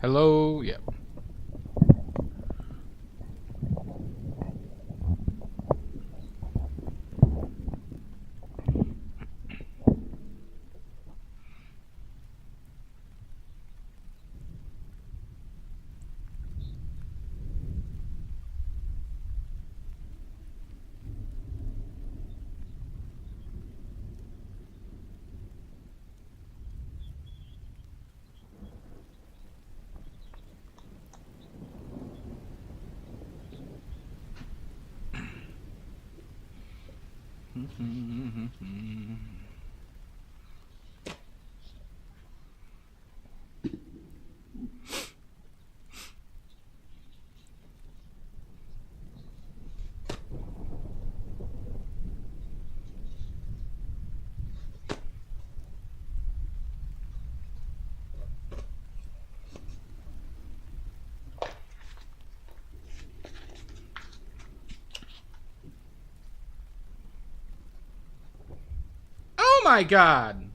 Hello? Yep. Oh my god!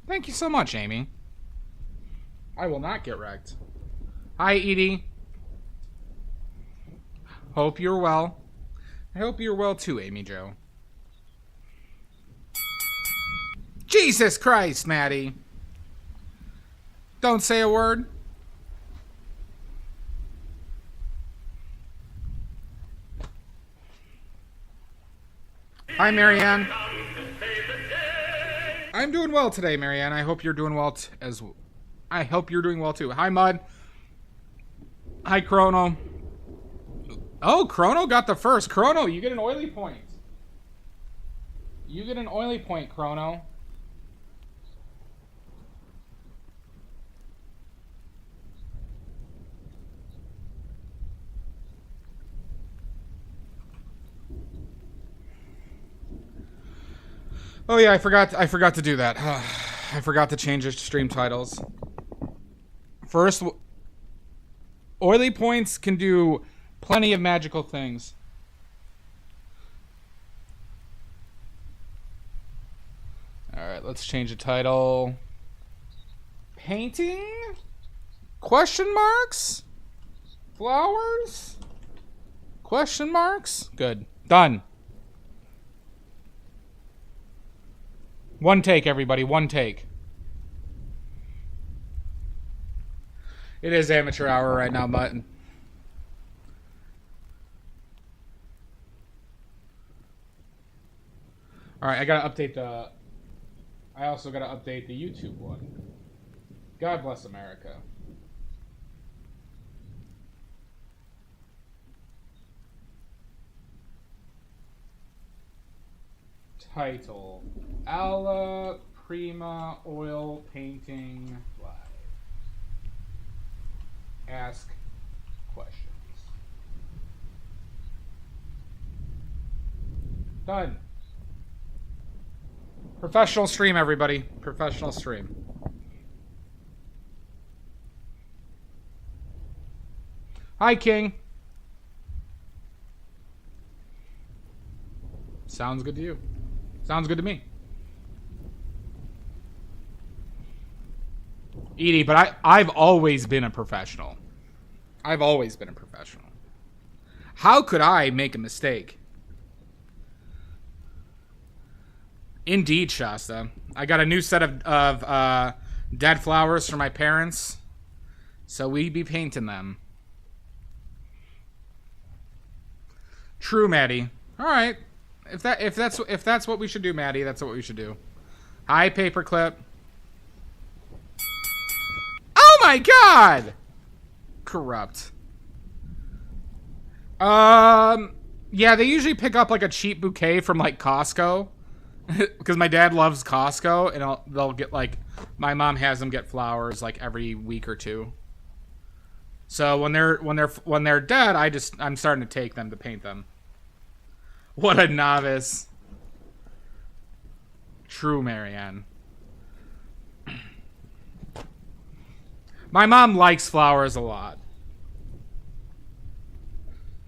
Thank you so much, Amy. I will not get wrecked. Hi, Edie. Hope you're well. I hope you're well too, Amy Jo. Jesus Christ, Maddie. Don't say a word. Hi, Marianne. I'm doing well today, Marianne. I hope you're doing well I hope you're doing well too. Hi, Mud. Hi, Chrono. Oh, Chrono got the first. Chrono, you get an oily point. You get an oily point, Chrono. Oh yeah, I forgot to do that. I forgot to change the stream titles. First, oily points can do plenty of magical things. Alright, let's change the title. Painting? Question marks? Flowers? Question marks? Good. Done. One take, everybody. One take. It is amateur hour right now, Mutton. Alright, I gotta update the... I also gotta update the YouTube one. God bless America. Title: Alla, Prima, Oil Painting Live. Ask questions. Done. Professional stream, everybody. Professional stream. Hi, King. Sounds good to you. Sounds good to me. Edie, but I've always been a professional. I've always been a professional. How could I make a mistake? Indeed, Shasta. I got a new set of dead flowers for my parents, so we be painting them. True, Maddie. All right. If that's what we should do, Maddie, that's what we should do. Hi, Paperclip. Oh my god! Corrupt. Yeah, they usually pick up like a cheap bouquet from like Costco. Because my dad loves Costco, and they'll get like, my mom has them get flowers like every week or two. So when they're dead, I'm starting to take them to paint them. What a novice. True, Marianne. My mom likes flowers a lot.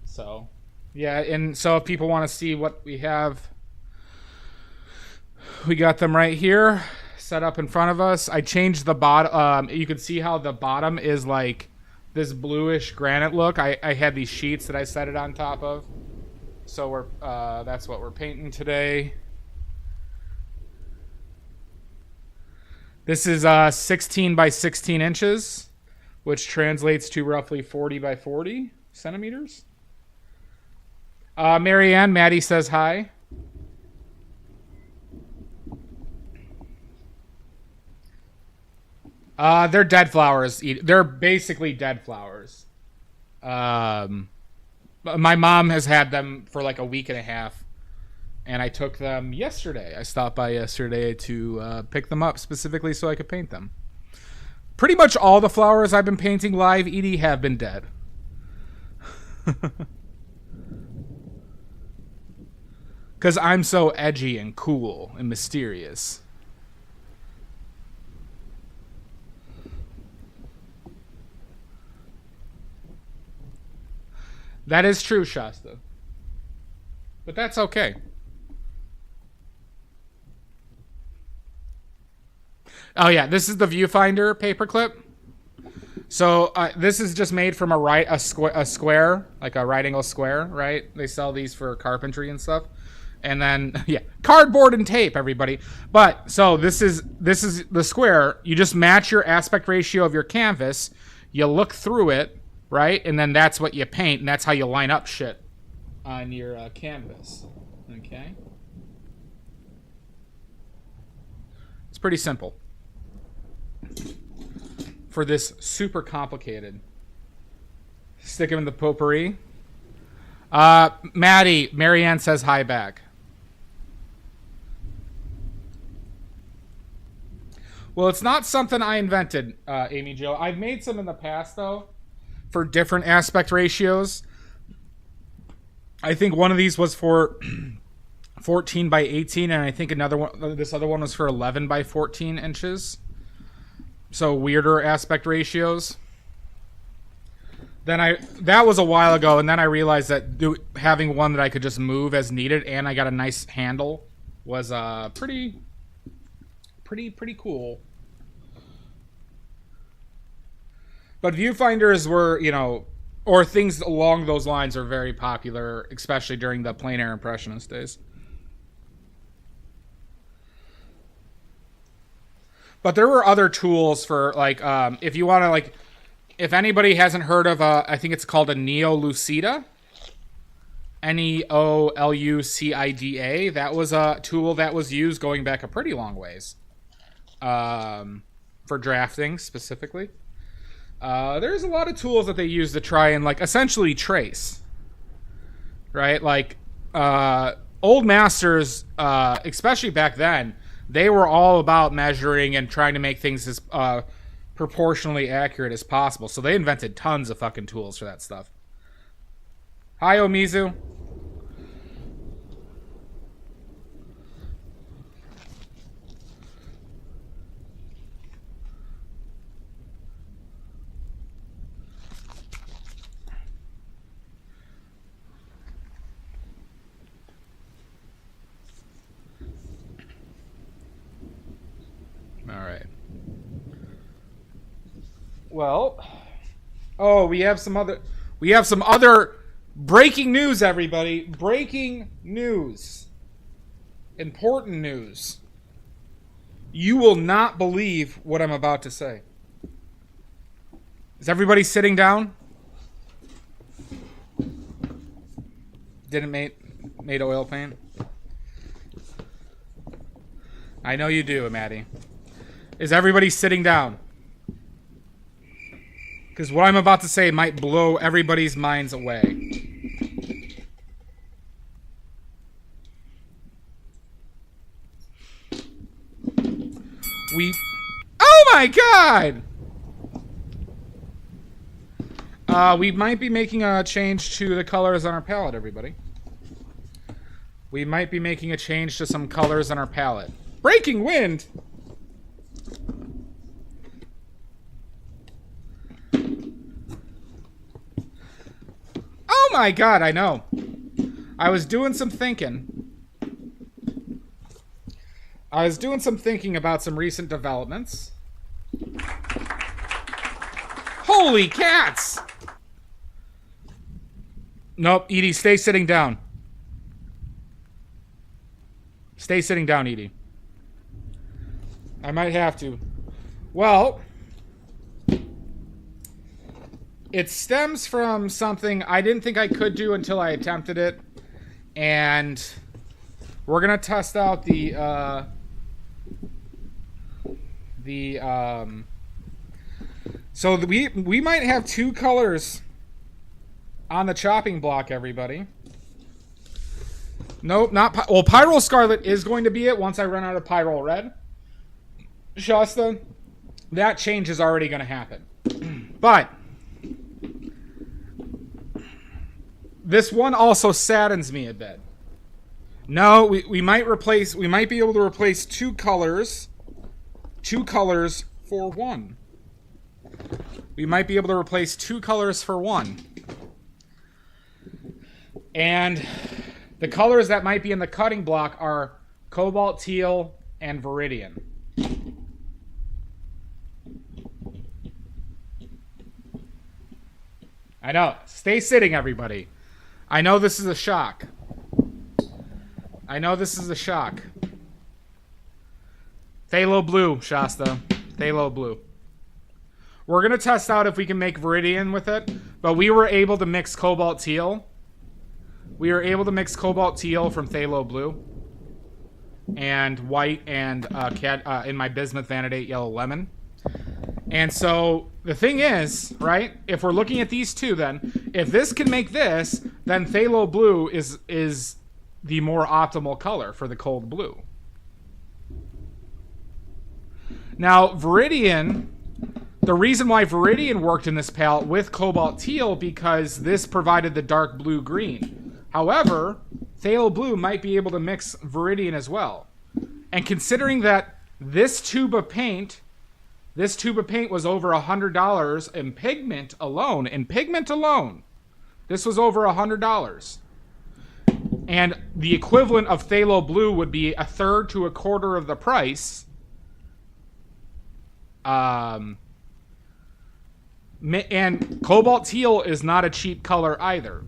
So, yeah, and so if people want to see what we have, we got them right here. set up in front of us. I changed the bottom. You can see how the bottom is like this bluish granite look. I had these sheets that I set it on top of. So we're that's what we're painting today. This is 16 by 16 inches, which translates to roughly 40 by 40 centimeters. Marianne, Maddie says hi. They're dead flowers. They're basically dead flowers. My mom has had them for like a week and a half, and I took them yesterday. I stopped by yesterday to pick them up specifically so I could paint them. Pretty much all the flowers I've been painting live, Edie, have been dead. Because I'm so edgy and cool and mysterious. That is true, Shasta. But that's okay. Oh yeah, this is the viewfinder paperclip. So this is just made from a square, like a right angle square, right? They sell these for carpentry and stuff. And then yeah, cardboard and tape, everybody. But so this is the square. You just match your aspect ratio of your canvas. You look through it, right? And then that's what you paint, and that's how you line up shit on your canvas. Okay? It's pretty simple. For this super complicated. Stick him in the potpourri. Maddie, Marianne says hi back. Well, it's not something I invented, Amy Jo. I've made some in the past, though, for different aspect ratios. I think one of these was for 14 by 18, and I think this other one was for 11 by 14 inches. So weirder aspect ratios. That was a while ago, and then I realized that having one that I could just move as needed, and I got a nice handle, was pretty cool. But viewfinders were, or things along those lines are very popular, especially during the plein air impressionist days. But there were other tools for, like, if you want to, like, if anybody hasn't heard of, I think it's called a Neolucida. Neolucida. That was a tool that was used going back a pretty long ways. For drafting, specifically. There's a lot of tools that they use to try and, like, essentially trace. Right? Like, old masters, especially back then, they were all about measuring and trying to make things as proportionally accurate as possible. So they invented tons of fucking tools for that stuff. Hi, Omizu. All right. Well, we have some other breaking news, everybody. Breaking news. Important news. You will not believe what I'm about to say. Is everybody sitting down? Didn't made oil paint? I know you do, Maddie. Is everybody sitting down? Because what I'm about to say might blow everybody's minds away. Oh my god! We might be making a change to the colors on our palette, everybody. We might be making a change to some colors on our palette. Breaking wind! Oh my god, I know. I was doing some thinking. I was doing some thinking about some recent developments. Holy cats! Nope, Edie, stay sitting down. Stay sitting down, Edie. I might have to. Well, it stems from something I didn't think I could do until I attempted it. And we're going to test out so we might have two colors on the chopping block, everybody. Nope, not... Well, Pyrrole Scarlet is going to be it once I run out of Pyrrole Red. Shasta, that change is already going to happen. But this one also saddens me a bit. No, we might be able to replace two colors for one. We might be able to replace two colors for one. And the colors that might be in the cutting block are Cobalt Teal and Viridian. I know. Stay sitting, everybody. I know this is a shock. Phthalo Blue, Shasta. Phthalo Blue. We're going to test out if we can make Viridian with it, but we were able to mix Cobalt Teal. We were able to mix Cobalt Teal from Phthalo Blue and white and in my Bismuth Vanadate Yellow Lemon. And so the thing is, right, if we're looking at these two, then if this can make this, then Phthalo Blue is the more optimal color for the cold blue. Now, Viridian, the reason why Viridian worked in this palette with Cobalt Teal, because this provided the dark blue-green. However, Phthalo Blue might be able to mix Viridian as well. And considering that this tube of paint was over $100 in pigment alone. This was over $100. And the equivalent of Phthalo Blue would be a third to a quarter of the price. And Cobalt Teal is not a cheap color either.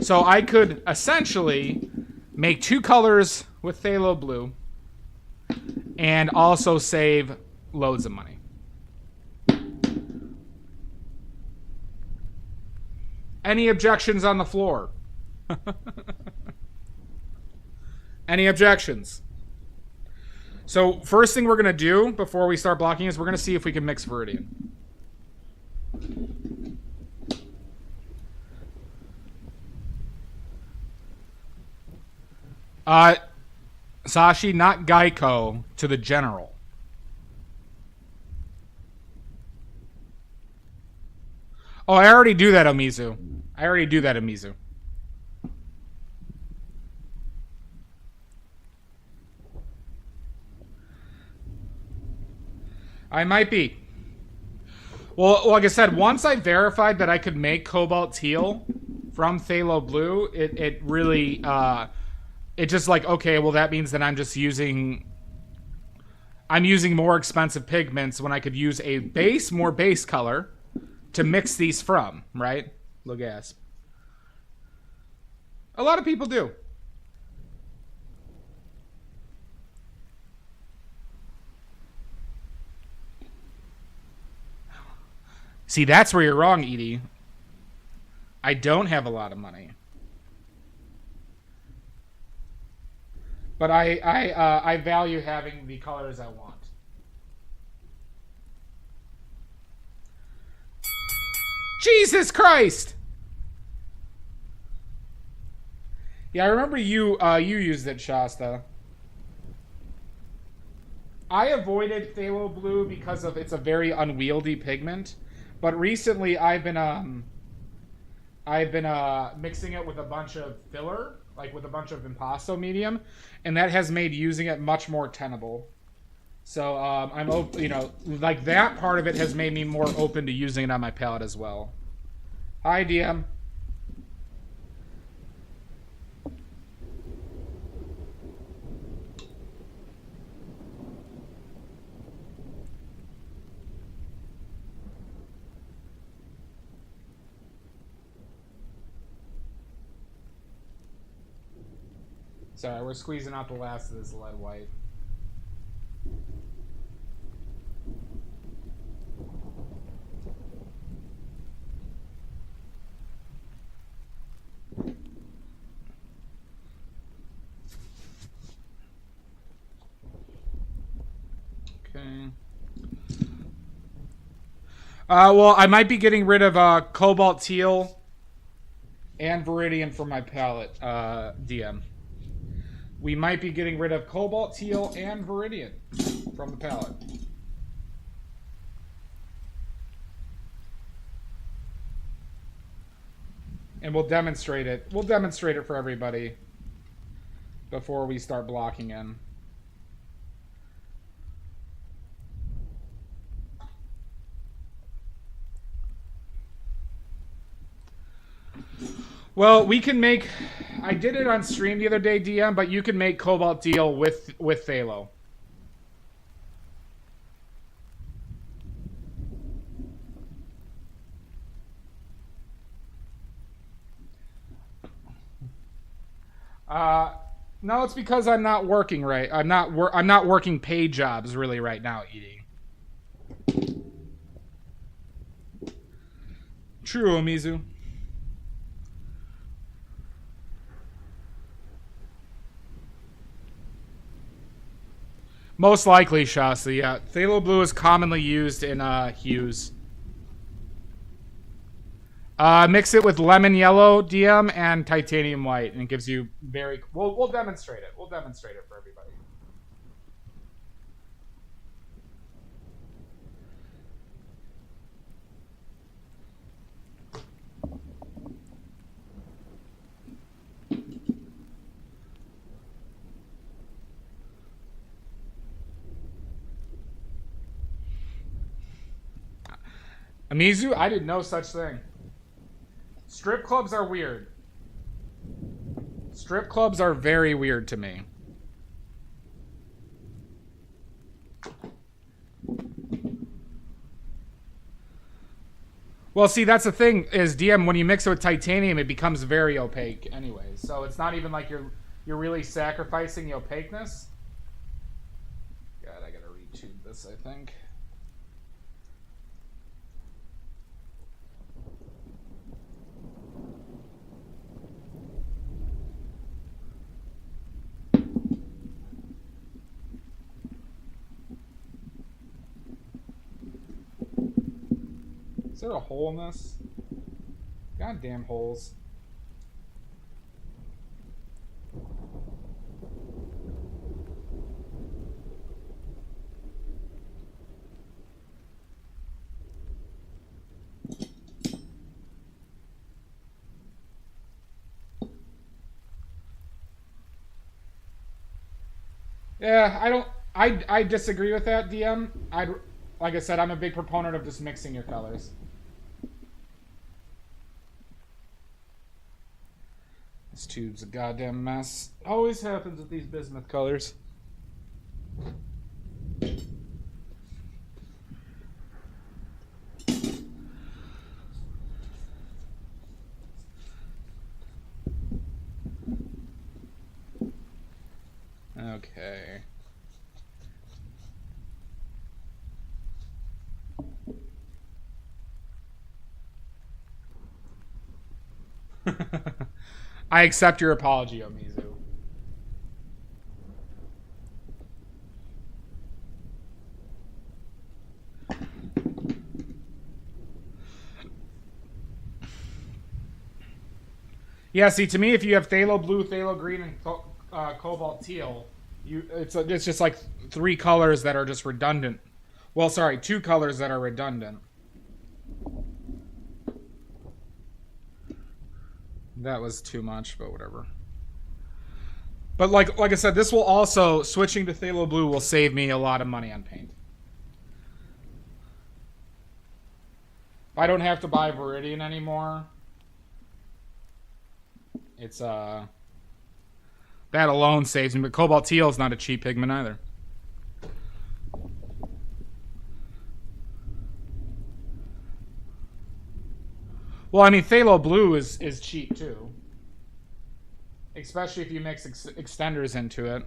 So I could essentially make two colors with Phthalo Blue and also save loads of money. Any objections on the floor? Any objections? So first thing we're going to do before we start blocking is we're going to see if we can mix Viridian. Sashi, not Geico, to the general. Oh, I already do that, Omizu. I might be. Well, like I said, once I verified that I could make Cobalt Teal from Phthalo Blue, it really, it just like, okay, well that means that I'm using more expensive pigments when I could use a more base color to mix these from, right? Logasp. A lot of people do. See, that's where you're wrong, Edie. I don't have a lot of money. But I value having the colors I want. Jesus Christ! Yeah, I remember you used it, Shasta. I avoided Phthalo Blue because it's a very unwieldy pigment. But recently, I've been mixing it with a bunch of filler, like with a bunch of impasto medium, and that has made using it much more tenable. So like that part of it has made me more open to using it on my palette as well. Hi, DM. Sorry, we're squeezing out the last of this lead white. Okay. Well, I might be getting rid of cobalt teal and viridian from my palette, DM. We might be getting rid of cobalt teal and viridian from the palette. And we'll demonstrate it. We'll demonstrate it for everybody before we start blocking in. Well, we can make... I did it on stream the other day, DM, but you can make cobalt teal with phthalo. No, it's because I'm not working right. I'm not working paid jobs really right now, eating. True, Omizu. Most likely, Shasta, yeah. Phthalo blue is commonly used in hues. Mix it with lemon yellow, DM, and titanium white, and it gives you very... We'll demonstrate it. We'll demonstrate it for everybody. Amizu, I did no such thing. Strip clubs are weird. Strip clubs are very weird to me. Well, see, that's the thing, is DM, when you mix it with titanium, it becomes very opaque anyway. So it's not even like you're really sacrificing the opaqueness. God, I gotta retube this, I think. Is there a hole in this? Goddamn holes. Yeah, I disagree with that, DM. Like I said, I'm a big proponent of just mixing your colors. This tube's a goddamn mess. Always happens with these bismuth colors. Okay. I accept your apology, Omizu. Yeah, see, to me, if you have phthalo blue, phthalo green, and cobalt teal, it's just like three colors that are just redundant. Well, sorry, two colors that are redundant. That was too much, but whatever. But like I said, this will also, switching to phthalo blue will save me a lot of money on paint. If I don't have to buy Viridian anymore, it's that alone saves me. But cobalt teal is not a cheap pigment either. Well, I mean, phthalo blue is cheap too. especially if you mix extenders into it.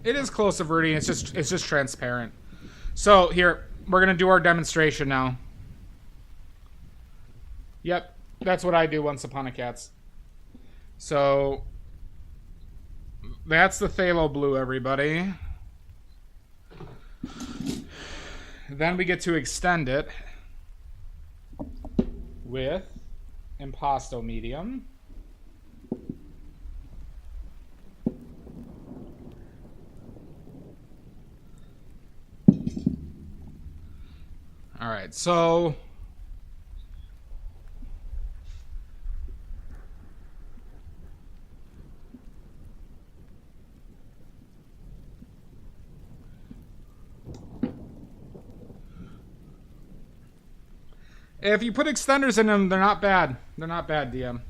It is close to Viridian. It's just transparent. So here, we're gonna do our demonstration now. Yep, that's what I do once upon a cats. So that's the phthalo blue, everybody. Then we get to extend it with Impasto medium. All right, so if you put extenders in them, they're not bad. They're not bad, DM.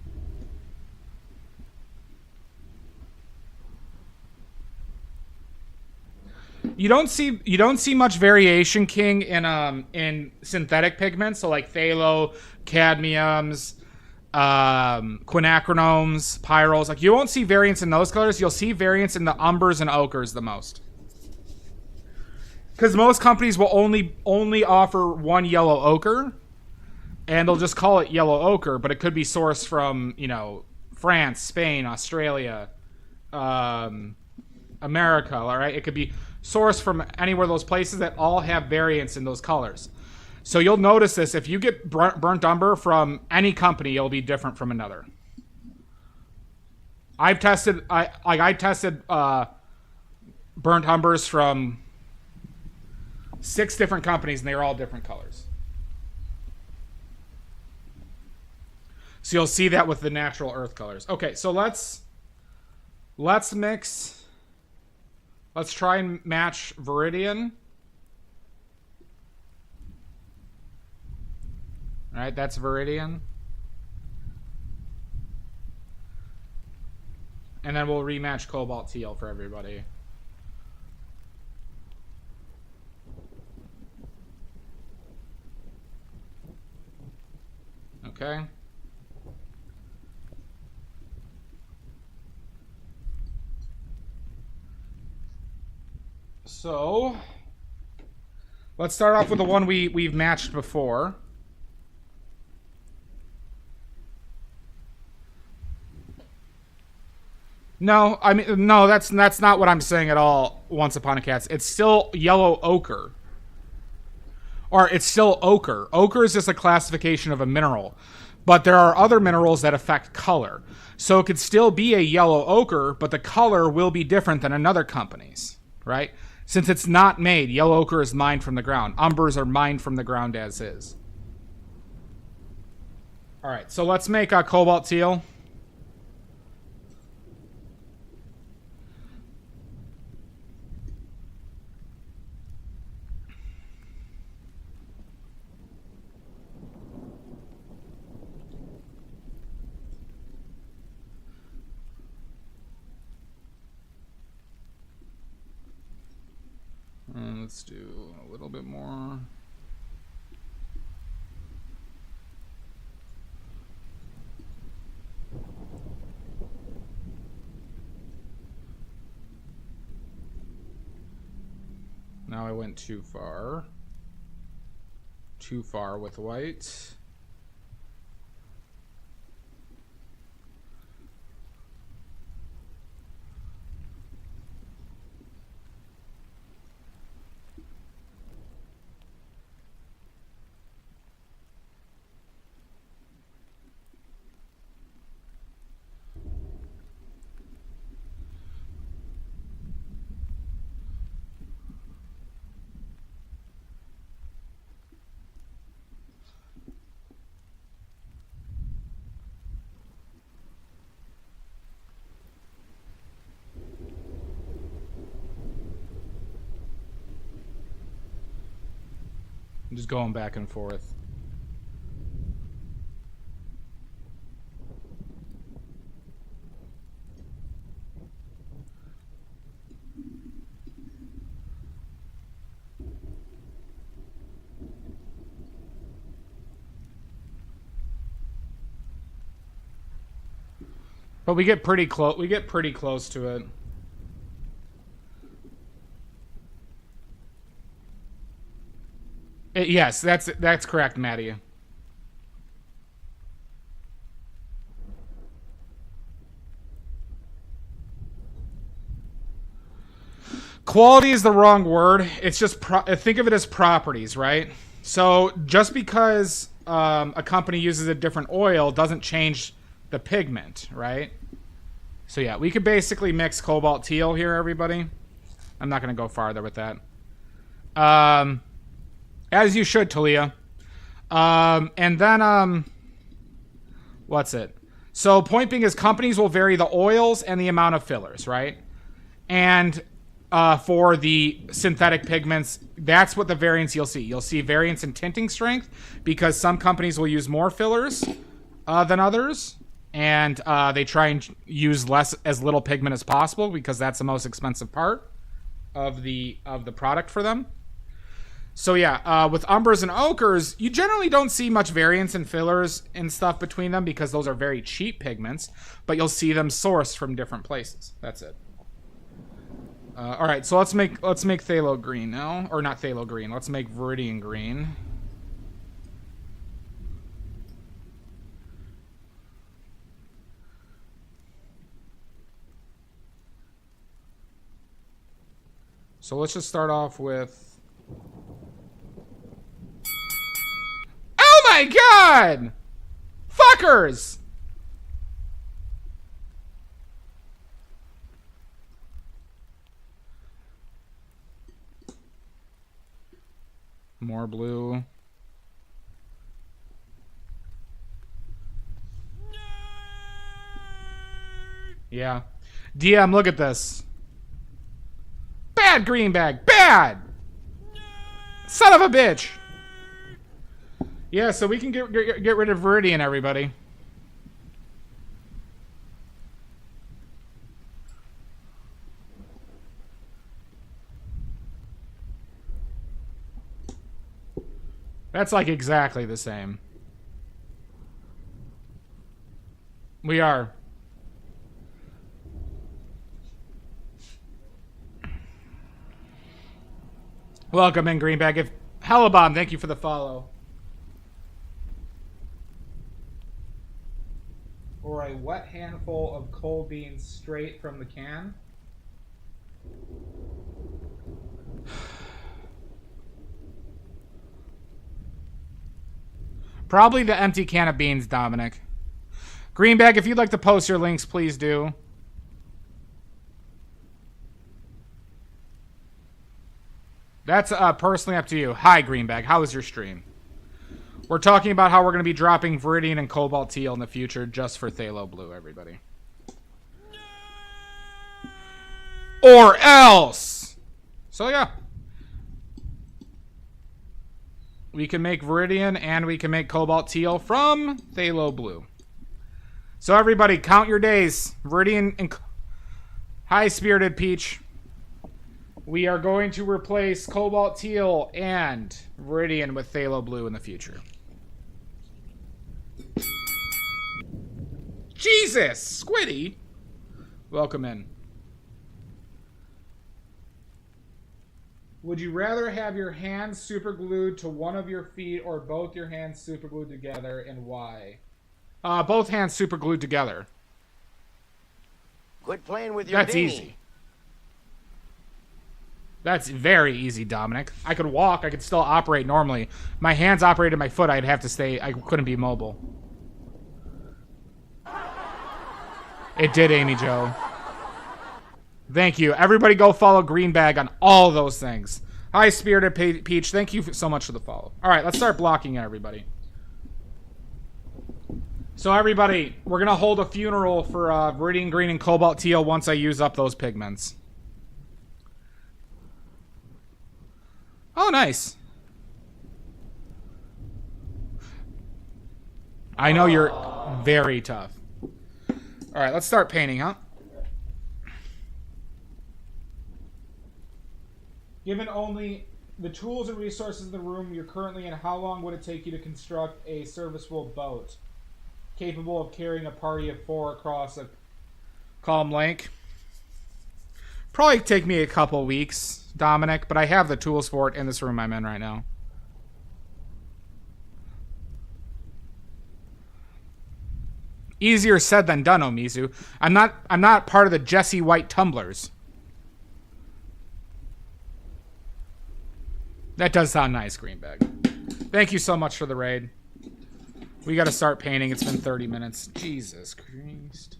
You don't see much variation, King, in synthetic pigments, so like phthalo, cadmiums, quinacronomes, pyrols. Like you won't see variance in those colors. You'll see variance in the umbers and ochres the most. Because most companies will only offer one yellow ochre, and they'll just call it yellow ochre, but it could be sourced from, you know, France, Spain, Australia, America, all right? It could be sourced from anywhere those places that all have variance in those colors. So you'll notice this. If you get burnt umber from any company, it'll be different from another. I tested burnt umbers from 6 different companies, and they were all different colors. So you'll see that with the natural earth colors. Okay, so let's mix. Let's try and match Viridian. All right, that's Viridian. And then we'll rematch Cobalt Teal for everybody. Okay. So, let's start off with the one we've matched before. No, I mean, no, that's not what I'm saying at all, Once Upon a Cats. It's still yellow ochre. Or it's still ochre. Ochre is just a classification of a mineral. But there are other minerals that affect color. So it could still be a yellow ochre, but the color will be different than another company's, right? Since it's not made, yellow ochre is mined from the ground. Umbers are mined from the ground as is. All right, so let's make a Cobalt Teal. Let's do a little bit more. Now I went too far. Too far with white. I'm just going back and forth. But we get pretty close. We get pretty close to it. Yes, that's correct, Maddie. Quality is the wrong word. It's just think of it as properties, right? So just because a company uses a different oil doesn't change the pigment, right? So yeah, we could basically mix cobalt teal here, everybody. I'm not going to go farther with that. As you should, Talia. And then, what's it? So point being is companies will vary the oils and the amount of fillers, right? And for the synthetic pigments, that's what the variance you'll see. You'll see variance in tinting strength because some companies will use more fillers than others. And they try and use as little pigment as possible because that's the most expensive part of the product for them. So yeah, with umbers and ochres, you generally don't see much variance in fillers and stuff between them because those are very cheap pigments, but you'll see them sourced from different places. That's it. All right, so let's make phthalo green now, or not phthalo green. Let's make viridian green. So let's just start off with. Oh my god! Fuckers! More blue. Yeah. DM, look at this. Bad green bag. Bad! Son of a bitch! Yeah, so we can get rid of Viridian, everybody. That's like exactly the same. We are. Welcome in, Greenback. If Hellabomb, thank you for the follow. Or a wet handful of cold beans straight from the can. Probably the empty can of beans, Dominic. Greenback, if you'd like to post your links, please do. That's personally up to you. Hi, Greenback. How was your stream? We're talking about how we're going to be dropping Viridian and Cobalt Teal in the future just for Phthalo Blue, everybody. Or else! So, yeah. We can make Viridian and we can make Cobalt Teal from Phthalo Blue. So, everybody, count your days. Viridian and... Hi, Spirited Peach. We are going to replace Cobalt Teal and Viridian with Phthalo Blue in the future. Jesus! Squiddy! Welcome in. Would you rather have your hands super glued to one of your feet or both your hands super glued together, and why? Both hands super glued together. Quit playing with your That's dinghy. easy. That's very easy, Dominic. I could walk. I could still operate normally. My hands operated my foot. I'd have to stay. I couldn't be mobile. It did, Amy Jo. Thank you. Everybody go follow Greenbag on all those things. Hi, Spirited Peach. Thank you so much for the follow. All right, let's start blocking it, everybody. So, everybody, we're going to hold a funeral for Viridian Green and Cobalt Teal once I use up those pigments. Oh, nice. I know you're very tough. All right, let's start painting, huh? Given only the tools and resources in the room you're currently in, how long would it take you to construct a serviceable boat capable of carrying a party of 4 across a Call him Link. Probably take me a couple weeks, Dominic, but I have the tools for it in this room I'm in right now. Easier said than done, Omizu. I'm not part of the Jesse White tumblers. That does sound nice, Greenbag. Thank you so much for the raid. We got to start painting. It's been 30 minutes. Jesus Christ.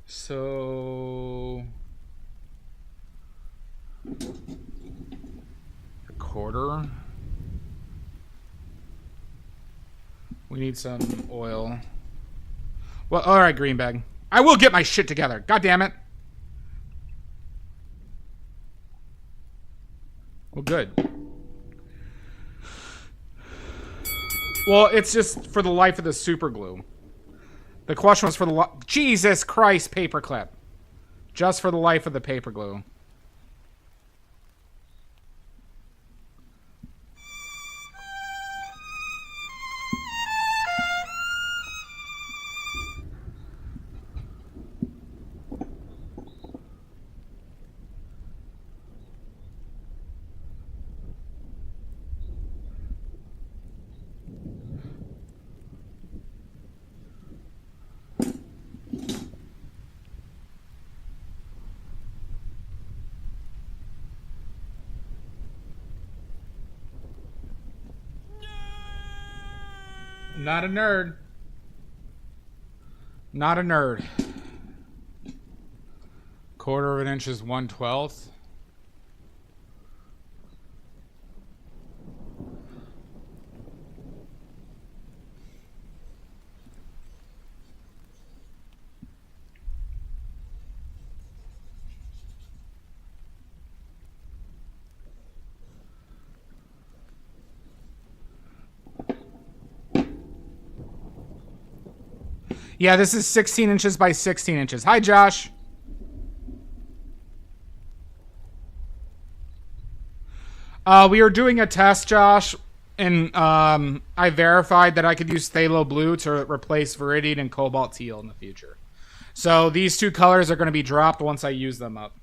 So... a quarter. We need some oil. Well, all right, Greenbag. I will get my shit together. God damn it. Well, good. Well, it's just for the life of the super glue. The question was for the... Jesus Christ, paperclip. Just for the life of the paper glue. Not a nerd. Not a nerd. Quarter of an inch is 1/12. Yeah, this is 16 inches by 16 inches. Hi, Josh. We were doing a test, Josh, and I verified that I could use phthalo blue to replace viridian and cobalt teal in the future. So these two colors are going to be dropped once I use them up.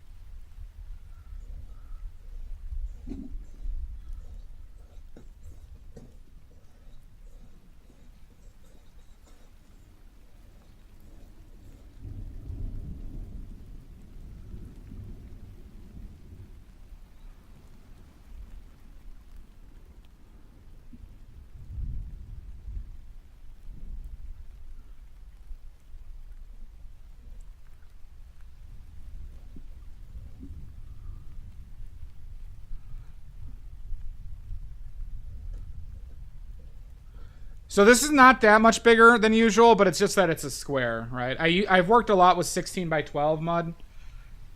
So this is not that much bigger than usual, but it's just that it's a square, right? I've worked a lot with 16 by 12 mud.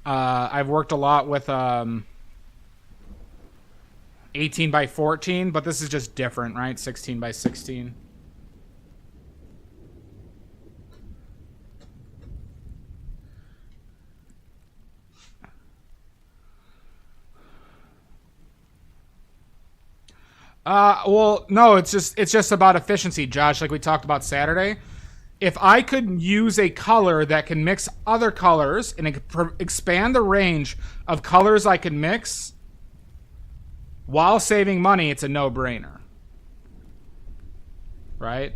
I've worked a lot with 18 by 14, but this is just different, right? 16 by 16. Well, no, it's just about efficiency, Josh, like we talked about Saturday. If I could use a color that can mix other colors and expand the range of colors I can mix while saving money, it's a no-brainer. Right?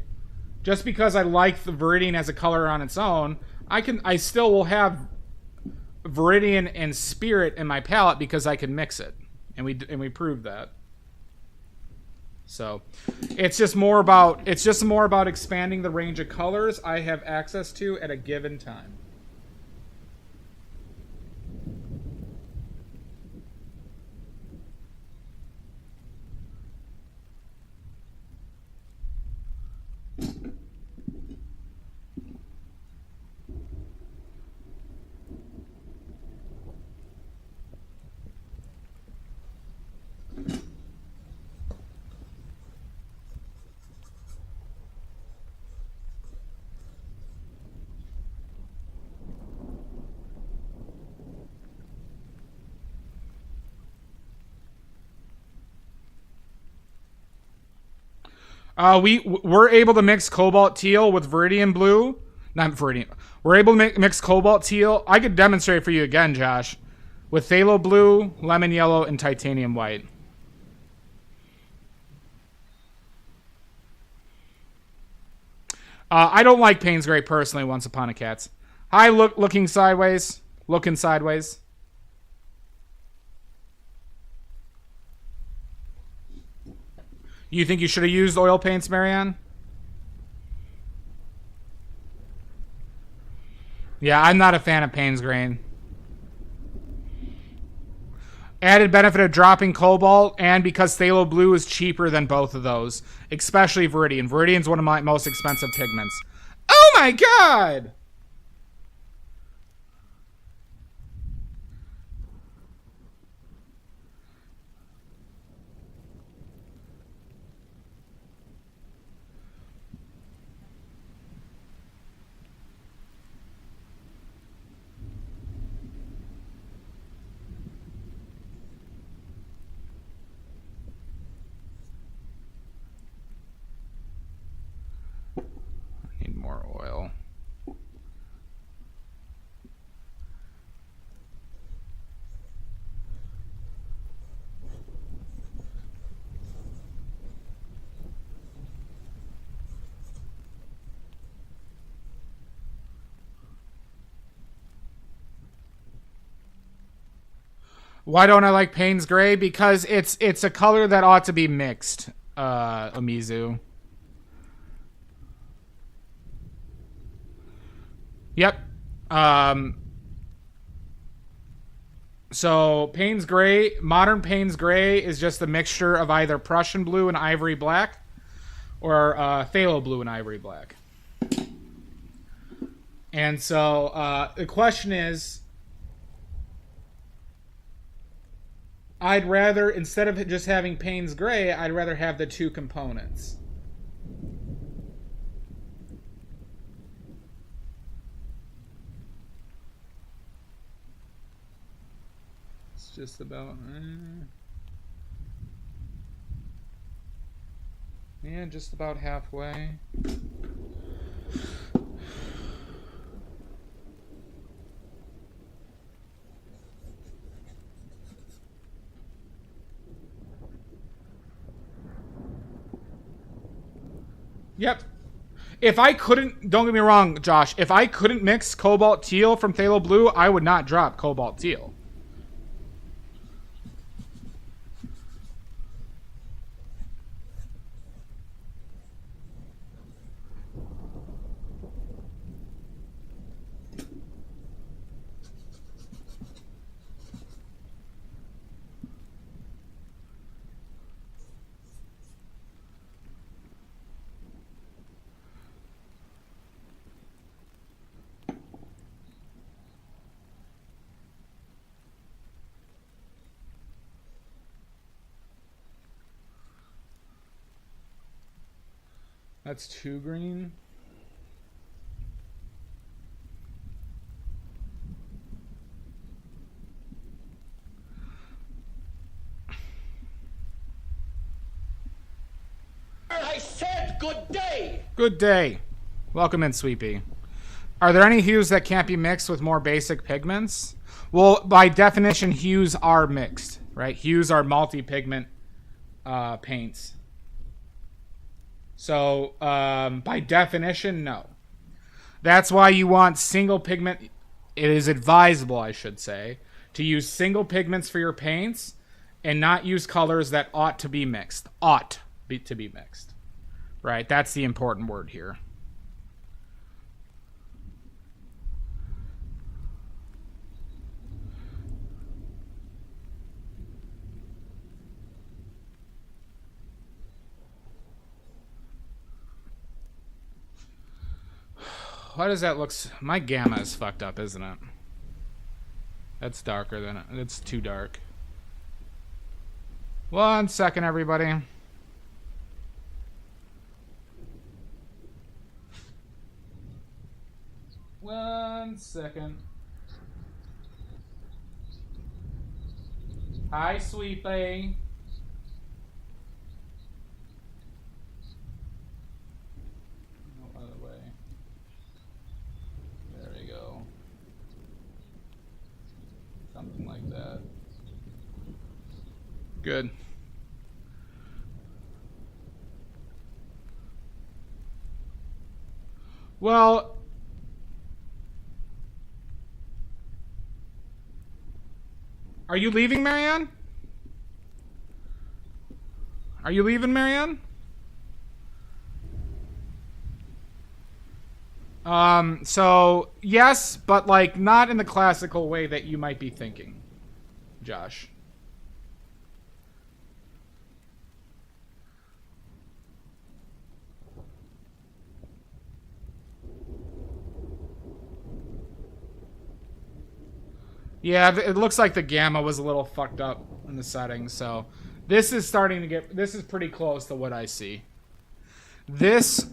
Just because I like the viridian as a color on its own, I still will have viridian and spirit in my palette because I can mix it. And we proved that. So it's just more about expanding the range of colors I have access to at a given time. We're able to mix cobalt teal with viridian blue. Not viridian. We're able to mix cobalt teal. I could demonstrate for you again, Josh. With phthalo blue, lemon yellow, and titanium white. I don't like Payne's Gray personally. Once Upon a Cats. Hi, looking sideways. Looking sideways. You think you should have used oil paints, Marianne? Yeah, I'm not a fan of Payne's Grain. Added benefit of dropping cobalt, and because phthalo blue is cheaper than both of those, especially viridian. Viridian's one of my most expensive pigments. Oh my god! Need more oil. Why don't I like Payne's Gray? Because it's a color that ought to be mixed, Umizu. Yep. So Payne's Gray, modern Payne's Gray is just a mixture of either Prussian blue and ivory black, or phthalo blue and ivory black. And so the question is, I'd rather, instead of just having Payne's Gray, I'd rather have the two components. It's just about... yeah, just about halfway. Yep. If I couldn't, don't get me wrong, Josh, if I couldn't mix cobalt teal from phthalo blue, I would not drop cobalt teal. That's too green. I said good day. Good day. Welcome in, Sweepy. Are there any hues that can't be mixed with more basic pigments? Well, by definition, hues are mixed, right? Hues are multi-pigment paints. So, by definition, no. That's why you want single pigment. It is advisable, I should say, to use single pigments for your paints and not use colors that ought to be mixed. To be mixed. Right? That's the important word here. Why does that look... my gamma is fucked up, isn't it? That's darker than it. It's too dark. 1 second, everybody. One second. Hi, Sweepy. Good. Well, are you leaving, Marianne? Are you leaving, Marianne? So, yes, but, like, not in the classical way that you might be thinking, Josh. Yeah, it looks like the gamma was a little fucked up in the settings, so this is starting to get, this is pretty close to what I see. This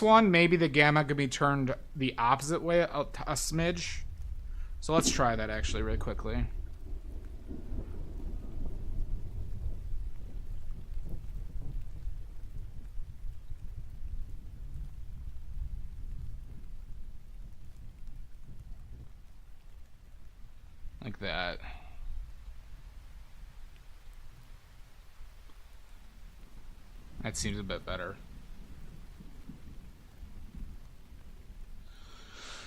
one, maybe the gamma could be turned the opposite way a smidge. So let's try that actually really quickly. Like that. That seems a bit better.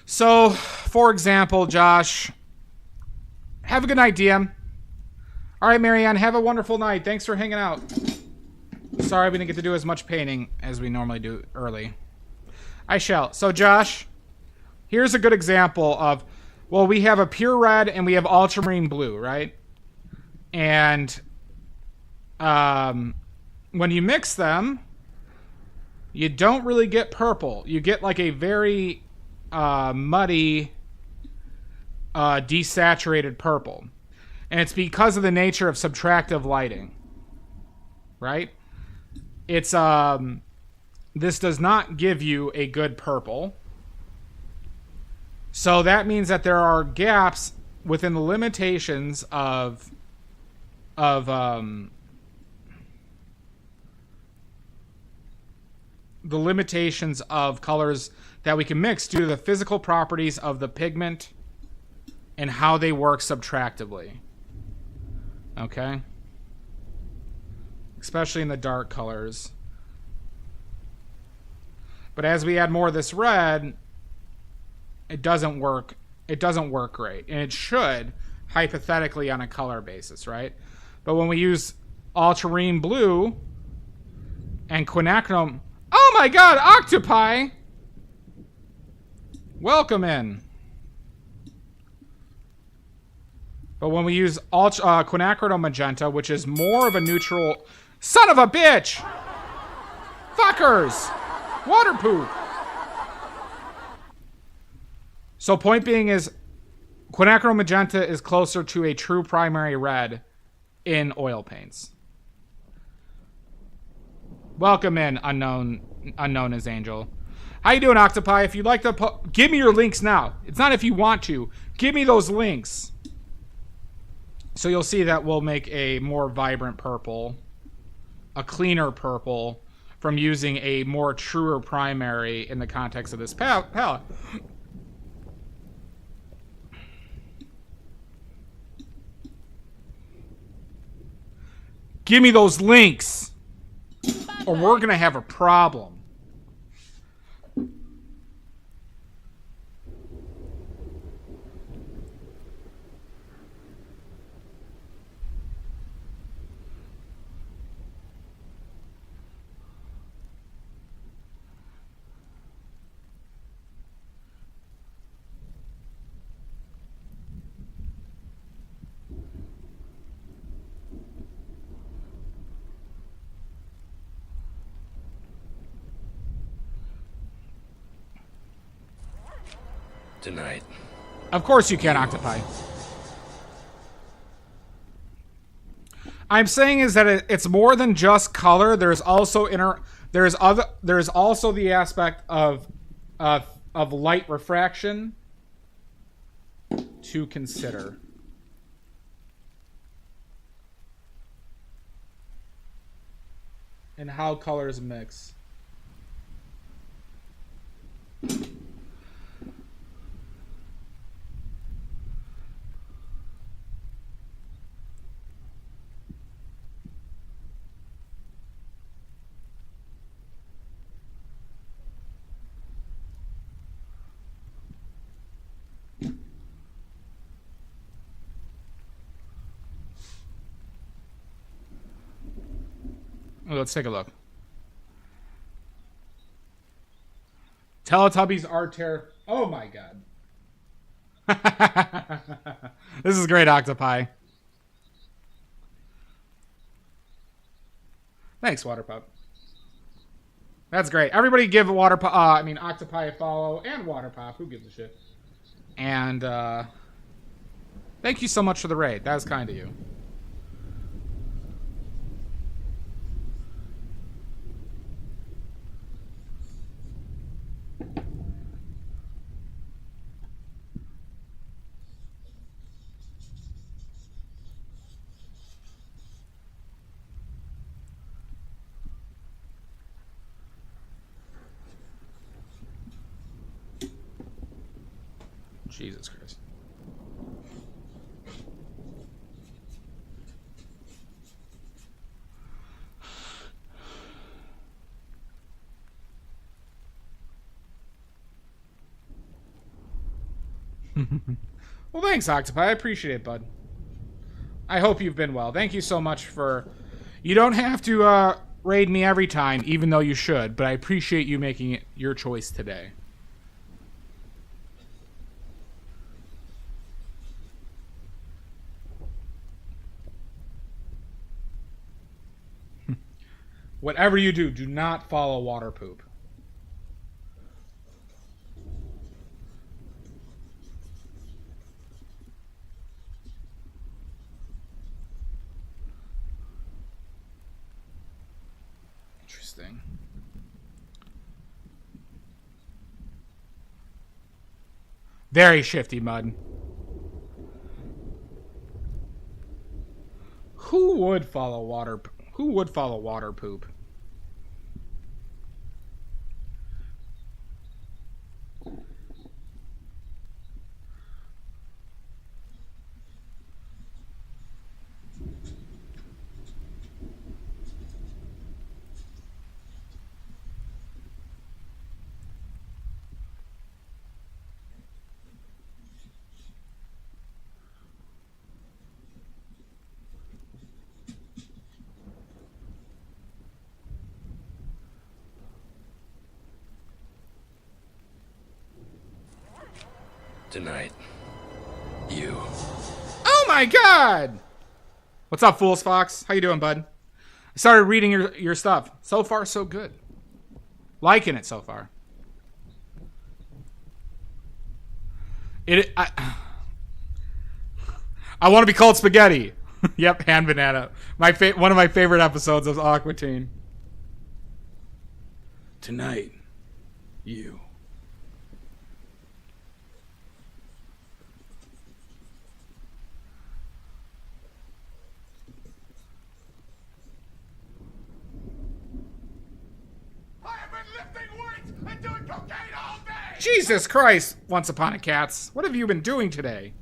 So, for example, Josh, have a good night, DM. All right, Marianne, have a wonderful night. Thanks for hanging out. Sorry we didn't get to do as much painting as we normally do early. I shall. So, Josh, here's a good example of, well, we have a pure red and we have ultramarine blue, right? And when you mix them, you don't really get purple. You get like a very muddy, desaturated purple. And it's because of the nature of subtractive lighting. Right? It's, this does not give you a good purple. So that means that there are gaps within the limitations of the limitations of colors that we can mix due to the physical properties of the pigment and how they work subtractively. Okay? Especially in the dark colors. But as we add more of this red, it doesn't work. It doesn't work great. And it should, hypothetically, on a color basis, right? But when we use ultramarine blue and quinacridone... Oh my god, octopi! Welcome in. But when we use quinacridone magenta, which is more of a neutral... Son of a bitch! Fuckers! Water poop! So point being is, quinacridone magenta is closer to a true primary red in oil paints. Welcome in, unknown as Angel. How you doing, Octopi? If you'd like to, give me your links now. It's not if you want to. Give me those links. So you'll see that we'll make a more vibrant purple, a cleaner purple, from using a more truer primary in the context of this palette. Give me those links, or we're gonna have a problem. Tonight. Of course you can, Octopi. I'm saying is that it's more than just color. There's also there's also the aspect of light refraction to consider. And how colors mix. Let's take a look. Teletubbies are terror. Oh my god. This is great, Octopi. Thanks, Water Pup. That's great. Everybody give Octopi a follow and Water Pop. Who gives a shit? And thank you so much for the raid. That was kind of you. Jesus Christ. Well, thanks, Octopi. I appreciate it, bud. I hope you've been well. Thank you so much for... You don't have to raid me every time, even though you should, but I appreciate you making it your choice today. Whatever you do, do not follow Water Poop. Interesting. Very shifty, Mud. Who would follow Water Poop? Who would follow Water Poop? Tonight, you. Oh my god! What's up, Fools Fox? How you doing, bud? I started reading your stuff. So far, so good. Liking it so far. I want to be called spaghetti. Yep, hand banana. One of my favorite episodes of Aqua Teen. Tonight, you. Jesus Christ, Once Upon a Cats. What have you been doing today?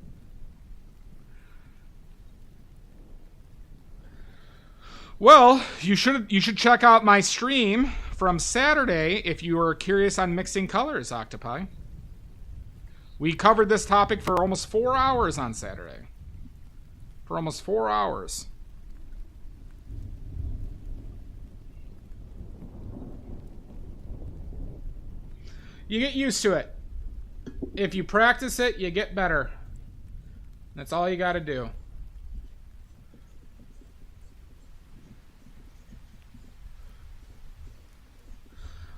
Well, you should check out my stream from Saturday if you are curious on mixing colors, Octopi. We covered this topic for almost 4 hours on Saturday. For almost 4 hours. You get used to it. If you practice it, you get better. That's all you got to do.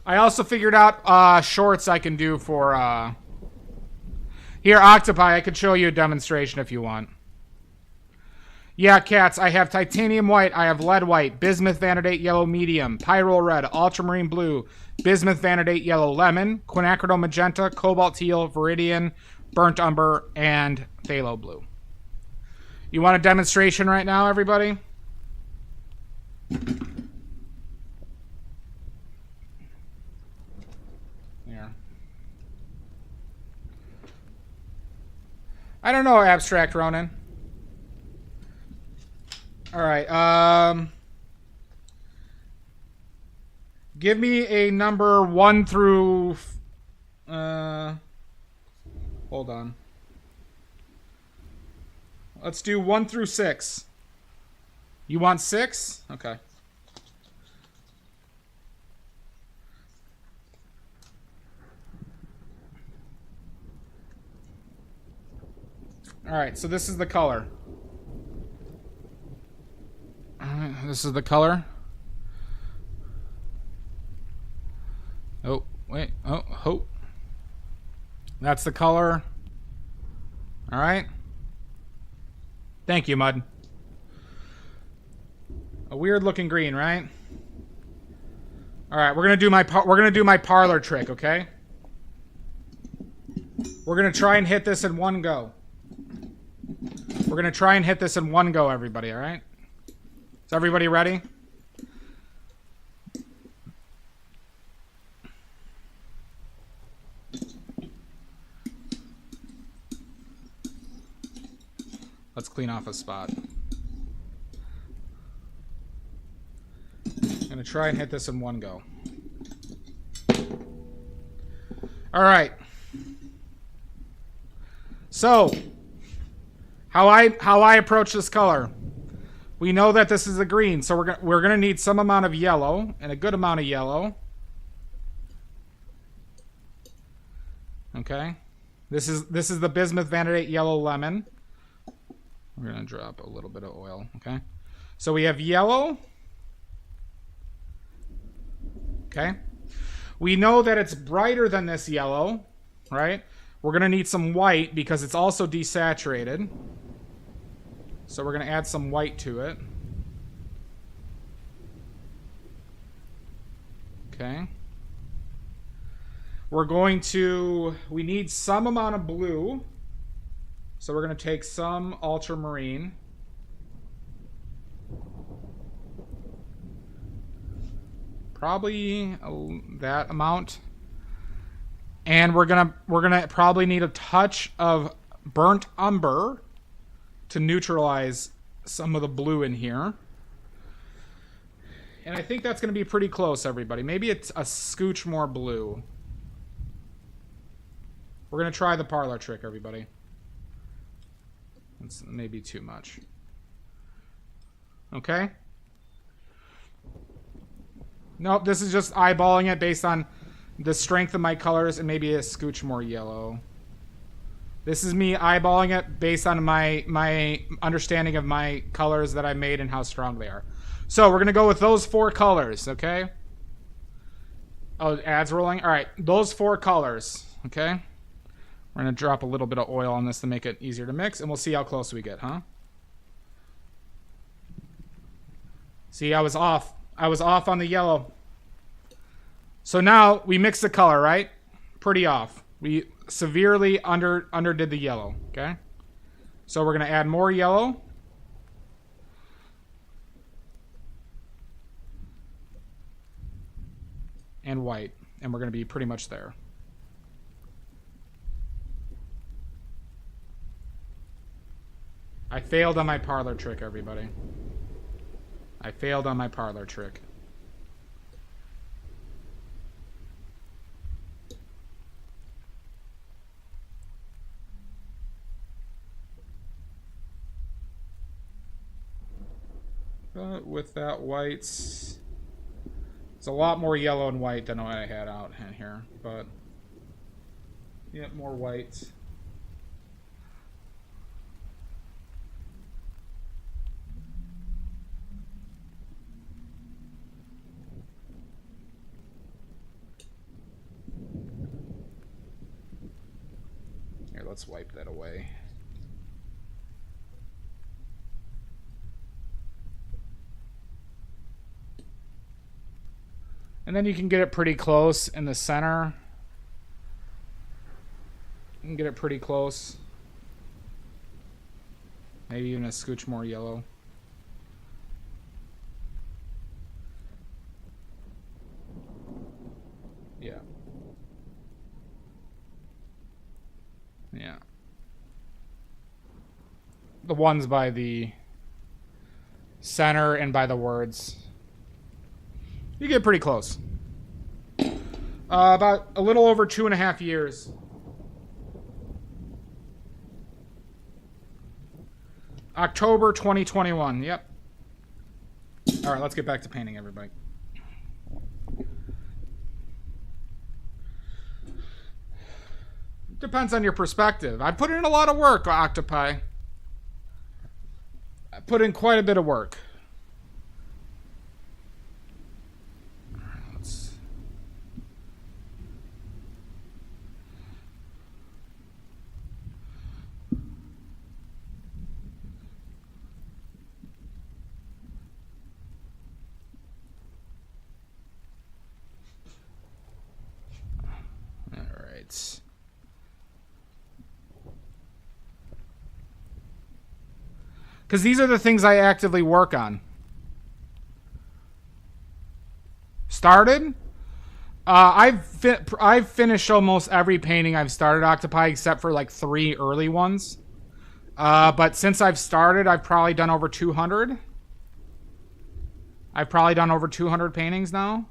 I also figured out shorts I can do for... Here, Octopi, I could show you a demonstration if you want. Yeah, Cats, I have titanium white, I have lead white, bismuth vanadate yellow medium, pyrrole red, ultramarine blue, bismuth vanadate yellow lemon, quinacridone magenta, cobalt teal, viridian, burnt umber, and phthalo blue. You want a demonstration right now, everybody? Here. I don't know, Abstract Ronin. All right. Give me a number 1 through... hold on. Let's do 1 through 6. You want 6? Okay. Alright, so this is the color. Alright, this is the color. Oh, wait. Oh, hope. That's the color. Alright. Thank you, Mud. A weird looking green, right? Alright, we're gonna do my parlor trick, okay? We're gonna try and hit this in one go. We're gonna try and hit this in one go, everybody, alright? Is everybody ready? Let's clean off a spot. I'm gonna try and hit this in one go. Alright. So, how I approach this color. We know that this is a green, so we're gonna need some amount of yellow, and a good amount of yellow. Okay. This is the bismuth vanadate yellow lemon. We're gonna drop a little bit of oil, okay? So we have yellow. Okay. We know that it's brighter than this yellow, right? We're gonna need some white because it's also desaturated. So we're gonna add some white to it. Okay. We need some amount of blue. So we're going to take some ultramarine. Probably that amount. And we're going to probably need a touch of burnt umber to neutralize some of the blue in here. And I think that's going to be pretty close, everybody. Maybe it's a scooch more blue. We're going to try the parlor trick, everybody. It's maybe too much. Okay? Nope, this is just eyeballing it based on the strength of my colors and maybe a scooch more yellow. This is me eyeballing it based on my understanding of my colors that I made and how strong they are. So we're going to go with those 4 colors, okay? Oh, ads rolling? All right, those 4 colors, okay? We're going to drop a little bit of oil on this to make it easier to mix, and we'll see how close we get, huh? See, I was off. I was off on the yellow. So now we mix the color, right? Pretty off. We severely underdid the yellow, okay? So we're going to add more yellow. And white. And we're going to be pretty much there. I failed on my parlor trick, everybody. I failed on my parlor trick. But with that white, it's a lot more yellow and white than what I had out in here. But, yeah, more white. Here, let's wipe that away. And then you can get it pretty close in the center. You can get it pretty close. Maybe even a scooch more yellow. Yeah. Yeah. The ones by the center and by the words. You get pretty close. About a little over 2.5 years. October 2021. Yep. All right, let's get back to painting, everybody. Depends on your perspective. I put in a lot of work, Octopi. I put in quite a bit of work. Because these are the things I actively work on. Started? I've finished almost every painting I've started, Octopi, except for like 3 early ones. But since I've started, I've probably done over 200. I've probably done over 200 paintings now.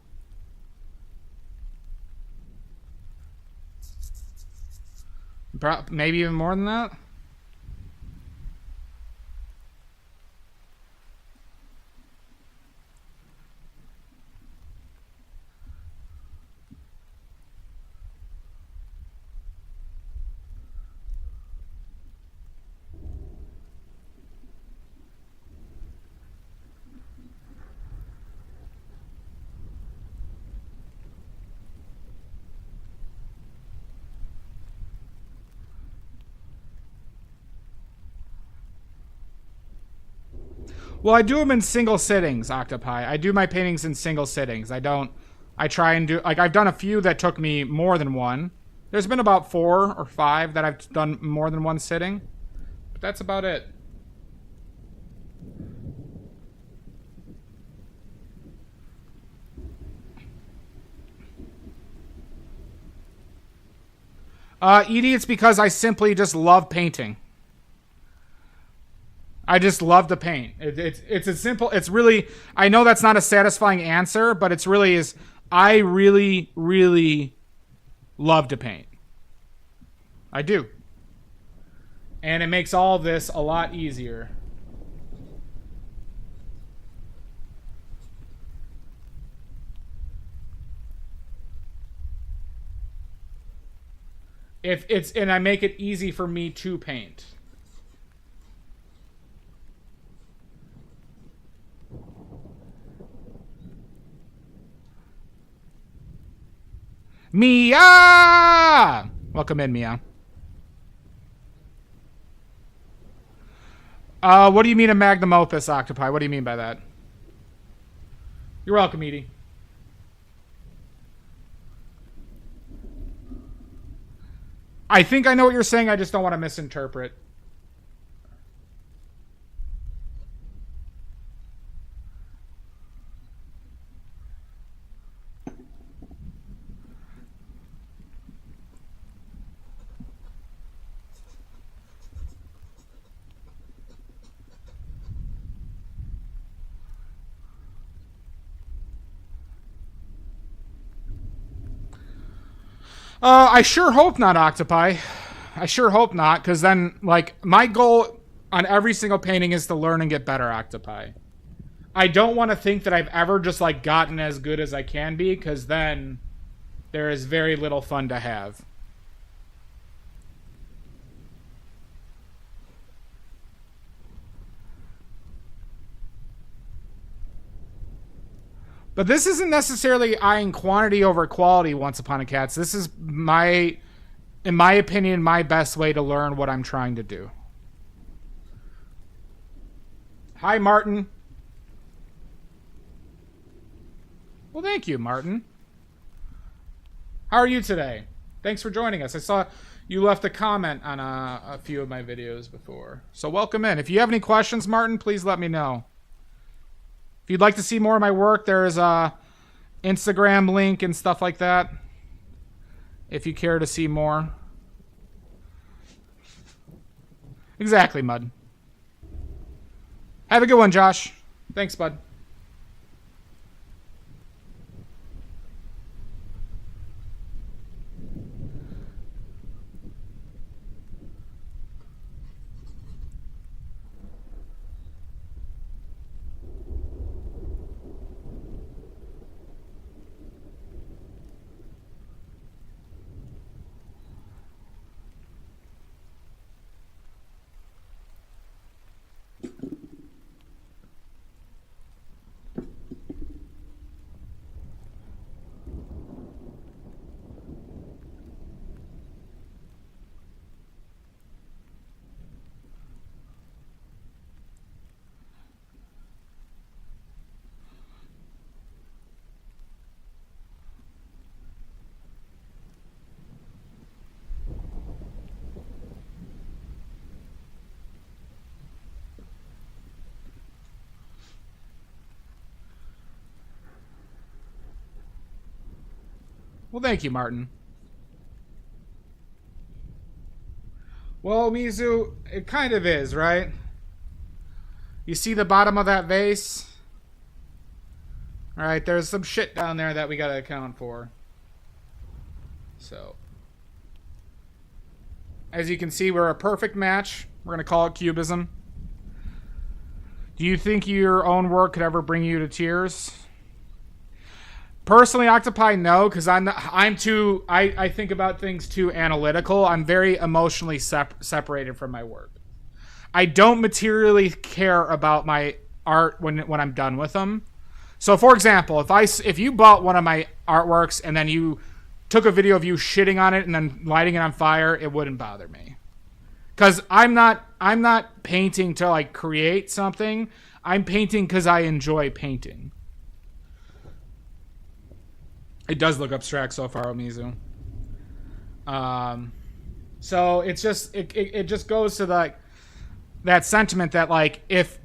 Maybe even more than that. Well, I do them in single sittings, Octopi. I do my paintings in single sittings. I try and do, like, I've done a few that took me more than one. There's been about 4 or 5 that I've done more than one sitting. But that's about it. Edie, it's because I simply just love painting. I just love to paint. It's as simple. It's really, I know that's not a satisfying answer, but it's really is, I really, really love to paint. I do. And it makes all this a lot easier. And I make it easy for me to paint. Mia! Welcome in, Mia. What do you mean a magnum opus, Octopi? What do you mean by that? You're welcome, Edie. I think I know what you're saying. I just don't want to misinterpret. I sure hope not, Octopi. I sure hope not, because then, like, my goal on every single painting is to learn and get better, Octopi. I don't want to think that I've ever just, like, gotten as good as I can be, because then there is very little fun to have. But this isn't necessarily eyeing quantity over quality, Once Upon a Cats. This is in my opinion, my best way to learn what I'm trying to do. Hi, Martin. Well, thank you, Martin. How are you today? Thanks for joining us. I saw you left a comment on a few of my videos before. So welcome in. If you have any questions, Martin, please let me know. If you'd like to see more of my work, there's a Instagram link and stuff like that. If you care to see more. Exactly, Mud. Have a good one, Josh. Thanks, bud. Well, thank you, Martin. Well, Mizu, it kind of is, right? You see the bottom of that vase? Alright, there's some shit down there that we gotta account for. So, as you can see, we're a perfect match. We're gonna call it cubism. Do you think your own work could ever bring you to tears? Personally, Octopi, no, because I think about things too analytical. I'm very emotionally separated from my work. I don't materially care about my art when I'm done with them. So, for example, if you bought one of my artworks and then you took a video of you shitting on it and then lighting it on fire, it wouldn't bother me. Because I'm not painting to like create something. I'm painting because I enjoy painting. It does look abstract so far, Omizu. So it's just it just goes to that sentiment that like if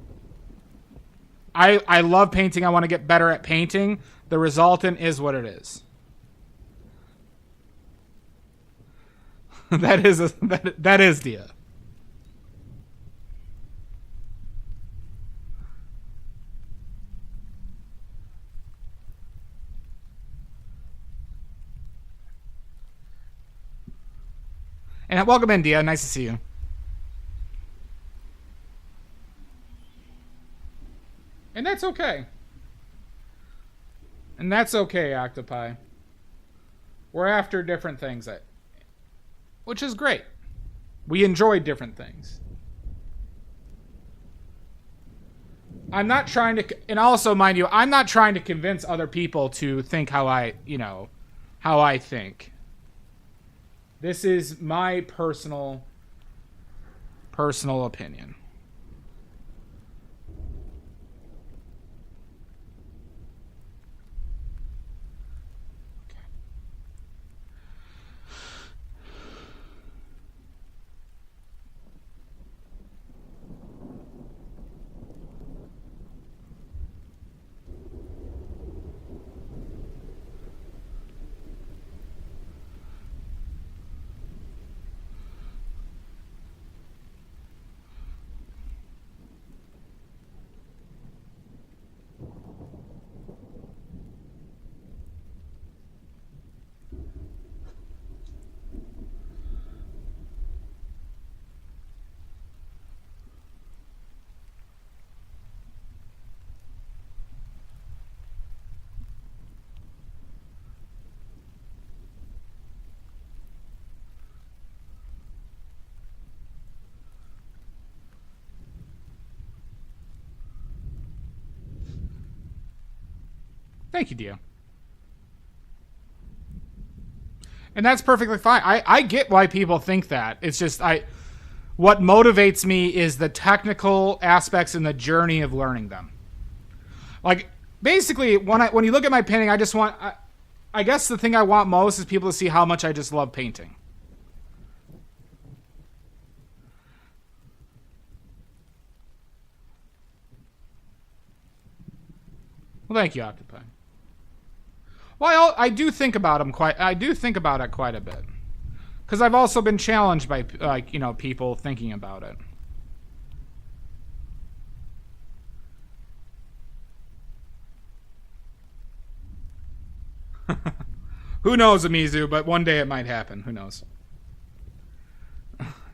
I love painting, I want to get better at painting. The resultant is what it is. that is Dia. And welcome in, Dia. Nice to see you. And that's okay. And that's okay, Octopi. We're after different things, which is great. We enjoy different things. I'm not trying to, and also, mind you, I'm not trying to convince other people to think how I think. This is my personal opinion. Thank you, Dio. And that's perfectly fine. I get why people think that. It's just what motivates me is the technical aspects and the journey of learning them. Like basically when you look at my painting, I just want I guess the thing I want most is people to see how much I just love painting. Well, thank you, Octopi. Well, I do think about them I do think about it quite a bit, because I've also been challenged by people thinking about it. Who knows, Amizu? But one day it might happen. Who knows?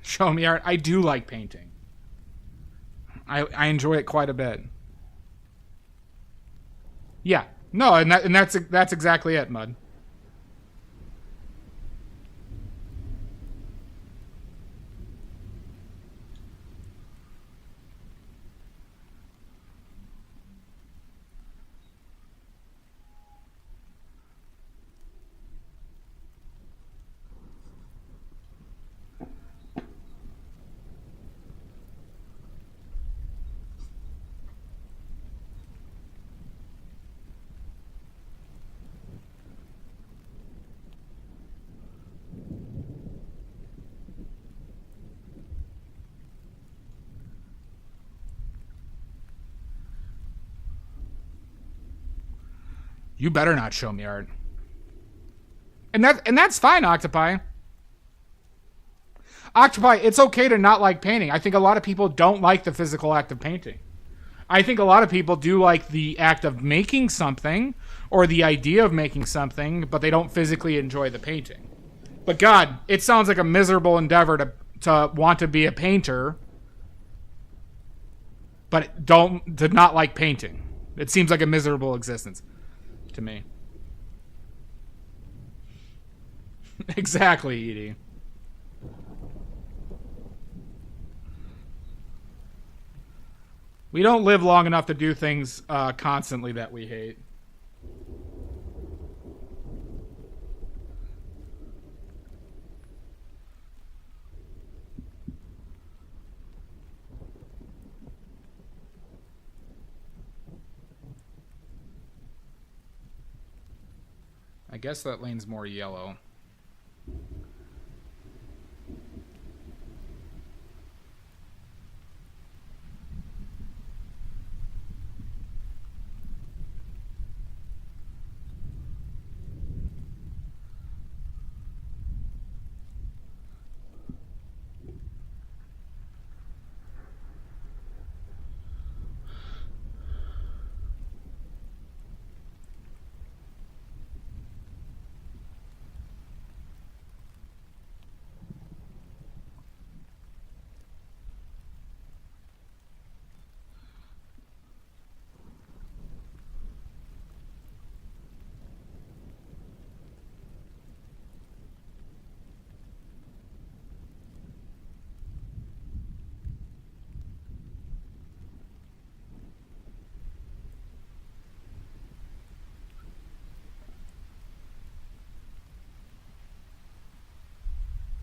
Show me art. I do like painting. I enjoy it quite a bit. Yeah. No, and that's exactly it, Mud. You better not show me art. And that's fine, Octopi. Octopi, it's okay to not like painting. I think a lot of people don't like the physical act of painting. I think a lot of people do like the act of making something or the idea of making something, but they don't physically enjoy the painting. But God, it sounds like a miserable endeavor to want to be a painter, but to not like painting. It seems like a miserable existence to me. Exactly, Edie. We don't live long enough to do things constantly that we hate. I guess that lane's more yellow.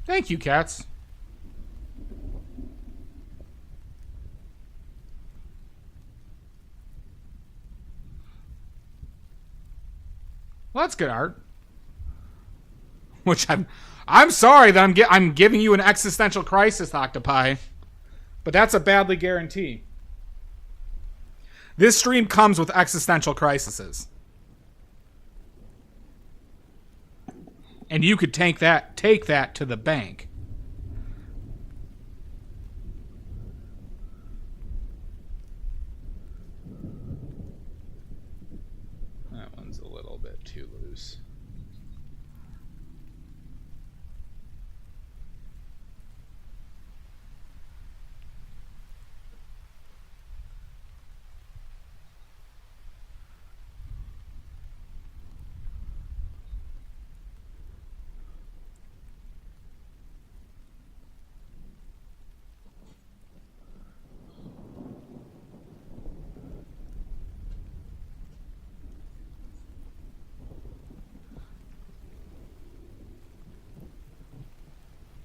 Thank you, cats. Well, that's good art. Which I'm sorry that I'm giving you an existential crisis, Octopi, but that's a badly guarantee. This stream comes with existential crises. And you could take that to the bank. That one's a little bit too loose.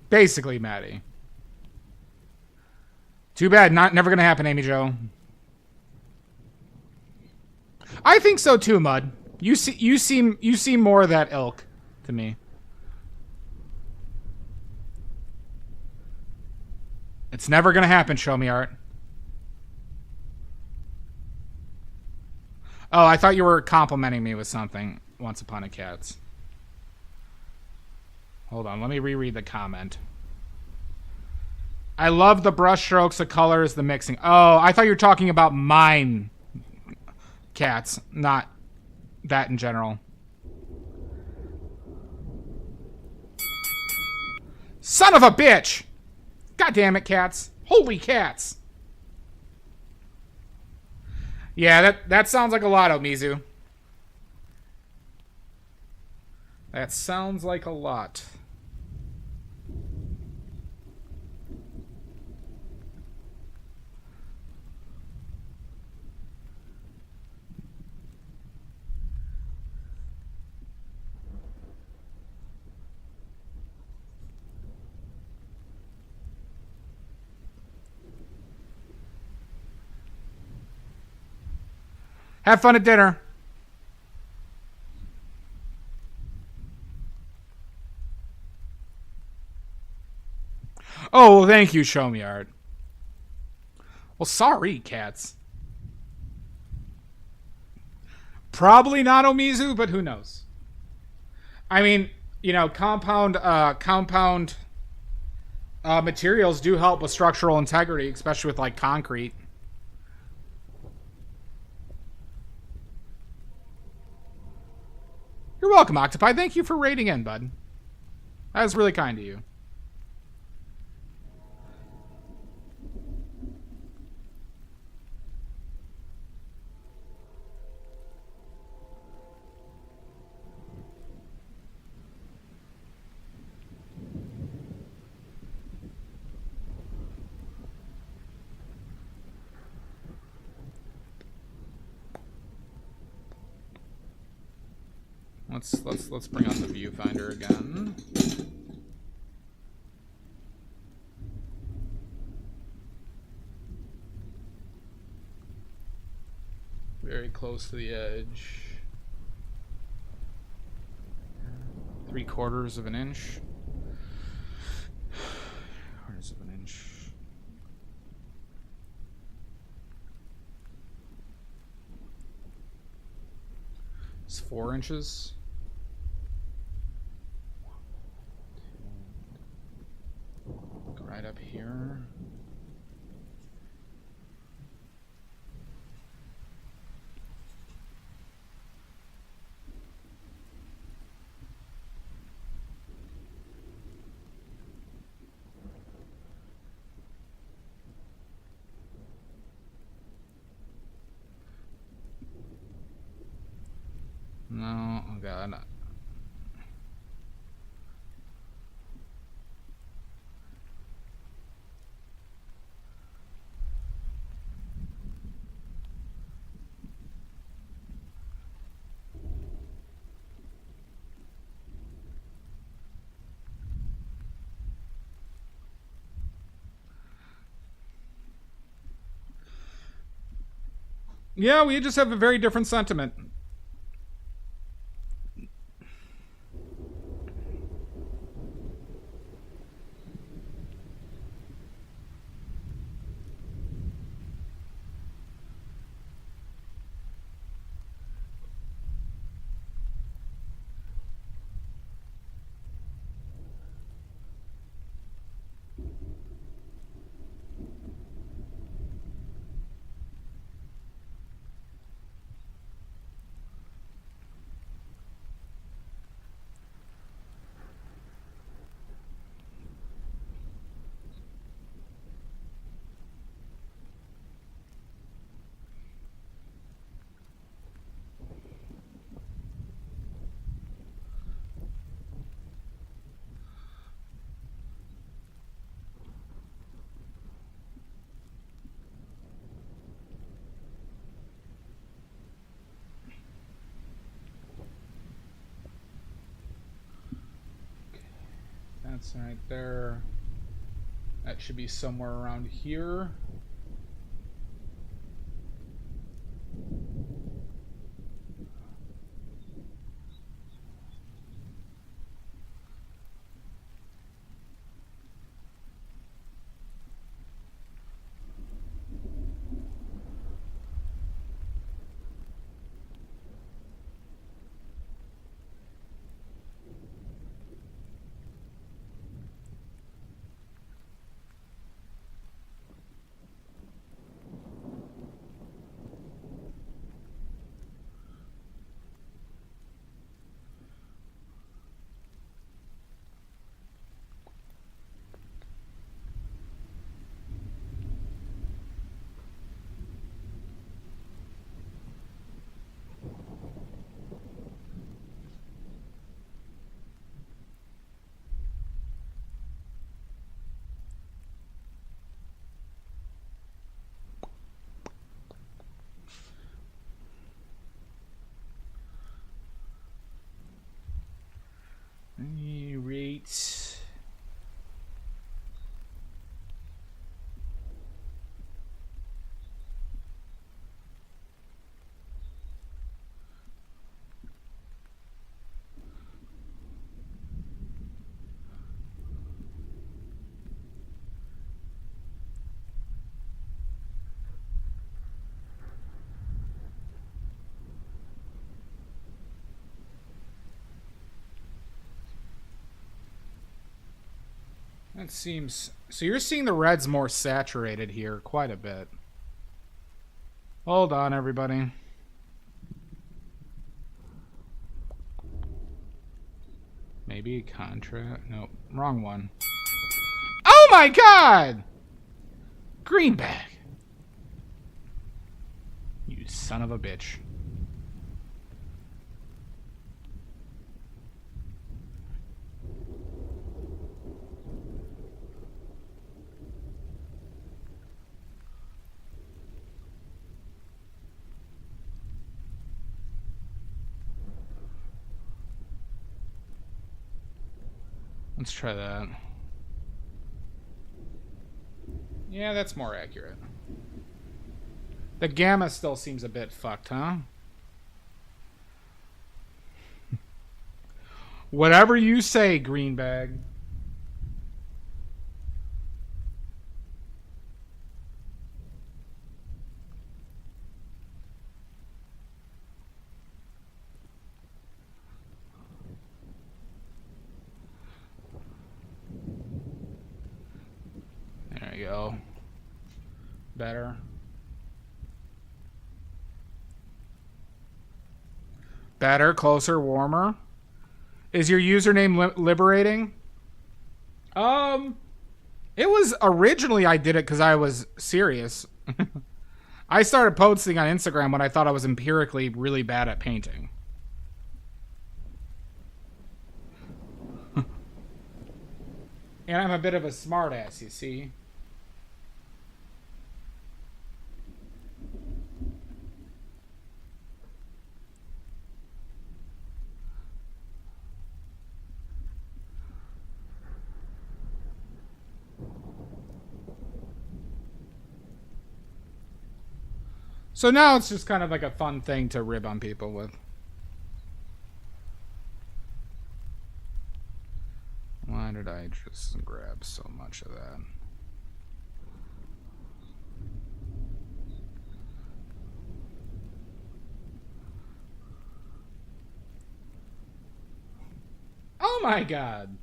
Basically, Maddie. Too bad. Never gonna happen, Amy Jo. I think so too, Mud. You seem more of that ilk to me. It's never gonna happen. Show me art. Oh, I thought you were complimenting me with something. Once upon a cats. Hold on, let me reread the comment. I love the brush strokes, the colors, the mixing. Oh, I thought you were talking about mine, cats, not that in general. Son of a bitch! God damn it, cats. Holy cats. Yeah, that sounds like a lot, Mizu. That sounds like a lot. Have fun at dinner. Oh, well, thank you, Show Me Art. Well, sorry, cats. Probably not Omizu, but who knows? I mean, you know, compound materials do help with structural integrity, especially with like concrete. You're welcome, Octopi. Thank you for raiding in, bud. That was really kind of you. Let's bring on the viewfinder again. Very close to the edge. 3/4 of an inch. 1/4 of an inch. It's 4 inches. Go right up here. No, oh god. Yeah, we just have a very different sentiment. That's right there. That should be somewhere around here. That seems... So you're seeing the reds more saturated here quite a bit. Hold on, everybody. Maybe contra... Nope, wrong one. Oh my god! Green bag. You son of a bitch. Let's try that. Yeah, that's more accurate. The gamma still seems a bit fucked, huh? Whatever you say, Greenbag. There we go. Better. Better, closer, warmer. Is your username liberating? It was originally I did it because I was serious. I started posting on Instagram when I thought I was empirically really bad at painting. And I'm a bit of a smartass, you see. So now it's just kind of like a fun thing to rib on people with. Why did I just grab so much of that? Oh my god!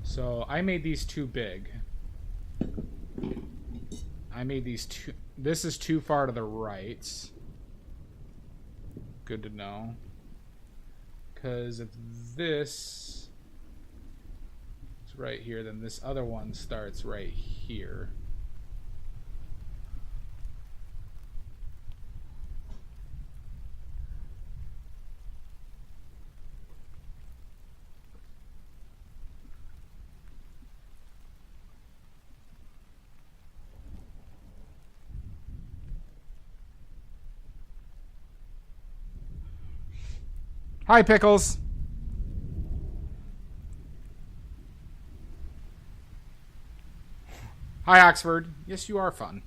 So I made these too big. I made these too... This is too far to the right. Good to know. Because if this is right here, then this other one starts right here. Hi, Pickles. Hi, Oxford. Yes, you are fun.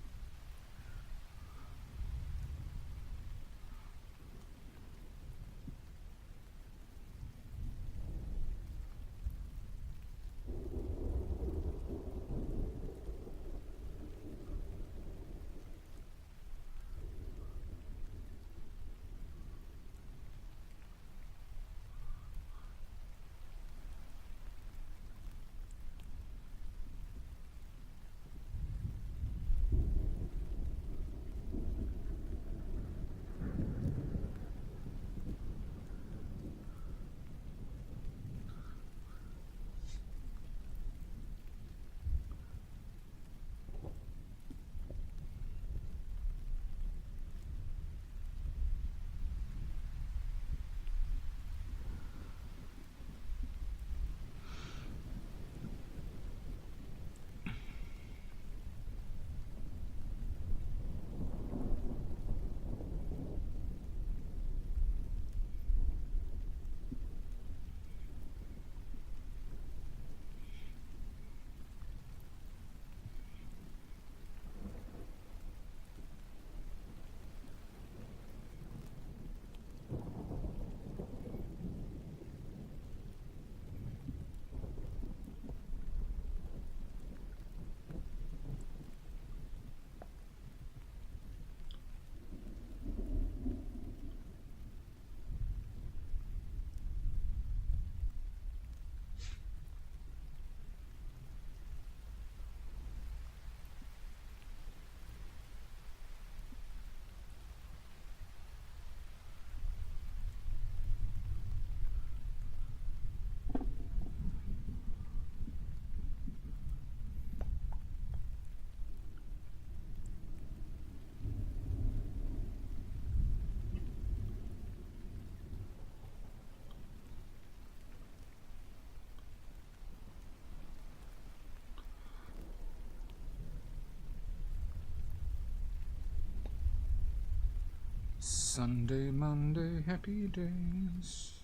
Sunday, Monday, happy days.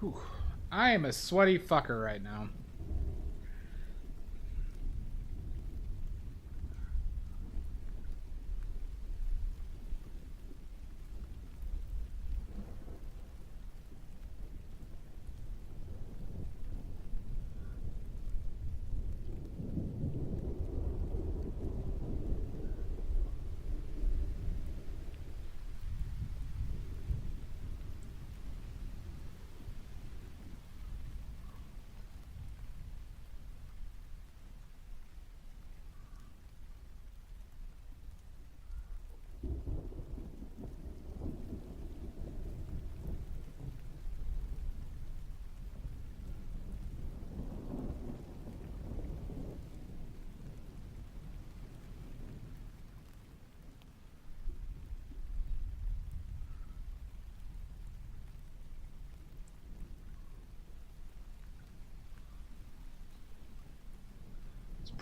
Whew. I am a sweaty fucker right now.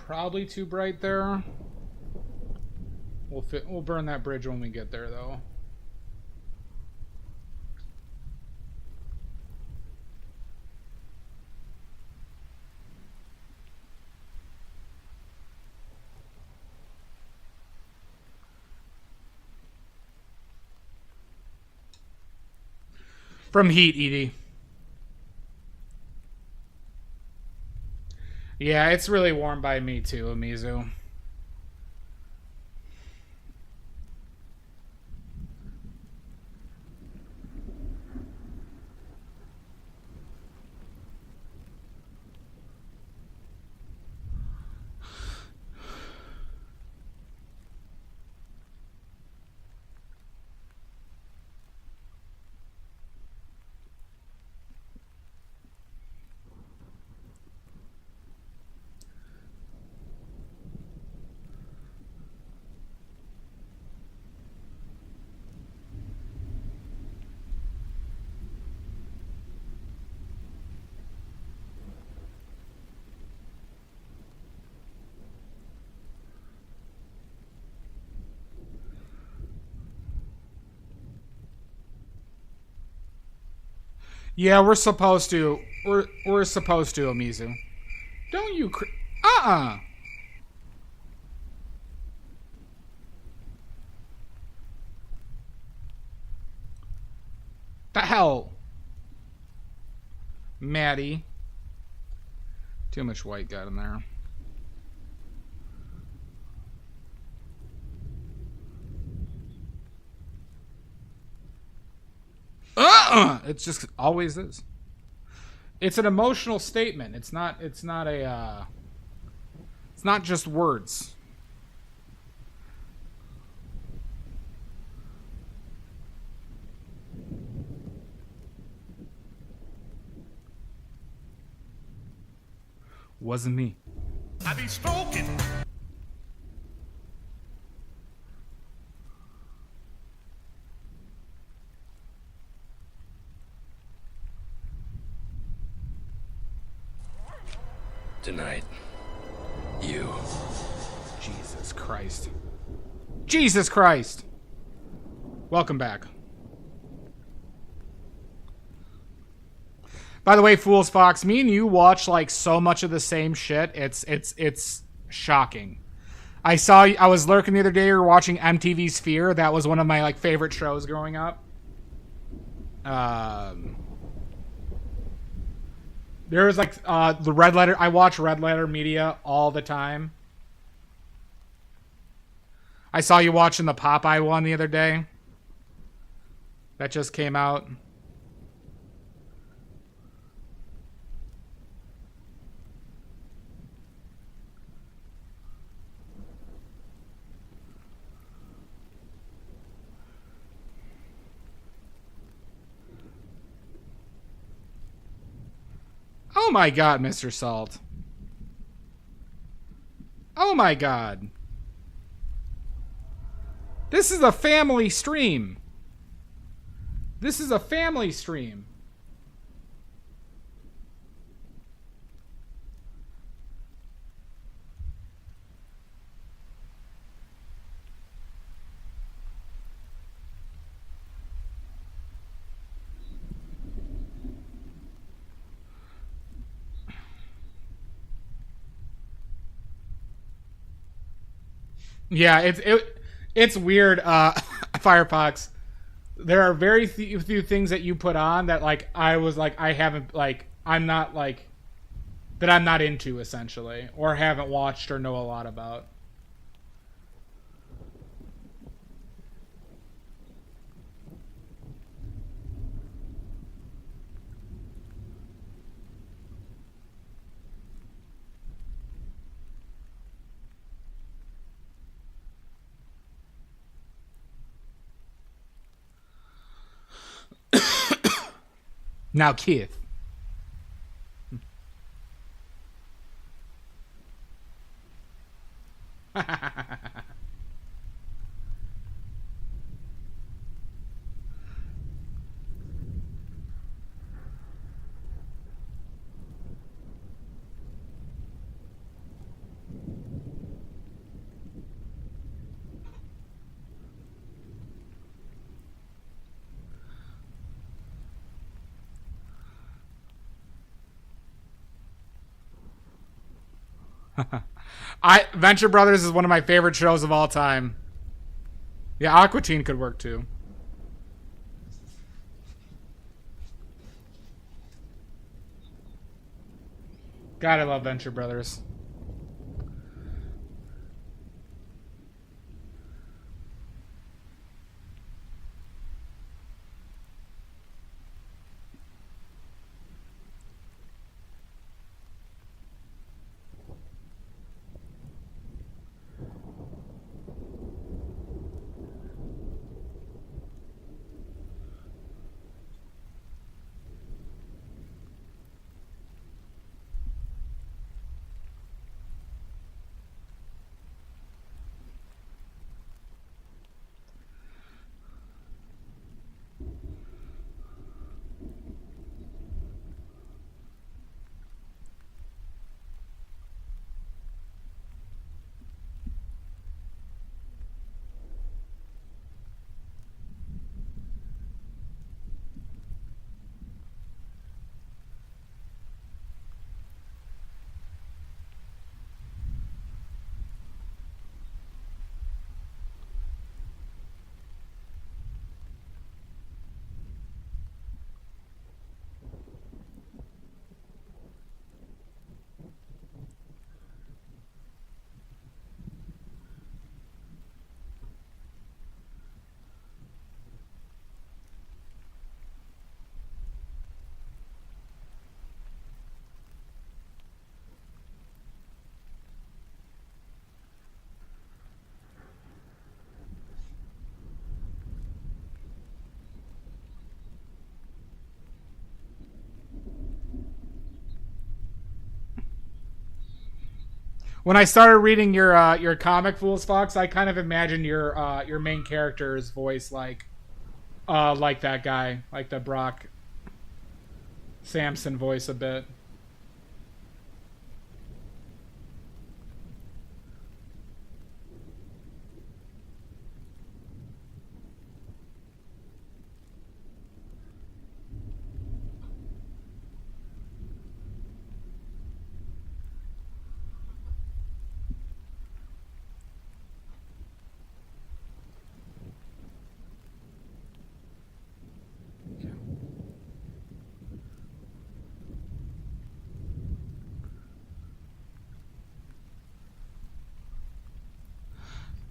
Probably too bright there. We'll burn that bridge when we get there, though. From heat, Edie. Yeah, it's really warm by me too, Amizu. Yeah, we're supposed to. We're supposed to, Amizu. Don't you? The hell, Maddie. Too much white got in there. It just always is. It's an emotional statement. It's not a it's not just words. Wasn't me. I be smoking. Tonight, you. Jesus Christ. Jesus Christ. Welcome back. By the way, Fools Fox, me and you watch like so much of the same shit. It's shocking. I was lurking the other day. We were watching MTV Sphere. That was one of my like favorite shows growing up. There was like the Red Letter. I watch Red Letter Media all the time. I saw you watching the Popeye one the other day. that just came out. Oh my god, Mr. Salt. Oh my god. This is a family stream. This is a family stream. Yeah, it's weird, Firefox. There are very few things that you put on that, like, I was like, I haven't, like, I'm not, like, that I'm not into, essentially, or haven't watched or know a lot about. Now, Keith. Venture Brothers is one of my favorite shows of all time. Yeah, Aqua Teen could work too. God, I love Venture Brothers. When I started reading your comic Fools Fox, I kind of imagined your main character's voice like that guy, like the Brock Samson voice a bit.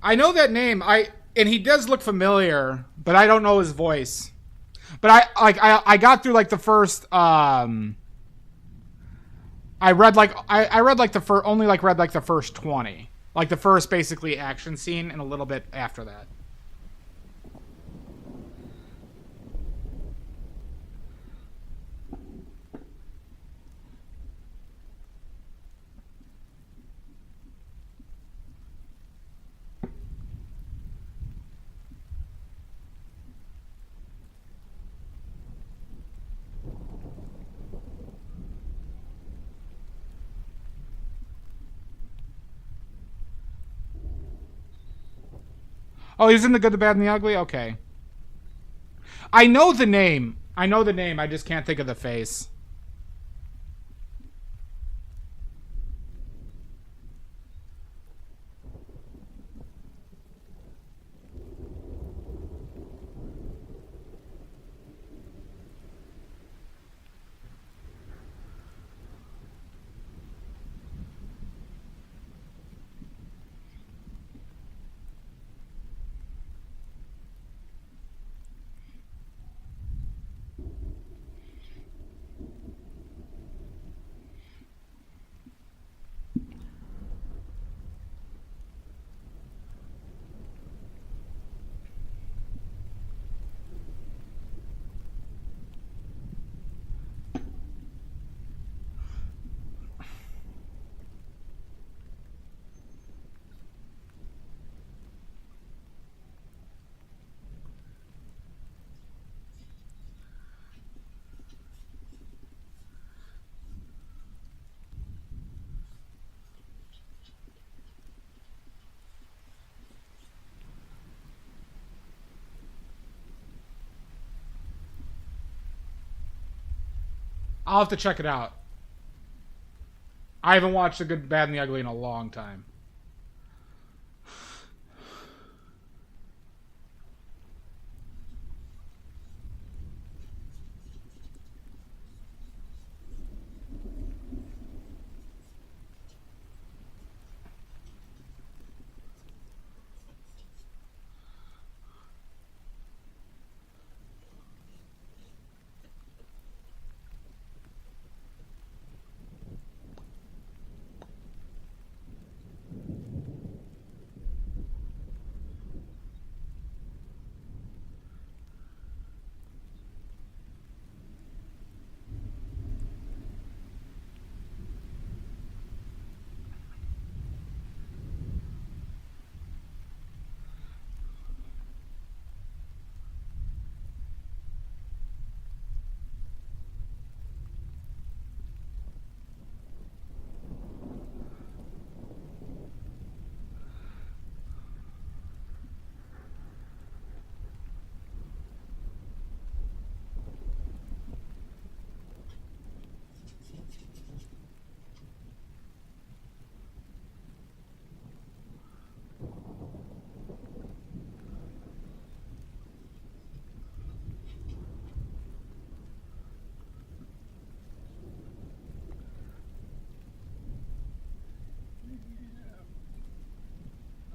I know that name. And he does look familiar, but I don't know his voice. But I got through like the first I read like the first only like read like the first 20. Like the first basically action scene and a little bit after that. Oh, he's in The Good, the Bad, and the Ugly? Okay. I know the name. I just can't think of the face. I'll have to check it out. I haven't watched The Good, Bad, and the Ugly in a long time.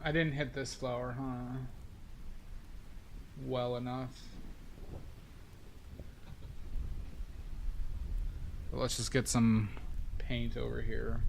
I didn't hit this flower, huh? Well enough. But let's just get some paint over here.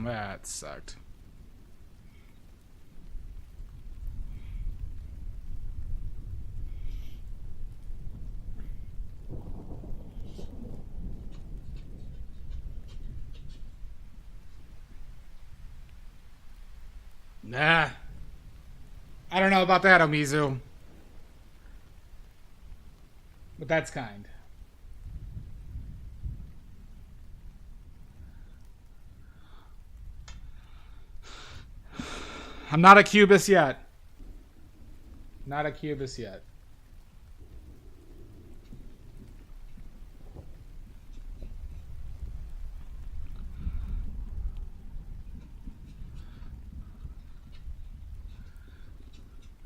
That sucked. Nah. I don't know about that, Omizu. But that's kind. I'm not a Cubist yet. Not a Cubist yet.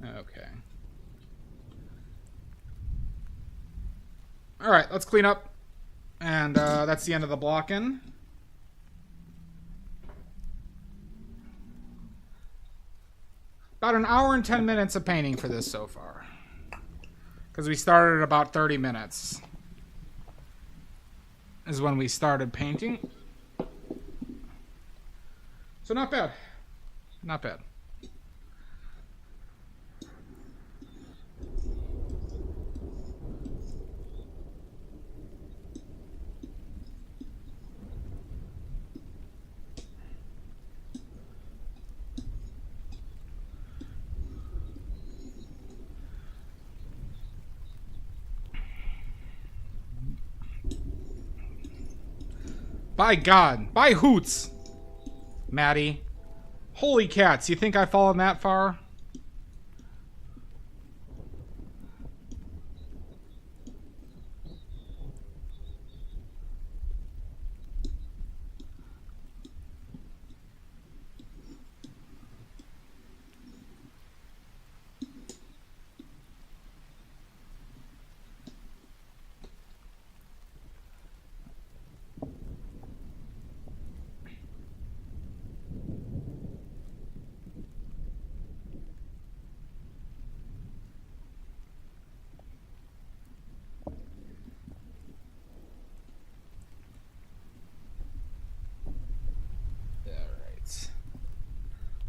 Okay. All right, let's clean up. And that's the end of the blocking. About an hour and 10 minutes of painting for this so far. Because we started at about 30 minutes. Is when we started painting. So not bad. Not bad. By God. By hoots. Maddie. Holy cats. You think I've fallen that far?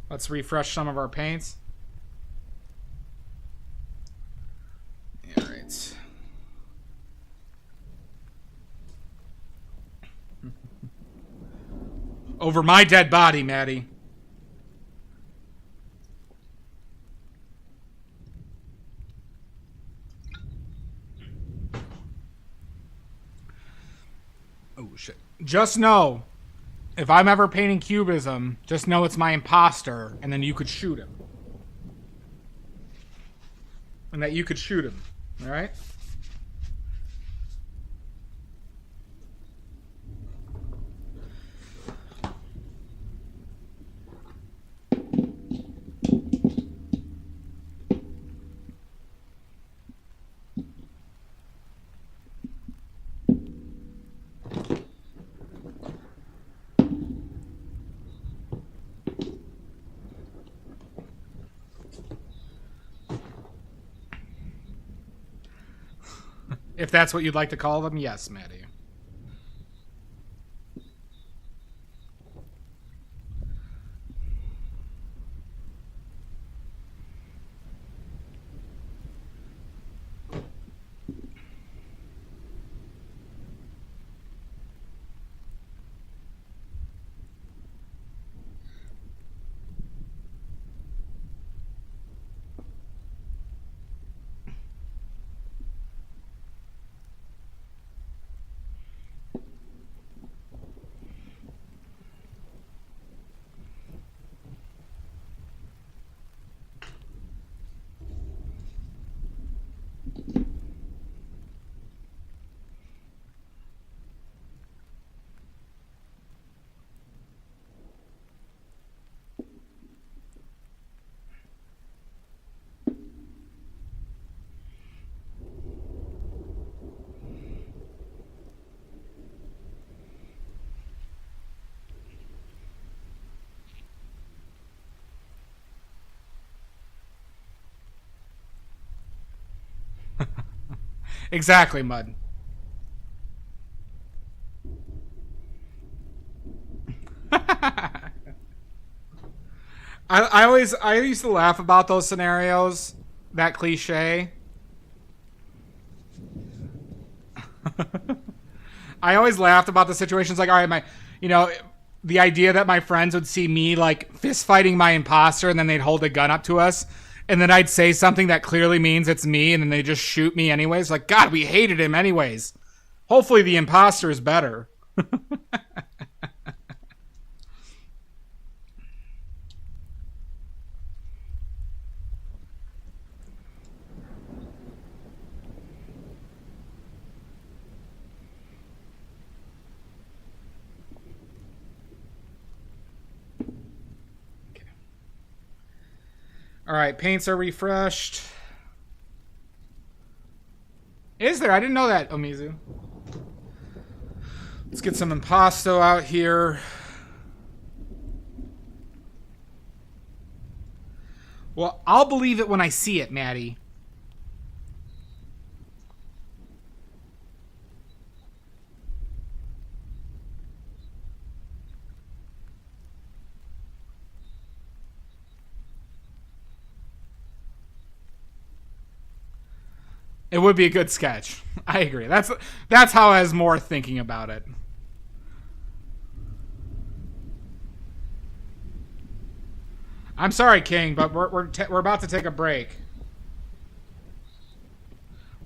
Let's refresh some of our paints. All right. Over my dead body, Maddie. Oh, shit. Just know, if I'm ever painting Cubism, just know it's my imposter, and then you could shoot him. And that you could shoot him, all right? If that's what you'd like to call them, yes, Maddie. Exactly, Mud. I used to laugh about those scenarios, that cliche. I always laughed about the situations like, all right, the idea that my friends would see me like fist fighting my imposter and then they'd hold a gun up to us and then I'd say something that clearly means it's me and then they just shoot me anyways. Like, God, we hated him anyways. Hopefully the imposter is better. All right, paints are refreshed. Is there? I didn't know that, Omizu. Let's get some impasto out here. Well, I'll believe it when I see it, Maddie. It would be a good sketch. I agree. That's how I was more thinking about it. I'm sorry, King, but we're about to take a break.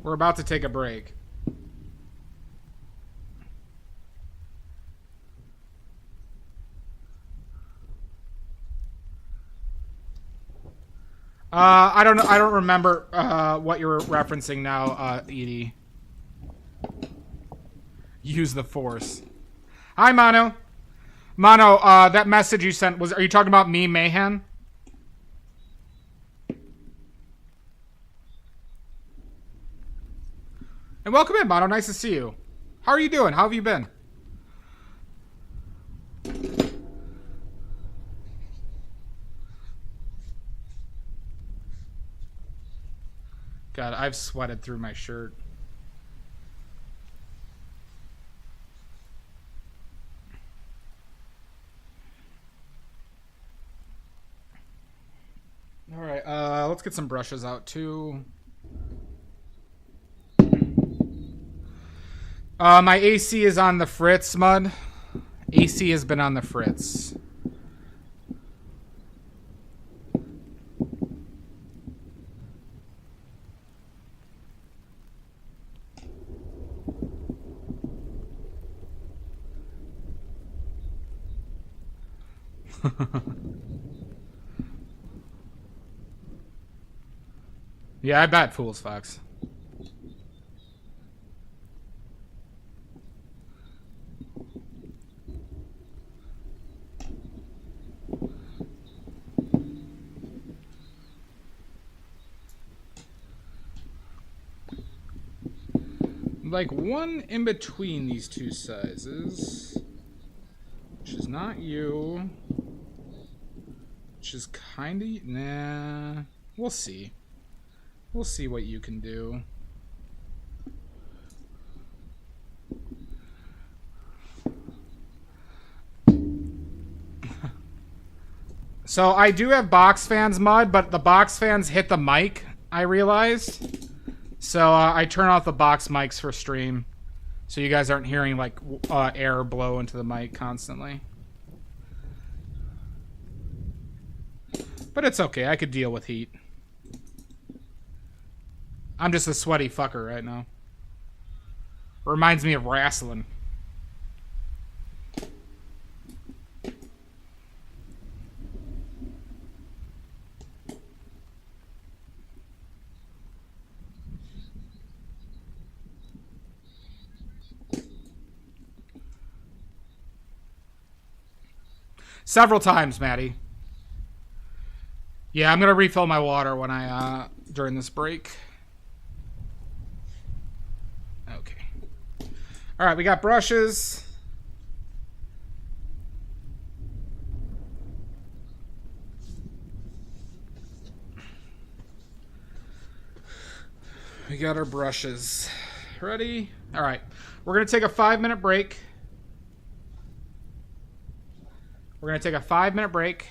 We're about to take a break. I don't know. I don't remember what you're referencing now, Edie. Use the Force. Hi, Mono. Mono, that message you sent are you talking about me, Mayhem? And welcome in, Mono. Nice to see you. How are you doing? How have you been? God, I've sweated through my shirt. All right, let's get some brushes out too. My AC is on the fritz, Mud. AC has been on the fritz. Yeah, I bet, Fool's Fox. Like one in between these two sizes, which is not you, which is kind of, nah, we'll see. We'll see what you can do. So I do have box fans, Mud, but the box fans hit the mic, I realized. So I turn off the box mics for stream, so you guys aren't hearing like air blow into the mic constantly. But it's okay, I could deal with heat. I'm just a sweaty fucker right now. Reminds me of wrestling. Several times, Maddie. Yeah, I'm gonna refill my water when I during this break. Okay. All right, we got brushes. We got our brushes. Ready? All right. We're gonna take a 5-minute break. We're going to take a 5-minute break.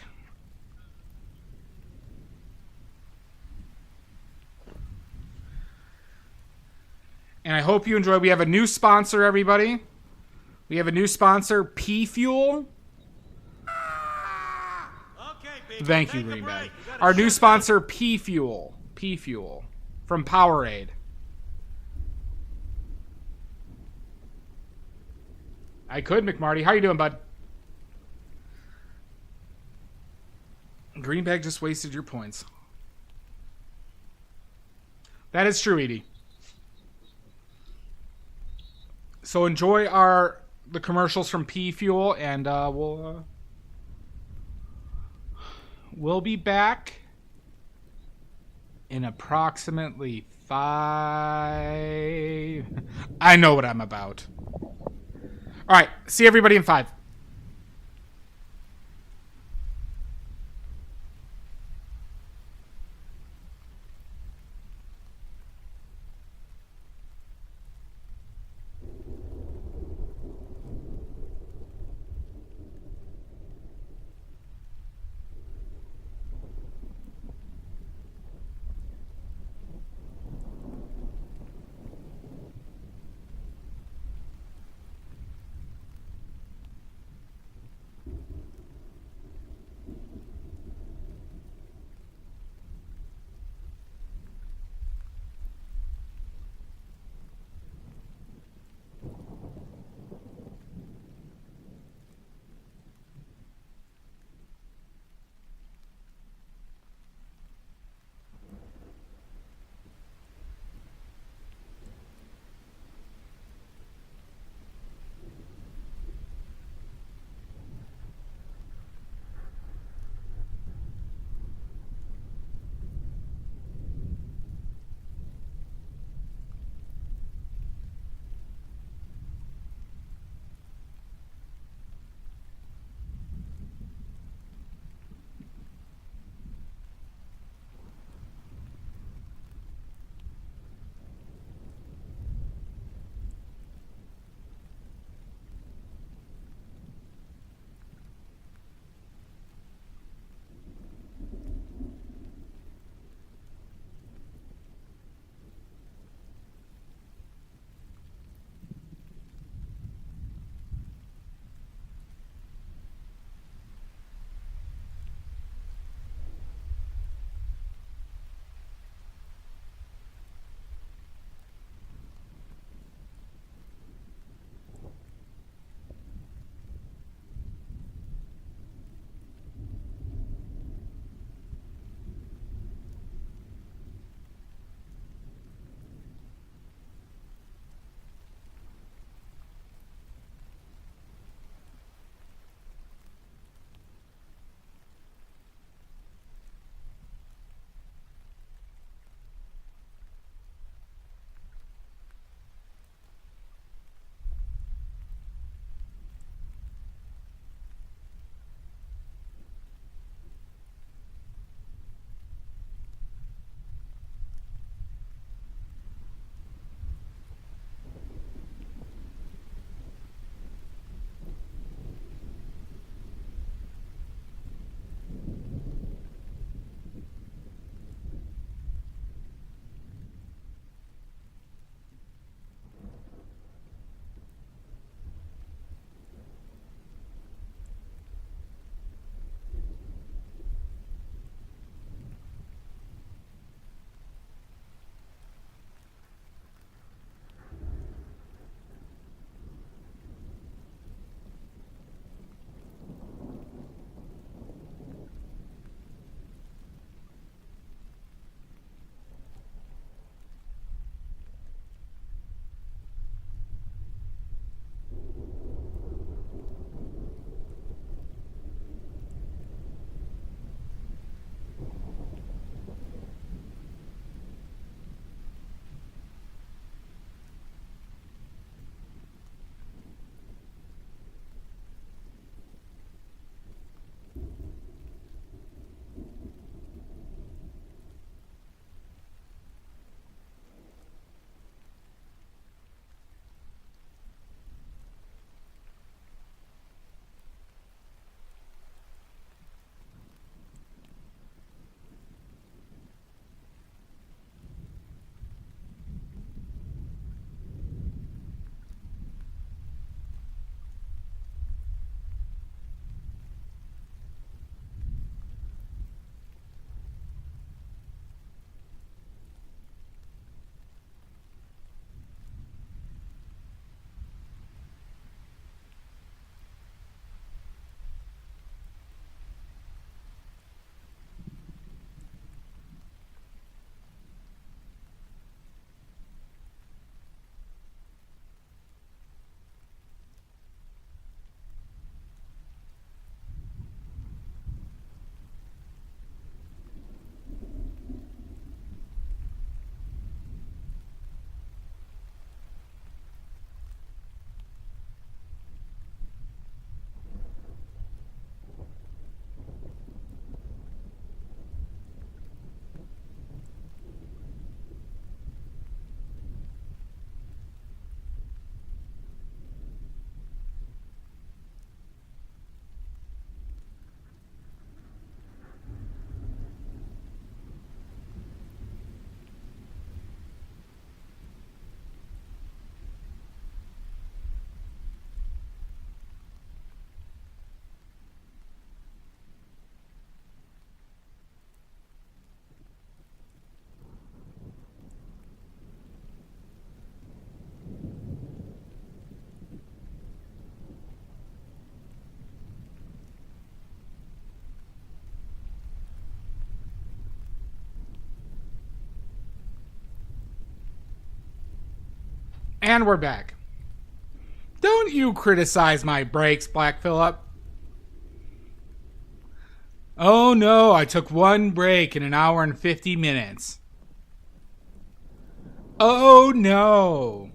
And I hope you enjoy. We have a new sponsor, everybody. We have a new sponsor, P Fuel. Thank you, Greenbag. Our new sponsor, P Fuel. P Fuel from Powerade. I could, McMarty. How you doing, bud? Greenbag just wasted your points. That is true, Edie. So enjoy the commercials from P Fuel, and we'll be back in approximately 5. I know what I'm about. All right, see everybody in 5. And we're back. Don't you criticize my breaks, Black Phillip. Oh no, I took one break in an hour and 50 minutes. Oh no.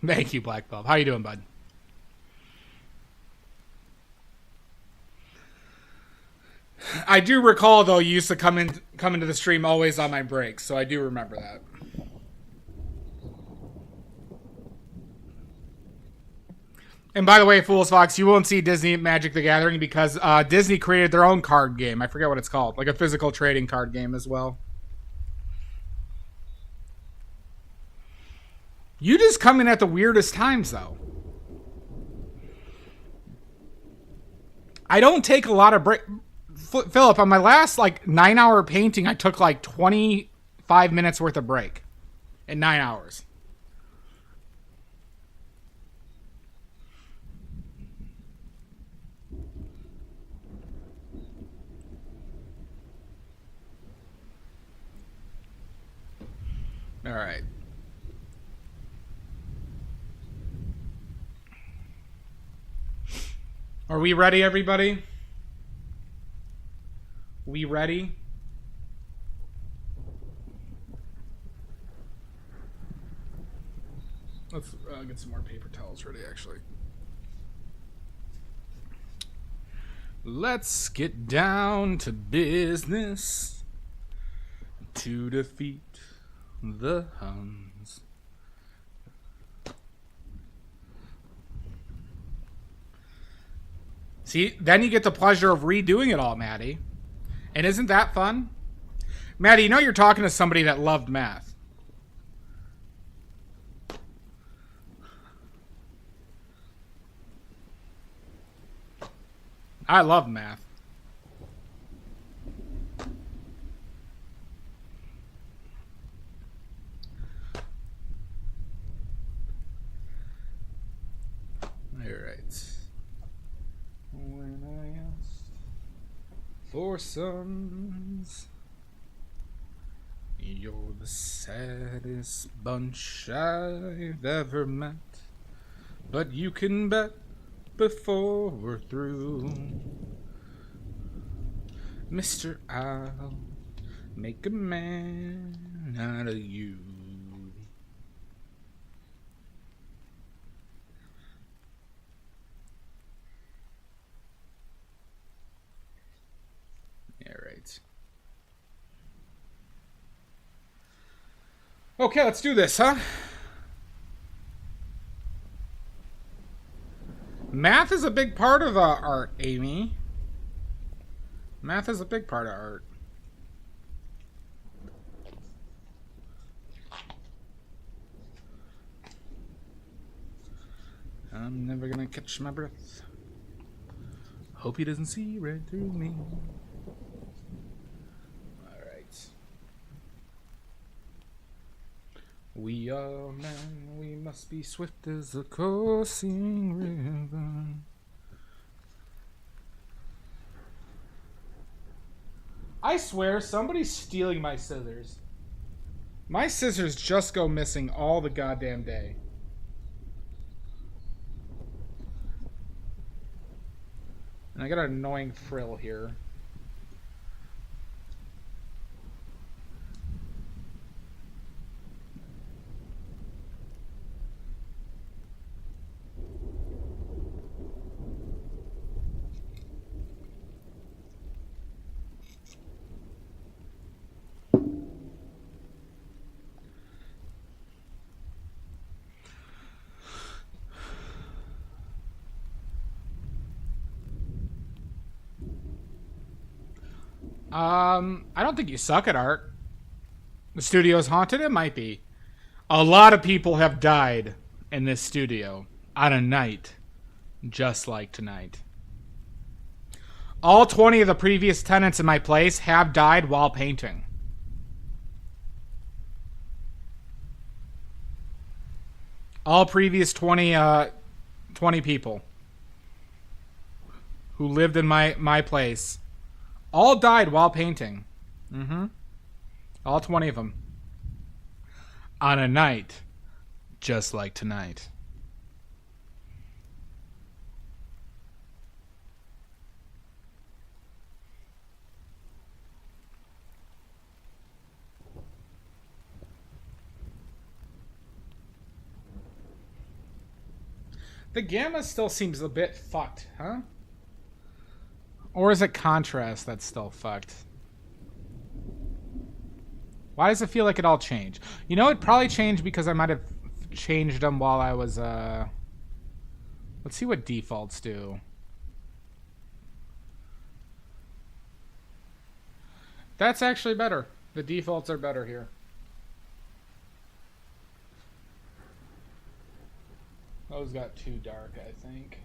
Thank you, Black Phillip. How you doing, bud? I do recall, though, you used to come into the stream always on my breaks, so I do remember that. And by the way, Fool's Fox, you won't see Disney Magic the Gathering because Disney created their own card game. I forget what it's called. Like a physical trading card game as well. You just come in at the weirdest times, though. I don't take a lot of break. Philip, on my last, 9-hour painting, I took, 25 minutes worth of break in 9 hours. All right. Are we ready, everybody? We ready? Let's get some more paper towels ready, actually. Let's get down to business to defeat the Huns. See, then you get the pleasure of redoing it all, Maddie. And isn't that fun? Maddie, you know you're talking to somebody that loved math. I love math. When I asked for sons, you're the saddest bunch I've ever met. But you can bet before we're through, Mister, I'll make a man out of you. Alright. Okay, let's do this, huh? Math is a big part of art, Amy. Math is a big part of art. I'm never gonna catch my breath. Hope he doesn't see right through me. Alright. We are men, we must be swift as a coursing river. I swear, somebody's stealing my scissors. My scissors just go missing all the goddamn day. And I got an annoying frill here. I don't think you suck at art. The studio's haunted? It might be. A lot of people have died in this studio on a night just like tonight. All 20 of the previous tenants in my place have died while painting. All previous 20 people who lived in my place all died while painting. All 20 of them. On a night just like tonight. The gamma still seems a bit fucked, huh? Or is it contrast that's still fucked? Why does it feel like it all changed? You know, it probably changed because I might have changed them while I was, Let's see what defaults do. That's actually better. The defaults are better here. Those got too dark, I think.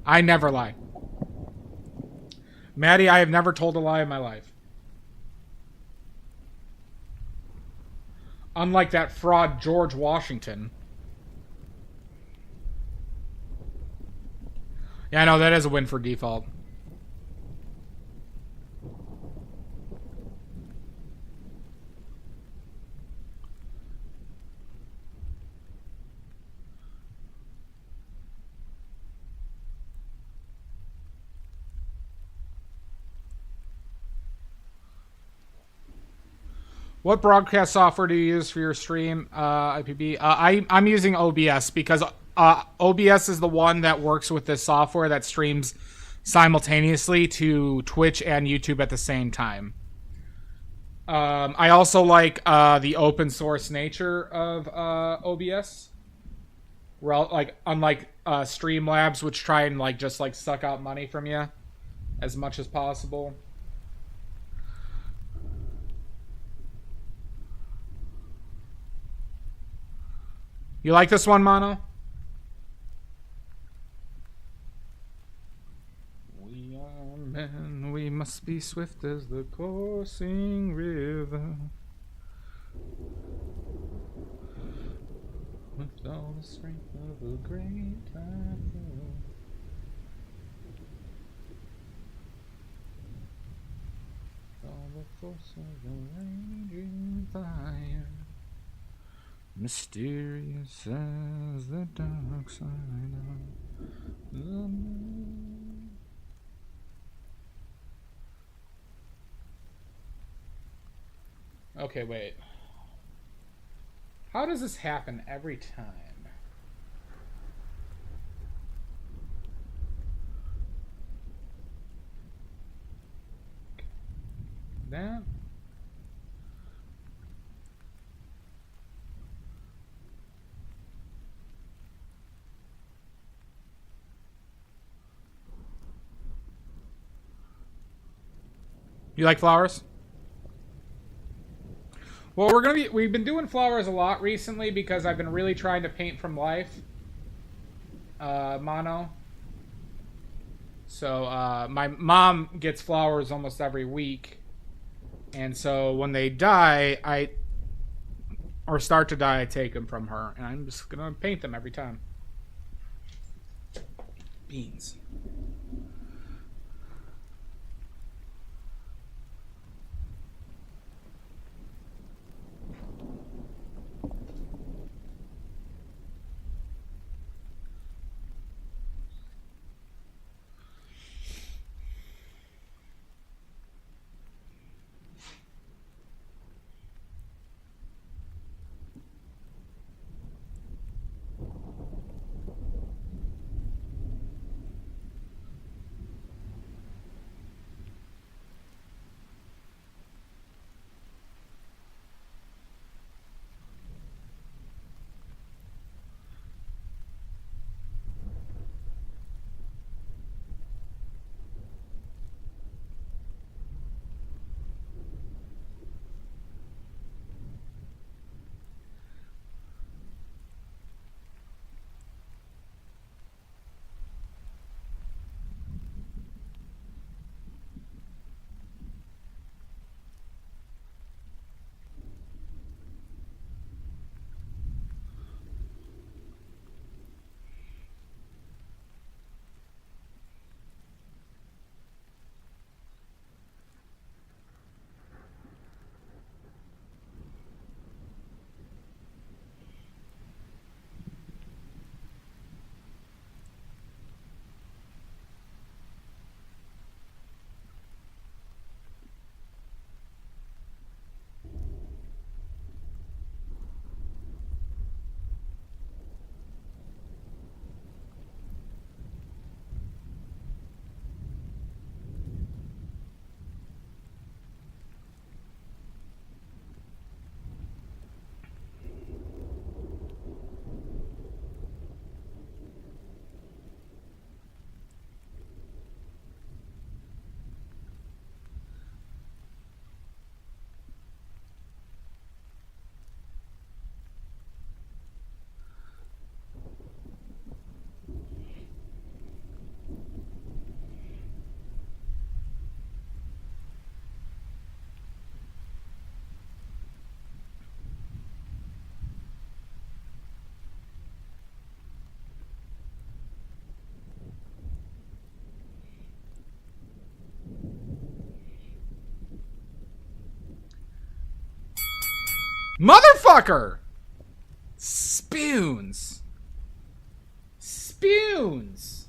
I never lie. Maddie, I have never told a lie in my life. Unlike that fraud George Washington. Yeah, I know, that is a win for default. What broadcast software do you use for your stream, IPB? I'm using OBS because OBS is the one that works with this software that streams simultaneously to Twitch and YouTube at the same time. I also like the open source nature of OBS. Like, unlike Streamlabs, which try and just suck out money from you as much as possible. You like this one, Mono? We are men, we must be swift as the coursing river. With all the strength of a great typhoon. All the force of the raging fire. Mysterious as the dark side of the moon. Okay, wait. How does this happen every time? That? You like flowers? Well, we've been doing flowers a lot recently because I've been really trying to paint from life. Mono. So, my mom gets flowers almost every week. And so when they die, or start to die, I take them from her. And I'm just gonna paint them every time. Beans. Motherfucker! Spoons. Spoons.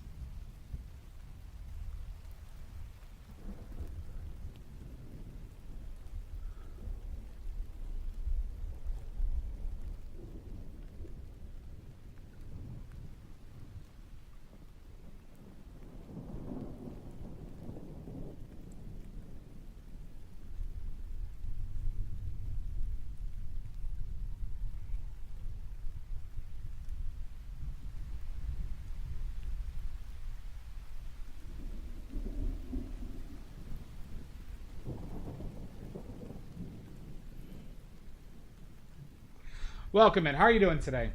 Welcome in. How are you doing today?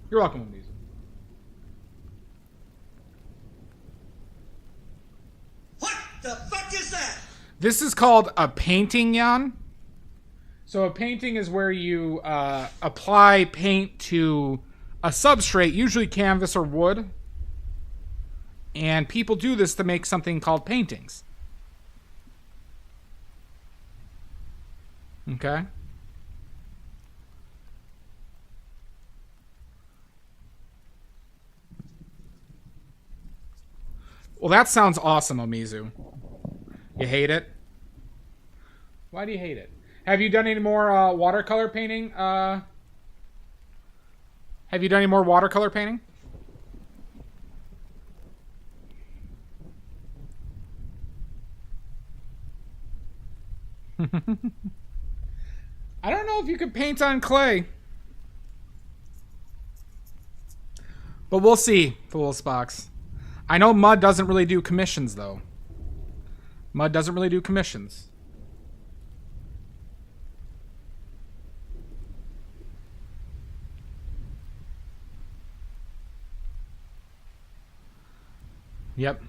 You're welcome, Amizu. What the fuck is that? This is called a painting, Jan. So a painting is where you apply paint to a substrate, usually canvas or wood. And people do this to make something called paintings. Okay. Well, that sounds awesome, Amizu. You hate it? Why do you hate it? Have you done any more watercolor painting? Have you done any more watercolor painting? I don't know if you could paint on clay. But we'll see, Fool's Box. I know Mud doesn't really do commissions, though. Mud doesn't really do commissions. Yep.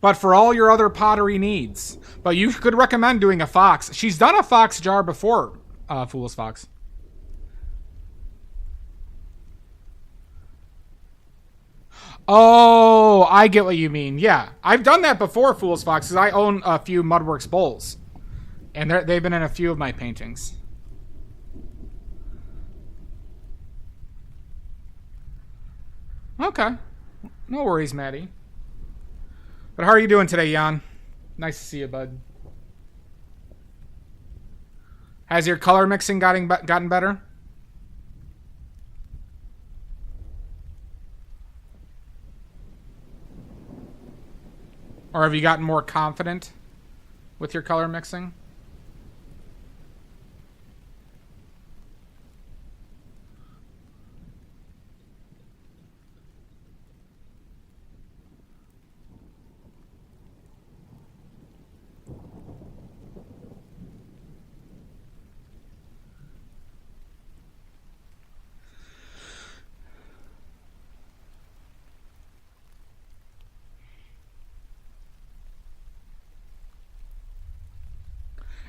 But for all your other pottery needs. But you could recommend doing a fox. She's done a fox jar before, Fool's Fox. Oh, I get what you mean. Yeah, I've done that before, Fool's Fox, because I own a few Mudworks bowls. And they've been in a few of my paintings. Okay. No worries, Maddie. But how are you doing today, Jan? Nice to see you, bud. Has your color mixing gotten better? Or have you gotten more confident with your color mixing?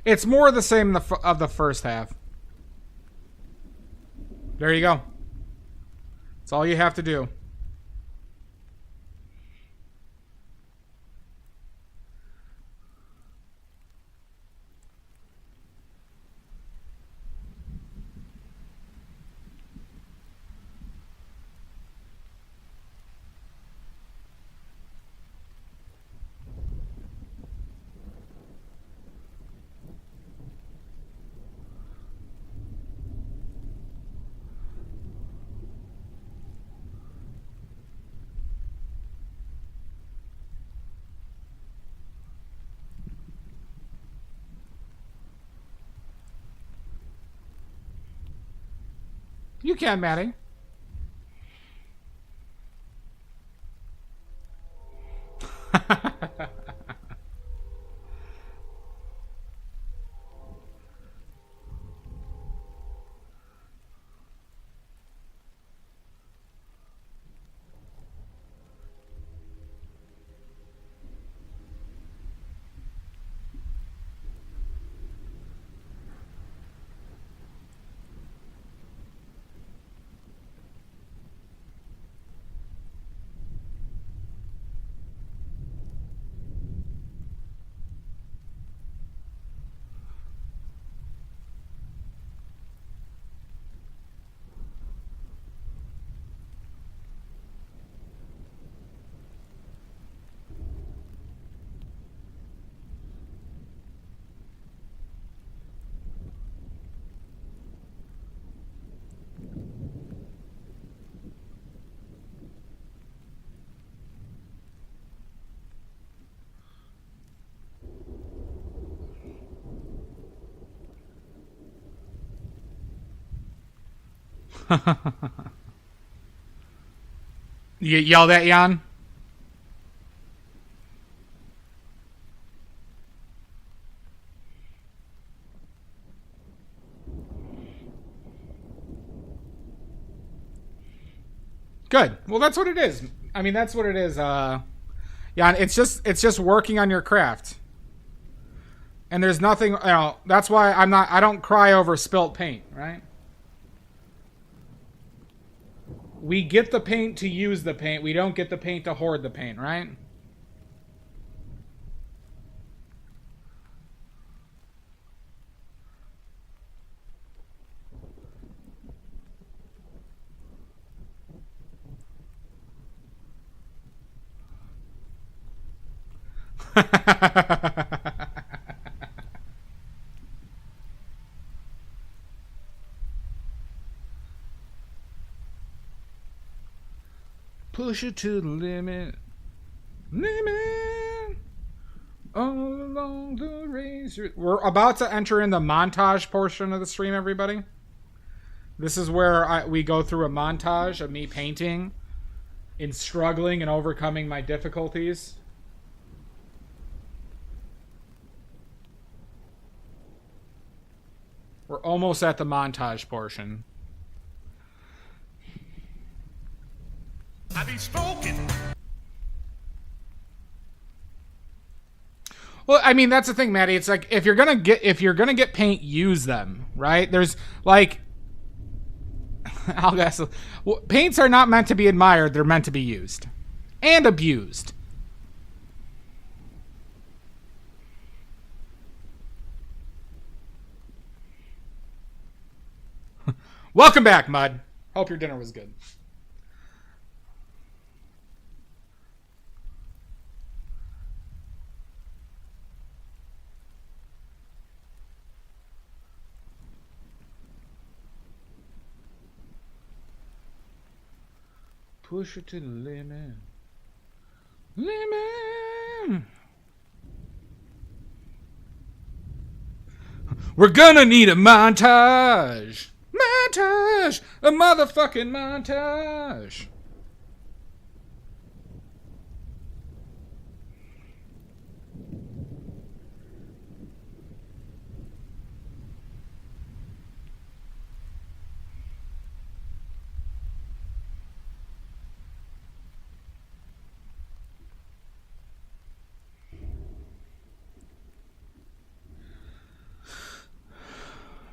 It's more the same of the first half. There you go. That's all you have to do. You can, Maddie. You yelled at Jan? Good. Well, that's what it is. I mean, that's what it is. Jan, it's just working on your craft. And there's nothing, that's why I don't cry over spilt paint, right? We get the paint to use the paint. We don't get the paint to hoard the paint, right? Push it to the limit. Limit. All along the razor. We're about to enter in the montage portion of the stream, everybody. This is where we go through a montage of me painting and struggling and overcoming my difficulties. We're almost at the montage portion. I be smoking. Well, I mean, that's the thing, Maddie. It's like if you're gonna get paint, use them, right? There's like, I'll guess, paints are not meant to be admired; they're meant to be used and abused. Welcome back, Mud. Hope your dinner was good. Push it to the limit. Limit. We're gonna need a montage. Montage. A motherfucking montage.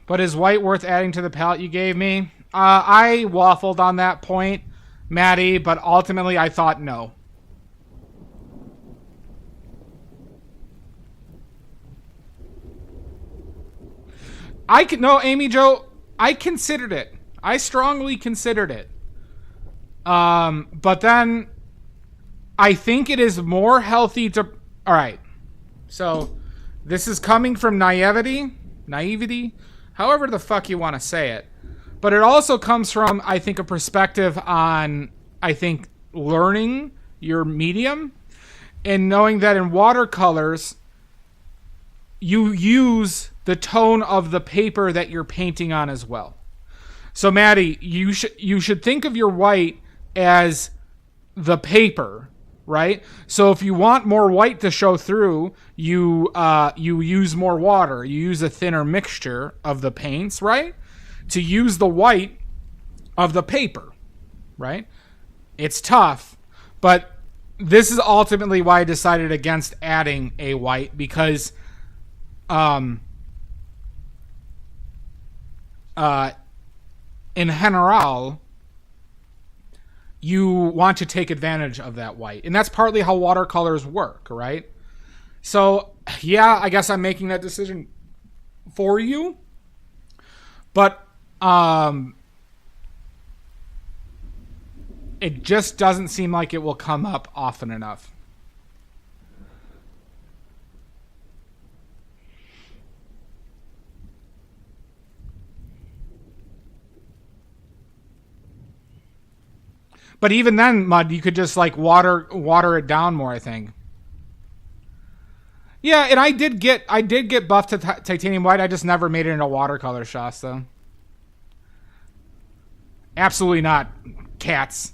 But is white worth adding to the palette you gave me? I waffled on that point, Maddie, but ultimately I thought no. No, Amy Jo, I considered it. I strongly considered it. But then I think it is more healthy to... All right. So this is coming from naivety, however the fuck you want to say it. But it also comes from, I think, a perspective on, I think, learning your medium and knowing that in watercolors, you use the tone of the paper that you're painting on as well. So, Maddie, you should think of your white as the paper, right? So if you want more white to show through, you use more water. You use a thinner mixture of the paints, right? To use the white of the paper, right? It's tough, but this is ultimately why I decided against adding a white, because in general, you want to take advantage of that white. And that's partly how watercolors work, right? So, yeah, I guess I'm making that decision for you. But it just doesn't seem like it will come up often enough. But even then, Mud, you could just like water it down more, I think. Yeah, and I did get buffed to titanium white. I just never made it into watercolor shots, though. Absolutely not. Cats.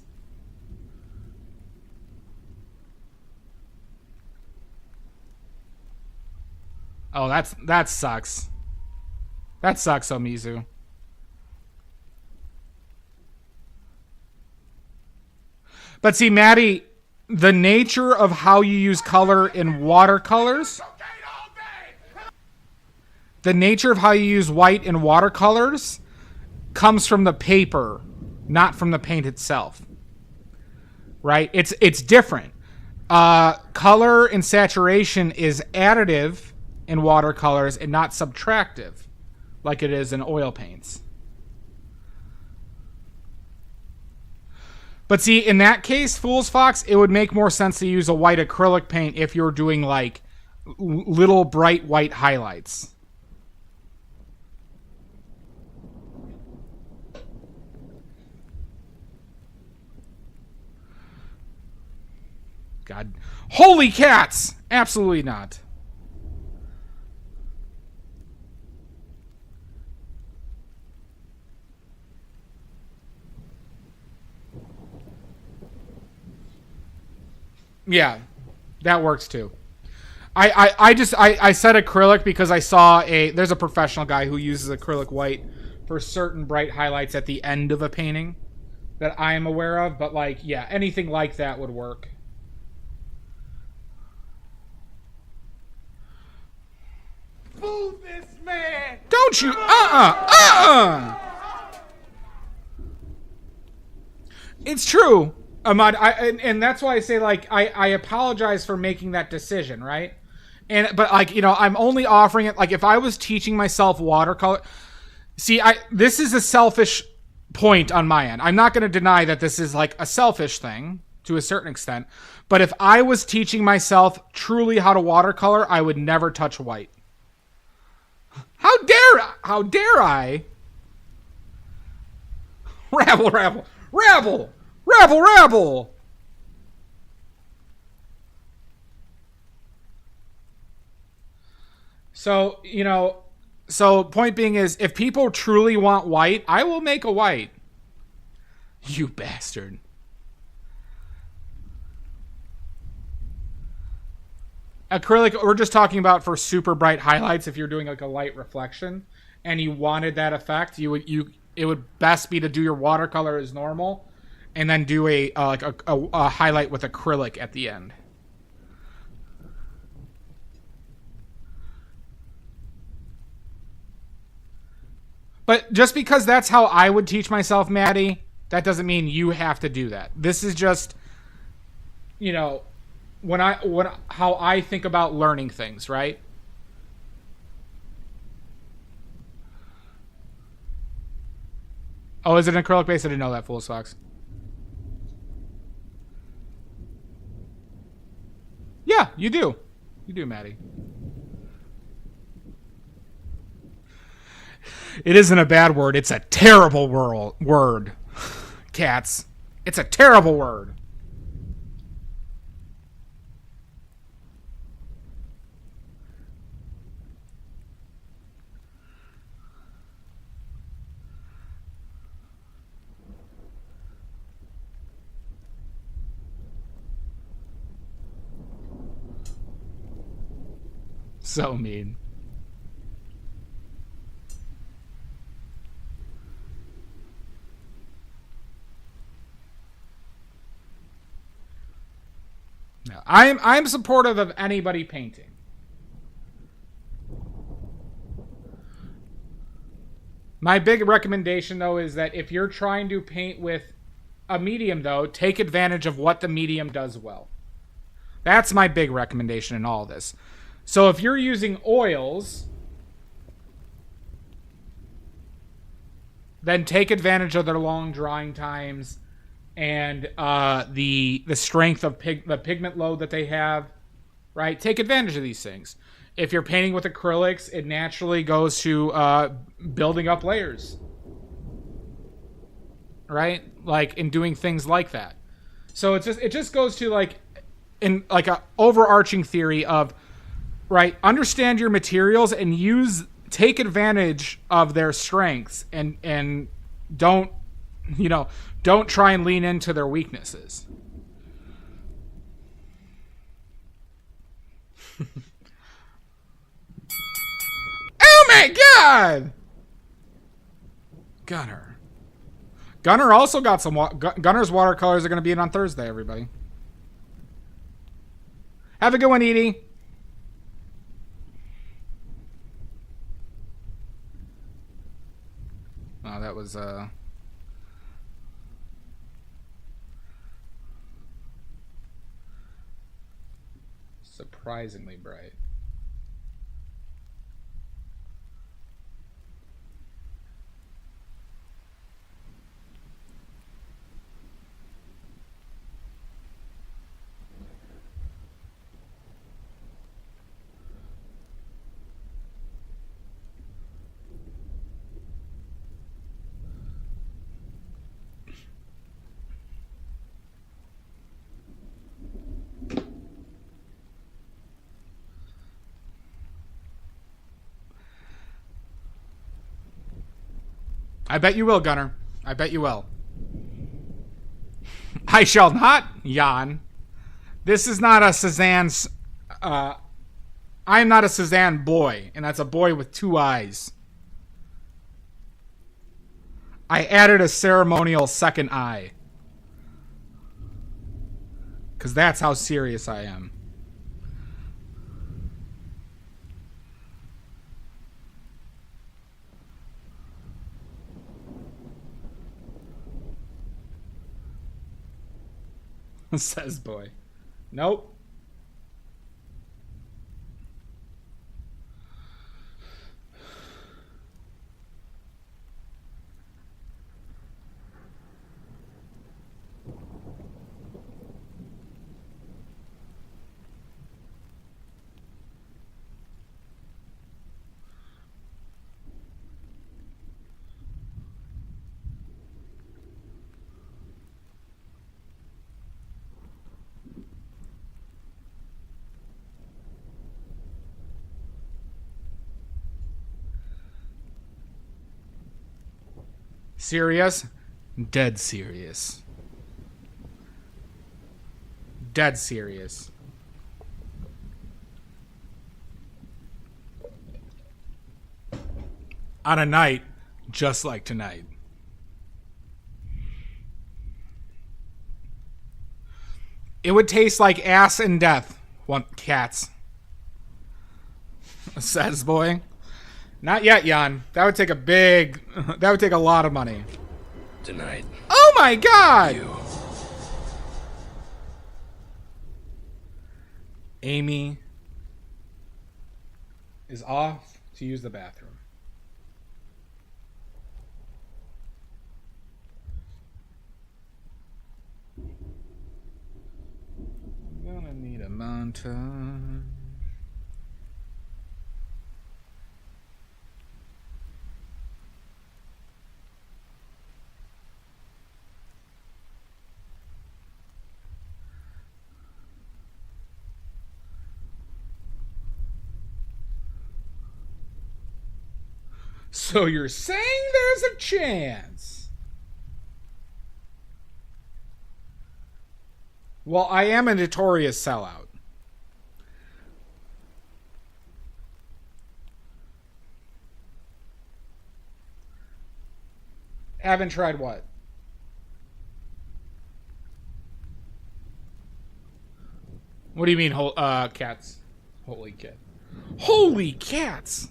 Oh, that sucks. That sucks, Omizu. But see, Maddie, the nature of how you use color in watercolors, the nature of how you use white in watercolors comes from the paper, not from the paint itself. Right? It's different. Color and saturation is additive in watercolors and not subtractive like it is in oil paints. But see, in that case, Fool's Fox, it would make more sense to use a white acrylic paint if you're doing like little bright white highlights. God. Holy cats! Absolutely not. Yeah, that works too. I said acrylic because I saw there's a professional guy who uses acrylic white for certain bright highlights at the end of a painting that I am aware of, but like, yeah, anything like that would work. Fool this man! Don't you? It's true. Ahmad, and that's why I say, like, I apologize for making that decision, right? But like, you know, I'm only offering it, like, if I was teaching myself watercolor, see, this is a selfish point on my end. I'm not going to deny that this is like a selfish thing to a certain extent, but if I was teaching myself truly how to watercolor, I would never touch white. How dare I? Rabble! So, you know, point being is, if people truly want white, I will make a white. You bastard. Acrylic, we're just talking about for super bright highlights. If you're doing like a light reflection and you wanted that effect, it would best be to do your watercolor as normal and then do a highlight with acrylic at the end. But just because that's how I would teach myself, Maddie, that doesn't mean you have to do that. This is just, you know, how I think about learning things, right? Oh, is it an acrylic base? I didn't know that, Fool's Fox. Yeah, you do. You do, Maddie. It isn't a bad word. It's a terrible word. Cats. It's a terrible word. So mean. No, I'm supportive of anybody painting. My big recommendation, though, is that if you're trying to paint with a medium, though, take advantage of what the medium does well. That's my big recommendation in all this. So if you're using oils, then take advantage of their long drying times and the strength of the pigment load that they have, right? Take advantage of these things. If you're painting with acrylics, it naturally goes to building up layers, right? Like in doing things like that. So it just goes to like in like a overarching theory of, right, understand your materials and take advantage of their strengths and don't you know, don't try and lean into their weaknesses. Oh my god! Gunner also got some... Gunner's watercolors are going to be in on Thursday, everybody. Have a good one, Edie. Oh, that was... surprisingly bright. I bet you will, Gunner. I bet you will. I shall not, Jan. This is not a Cezanne's... I'm not a Cezanne boy, and that's a boy with 2 eyes. I added a ceremonial second eye. Because that's how serious I am. Says boy. Nope. Serious? Dead serious. Dead serious. On a night just like tonight. It would taste like ass and death. Want cats. Says boy. Not yet, Jan. That would take that would take a lot of money. Tonight. Oh my god! You. Amy is off to use the bathroom. I'm gonna need a montage. So you're saying there's a chance? Well, I am a notorious sellout. Haven't tried what? What do you mean, cats? Holy cat. Holy cats!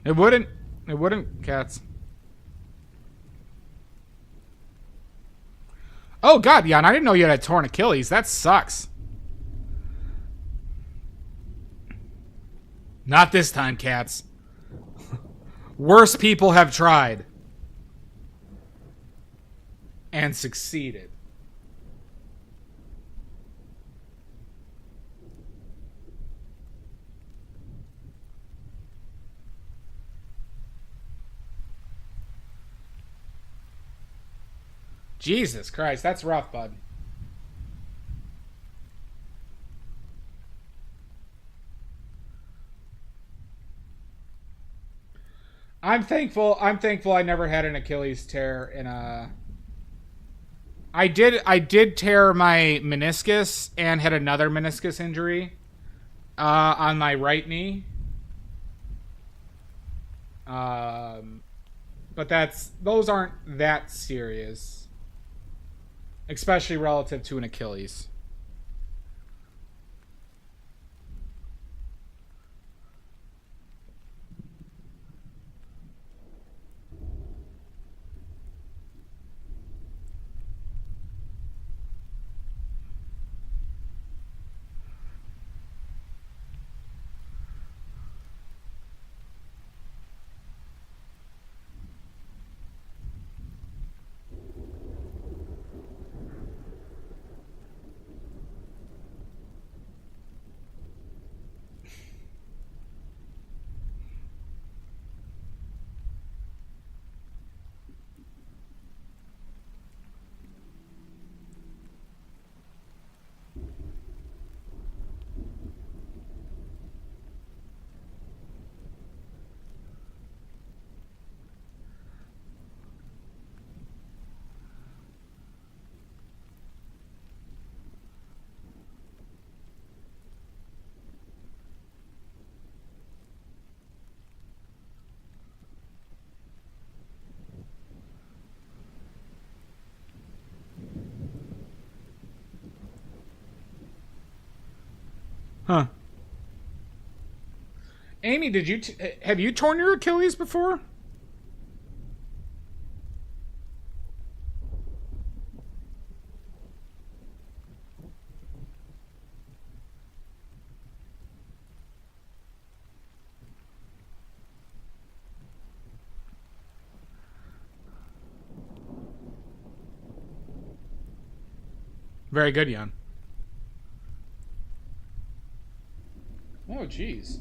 It wouldn't. It wouldn't, cats. Oh, God, Jan, I didn't know you had a torn Achilles. That sucks. Not this time, cats. Worse people have tried. And succeeded. Jesus Christ, that's rough, bud. I'm thankful I never had an Achilles tear in a... I did tear my meniscus and had another meniscus injury on my right knee. But those aren't that serious. Especially relative to an Achilles. Huh. Amy, did you have you torn your Achilles before? Very good, Jan. Oh, jeez.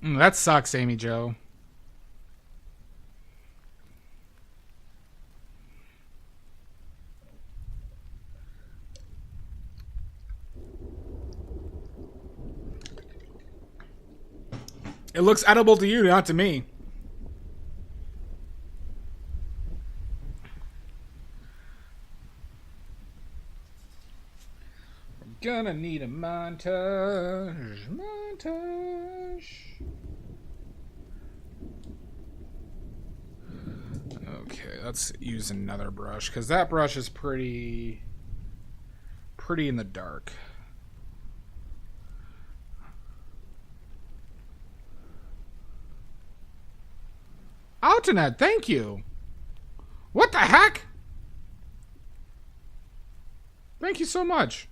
That sucks, Amy Joe. It looks edible to you, not to me. We're gonna need a montage. Okay, let's use another brush because that brush is pretty pretty in the dark. Altanet, thank you. What the heck? Thank you so much.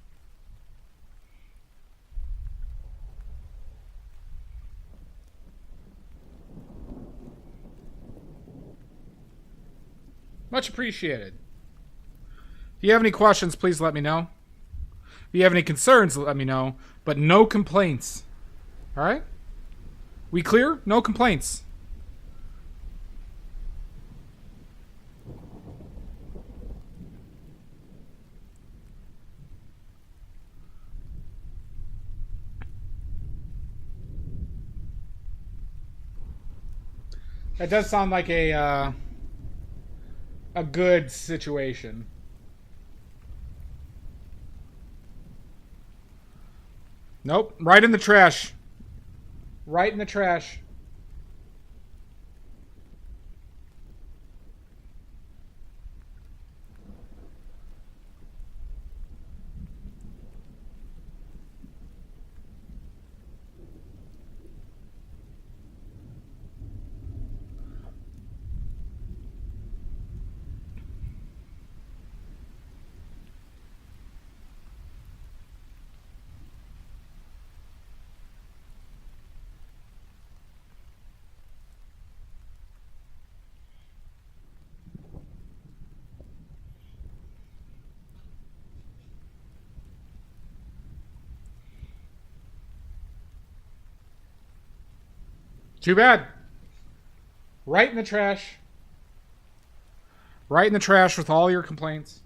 Much appreciated. If you have any questions, please let me know. If you have any concerns, let me know. But no complaints. All right? We clear? No complaints. That does sound like a good situation. Nope, right in the trash. Right in the trash. Too bad. Right in the trash. Right in the trash with all your complaints.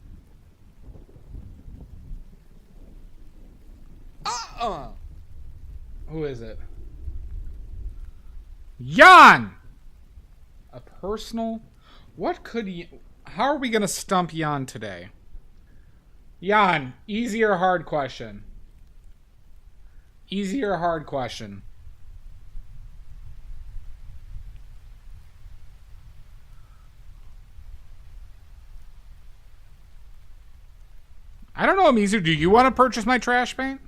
Who is it? Jan! A personal... What could... How are we going to stump Jan today? Jan, easy or hard question? Easy or hard question? I don't know, Mizu. Do you want to purchase my trash paint?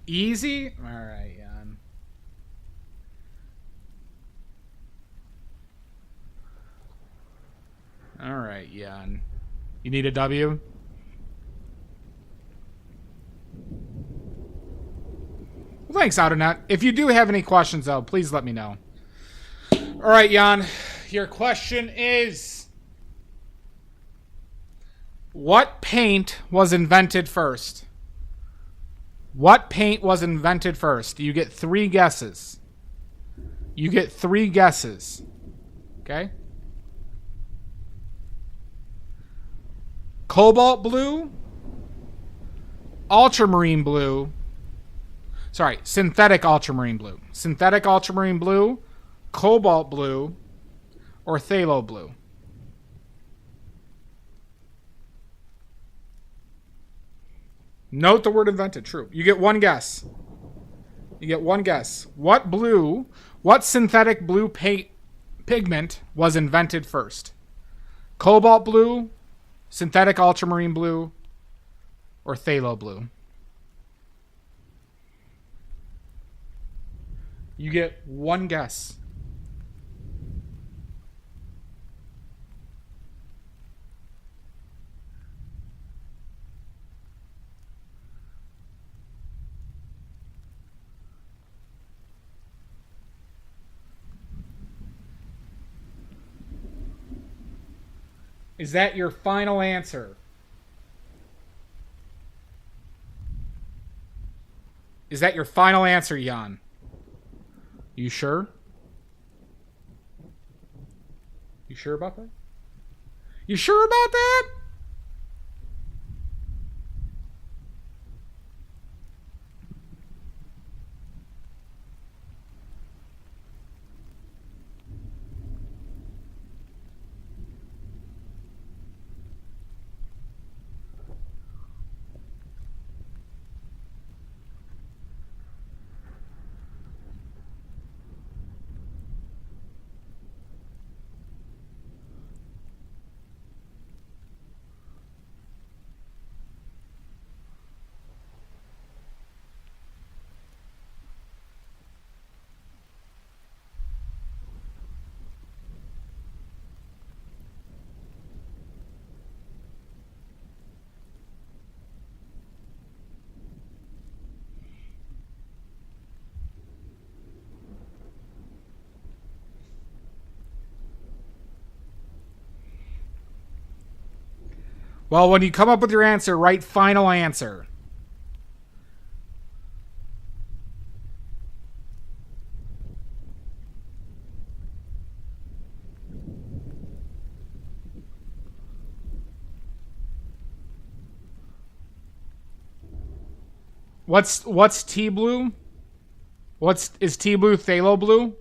Easy? Alright, Jan. Alright, Jan. You need a W? Well, thanks, Autonet. If you do have any questions, though, please let me know. Alright, Jan. Your question is... What paint was invented first? What paint was invented first? You get 3 guesses. You get 3 guesses. Okay? Cobalt blue, ultramarine blue. Sorry, synthetic ultramarine blue. Synthetic ultramarine blue, cobalt blue, or phthalo blue. Note the word invented. True. You get 1 guess. You get 1 guess. What synthetic blue pigment was invented first? Cobalt blue, synthetic ultramarine blue, or phthalo blue? You get 1 guess. Is that your final answer? Is that your final answer, Jan? You sure? You sure about that? You sure about that? Well, when you come up with your answer, write final answer. What's T blue? Is T blue phthalo blue?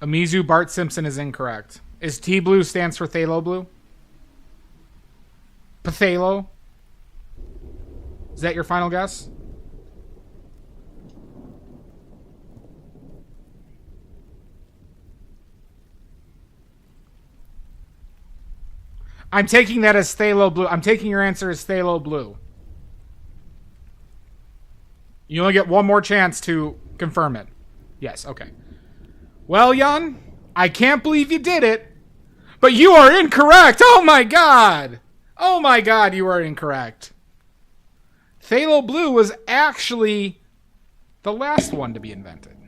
Amizu Bart Simpson is incorrect. Is T blue stands for phthalo blue? Phthalo? Is that your final guess? I'm taking that as phthalo blue. I'm taking your answer as phthalo blue. You only get one more chance to confirm it. Yes, okay. Well, Jan, I can't believe you did it, but you are incorrect. Oh my god. Oh my god, you are incorrect. Phthalo blue was actually the last one to be invented.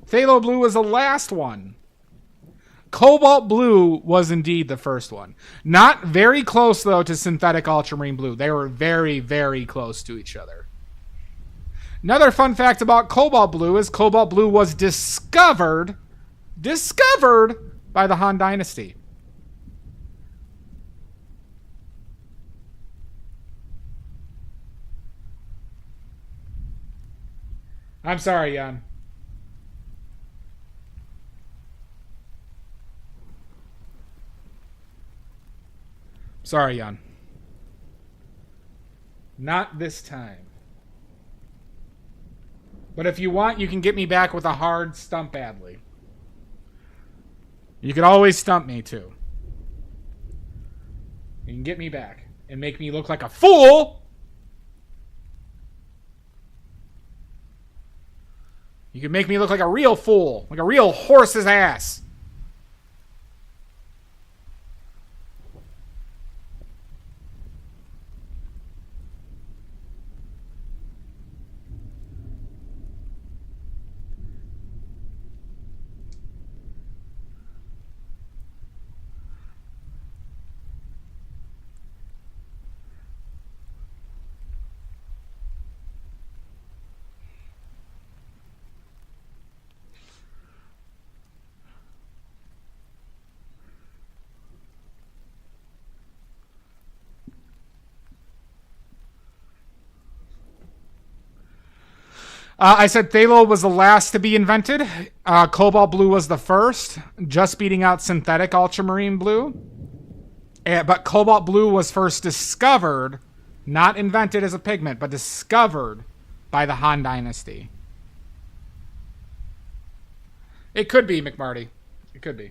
Phthalo blue was the last one. Cobalt blue was indeed the first one. Not very close, though, to synthetic ultramarine blue. They were very, very close to each other. Another fun fact about cobalt blue is cobalt blue was discovered by the Han Dynasty. I'm sorry, Jan. Sorry, Jan. Not this time. But if you want, you can get me back with a hard stump Adley. You can always stump me, too. You can get me back and make me look like a fool. You can make me look like a real fool. Like a real horse's ass. I said phthalo was the last to be invented. Cobalt blue was the first, just beating out synthetic ultramarine blue. But cobalt blue was first discovered, not invented as a pigment, but discovered by the Han Dynasty. It could be, McMarty. It could be.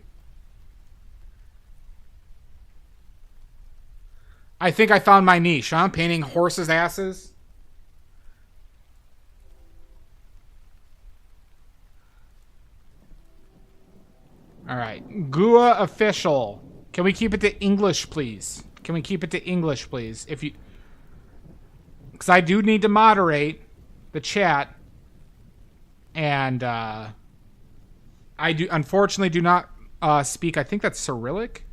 I think I found my niche, huh? Painting horses' asses. All right. Gua official. Can we keep it to English, please? Can we keep it to English, please? If you, because I do need to moderate the chat, and I do unfortunately do not speak. I think that's Cyrillic,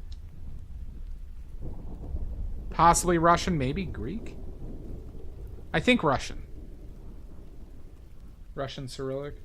possibly Russian, maybe Greek. I think Russian. Russian Cyrillic.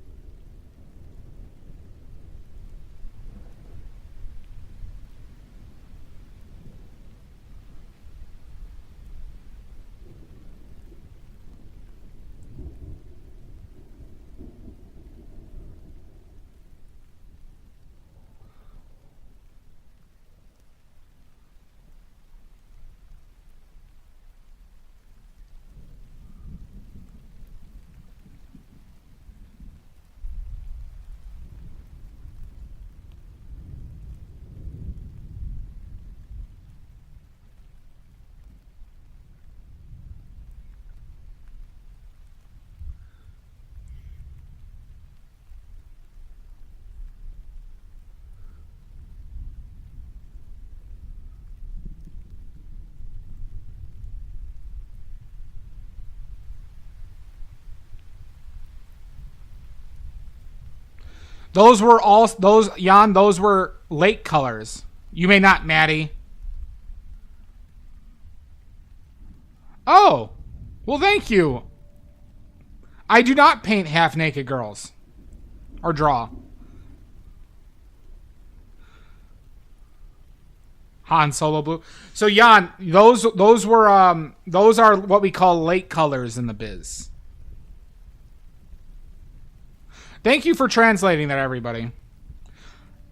Those were all those Jan. Those were lake colors. You may not, Maddie. Oh, well, thank you. I do not paint half-naked girls or draw. Han Solo blue. So Jan, those are what we call lake colors in the biz. Thank you for translating that, everybody.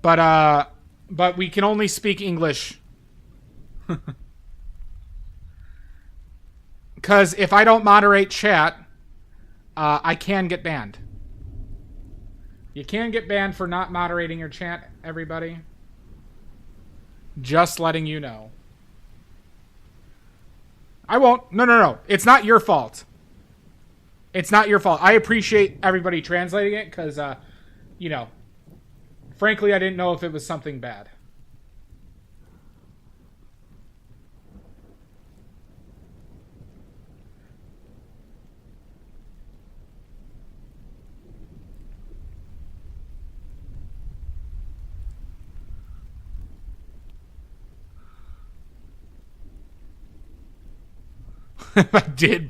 But we can only speak English. Because if I don't moderate chat, I can get banned. You can get banned for not moderating your chat, everybody. Just letting you know. I won't. No. It's not your fault. It's not your fault. I appreciate everybody translating it because, frankly, I didn't know if it was something bad. If I did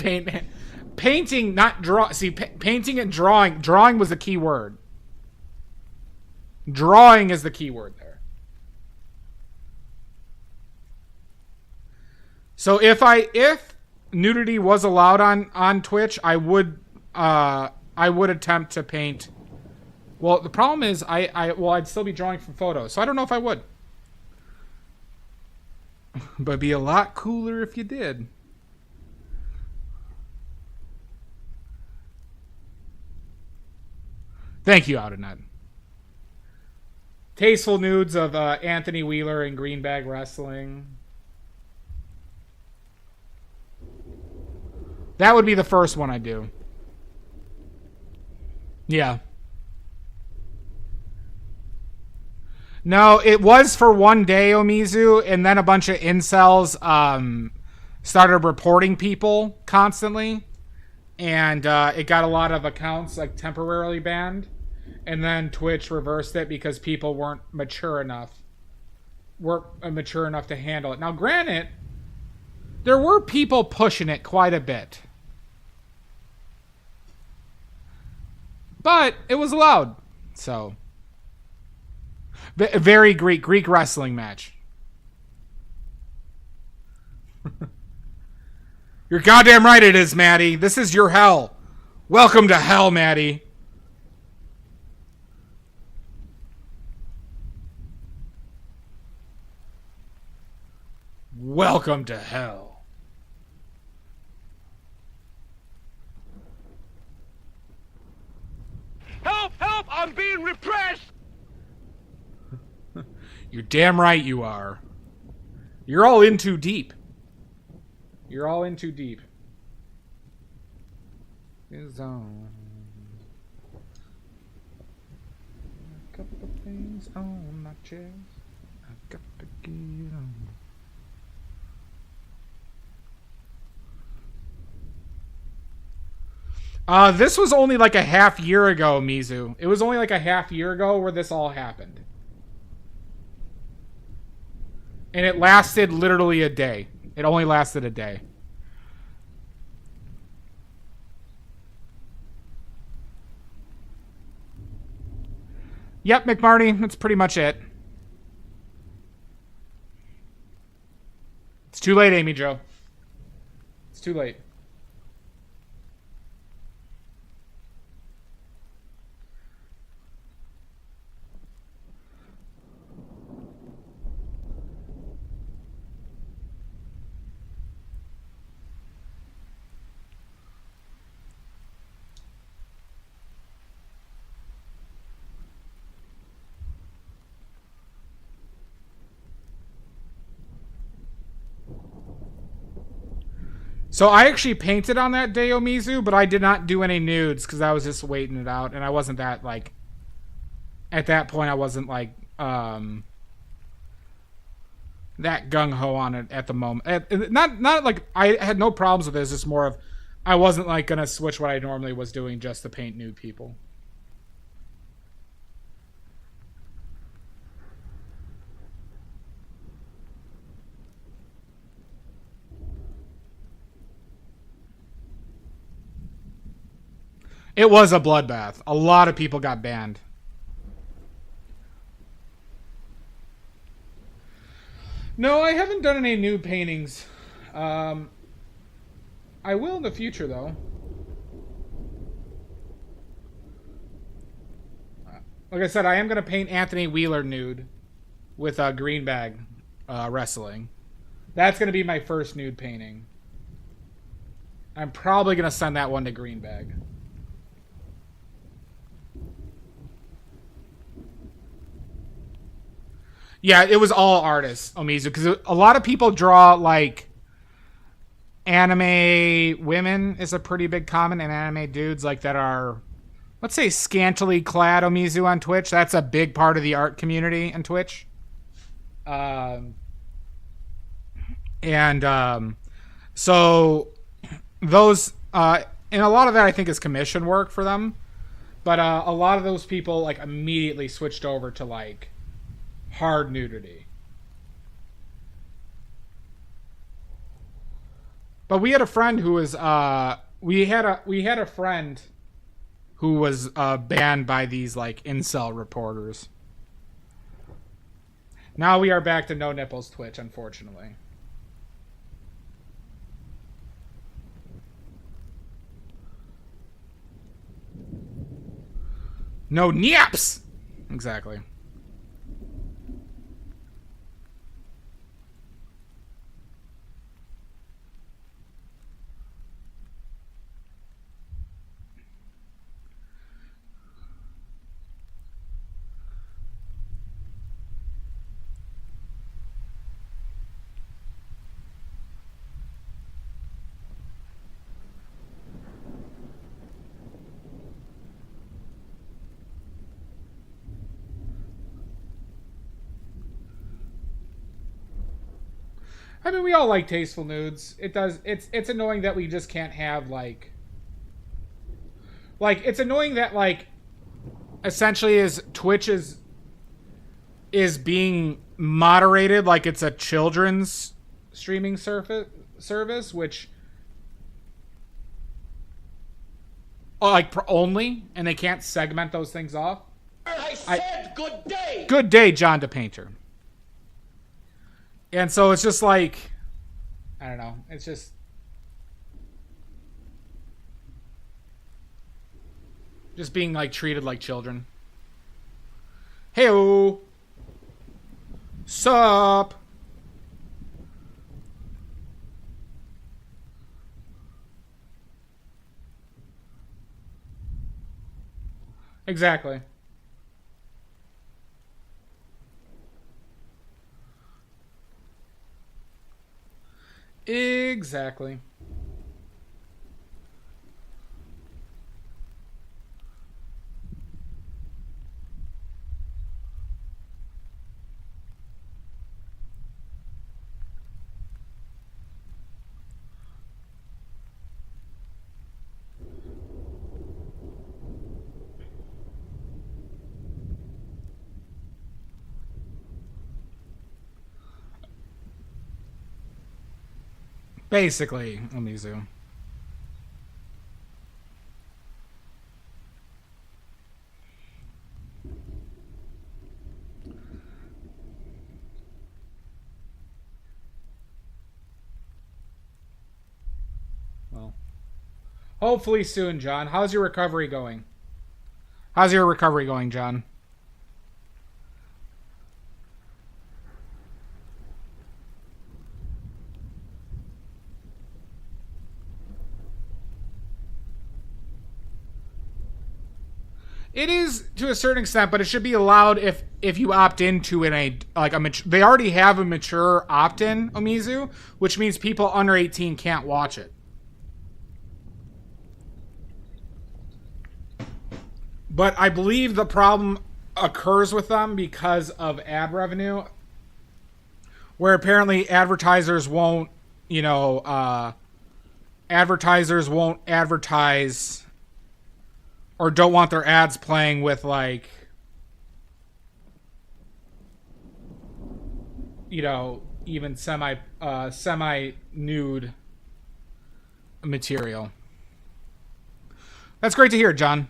painting, not draw. See, painting and drawing. Drawing was the key word. Drawing is the key word there. So if nudity was allowed on Twitch, I would attempt to paint. Well, the problem is I'd still be drawing from photos, so I don't know if I would. But it'd be a lot cooler if you did. Thank you, Outernet. Tasteful nudes of Anthony Wheeler and Greenbag Wrestling. That would be the first one I do. Yeah. No, it was for one day, Omizu, and then a bunch of incels started reporting people constantly, and it got a lot of accounts like temporarily banned. And then Twitch reversed it because people weren't mature enough to handle it. Now, granted, there were people pushing it quite a bit. But it was allowed. So, very Greek wrestling match. You're goddamn right it is, Maddie. This is your hell. Welcome to hell, Maddie. Welcome to hell. Help! Help! I'm being repressed! You're damn right you are. You're all in too deep. You're all in too deep. Is on. A couple of things on my chest. I got to get on. This was only like a half year ago, Mizu. It was only like a half year ago where this all happened. And it lasted literally a day. It only lasted a day. Yep, McMarty, that's pretty much it. It's too late, Amy Jo. It's too late. So I actually painted on that day, Omizu, but I did not do any nudes because I was just waiting it out, and I wasn't that, like, at that point I wasn't, like, that gung-ho on it at the moment. Not like, I had no problems with it, it's just more of, I wasn't, like, gonna switch what I normally was doing just to paint nude people. It was a bloodbath. A lot of people got banned. No, I haven't done any nude paintings. I will in the future, though. Like I said, I am going to paint Anthony Wheeler nude with a green bag wrestling. That's going to be my first nude painting. I'm probably going to send that one to Greenbag. Yeah, it was all artists, Omizu, because a lot of people draw, like, anime women is a pretty big comment, and anime dudes, like, that are, let's say, scantily clad, Omizu, on Twitch. That's a big part of the art community on Twitch. So those, and a lot of that I think is commission work for them, but a lot of those people, like, immediately switched over to, like, hard nudity. But we had a friend who was we had a friend who was banned by these, like, incel reporters. Now we are back to no nipples Twitch, unfortunately. No nips. Exactly. I mean, we all like tasteful nudes. It's annoying that we just can't have, like, it's annoying that, like, essentially Twitch is being moderated like it's a children's streaming service, which, like, only, and they can't segment those things off. I said good day. Good day, John DePainter. And so it's just like, I don't know. It's just being, like, treated like children. Hey-o. Sup? Exactly. Exactly. Basically, Omizu. Well, hopefully soon, John. How's your recovery going? How's your recovery going, John? It is to a certain extent, but it should be allowed if you opt into they already have a mature opt-in, Omizu, which means people under 18 can't watch it. But I believe the problem occurs with them because of ad revenue, where apparently advertisers won't advertise or don't want their ads playing with, like, even semi nude material. That's great to hear, John.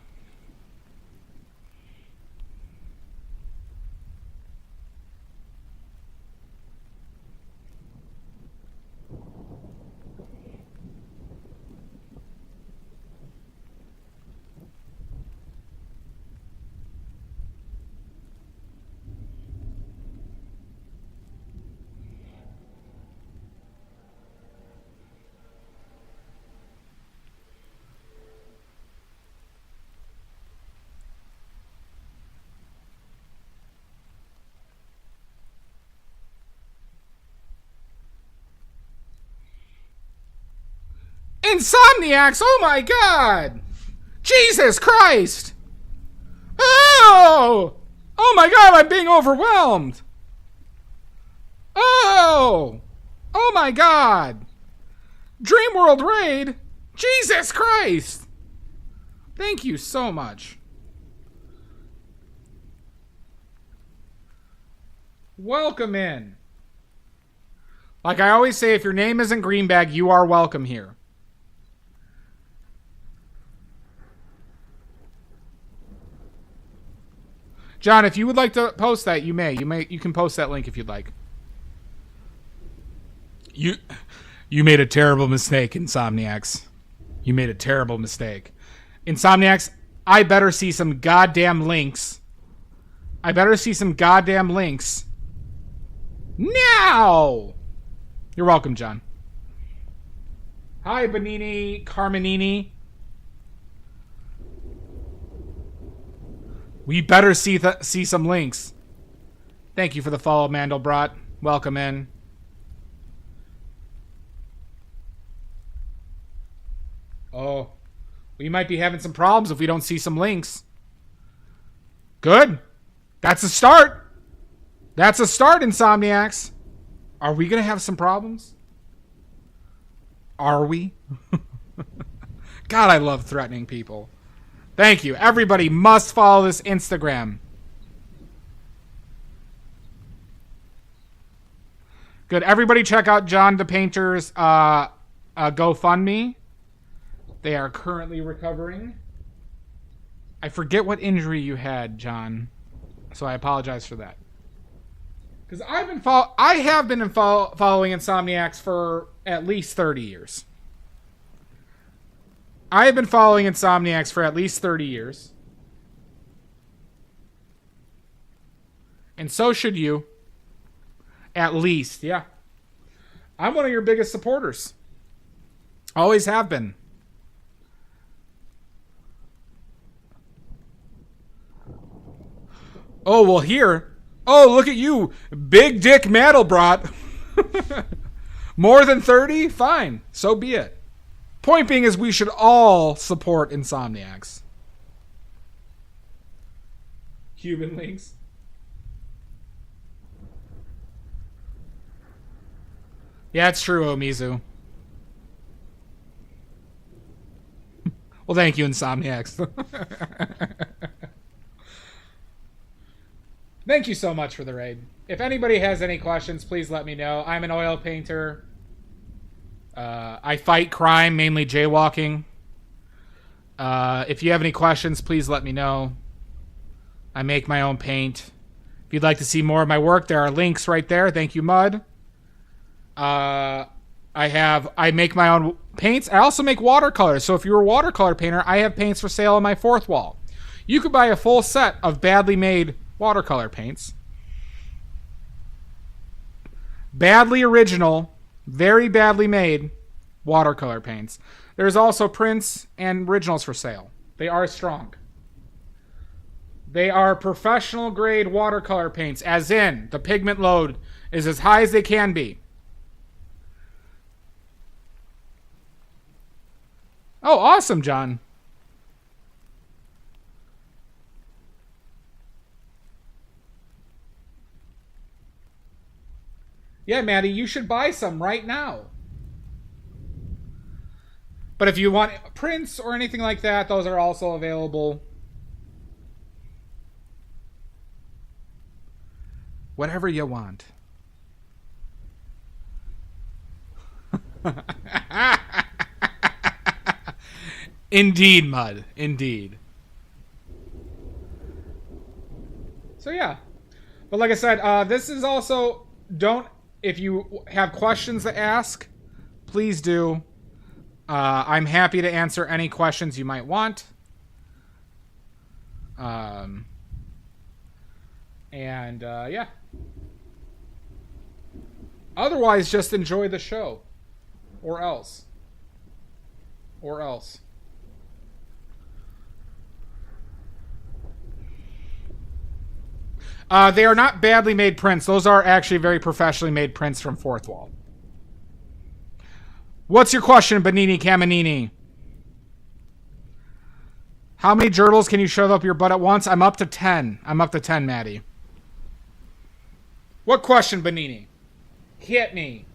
Insomniacs! Oh my god! Jesus Christ! Oh! Oh my god, I'm being overwhelmed! Oh! Oh my god! Dreamworld Raid! Jesus Christ! Thank you so much. Welcome in. Like I always say, if your name isn't Greenbag, you are welcome here. John, if you would like to post that, you may. You can post that link if you'd like. You made a terrible mistake, Insomniacs. You made a terrible mistake. Insomniacs, I better see some goddamn links. I better see some goddamn links. Now! You're welcome, John. Hi, Benini Carmenini. We better see some links. Thank you for the follow, Mandelbrot. Welcome in. Oh, we might be having some problems if we don't see some links. Good. That's a start. That's a start, Insomniacs. Are we going to have some problems? Are we? God, I love threatening people. Thank you. Everybody must follow this Instagram. Good. Everybody check out John the Painter's GoFundMe. They are currently recovering. I forget what injury you had, John. So I apologize for that. Because I have been following Insomniacs for at least 30 years. I have been following Insomniacs for at least 30 years. And so should you. At least, yeah. I'm one of your biggest supporters. Always have been. Oh, well, here. Oh, look at you. Big Dick Mandelbrot. More than 30? Fine. So be it. Point being is we should all support Insomniacs. Cuban links. Yeah, it's true, Omizu. Well, thank you, Insomniacs. Thank you so much for the raid. If anybody has any questions, please let me know. I'm an oil painter. I fight crime, mainly jaywalking. If you have any questions, please let me know. I make my own paint. If you'd like to see more of my work, there are links right there. Thank you, Mud. I make my own paints. I also make watercolors. So if you're a watercolor painter, I have paints for sale on my fourth wall. You could buy a full set of badly made watercolor paints. Badly original, very badly made watercolor paints. There's also prints and originals for sale. They are strong. They are professional grade watercolor paints, as in the pigment load is as high as they can be. Oh, awesome, John. Yeah, Maddie, you should buy some right now. But if you want prints or anything like that, those are also available. Whatever you want. Indeed, Mud. Indeed. So yeah. But like I said, this is also... If you have questions to ask, please do. I'm happy to answer any questions you might want. Yeah. Otherwise, just enjoy the show. Or else. They are not badly made prints. Those are actually very professionally made prints from Fourth Wall. What's your question, Benini Caminini? How many gerbils can you shove up your butt at once? I'm up to 10. Maddie. What question, Benini? Hit me.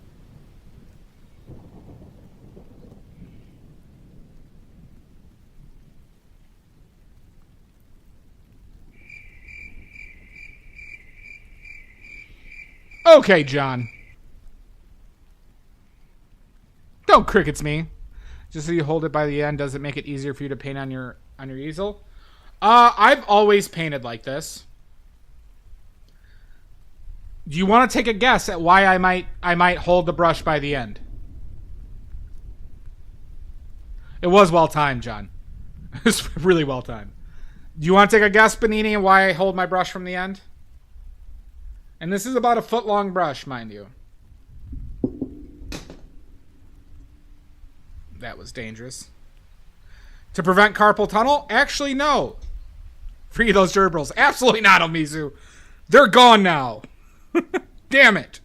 Okay, John. Don't crickets me. Just so you hold it by the end, does it make it easier for you to paint on your easel? I've always painted like this. Do you want to take a guess at why I might hold the brush by the end? It was well timed, John. It was really well timed. Do you want to take a guess, Benini, and why I hold my brush from the end? And this is about a foot-long brush, mind you. That was dangerous. To prevent carpal tunnel? Actually, no. Free those gerbils. Absolutely not, Omizu. They're gone now. Damn it.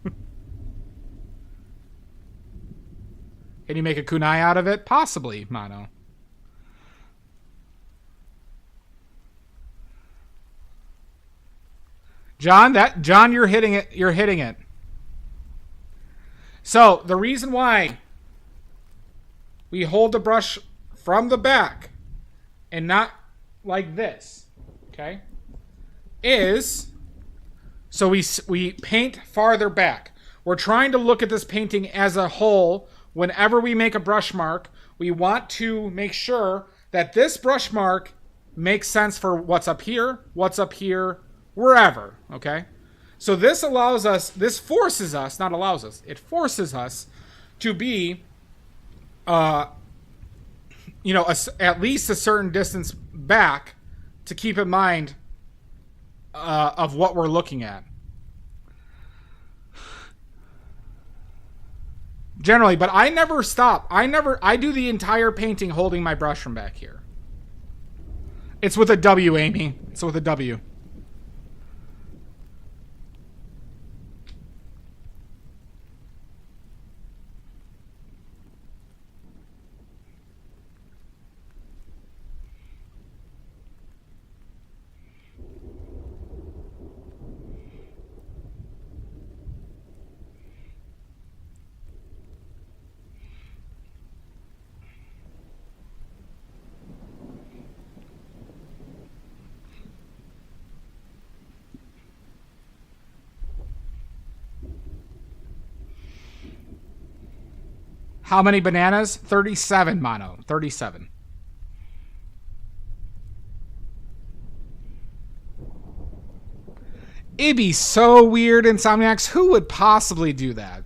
Can you make a kunai out of it? Possibly, Mono. John, you're hitting it. You're hitting it. So, the reason why we hold the brush from the back and not like this, okay, is so we paint farther back. We're trying to look at this painting as a whole. Whenever we make a brush mark, we want to make sure that this brush mark makes sense for what's up here, wherever, okay? So this forces us, not allows us, it forces us to be, at least a certain distance back to keep in mind of what we're looking at. Generally, but I never stop. I do the entire painting holding my brush from back here. It's with a W, Amy. It's with a W. How many bananas? 37, Mono. 37. It'd be so weird, Insomniacs. Who would possibly do that?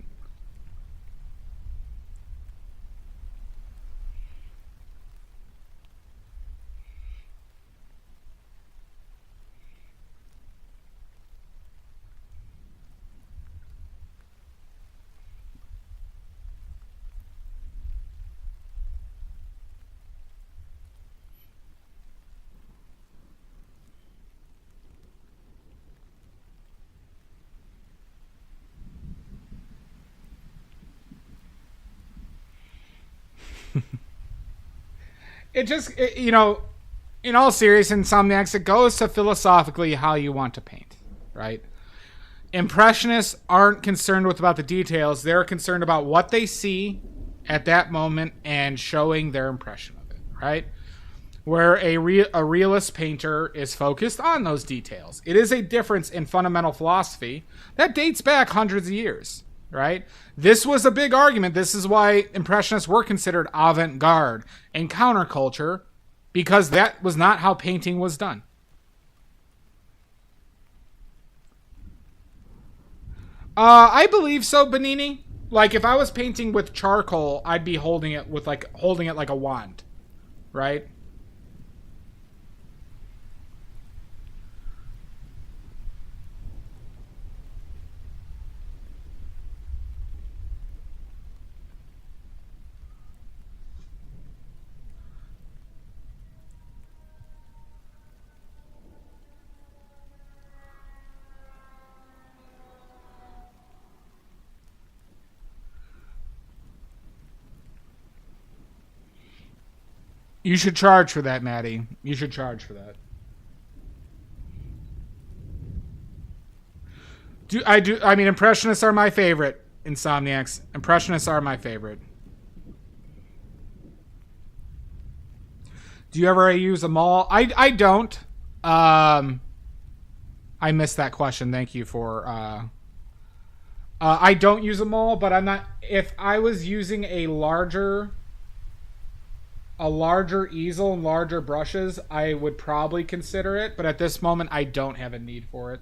In all seriousness, Insomniacs, it goes to philosophically how you want to paint, right? Impressionists aren't concerned about the details. They're concerned about what they see at that moment and showing their impression of it, right? Where a realist painter is focused on those details. It is a difference in fundamental philosophy that dates back hundreds of years, right? This was a big argument. This is why Impressionists were considered avant-garde and counterculture, because that was not how painting was done. I believe so, Benini. Like, if I was painting with charcoal, I'd be holding it like a wand, right? You should charge for that, Maddie. You should charge for that. I mean, Impressionists are my favorite. Insomniacs. Impressionists are my favorite. Do you ever use a mall? I don't. I missed that question. Thank you for... I don't use a mall, but I'm not... If I was using a larger easel and larger brushes, I would probably consider it, but at this moment I don't have a need for it.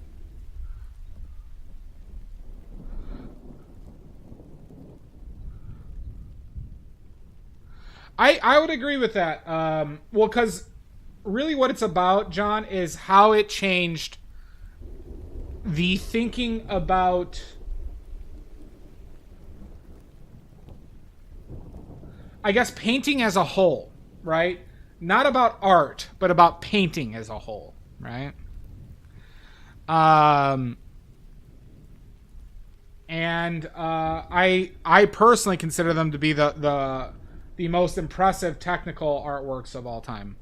I would agree with that. Well, because really what it's about, John, is how it changed the thinking about... I guess painting as a whole, right? Not about art, but about painting as a whole, right? I personally consider them to be the most impressive technical artworks of all time.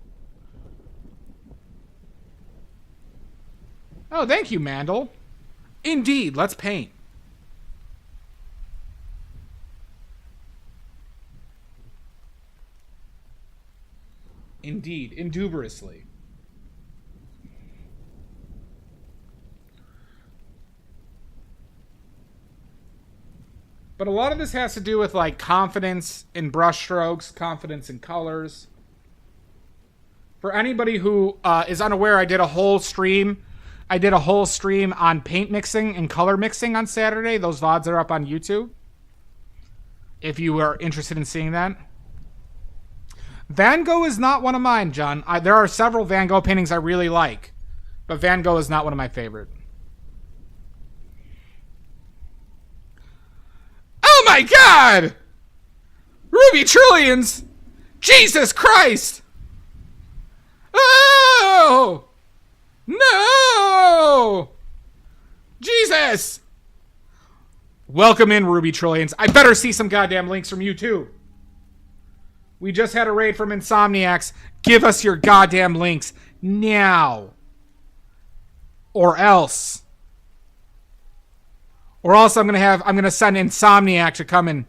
Oh, thank you, Mandel. Indeed, let's paint. Indeed, indubriously. But a lot of this has to do with like confidence in brush strokes, confidence in colors. For anybody who is unaware, I did a whole stream on paint mixing and color mixing on Saturday. Those VODs are up on YouTube, if you are interested in seeing that. Van Gogh is not one of mine, John. There are several Van Gogh paintings I really like, but Van Gogh is not one of my favorite. Oh my God! Ruby Trillions! Jesus Christ! Oh! No! Jesus! Welcome in, Ruby Trillions. I better see some goddamn links from you, too. We just had a raid from Insomniacs. Give us your goddamn links now. Or else. Or else I'm gonna send Insomniac to come and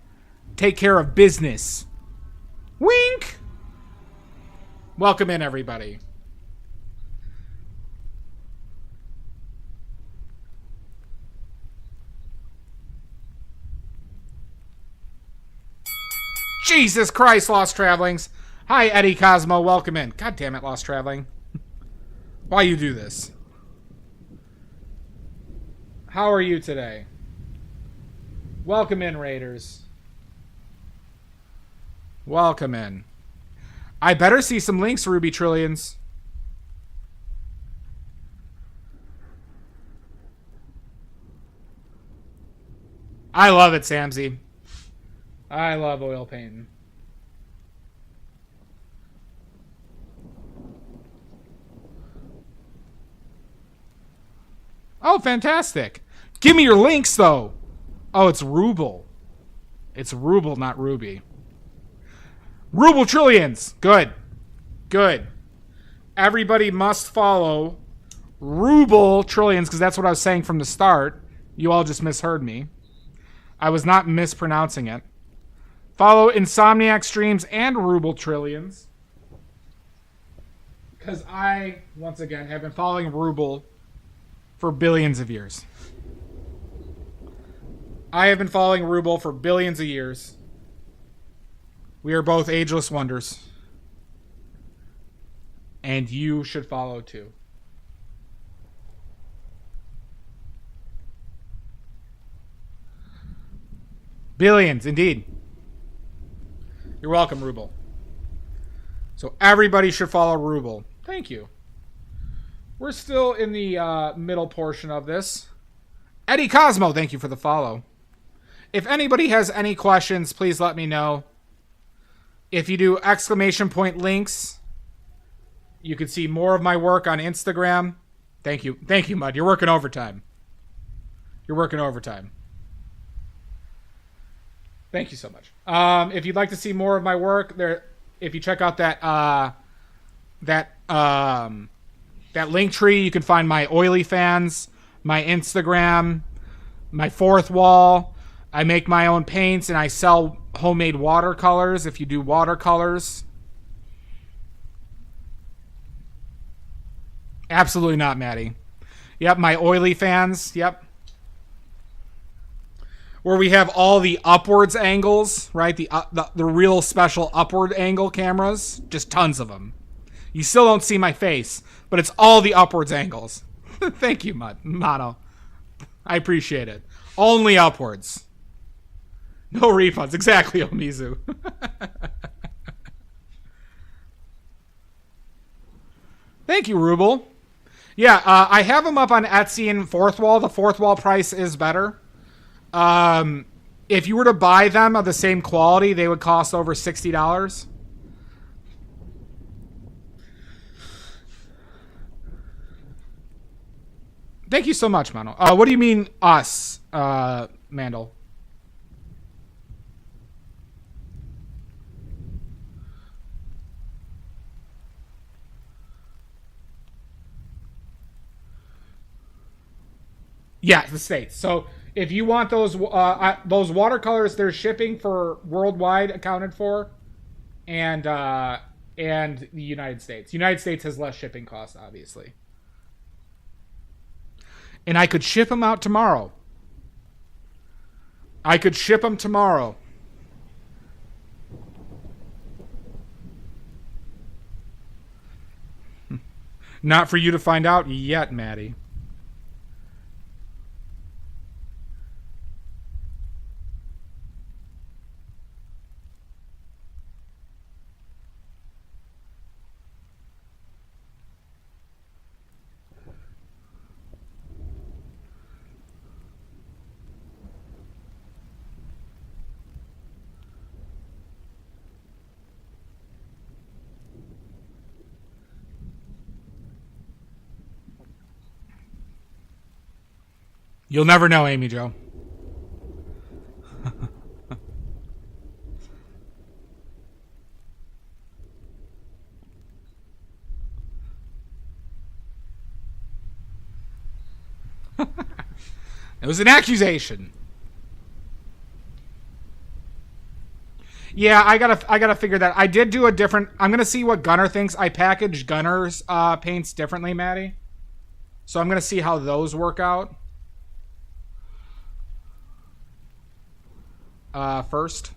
take care of business. Wink! Welcome in, everybody. Jesus Christ, Lost Travelings. Hi, Eddie Cosmo. Welcome in. God damn it, Lost Traveling. Why you do this? How are you today? Welcome in, Raiders. Welcome in. I better see some links, Ruby Trillions. I love it, Samsy. I love oil painting. Oh, fantastic. Give me your links, though. Oh, it's Ruble. It's Ruble, not Ruby. Ruble Trillions. Good. Good. Everybody must follow Ruble Trillions, because that's what I was saying from the start. You all just misheard me. I was not mispronouncing it. Follow Insomniac Streams and Ruble Trillions. Because I, once again, have been following Ruble for billions of years. I have been following Ruble for billions of years. We are both ageless wonders. And you should follow too. Billions, indeed. You're welcome, Ruble. So everybody should follow Ruble. Thank you. We're still in the middle portion of this. Eddie Cosmo, thank you for the follow. If anybody has any questions, please let me know. If you do exclamation point links, you can see more of my work on Instagram. Thank you. Thank you, Mud. You're working overtime. You're working overtime. Thank you so much. If you'd like to see more of my work, there, if you check out that link tree, you can find my Oily Fans, my Instagram, my fourth wall. I make my own paints and I sell homemade watercolors if you do watercolors. Absolutely not, Maddie. Yep, my Oily Fans. Yep. Where we have all the upwards angles, right? The real special upward angle cameras. Just tons of them. You still don't see my face, but it's all the upwards angles. Thank you, Mono. I appreciate it. Only upwards. No refunds. Exactly, Omizu. Thank you, Ruble. Yeah, I have them up on Etsy and fourth wall. The fourth wall price is better. If you were to buy them of the same quality, they would cost over $60. Thank you so much, Mano. What do you mean, us, Mandel? Yeah, the States. So if you want those watercolors, they're shipping for worldwide accounted for, and the United States. United States has less shipping costs, obviously. And I could ship them out tomorrow. I could ship them tomorrow. Not for you to find out yet, Maddie. You'll never know, Amy Jo. It was an accusation. Yeah, I gotta figure that. I did do a different. I'm gonna see what Gunner thinks. I packaged Gunner's paints differently, Maddie. So I'm gonna see how those work out. First.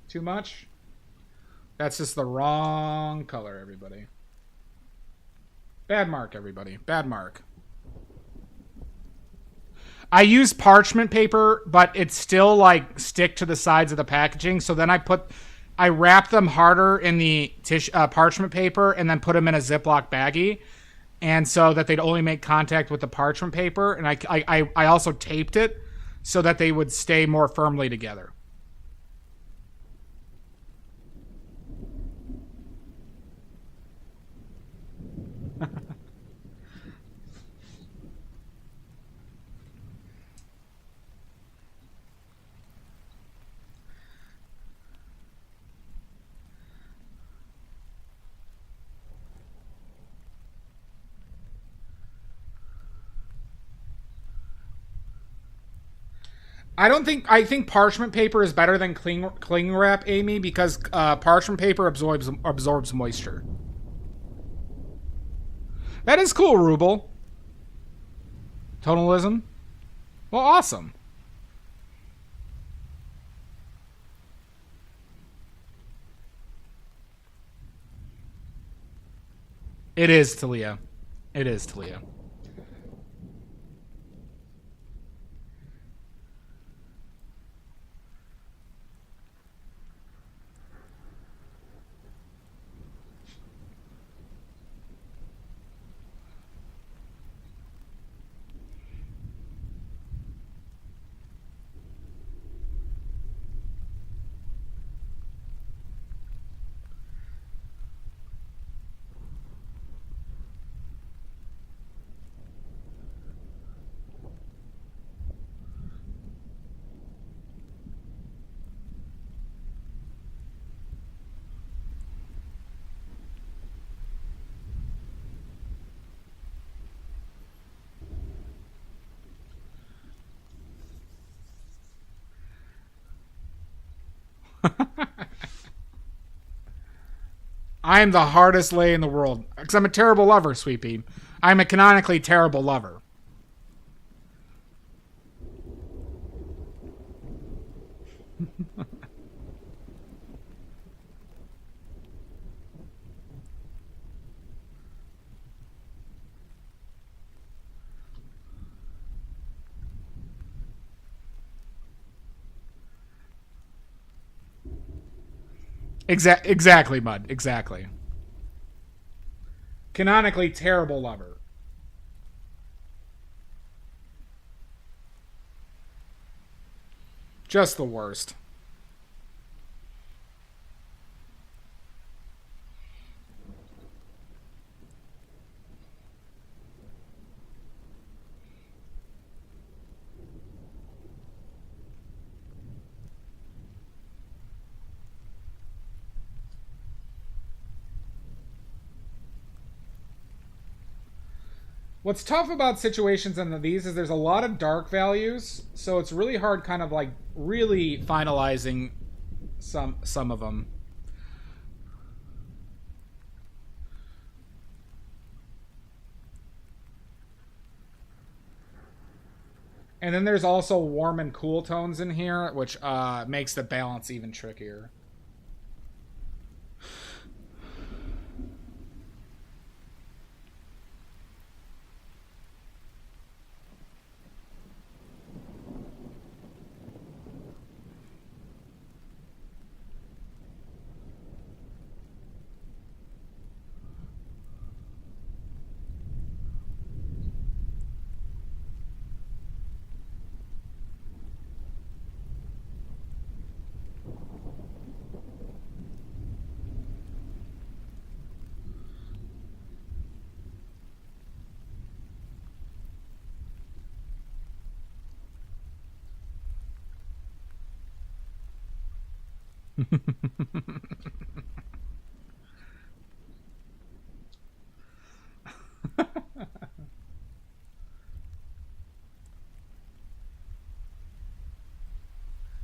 Too much? That's just the wrong color, everybody. Bad mark, everybody. Bad mark. I use parchment paper, but it's still like stick to the sides of the packaging. So then I wrap them harder in the parchment paper and then put them in a Ziploc baggie. And so that they'd only make contact with the parchment paper. And I also taped it so that they would stay more firmly together. I think parchment paper is better than cling wrap, Amy, because parchment paper absorbs moisture. That is cool, Ruble. Tonalism. Well, awesome. It is Talia. It is Talia. I am the hardest lay in the world. Because I'm a terrible lover, Sweepy. I'm a canonically terrible lover. Exactly, Mud. Exactly. Canonically terrible lover. Just the worst. What's tough about situations in these is there's a lot of dark values, so it's really hard kind of like really finalizing some of them. And then there's also warm and cool tones in here, which makes the balance even trickier.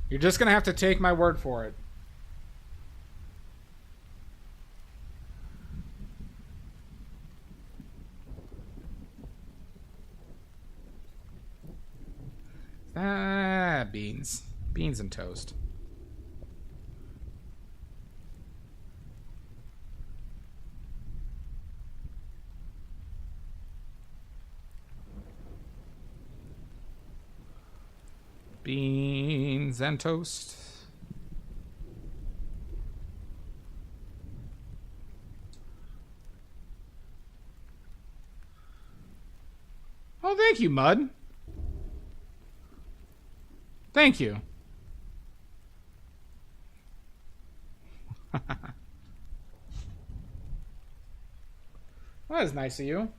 You're just gonna have to take my word for it. Beans. Beans and toast. Beans and toast. Oh, thank you, Mud. Thank you. Well, that was nice of you.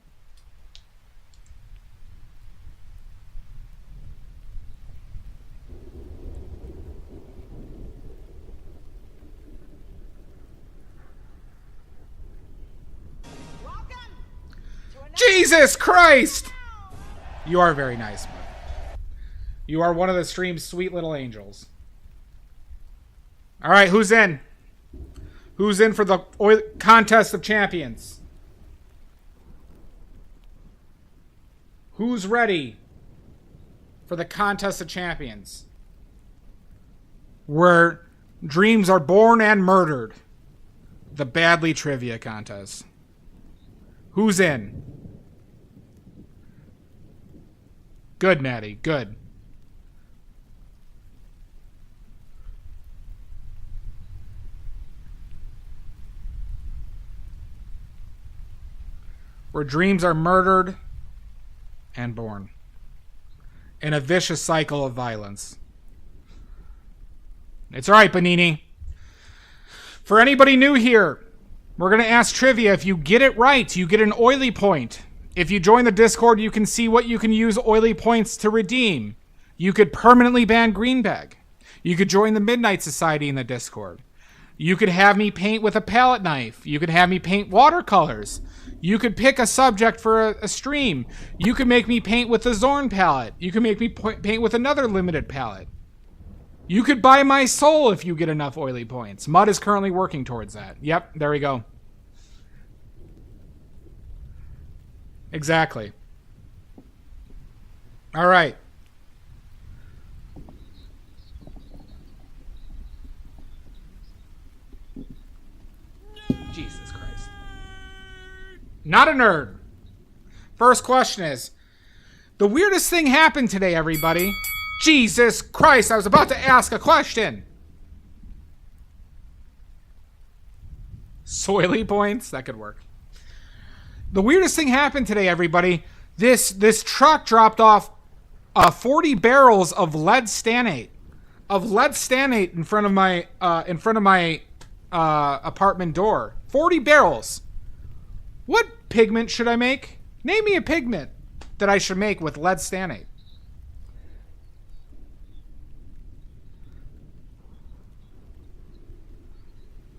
Jesus Christ! You are very nice, Mud. You are one of the stream's sweet little angels. All right, who's in? Who's in for the contest of champions? Who's ready for the contest of champions? Where dreams are born and murdered. The Badly Trivia Contest. Who's in? Good, Maddie. Good. Where dreams are murdered and born. In a vicious cycle of violence. It's all right, Benini. For anybody new here, we're going to ask trivia. If you get it right, you get an oily point. If you join the Discord, you can see what you can use oily points to redeem. You could permanently ban Greenbag. You could join the Midnight Society in the Discord. You could have me paint with a palette knife. You could have me paint watercolors. You could pick a subject for a stream. You could make me paint with the Zorn palette. You could make me paint with another limited palette. You could buy my soul if you get enough oily points. Mud is currently working towards that. Yep, there we go. Exactly. All right. Jesus Christ. Not a nerd. First question is, the weirdest thing happened today, everybody. Jesus Christ, I was about to ask a question. Soily points? That could work. The weirdest thing happened today, everybody. This truck dropped off 40 barrels of lead stanate. In front of my apartment door. 40 barrels. What pigment should I make? Name me a pigment that I should make with lead stanate.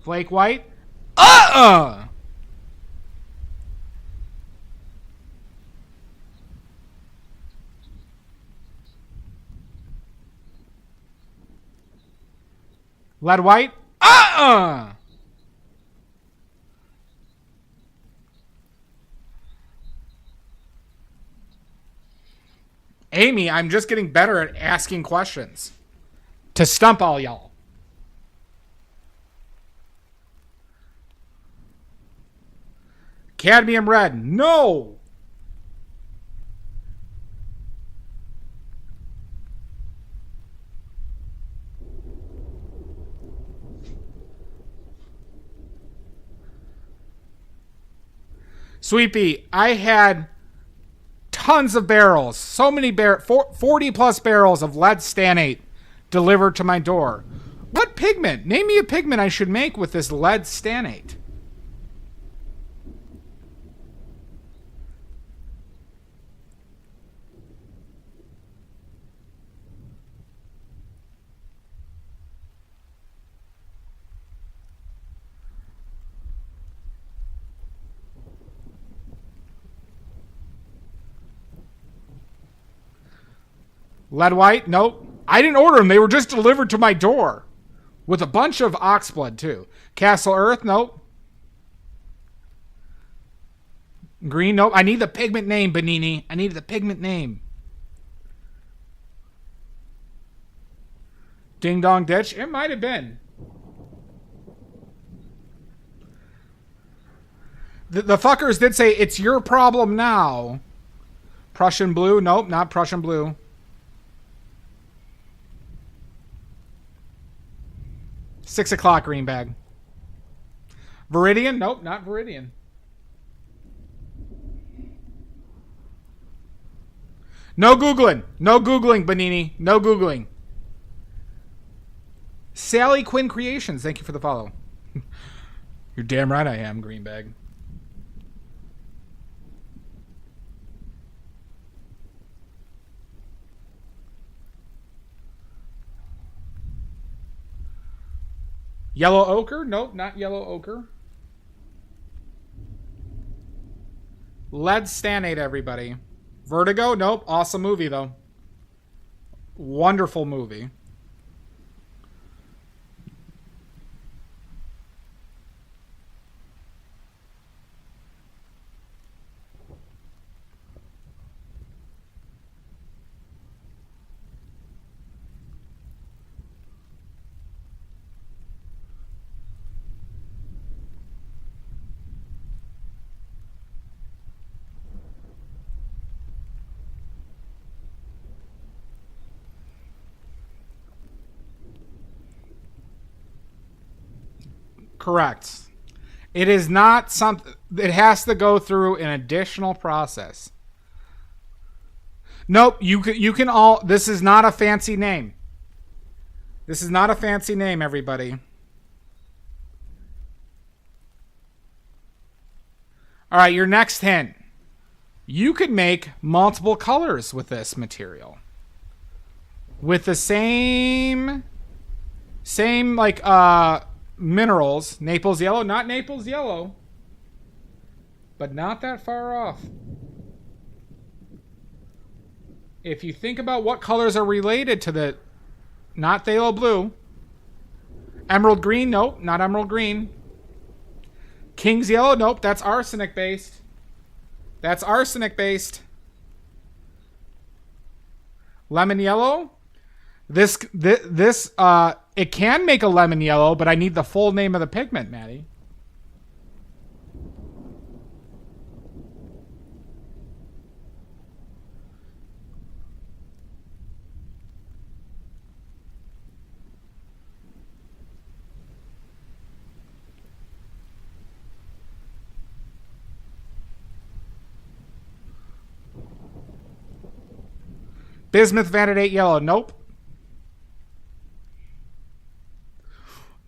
Flake white? Lead white? Amy, I'm just getting better at asking questions. To stump all y'all. Cadmium red. No. Sweet Pea, I had tons of barrels. So many 40 plus barrels of lead stanate delivered to my door. What pigment? Name me a pigment I should make with this lead stanate. Lead white? Nope. I didn't order them. They were just delivered to my door. With a bunch of oxblood, too. Castle Earth? Nope. Green? Nope. I need the pigment name, Benini. I need the pigment name. Ding Dong Ditch? It might have been. The fuckers did say, it's your problem now. Prussian Blue? Nope, not Prussian Blue. $6 green bag. Viridian? Nope, not Viridian. No Googling. No Googling, Benini. No Googling. Sally Quinn Creations. Thank you for the follow. You're damn right I am, green bag. Yellow ochre? Nope, not yellow ochre. Lead stanate, everybody. Vertigo? Nope. Awesome movie, though. Wonderful movie. Correct. It is not something. It has to go through an additional process. Nope. You can all. This is not a fancy name. This is not a fancy name, everybody. All right, your next hint. You could make multiple colors with this material. With the same like minerals. Naples yellow, not Naples yellow, but not that far off. If you think about what colors are related to the, not phthalo blue. Emerald green, nope, not emerald green. King's yellow, nope, that's arsenic based. That's arsenic based. Lemon yellow. This it can make a lemon yellow, but I need the full name of the pigment, Maddie. Bismuth vanadate yellow, nope.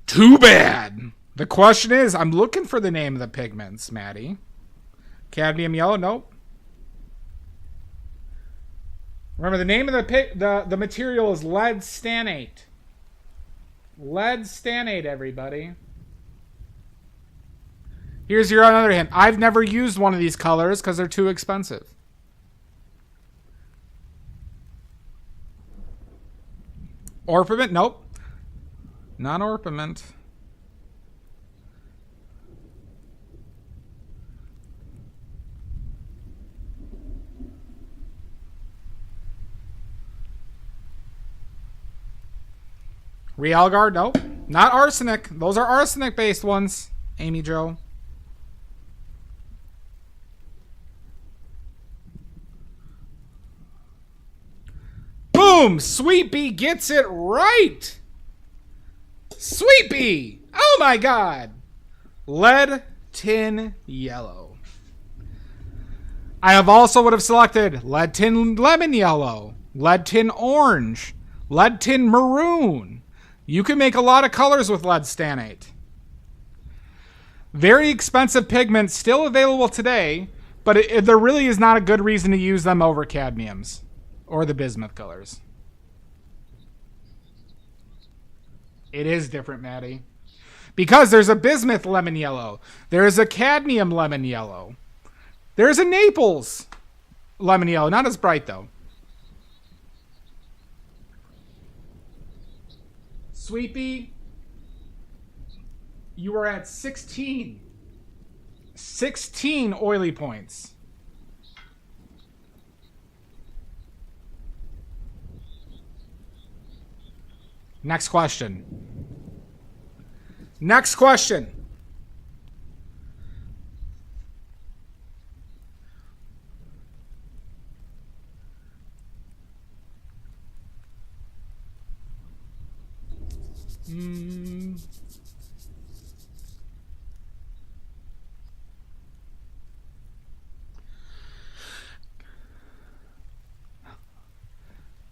Too bad. The question is, I'm looking for the name of the pigments, Maddie. Cadmium yellow, nope. Remember, the name of the material is lead stannate. Lead stannate, everybody. Here's your another hint. I've never used one of these colors because they're too expensive. Orpiment? Nope. Not orpiment. Realgar? Nope. Not arsenic. Those are arsenic-based ones, Amy Jo. Boom! Sweet Bee gets it right! Sweet Bee! Oh my god! Lead tin yellow. I have also would have selected lead tin lemon yellow, lead tin orange, lead tin maroon. You can make a lot of colors with lead stannate. Very expensive pigments, still available today, but there really is not a good reason to use them over cadmiums or the bismuth colors. It is different, Maddie. Because there's a bismuth lemon yellow. There's a cadmium lemon yellow. There's a Naples lemon yellow. Not as bright, though. Sweet Bee, you are at 16. 16 oily points. Next question. Next question.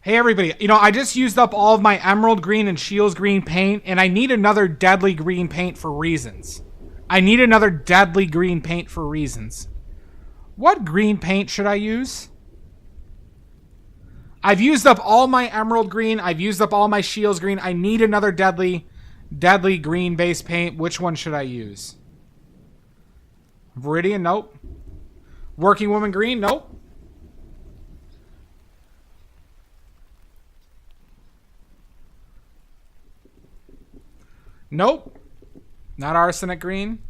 Hey everybody, I just used up all of my emerald green and Shields green paint, and I need another deadly green paint for reasons. What green paint should I use? I've used up all my emerald green, I've used up all my Shields green. I need another deadly green base paint. Which one should I use? Viridian? Nope. Working Woman green? Nope. Nope. Not arsenic green.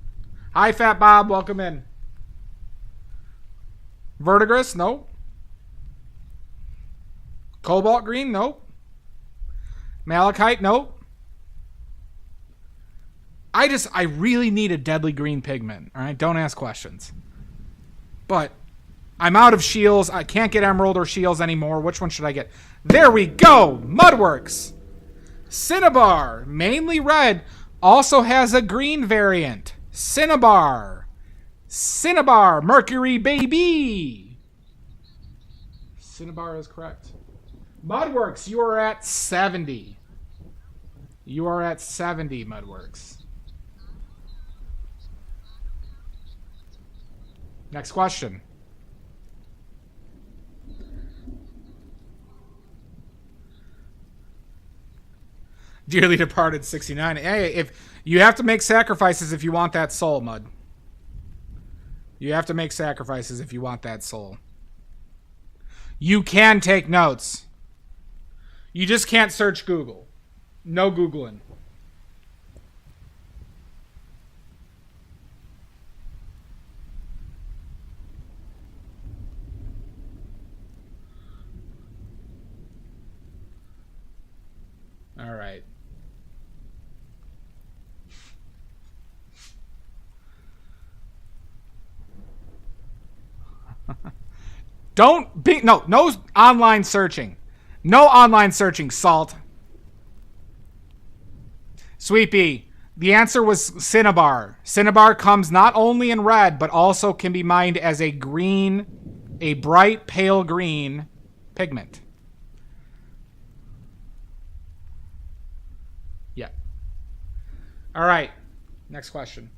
Hi, Fat Bob. Welcome in. Verdigris? Nope. Cobalt green? Nope. Malachite? Nope. I really need a deadly green pigment. All right, don't ask questions. But I'm out of shields. I can't get emerald or shields anymore. Which one should I get? There we go. Mudworks. Cinnabar, mainly red, also has a green variant. Cinnabar. Cinnabar, Mercury baby. Cinnabar is correct. Mudworks, you are at 70. You are at 70, Mudworks. Next question. Dearly departed 69. Hey, if you have to make sacrifices if you want that soul, Mud. You have to make sacrifices if you want that soul. You can take notes. You just can't search Google. No Googling. All right. Don't be no online searching. No online searching, Salt. Sweet Bee, the answer was Cinnabar. Cinnabar comes not only in red, but also can be mined as a green, a bright pale green pigment. Yeah. All right. Next question.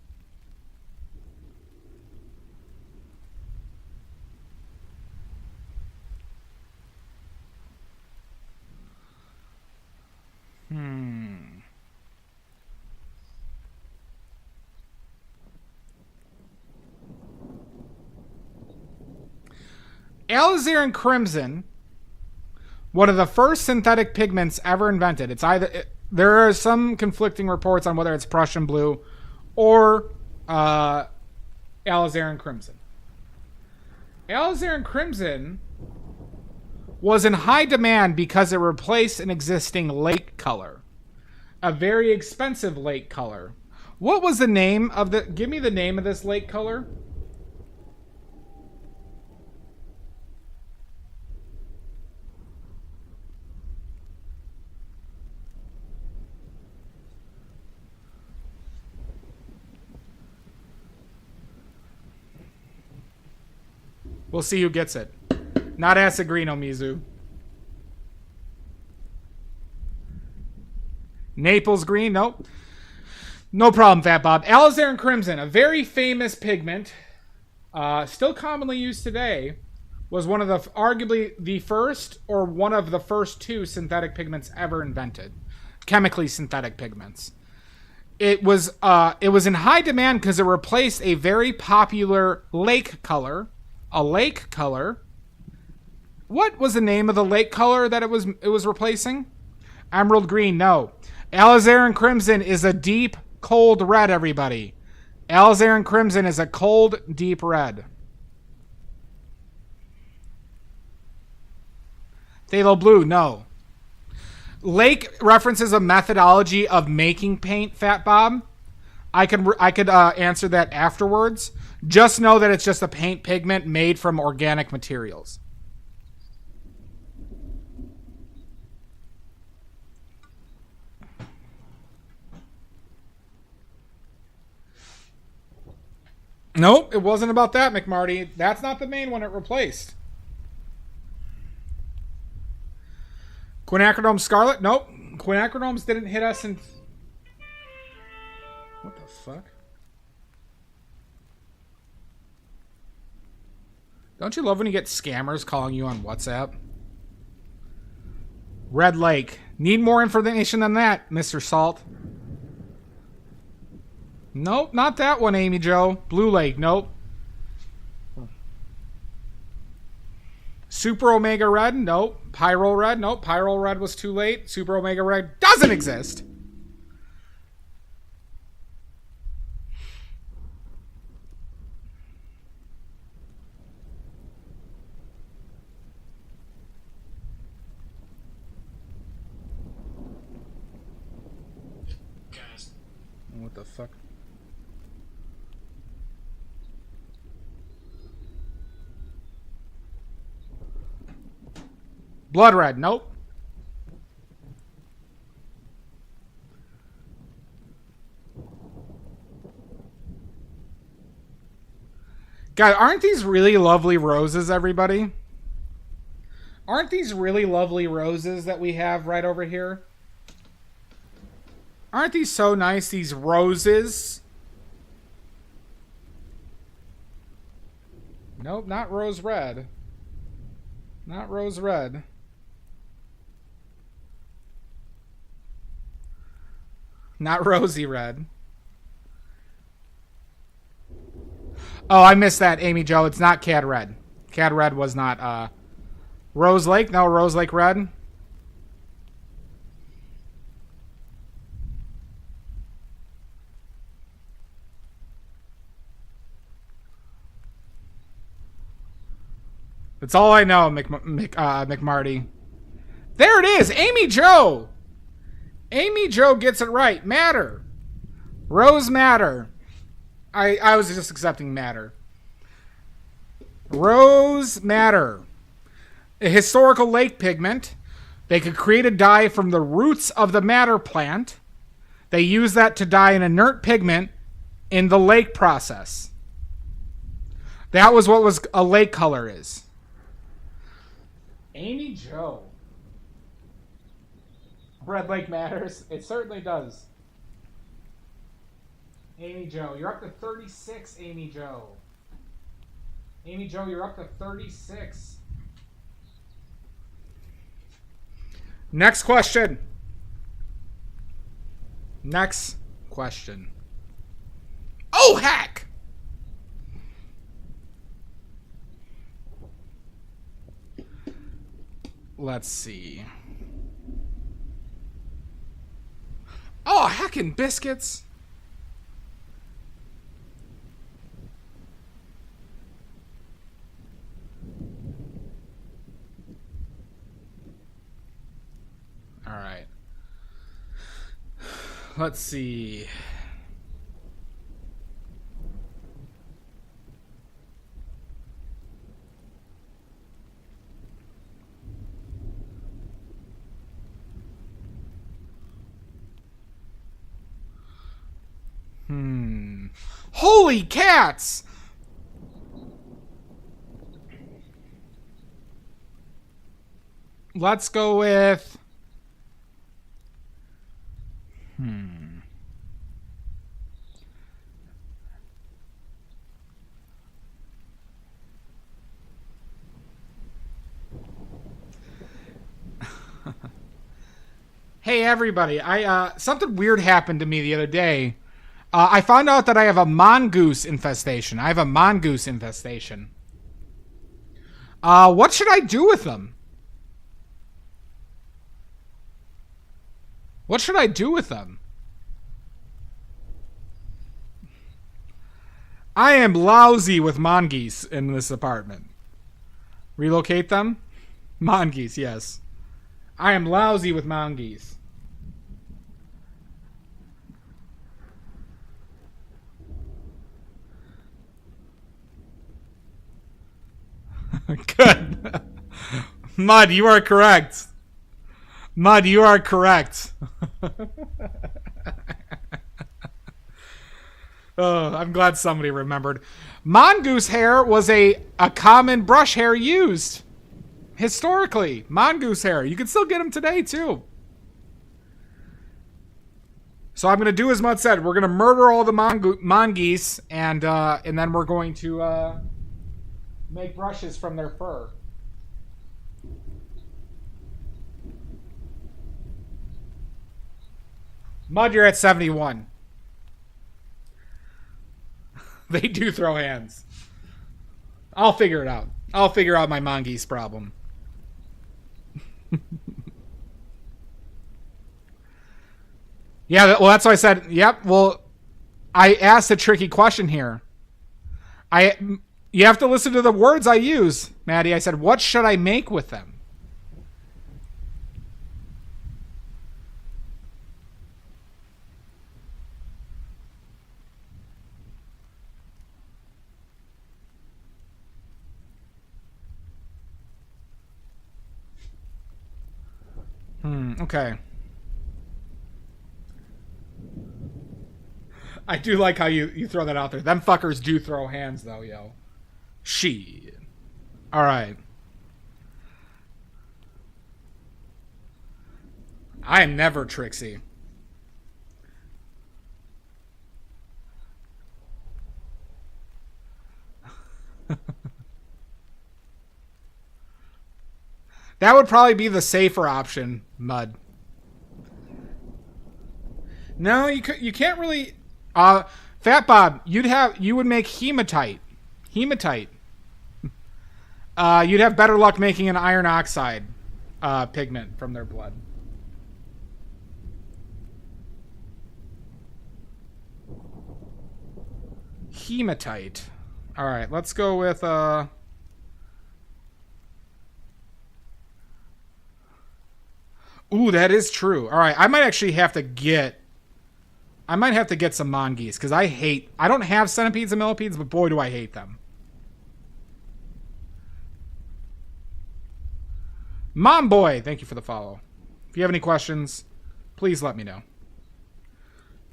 Alizarin Crimson, one of the first synthetic pigments ever invented. There are some conflicting reports on whether it's Prussian blue or Alizarin Crimson. Alizarin Crimson was in high demand because it replaced an existing lake color, a very expensive lake color. What was the name of the? Give me the name of this lake color. We'll see who gets it. Not Asagrino, Mizu. Naples green, nope. No problem, Fat Bob. Alizarin Crimson, a very famous pigment, still commonly used today, was one of the, arguably the first or one of the first two synthetic pigments ever invented. Chemically synthetic pigments. It was in high demand because it replaced a very popular lake color. A lake color. What was the name of the lake color that it was replacing? Emerald green, no. Alizarin Crimson is a deep, cold red, everybody. Alizarin Crimson is a cold, deep red. Phthalo blue, no. Lake references a methodology of making paint, Fat Bob. I could answer that afterwards. Just know that it's just a paint pigment made from organic materials. Nope, it wasn't about that, McMarty. That's not the main one it replaced. Quinacridome Scarlet? Nope. Quinacridomes didn't hit us in... What the fuck? Don't you love when you get scammers calling you on WhatsApp? Red Lake. Need more information than that, Mr. Salt. Nope, not that one, Amy Jo. Blue Lake, nope. Super Omega Red, nope. Pyro Red, nope. Pyro Red was too late. Super Omega Red doesn't exist. Blood red. Nope. God, aren't these really lovely roses, everybody? Aren't these really lovely roses that we have right over here? Aren't these so nice, these roses? Nope, not rose red. Not rose red. Not rosy red. Oh, I missed that, Amy Jo. It's not Cad Red. Cad Red was not, Rose Lake? No, Rose Lake Red. That's all I know, McMarty. There it is! Amy Jo! Amy Jo gets it right. Matter. Rose Madder. I was just accepting Madder. Rose Madder. A historical lake pigment. They could create a dye from the roots of the madder plant. They use that to dye an inert pigment in the lake process. That was what was a lake color is. Amy Jo. Red Lake matters. It certainly does. Amy Jo, you're up to 36, Amy Jo. Amy Jo, you're up to 36. Next question. Next question. Oh, heck! Let's see. Oh, heckin' biscuits. All right. Let's see. Holy cats! Let's go with... Hey everybody, something weird happened to me the other day. I found out that I have a mongoose infestation. What should I do with them? What should I do with them? I am lousy with mongoose in this apartment. Relocate them? Mongoose, yes. I am lousy with mongoose. Good. Mud, you are correct. Mud, you are correct. Oh, I'm glad somebody remembered. Mongoose hair was a common brush hair used. Historically. Mongoose hair. You can still get them today, too. So I'm going to do as Mud said. We're going to murder all the mongoose, and then we're going to... make brushes from their fur. Mud, you're at 71. They do throw hands. I'll figure it out. I'll figure out my mongoose problem. Yeah, well, that's why I said, yep, well, I asked a tricky question here. You have to listen to the words I use, Maddie. I said, what should I make with them? Okay. I do like how you throw that out there. Them fuckers do throw hands, though, yo. Shit. All right. I am never Trixie. That would probably be the safer option, Mud. No, you can't really. Fat Bob, you would make hematite. Hematite. You'd have better luck making an iron oxide pigment from their blood. Hematite. All right, let's go with Ooh, that is true. All right, I might have to get some mongoose because I don't have centipedes and millipedes, but boy, do I hate them. Mom Boy, thank you for the follow. If you have any questions, please let me know.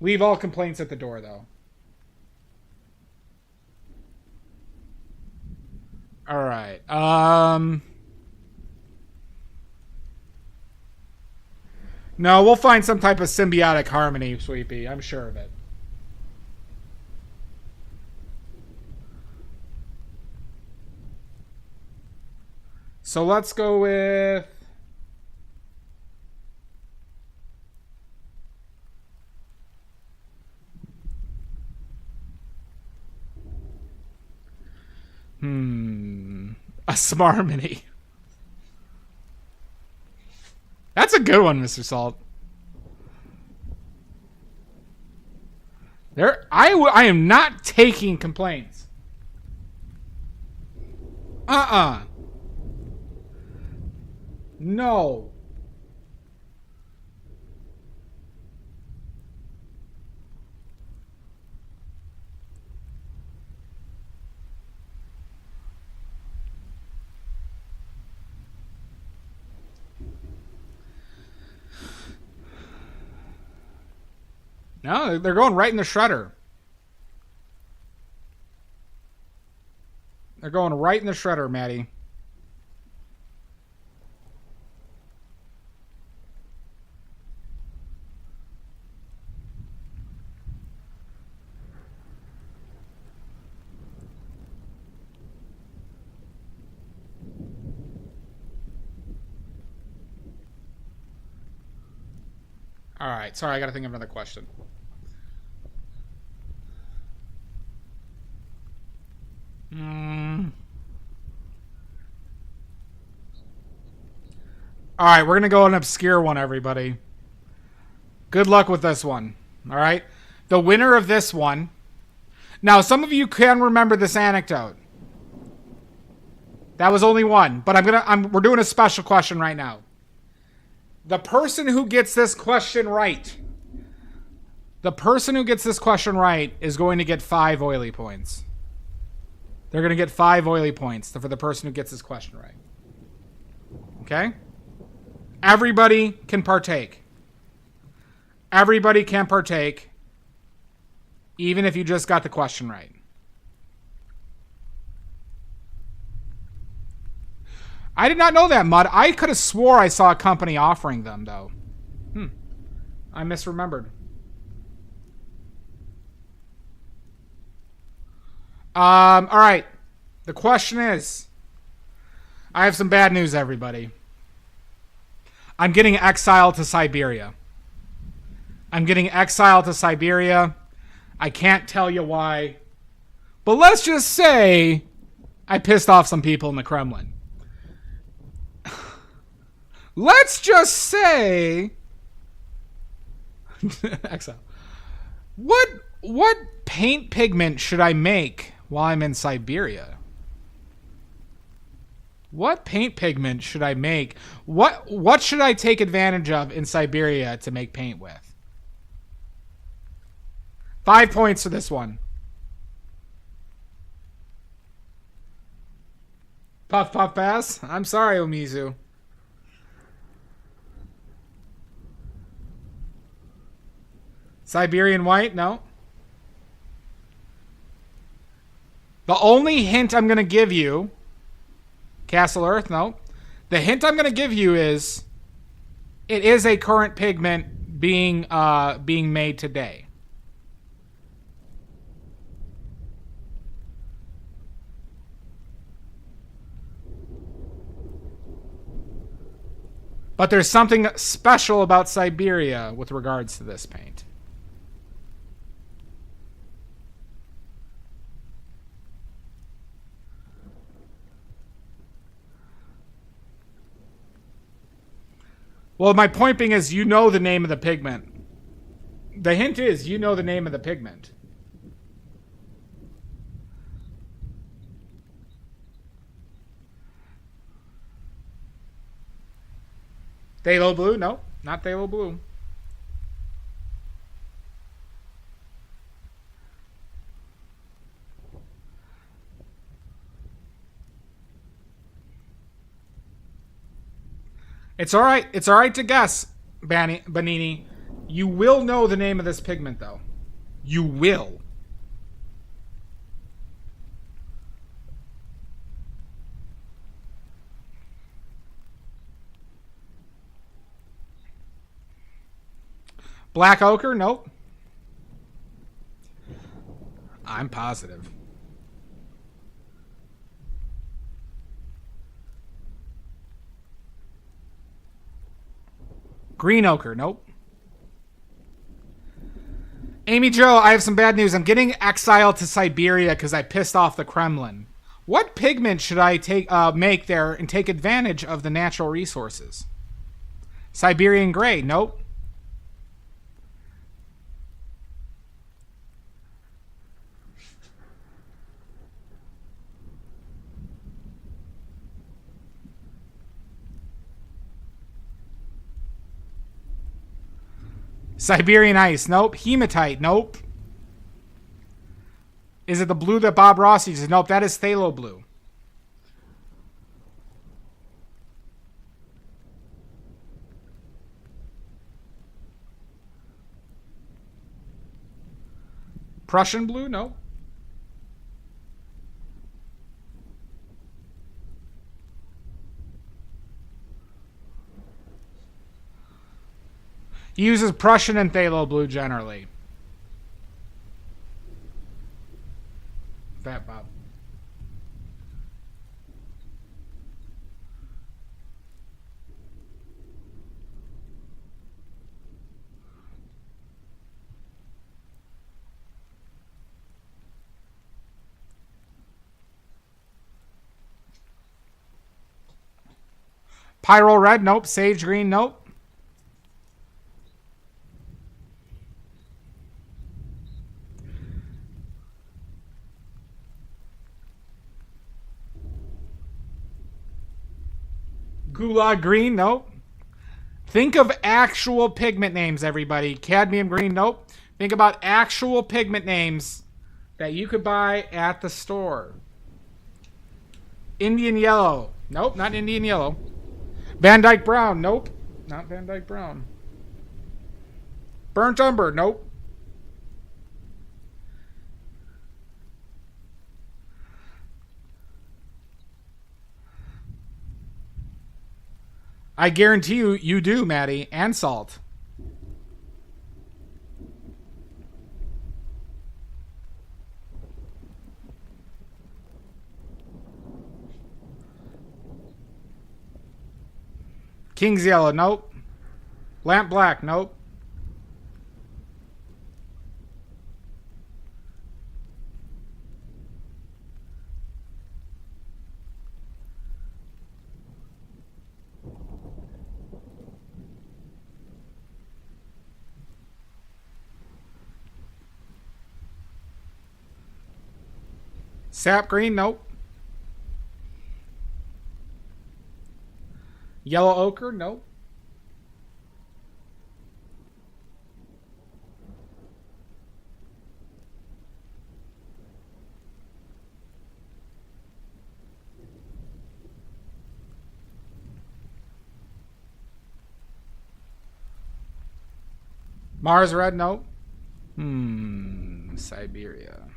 Leave all complaints at the door, though. All right. No, we'll find some type of symbiotic harmony, Sweepy. I'm sure of it. So let's go with... A Smarmony. That's a good one, Mr. Salt. I am not taking complaints. No. No, they're going right in the shredder. They're going right in the shredder, Maddie. All right, sorry, I got to think of another question. All right, we're going to go an obscure one, everybody. Good luck with this one. All right? The winner of this one. Now, some of you can remember this anecdote. That was only one, but we're doing a special question right now. The person who gets this question right, is going to get 5 oily points. They're going to get 5 oily points for the person who gets this question right. Okay? Everybody can partake. Everybody can partake, even if you just got the question right. I did not know that, Mud. I could have swore I saw a company offering them, though. I misremembered. All right. The question is, I have some bad news, everybody. I'm getting exiled to Siberia. I can't tell you why. But let's just say I pissed off some people in the Kremlin. Let's just say... exile. What paint pigment should I make while I'm in Siberia? What paint pigment should I make? What should I take advantage of in Siberia to make paint with? 5 points for this one. Puff Puff Pass? I'm sorry, Omizu. Siberian white? No. The only hint I'm going to give you... Castle Earth? No. The hint I'm going to give you is... It is a current pigment being made today. But there's something special about Siberia with regards to this paint. Well, my point being is you know the name of the pigment. The hint is you know the name of the pigment. Phthalo blue? No, not phthalo blue. It's all right. It's all right to guess, Banini. You will know the name of this pigment, though. You will. Black ochre? Nope. I'm positive. Green ochre? Nope. Amy Jo, I have some bad news. I'm getting exiled to Siberia because I pissed off the Kremlin. What pigment should I make there and take advantage of the natural resources? Siberian gray? Nope. Siberian ice? Nope. Hematite? Nope. Is it the blue that Bob Ross uses? Nope, that is phthalo blue. Prussian blue? Nope. He uses Prussian and phthalo blue generally. Fat Bob. Pyro red? Nope. Sage green? Nope. Gulag green? Nope. Think of actual pigment names, everybody. Cadmium green? Nope. Think about actual pigment names that you could buy at the store. Indian yellow? Nope, not Indian yellow. Van Dyke brown? Nope, not Van Dyke brown. Burnt umber? Nope. I guarantee you do, Maddie. And salt. King's yellow? Nope. Lamp black? Nope. Sap green? Nope. Yellow ochre? Nope. Mars red? Nope. Siberia.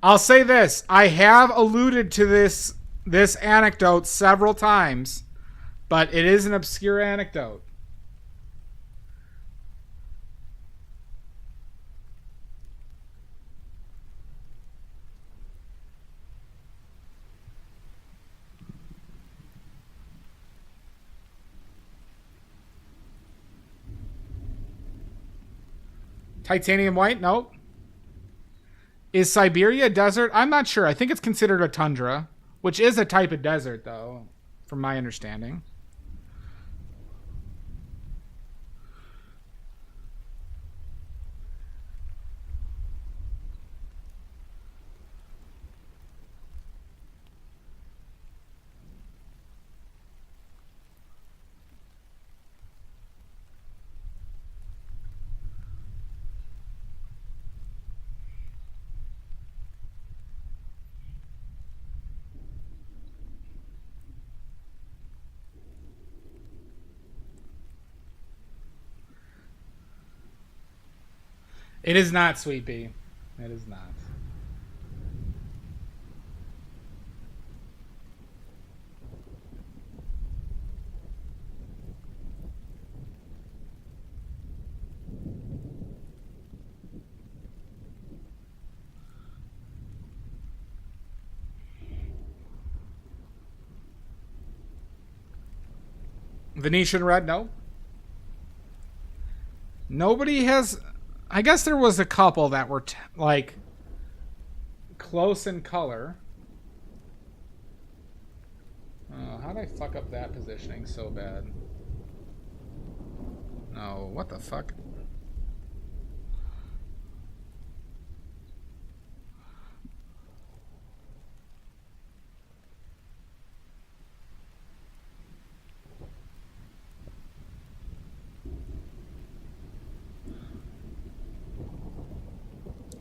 I'll say this. I have alluded to this anecdote several times, but it is an obscure anecdote. Titanium white? Nope. Is Siberia a desert? I'm not sure. I think it's considered a tundra, which is a type of desert, though, from my understanding. It is not, Sweet Pea. It is not. Venetian red? No. Nobody has... I guess there was a couple that were like close in color. How did I fuck up that positioning so bad? No, what the fuck?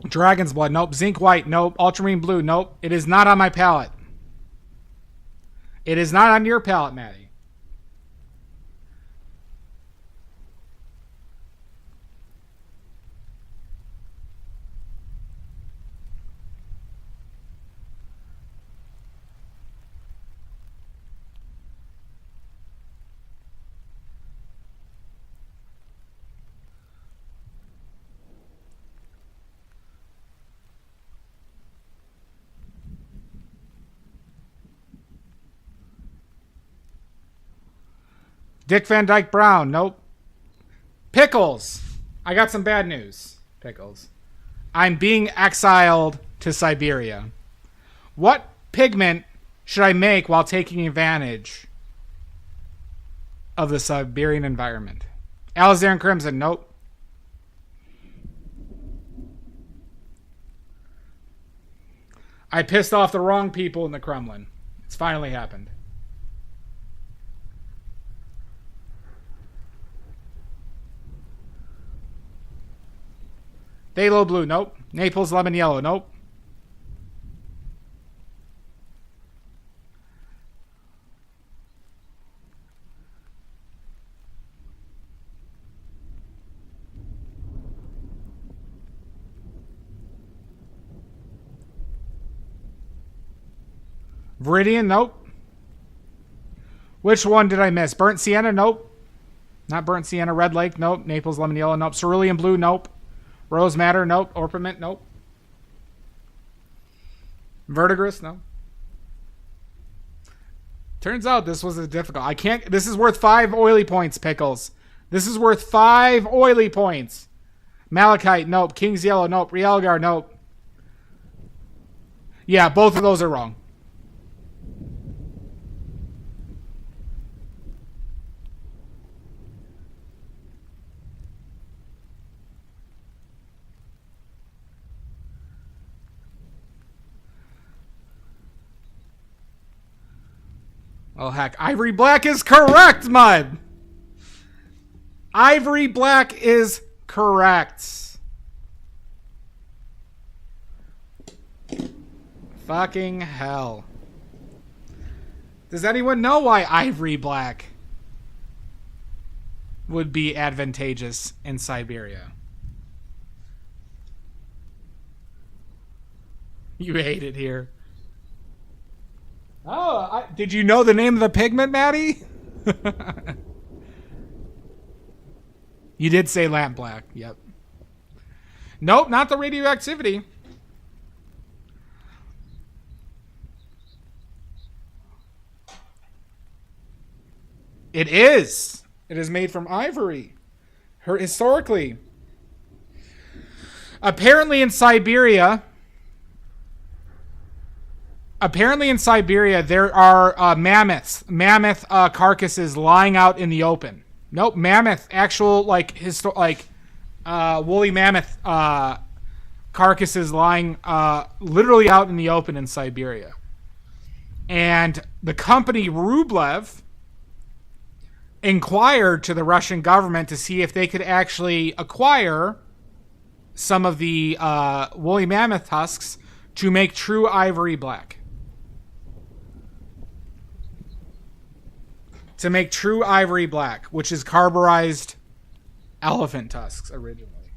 Dragon's blood, nope. Zinc white, nope. Ultramarine blue, nope. It is not on my palette. It is not on your palette, Maddie. Dick Van Dyke Brown, nope. Pickles. I got some bad news. Pickles. I'm being exiled to Siberia. What pigment should I make while taking advantage of the Siberian environment? Alizarin Crimson, nope. I pissed off the wrong people in the Kremlin. It's finally happened. Phthalo blue, nope. Naples lemon yellow, nope. Viridian, nope. Which one did I miss? Burnt sienna, nope. Not burnt sienna. Red lake, nope. Naples lemon yellow, nope. Cerulean blue, nope. Rose madder, nope. Orpiment, nope. Verdigris, no. Turns out this was a difficult. I can't. This is worth 5 oily points, Pickles. This is worth 5 oily points. Malachite, nope. King's Yellow, nope. Rielgar, nope. Yeah, both of those are wrong. Oh, heck. Ivory Black is correct, Mud! Ivory Black is correct. Fucking hell. Does anyone know why Ivory Black would be advantageous in Siberia? You hate it here. Oh, did you know the name of the pigment, Maddie? You did say lamp black. Yep. Nope, not the radioactivity. It is. It is made from ivory. Historically. Apparently in Siberia, there are mammoth carcasses lying out in the open. Nope, mammoth, actual woolly mammoth carcasses lying literally out in the open in Siberia. And the company Rublev inquired to the Russian government to see if they could actually acquire some of the woolly mammoth husks to make true ivory black. To make true ivory black, which is carburized elephant tusks originally.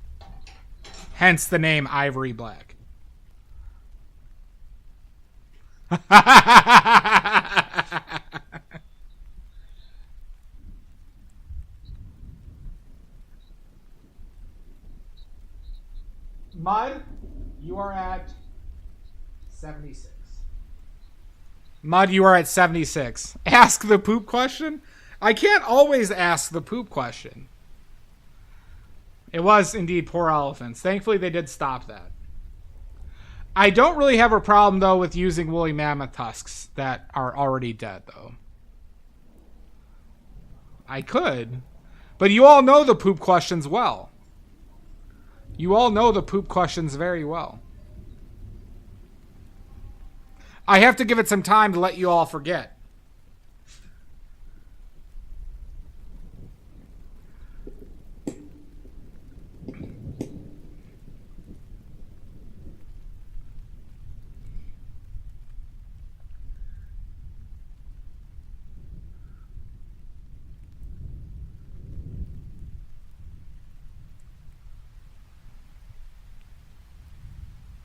Hence the name ivory black. Mud, you are at 76. Mud, you are at 76. Ask the poop question? I can't always ask the poop question. It was indeed poor elephants. Thankfully, they did stop that. I don't really have a problem, though, with using woolly mammoth tusks that are already dead, though. I could. But you all know the poop questions well. You all know the poop questions very well. I have to give it some time to let you all forget.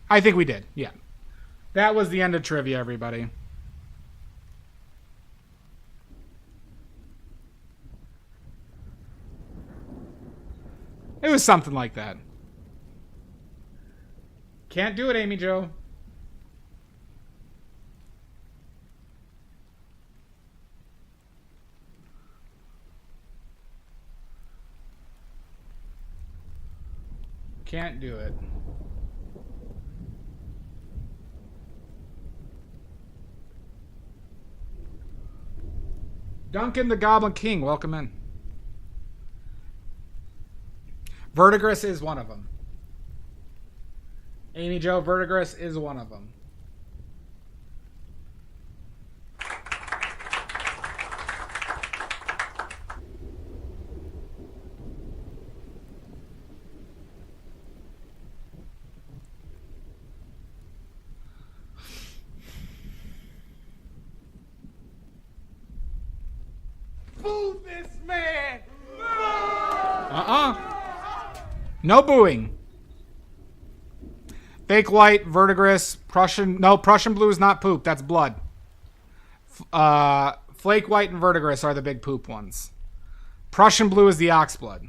I think we did, yeah. That was the end of trivia, everybody. It was something like that. Can't do it, Amy Jo. Can't do it. Duncan the Goblin King, welcome in. Verdigris is one of them. Amy Jo, Verdigris is one of them. Boo this man! No booing. Fake white, verdigris, Prussian. No, Prussian blue is not poop. That's blood. Flake white and verdigris are the big poop ones. Prussian blue is the ox blood.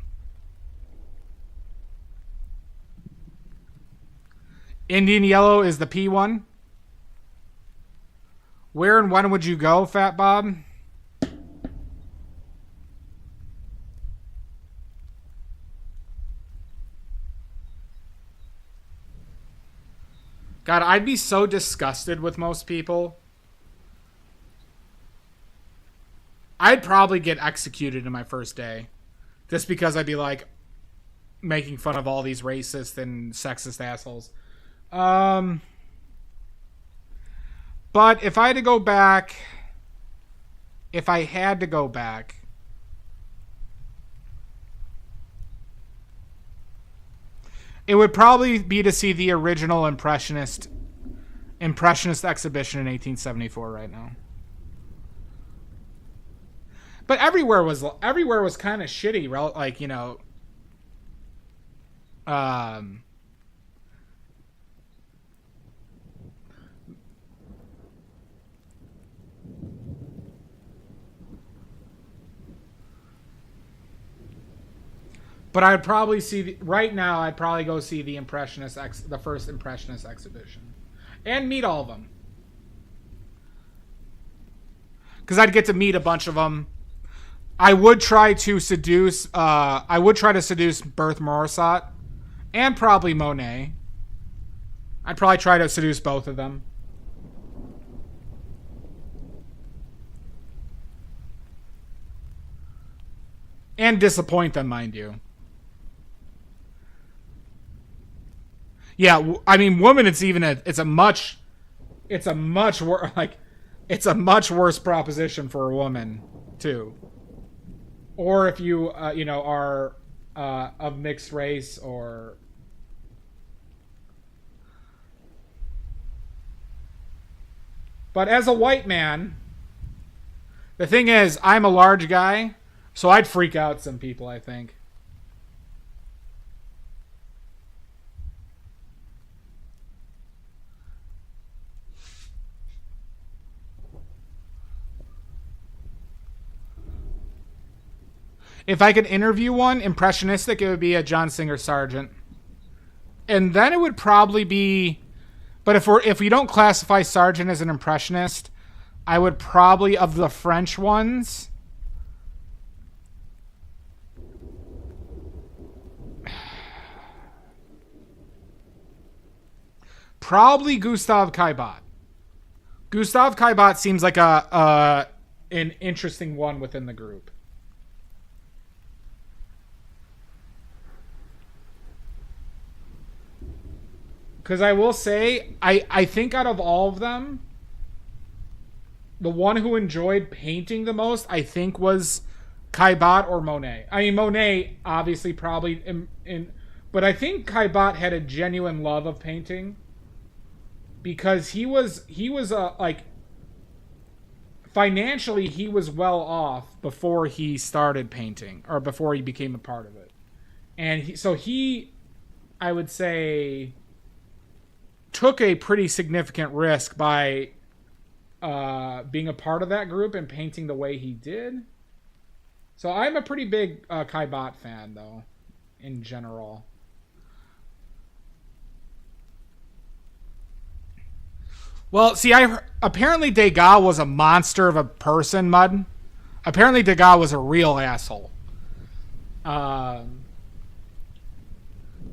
Indian yellow is the P one. Where and when would you go, Fat Bob? God, I'd be so disgusted with most people. I'd probably get executed in my first day. Just because I'd be like making fun of all these racist and sexist assholes. But if I had to go back, it would probably be to see the original Impressionist exhibition in 1874 right now. But everywhere was kind of shitty, like, you know. But I'd probably see right now. I'd probably go see the the first Impressionist exhibition, and meet all of them. Because I'd get to meet a bunch of them. I would try to seduce. I would try to seduce Berthe Morisot, and probably Monet. I'd probably try to seduce both of them. And disappoint them, mind you. Yeah, I mean, woman. It's a much worse proposition for a woman too. Or if you are of mixed race or. But as a white man, the thing is, I'm a large guy, so I'd freak out some people, I think. If I could interview one, impressionistic, it would be a John Singer Sargent. And then it would probably be... But if we don't classify Sargent as an impressionist, I would probably, of the French ones... Probably Gustave Caillebotte. Gustave Caillebotte seems like an interesting one within the group. Because I will say, I think out of all of them, the one who enjoyed painting the most, I think, was Caillebotte or Monet. I mean, Monet, obviously, probably but I think Caillebotte had a genuine love of painting. Because he was like, financially, he was well off before he started painting, or before he became a part of it. And he, I would say, took a pretty significant risk by being a part of that group and painting the way he did. So I'm a pretty big Caillebotte fan, though, in general. Well, see, apparently Degas was a monster of a person, Mud. Apparently Degas was a real asshole.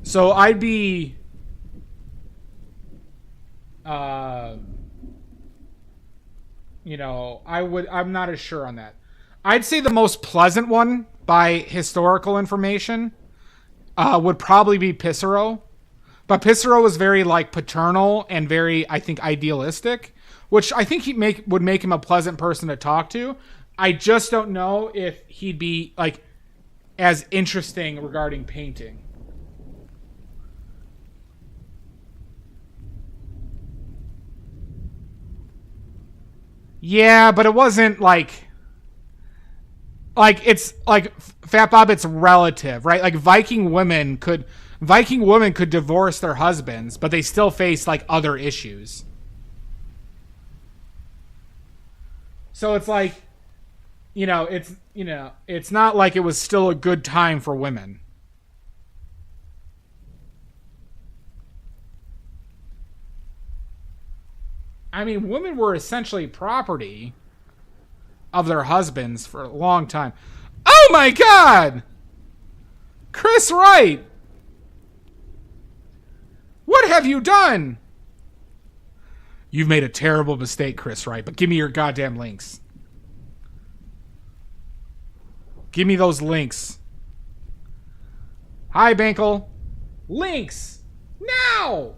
So I'd be... I'm not as sure on that. I'd say the most pleasant one, by historical information, would probably be Pissarro. But Pissarro was very, like, paternal and very, I think, idealistic, which I think would make him a pleasant person to talk to. I just don't know if he'd be, like, as interesting regarding painting. Yeah, but it wasn't, like, it's, like, Fat Bob, it's relative, right? Like, Viking women could divorce their husbands, but they still face, like, other issues. So it's like, it's not like it was still a good time for women. I mean, women were essentially property of their husbands for a long time. Oh my God! Chris Wright! What have you done? You've made a terrible mistake, Chris Wright, but give me your goddamn links. Give me those links. Hi, Bankel. Links! Now!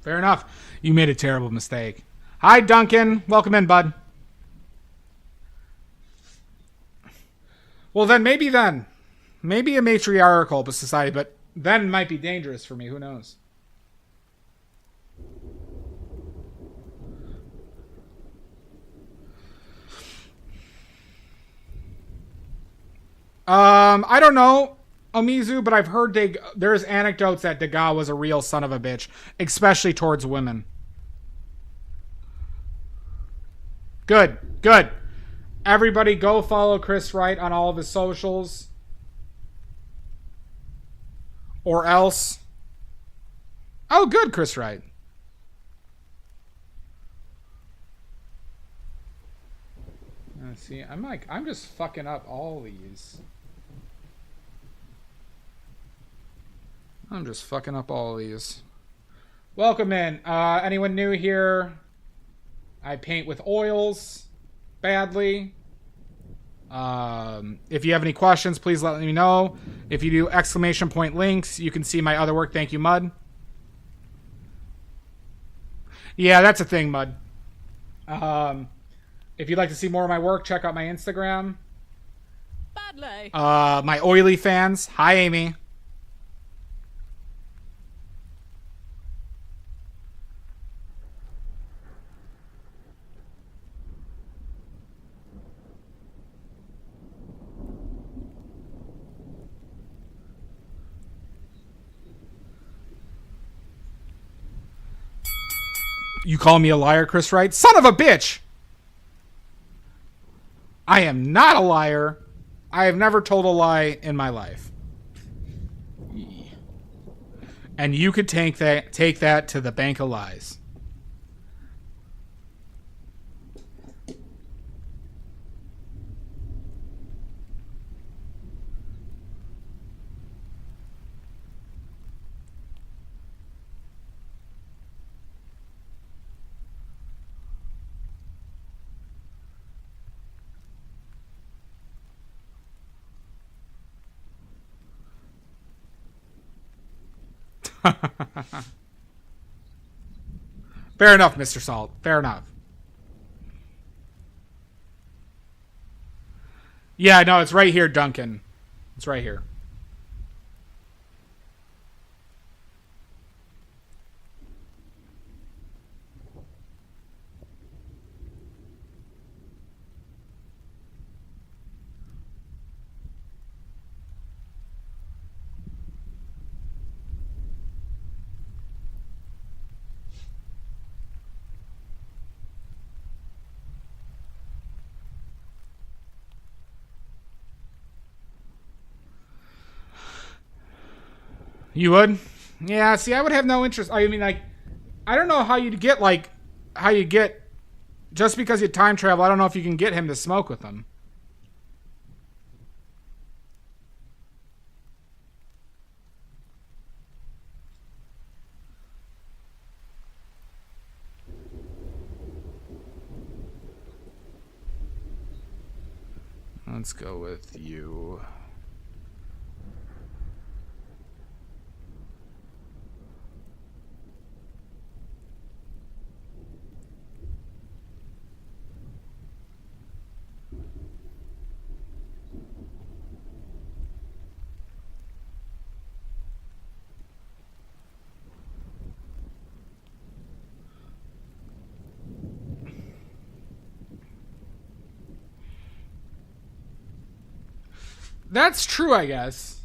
Fair enough. You made a terrible mistake. Hi, Duncan. Welcome in, bud. Well, then, maybe a matriarchal society, but then might be dangerous for me. Who knows? I don't know. Omizu, but I've heard there's anecdotes that Degas was a real son of a bitch, especially towards women. Good, good. Everybody go follow Chris Wright on all of his socials. Or else. Oh, good, Chris Wright. See, I'm just fucking up all these. I'm just fucking up all these. Welcome in. Anyone new here? I paint with oils badly. If you have any questions, please let me know. If you do exclamation point links, you can see my other work. Thank you, Mud. Yeah, that's a thing, Mud. If you'd like to see more of my work, check out my Instagram. Badly. My oily fans. Hi, Amy. You call me a liar, Chris Wright? Son of a bitch! I am not a liar. I have never told a lie in my life. And you could take that to the bank of lies. Fair enough, Mr. Salt. Fair enough. Yeah, no, it's right here, Duncan. It's right here. You would? Yeah, see, I would have no interest. I mean, like, I don't know how you get, just because you time travel, I don't know if you can get him to smoke with them. Let's go with you. That's true, I guess.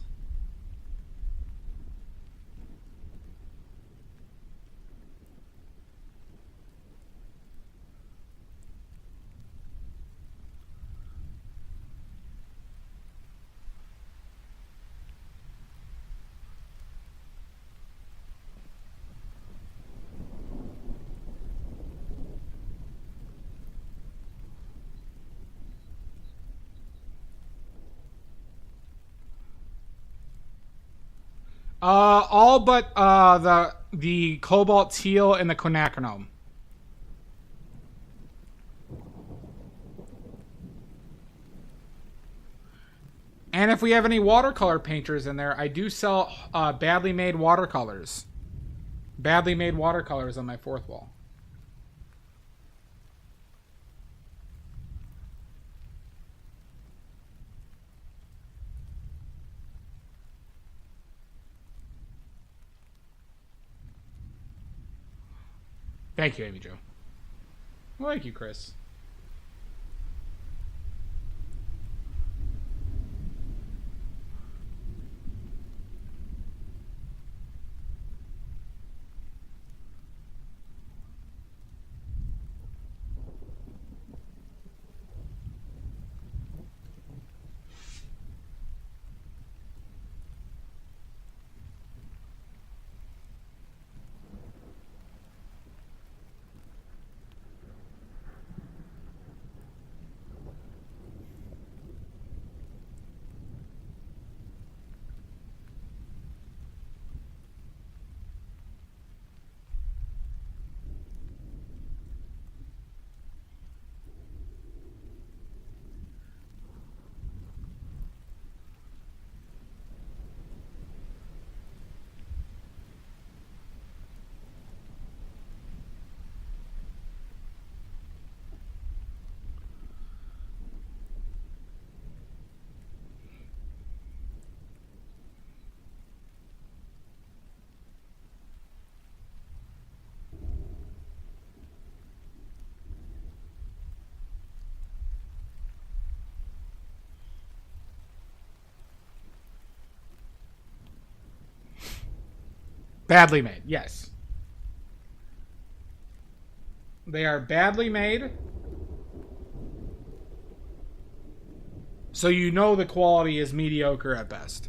All but the cobalt teal and the quinacridone. And if we have any watercolor painters in there, I do sell badly made watercolors. Badly made watercolors on my fourth wall. Thank you, Amy Jo. Well, thank you, Chris. Badly made, yes. They are badly made. So you know the quality is mediocre at best.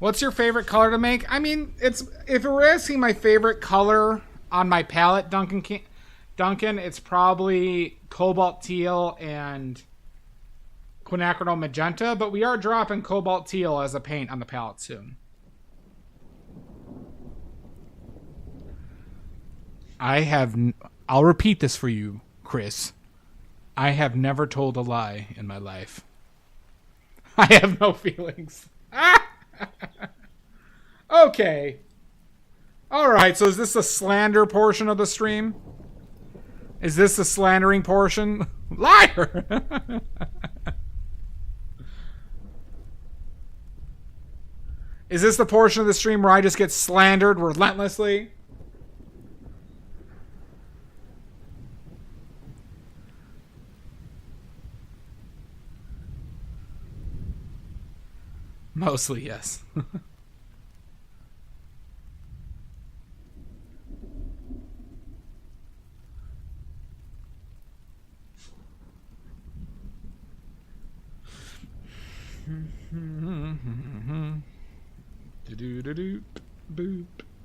What's your favorite color to make? I mean, it's if we're asking my favorite color on my palette, Duncan, it's probably cobalt teal and quinacridone magenta, but we are dropping cobalt teal as a paint on the palette soon. I'll repeat this for you, Chris. I have never told a lie in my life. I have no feelings. Okay. Alright, so is this the slander portion of the stream? Is this the slandering portion? Liar! Is this the portion of the stream where I just get slandered relentlessly? Mostly, yes. Do-do-do-do, boop,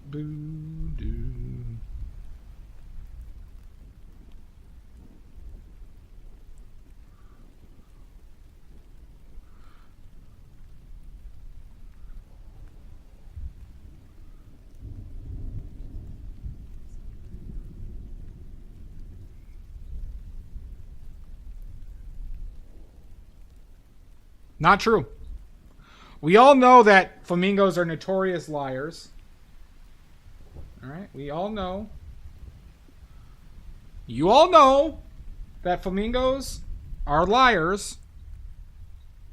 boo, doo. Not true. We all know that flamingos are notorious liars. All right, we all know. You all know that flamingos are liars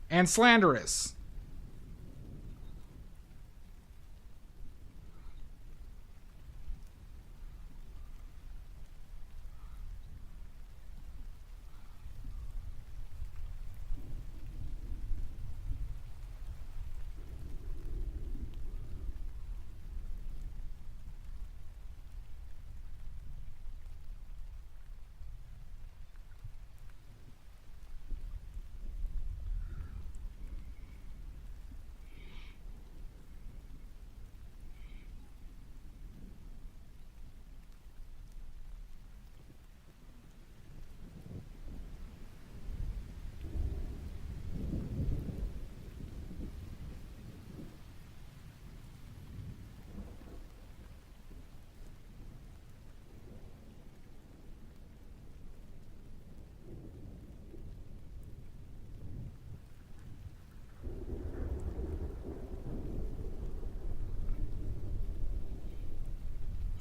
and slanderous.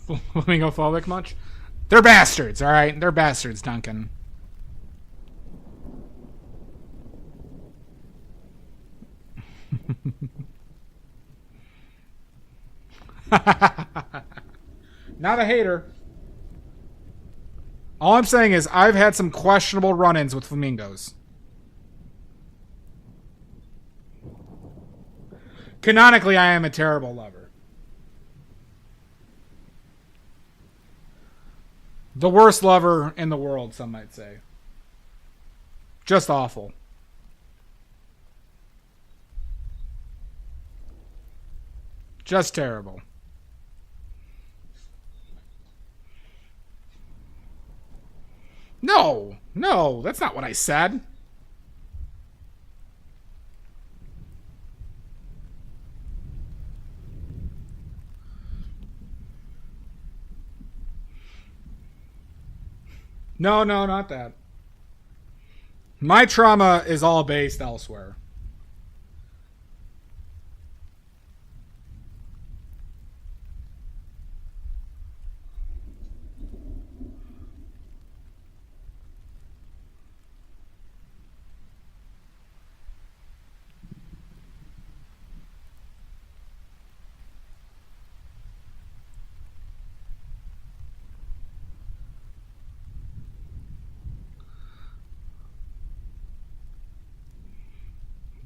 Flamingophobic much? They're bastards, alright? They're bastards, Duncan. Not a hater. All I'm saying is I've had some questionable run-ins with flamingos. Canonically, I am a terrible lover. The worst lover in the world, some might say. Just awful. Just terrible. No, that's not what I said. No, not that. My trauma is all based elsewhere.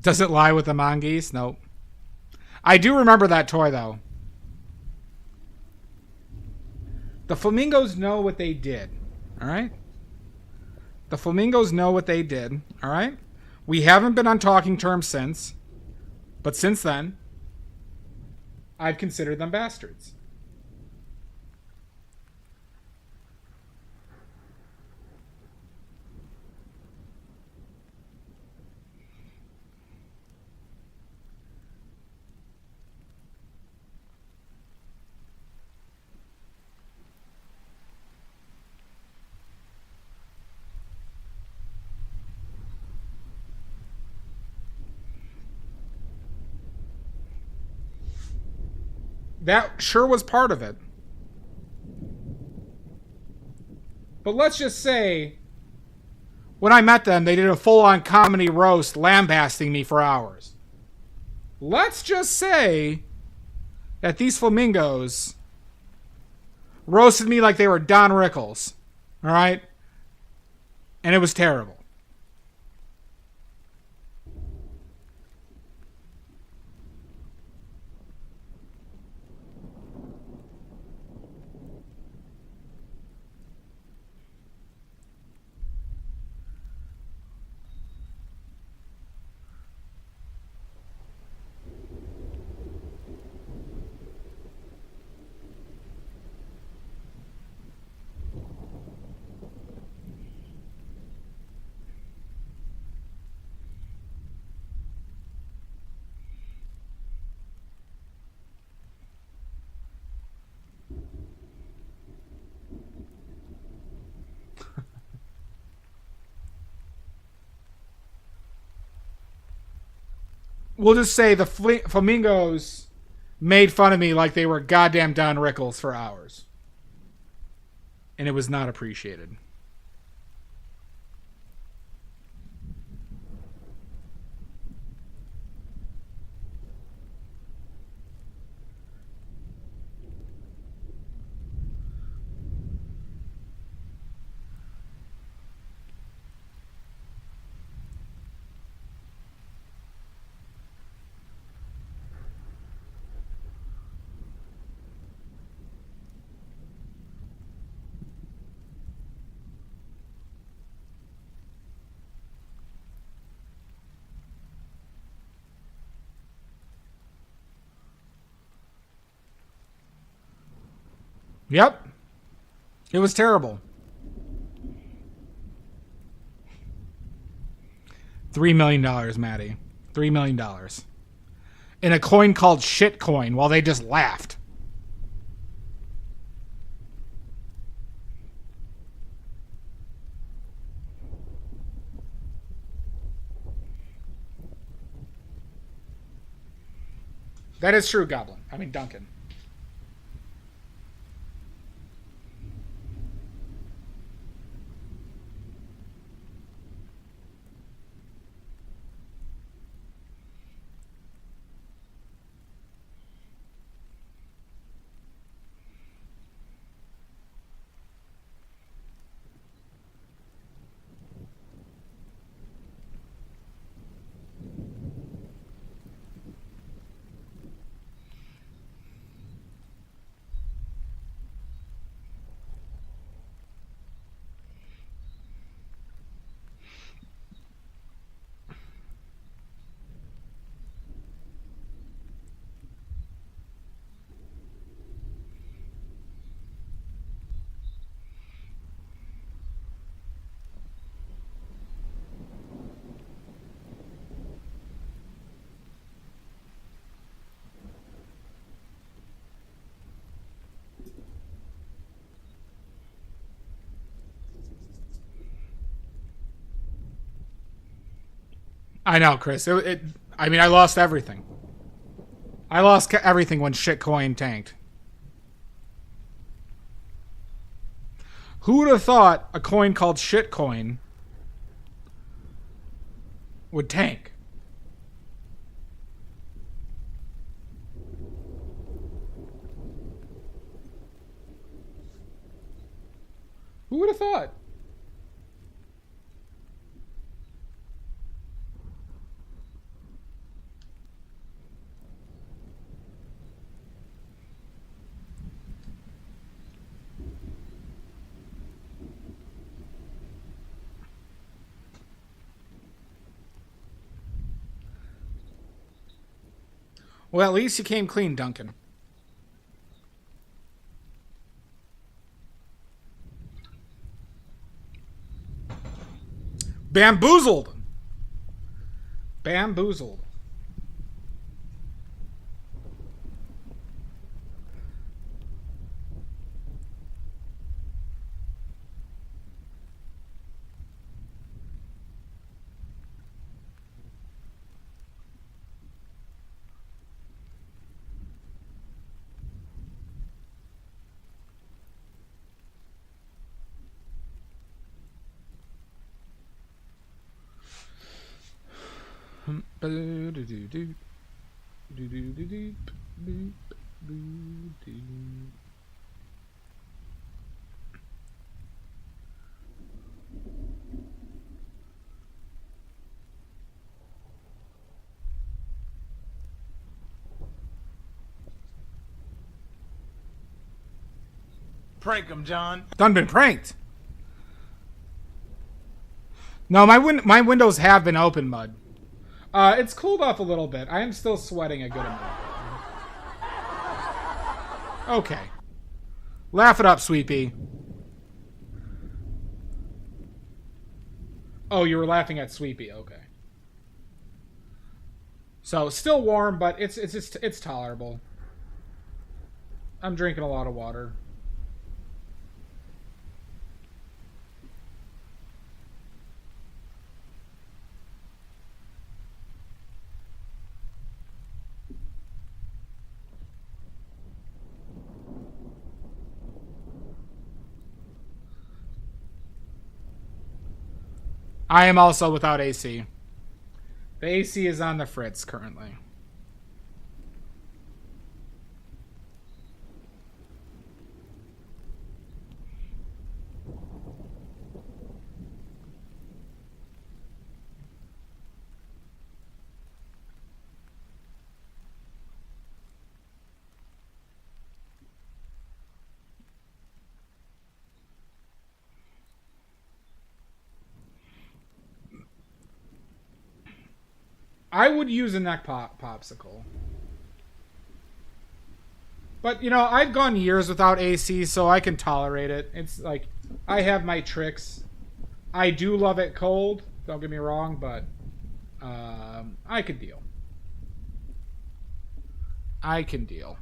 Does it lie with the mongoose? Nope. I do remember that toy, though. The flamingos know what they did. All right? The flamingos know what they did. All right? We haven't been on talking terms since. But since then, I've considered them bastards. That sure was part of it. But let's just say, when I met them, they did a full-on comedy roast lambasting me for hours. Let's just say that these flamingos roasted me like they were Don Rickles. All right? And it was terrible. We'll just say the flamingos made fun of me like they were goddamn Don Rickles for hours. And it was not appreciated. Yep. It was terrible. $3 million, Maddie. $3 million. In a coin called shitcoin while they just laughed. That is true, Goblin. I mean, Duncan. I know, Chris. I mean, I lost everything. I lost everything when shitcoin tanked. Who would have thought a coin called shitcoin would tank? Who would have thought? Well, at least you came clean, Duncan. Bamboozled. Bamboozled. Prank him, John. Done been pranked. No, my windows have been open, Mud. It's cooled off a little bit. I am still sweating a good amount. Okay. Laugh it up, Sweet Pea. Oh, you were laughing at Sweet Pea. Okay. So still warm, but it's tolerable. I'm drinking a lot of water. I am also without AC. The AC is on the fritz currently. I would use a neck popsicle. But, you know, I've gone years without AC, so I can tolerate it. It's like, I have my tricks. I do love it cold, don't get me wrong, but I can deal. I can deal.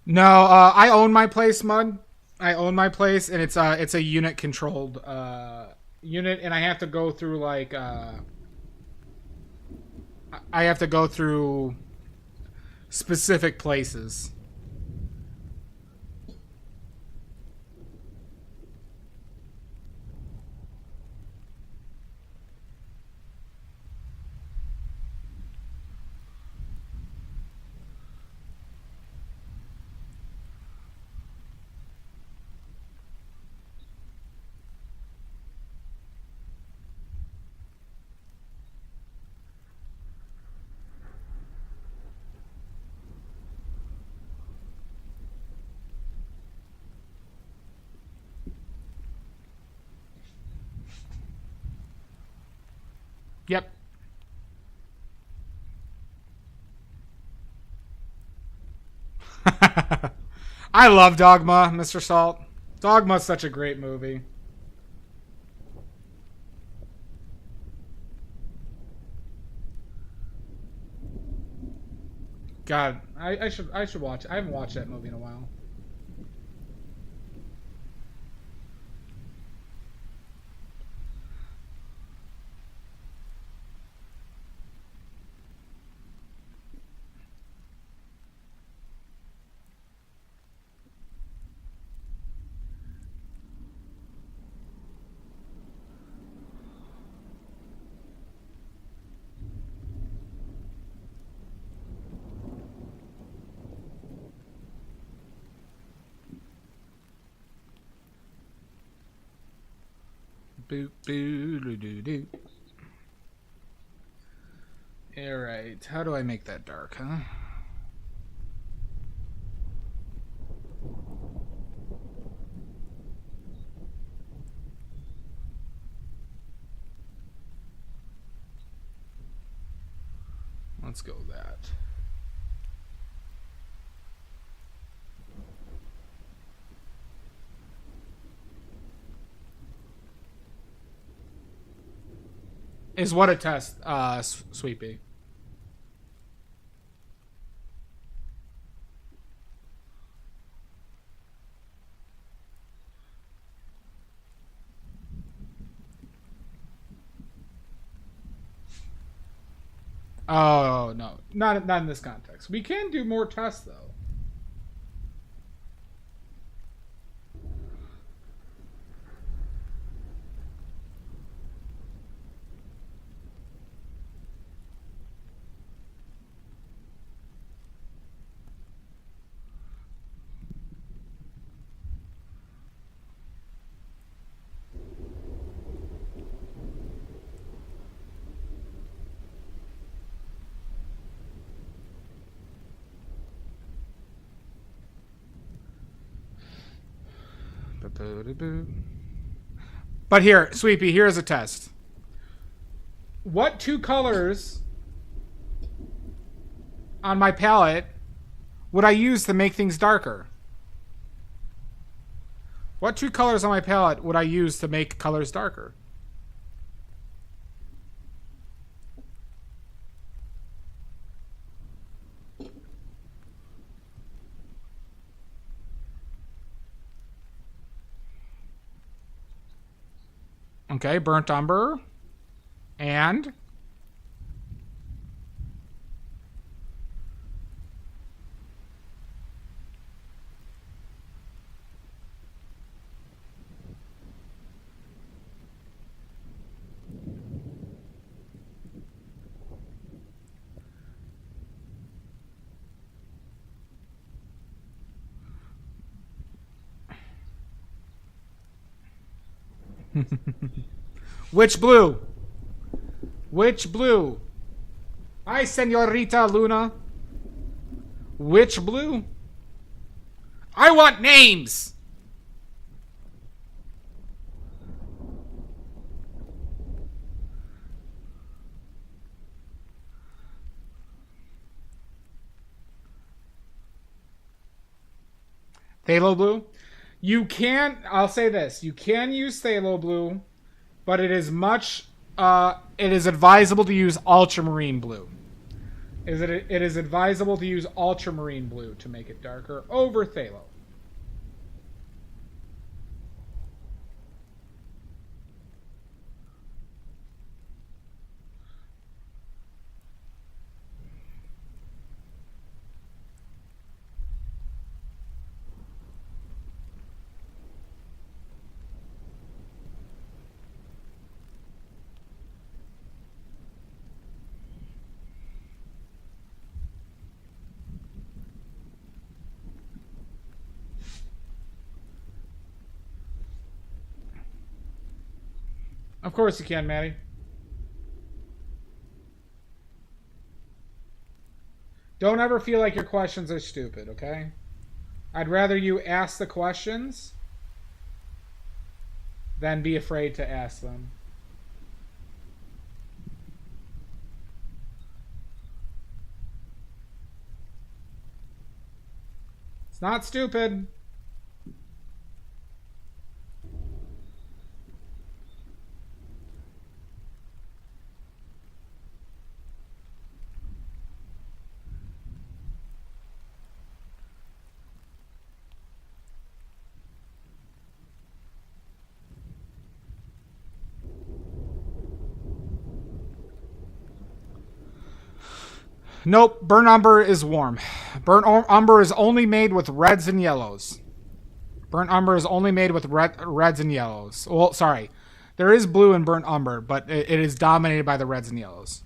No, I own my place, Mud. I own my place, and it's a unit controlled unit, and I have to go through like I have to go through specific places. Yep. I love Dogma, Mr. Salt. Dogma's such a great movie. God, I should watch it. I haven't watched that movie in a while. Boop, boo, doo, doo, doo. Alright, how do I make that dark, huh? Let's go with that. Is what a test, Sweepy. Oh no, not in this context. We can do more tests though. But here, Sweepy, here's a test. What two colors on my palette would I use to make things darker? What two colors on my palette would I use to make colors darker? Okay, burnt umber. And which blue? Which blue? Hi, Senorita Luna. Which blue? I want names! Phthalo blue? You can, I'll say this, you can use phthalo blue, but it is it is advisable to use ultramarine blue. It is advisable to use ultramarine blue to make it darker over phthalo. Of course you can, Maddie. Don't ever feel like your questions are stupid, okay? I'd rather you ask the questions than be afraid to ask them. It's not stupid. Nope, burnt umber is warm. Burnt umber is only made with reds and yellows. Burnt umber is only made with reds and yellows. Well, sorry. There is blue in burnt umber, but it is dominated by the reds and yellows.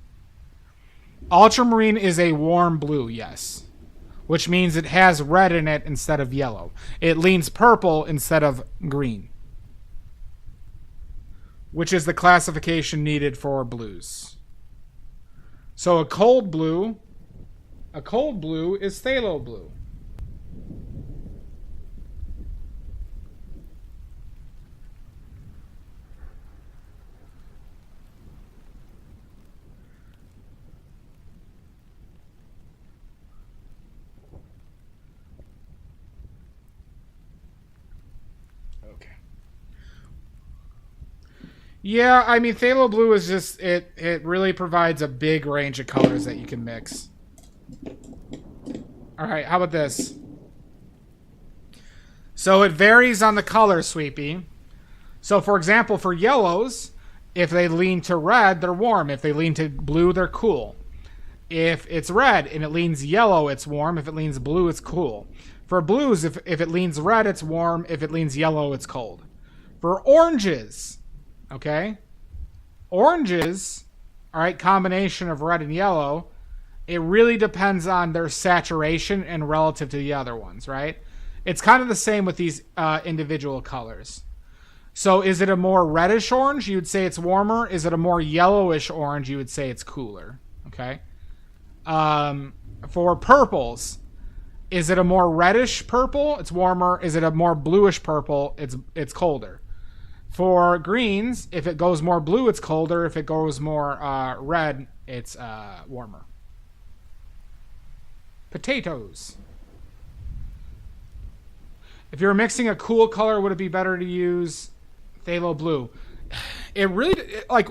Ultramarine is a warm blue, yes. Which means it has red in it instead of yellow. It leans purple instead of green. Which is the classification needed for blues. So a cold blue is phthalo blue. Okay. Yeah, I mean, phthalo blue is just, it really provides a big range of colors that you can mix. All right, how about this? So it varies on the color, Sweepy. So, for example, for yellows, if they lean to red, they're warm. If they lean to blue, they're cool. If it's red and it leans yellow, it's warm. If it leans blue, it's cool. For blues, if it leans red, it's warm. If it leans yellow, it's cold. For oranges, okay? Oranges, all right, combination of red and yellow, it really depends on their saturation and relative to the other ones, right? It's kind of the same with these individual colors. So is it a more reddish orange? You would say it's warmer. Is it a more yellowish orange? You would say it's cooler, okay? For purples, is it a more reddish purple? It's warmer. Is it a more bluish purple? It's colder. For greens, if it goes more blue, it's colder. If it goes more red, it's warmer. Potatoes. If you're mixing a cool color, would it be better to use phthalo blue? It really, I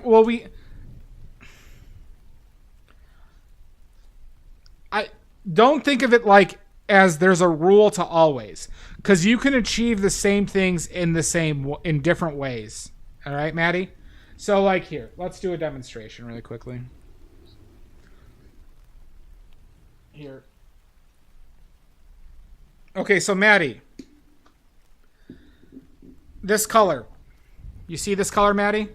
don't think of it like as there's a rule to always, because you can achieve the same things in different ways. All right, Maddie? So like here, let's do a demonstration really quickly. Here. Okay, so Maddie, this color. You see this color, Maddie?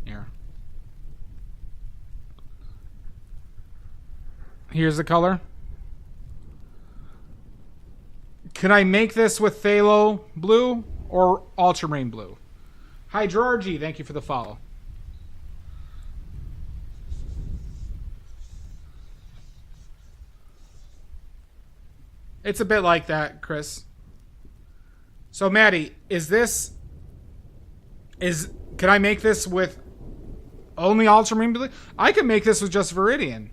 Here. Here's the color. Can I make this with phthalo blue or ultramarine blue? Hi, Georgie. Thank you for the follow. It's a bit like that, Chris. So, Maddie, can I make this with only ultramarine blue? I can make this with just Viridian.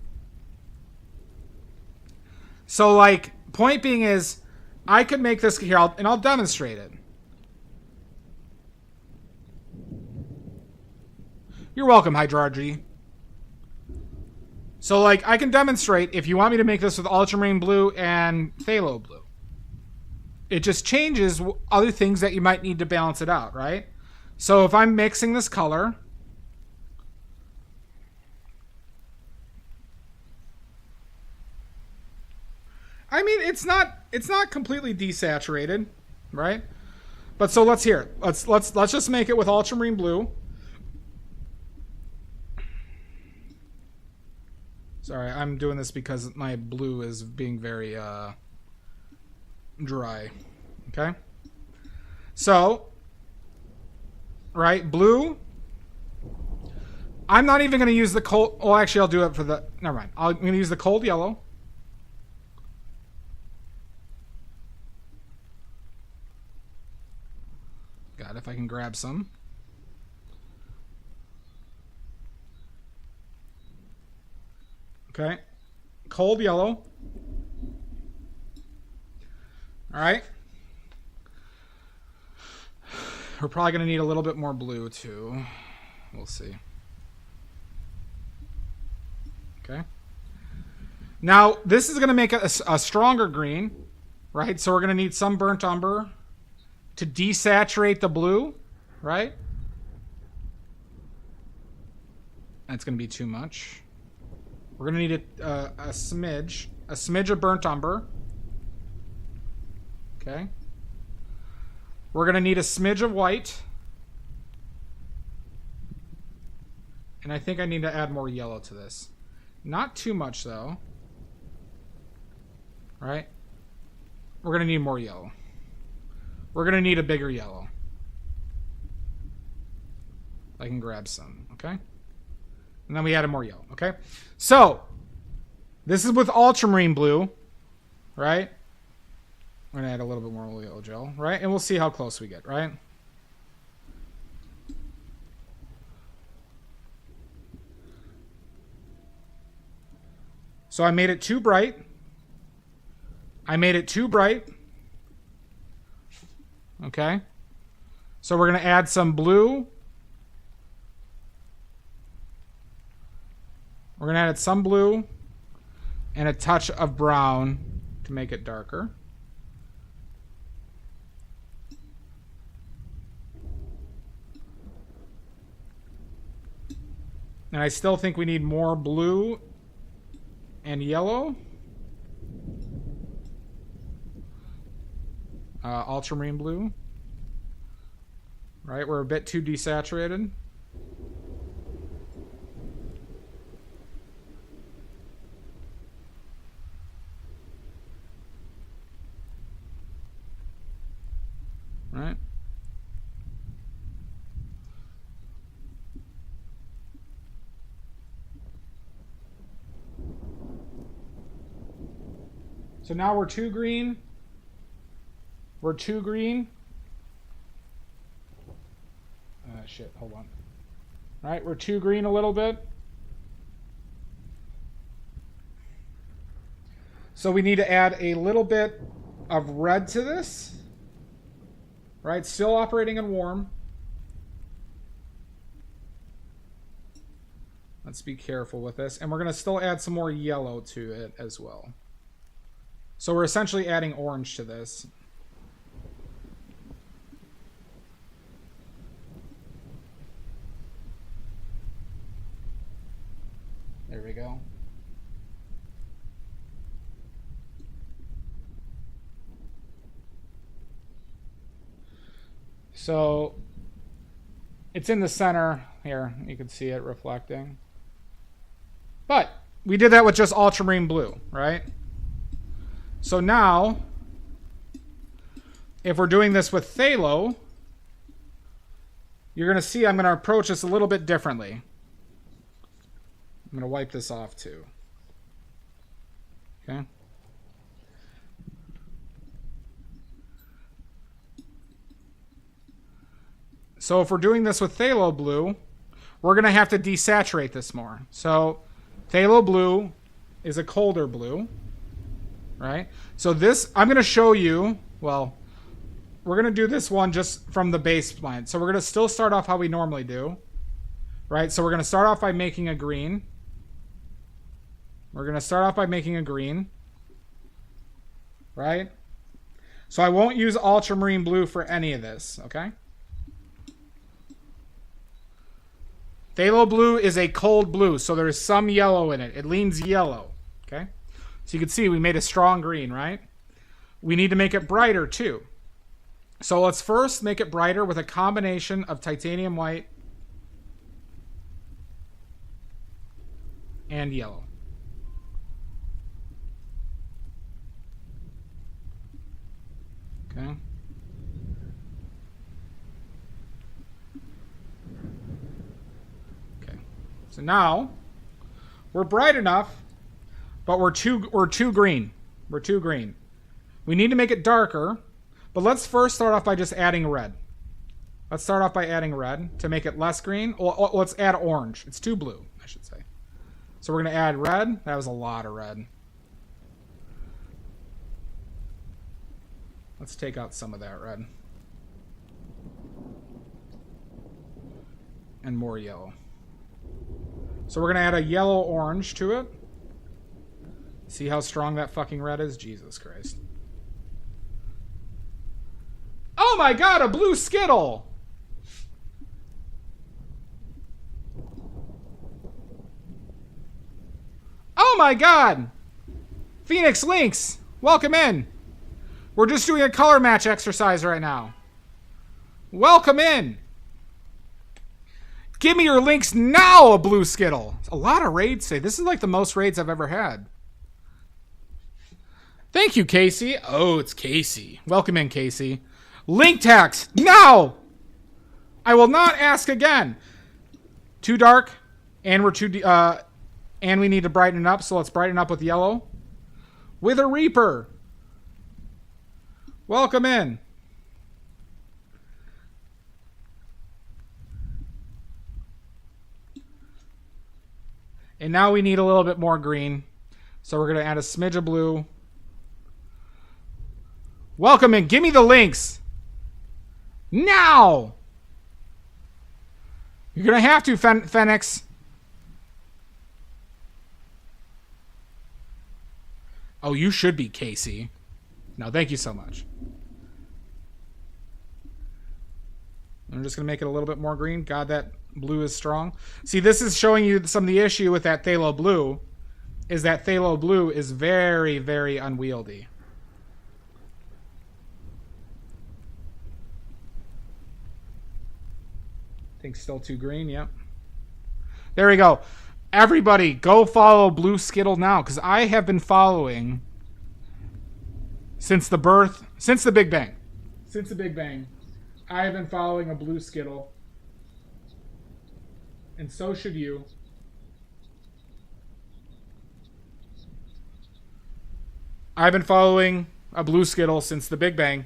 So, like, point being is, I could make this here, and I'll demonstrate it. You're welcome, Hydrargy. So, like, I can demonstrate if you want me to make this with ultramarine blue and phthalo blue. It just changes other things that you might need to balance it out, right? So if I'm mixing this color, I mean, it's not completely desaturated, right? But so let's just make it with ultramarine blue. Sorry, I'm doing this because my blue is being very dry. Okay? So, right, blue. I'm not even going to use the cold. Oh, actually, I'll do it for the. Never mind. I'm going to use the cold yellow. God, if I can grab some. Okay. Cold yellow. All right. We're probably going to need a little bit more blue, too. We'll see. Okay. Now, this is going to make a stronger green, right? So we're going to need some burnt umber to desaturate the blue, right? That's going to be too much. We're going to need a smidge of burnt umber. Okay. We're going to need a smidge of white. And I think I need to add more yellow to this. Not too much, though. Right? We're going to need more yellow. We're going to need a bigger yellow. I can grab some, okay? And then we added more yellow, okay? So, this is with ultramarine blue, right? We're going to add a little bit more yellow gel, right? And we'll see how close we get, right? So I made it too bright. Okay. So we're going to add some blue. We're going to add some blue and a touch of brown to make it darker. And I still think we need more blue and yellow. Ultramarine blue. Right, we're a bit too desaturated. Right. So now we're too green. We're too green. Shit, hold on. All right, we're too green a little bit. So we need to add a little bit of red to this. Right, still operating in warm. Let's be careful with this. And we're going to still add some more yellow to it as well. So we're essentially adding orange to this. There we go. So it's in the center here. You can see it reflecting. But we did that with just ultramarine blue, right? So now, if we're doing this with phthalo, you're going to see I'm going to approach this a little bit differently. I'm going to wipe this off too. Okay. So if we're doing this with phthalo blue, we're going to have to desaturate this more. So phthalo blue is a colder blue, right? So this, I'm going to show you, well, we're going to do this one just from the baseline. So we're going to still start off how we normally do, right? So we're going to start off by making a green. We're going to start off by making a green, right? So I won't use ultramarine blue for any of this, okay? Phthalo blue is a cold blue, so there's some yellow in it. It leans yellow, okay? So you can see we made a strong green, right? We need to make it brighter too. So let's first make it brighter with a combination of titanium white and yellow. Okay. Okay. So now we're bright enough, but we're too green. We're too green. We need to make it darker, but let's first start off by just adding red. Let's start off by adding red to make it less green. Well, let's add orange. It's too blue, I should say. So we're going to add red. That was a lot of red. Let's take out some of that red. And more yellow. So we're going to add a yellow-orange to it. See how strong that fucking red is? Jesus Christ. Oh my god, a blue Skittle! Oh my god! Phoenix Lynx, welcome in. We're just doing a color match exercise right now. Welcome in. Give me your links now, a blue Skittle. A lot of raids today. This is like the most raids I've ever had. Thank you, Casey. Oh, it's Casey. Welcome in, Casey. Link text now. I will not ask again. Too dark, and we're too and we need to brighten it up. So let's brighten up with yellow. With a Reaper. Welcome in. And now we need a little bit more green. So we're going to add a smidge of blue. Welcome in. Give me the links. Now! You're gonna have to, Phoenix. Oh, you should be, Casey. No, thank you so much. I'm just gonna make it a little bit more green. God, that blue is strong. See, this is showing you some of the issue with that phthalo blue, is that phthalo blue is very, very unwieldy. I think still too green, yep. There we go. Everybody, go follow Blue Skittle now, because I have been following since the Big Bang. Since the Big Bang, I have been following a Blue Skittle. And so should you. I've been following a Blue Skittle since the Big Bang.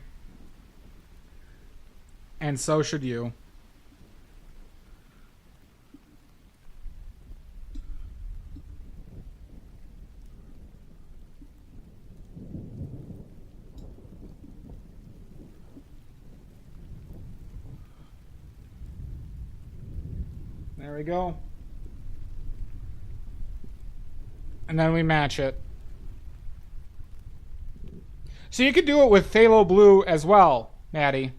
And so should you. There we go. And then we match it. So you could do it with phthalo blue as well, Maddie.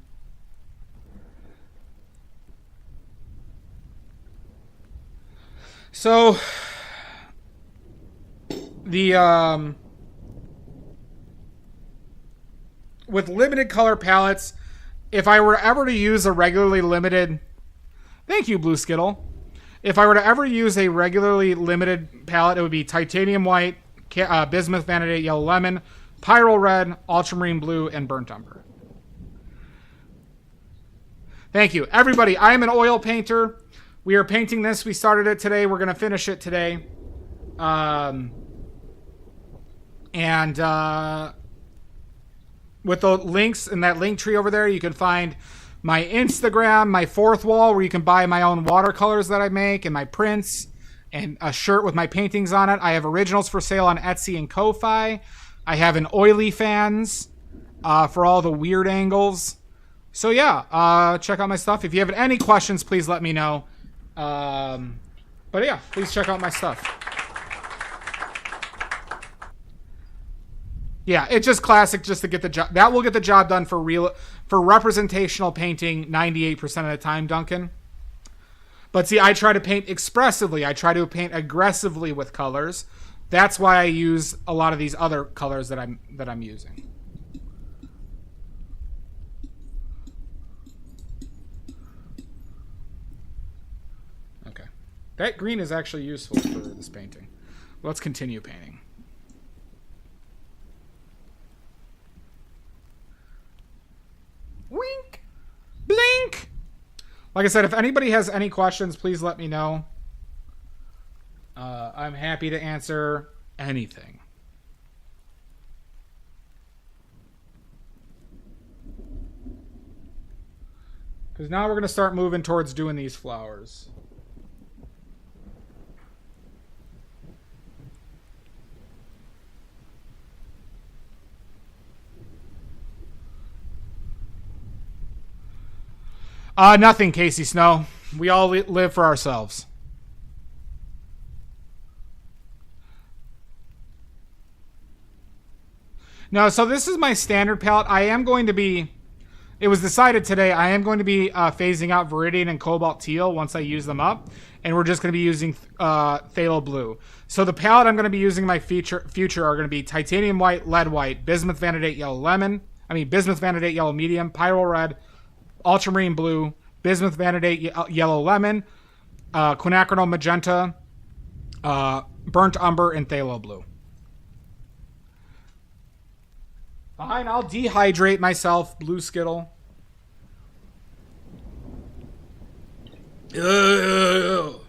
So the with limited color palettes, if I were ever to use a regularly limited, thank you, Blue Skittle. If I were to ever use a regularly limited palette, it would be titanium white, bismuth vanadate yellow lemon, pyrrole red, ultramarine blue, and burnt umber. Thank you. Everybody, I am an oil painter. We are painting this. We started it today. We're going to finish it today. With the links in that link tree over there, you can find my Instagram, my fourth wall, where you can buy my own watercolors that I make, and my prints, and a shirt with my paintings on it. I have originals for sale on Etsy and Ko-Fi. I have an Oily Fans for all the weird angles. So yeah, check out my stuff. If you have any questions, please let me know. But yeah, please check out my stuff. Yeah, it's just classic just to get the job. That will get the job done for representational painting 98% of the time, Duncan. But see, I try to paint expressively. I try to paint aggressively with colors. That's why I use a lot of these other colors that I'm using. Okay. That green is actually useful for this painting. Let's continue painting. Wink! Blink! Like I said, if anybody has any questions, please let me know. I'm happy to answer anything. Because now we're going to start moving towards doing these flowers. Nothing, Casey Snow. We all live for ourselves. No, so this is my standard palette. I am going to be, it was decided today, I am going to be phasing out Viridian and Cobalt Teal once I use them up. And we're just going to be using Phthalo Blue. So the palette I'm going to be using in my future are going to be Titanium White, Lead White, Bismuth Vanadate Yellow Lemon, Bismuth Vanadate Yellow Medium, Pyrrole Red, Ultramarine Blue, Bismuth Vanadate Yellow Lemon, Quinacridone Magenta, Burnt Umber, and Phthalo Blue. Fine, I'll dehydrate myself, Blue Skittle. God,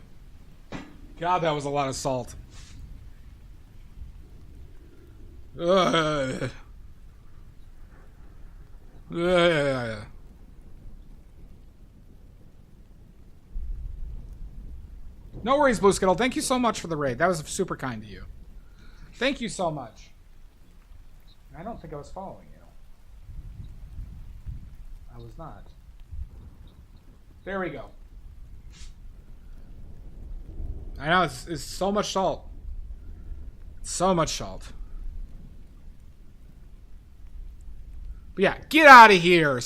that was a lot of salt. No worries, Blue Skittle. Thank you so much for the raid. That was super kind of you. Thank you so much. I don't think I was following you. I was not. There we go. I know, it's so much salt. So much salt. But yeah, get out of here.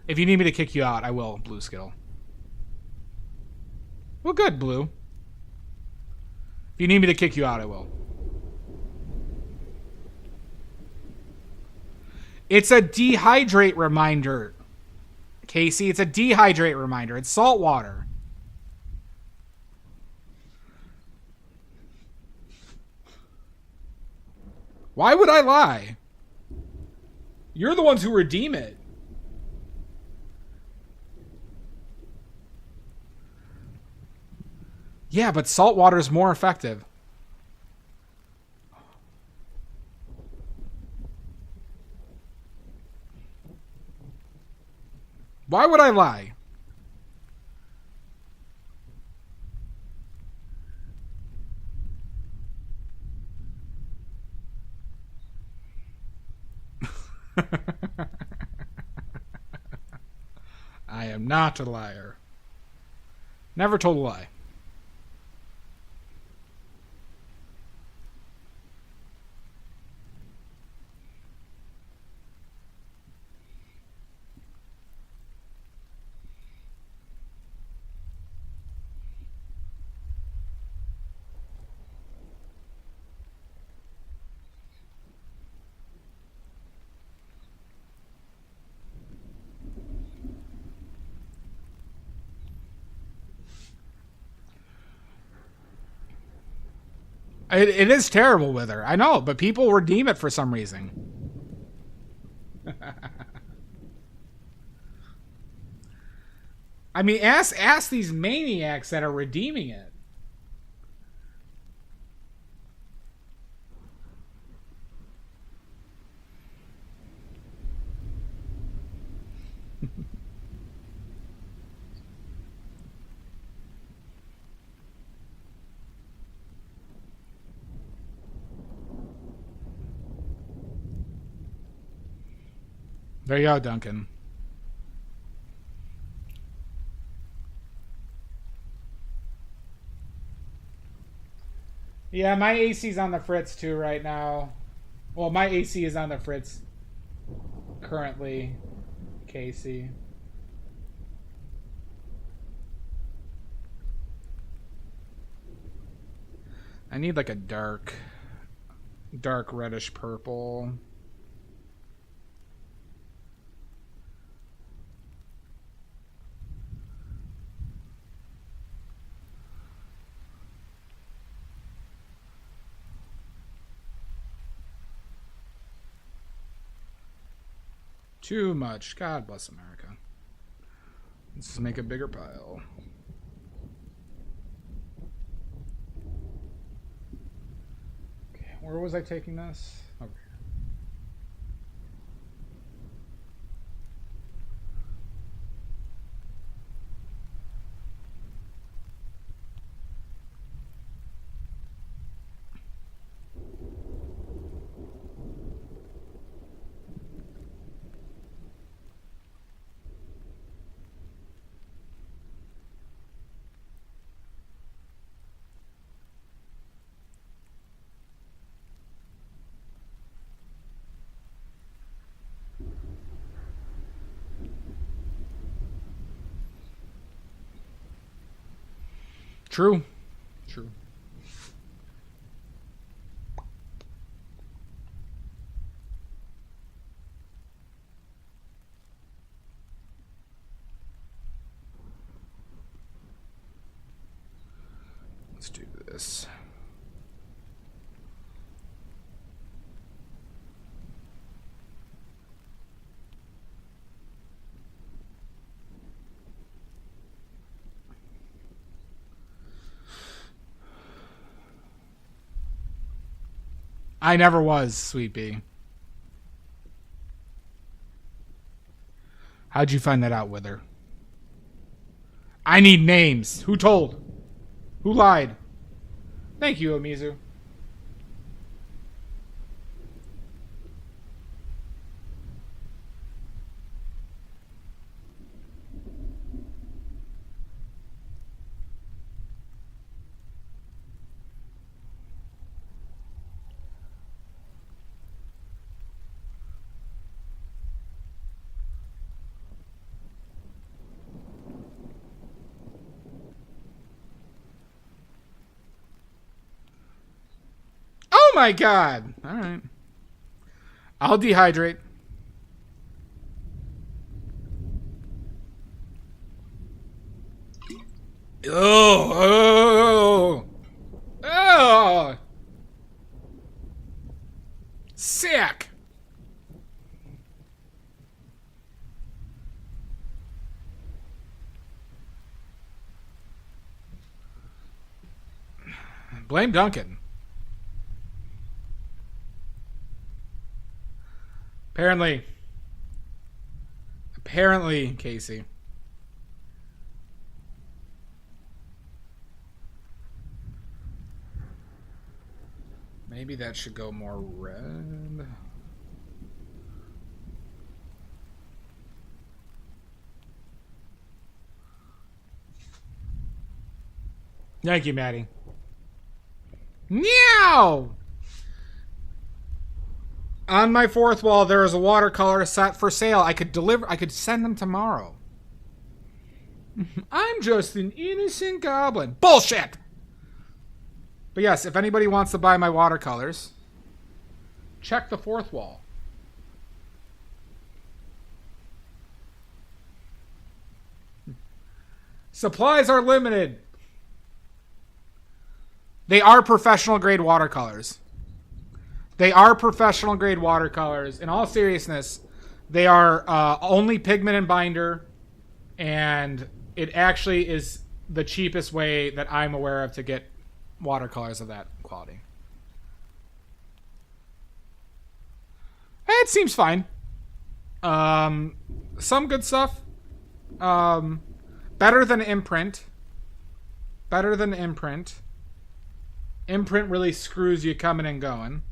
If you need me to kick you out, I will, Blue Skittle. Well, good, Blue. If you need me to kick you out, I will. It's a dehydrate reminder, Casey. It's a dehydrate reminder. It's salt water. Why would I lie? You're the ones who redeem it. Yeah, but salt water is more effective. Why would I lie? I am not a liar. Never told a lie. It is terrible with her. I know, but people redeem it for some reason. I mean, ask these maniacs that are redeeming it. There you go, Duncan. Yeah, my AC's on the fritz too right now. Well, my AC is on the fritz currently, Casey. I need like a dark reddish purple. Too much. God bless America. Let's make a bigger pile. Okay, where was I taking this? Over here. True. True. Let's do this. I never was, Sweet Bee. How'd you find that out, Wither? I need names. Who told? Who lied? Thank you, Omizu. Oh my god. All right. I'll dehydrate. Oh. Sick. Blame Duncan. Apparently, Casey. Maybe that should go more red. Thank you, Maddie. Meow! On my fourth wall, there is a watercolor set for sale. I could send them tomorrow. I'm just an innocent goblin. Bullshit! But yes, if anybody wants to buy my watercolors, check the fourth wall. Supplies are limited. They are professional grade watercolors. They are professional grade watercolors. In all seriousness, they are only pigment and binder, and it actually is the cheapest way that I'm aware of to get watercolors of that quality. It seems fine. Some good stuff. Better than imprint. Better than imprint. Imprint really screws you coming and going.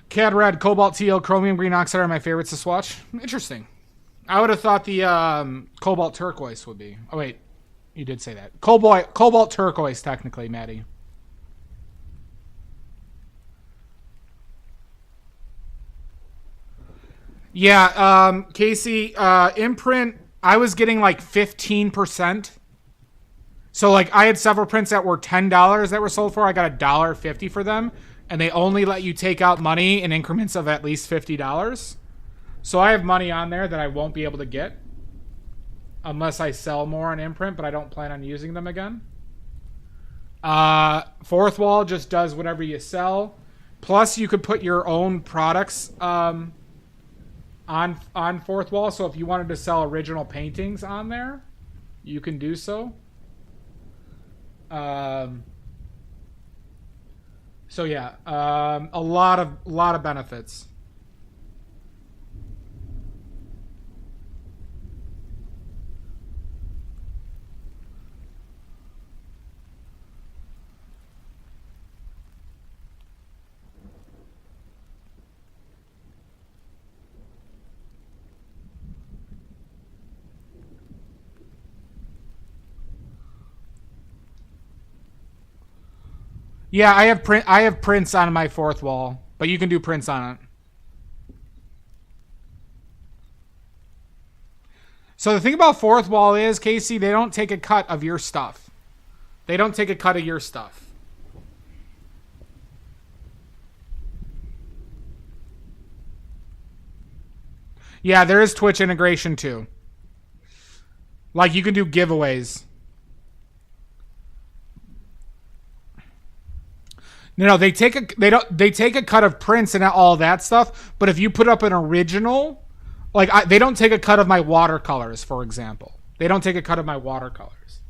Cad Red, Cobalt Teal, Chromium Green Oxide are my favorites to swatch. Interesting. I would have thought the Cobalt Turquoise would be. Oh, wait. You did say that. Cobalt Turquoise, technically, Maddie. Yeah, Casey, imprint, I was getting like 15%. So, like, I had several prints that were $10 that were sold for. I got $1.50 for them. And they only let you take out money in increments of at least $50. So I have money on there that I won't be able to get unless I sell more on imprint, but I don't plan on using them again. Fourth wall just does whatever you sell. Plus, you could put your own products on fourth wall. So if you wanted to sell original paintings on there, you can do so. So yeah, a lot of benefits. Yeah, I have prints on my fourth wall, but you can do prints on it. So the thing about fourth wall is, Casey, they don't take a cut of your stuff. They don't take a cut of your stuff. Yeah, there is Twitch integration too. Like, you can do giveaways. No, they take a cut of prints and all that stuff. But if you put up an original, like they don't take a cut of my watercolors, for example. They don't take a cut of my watercolors.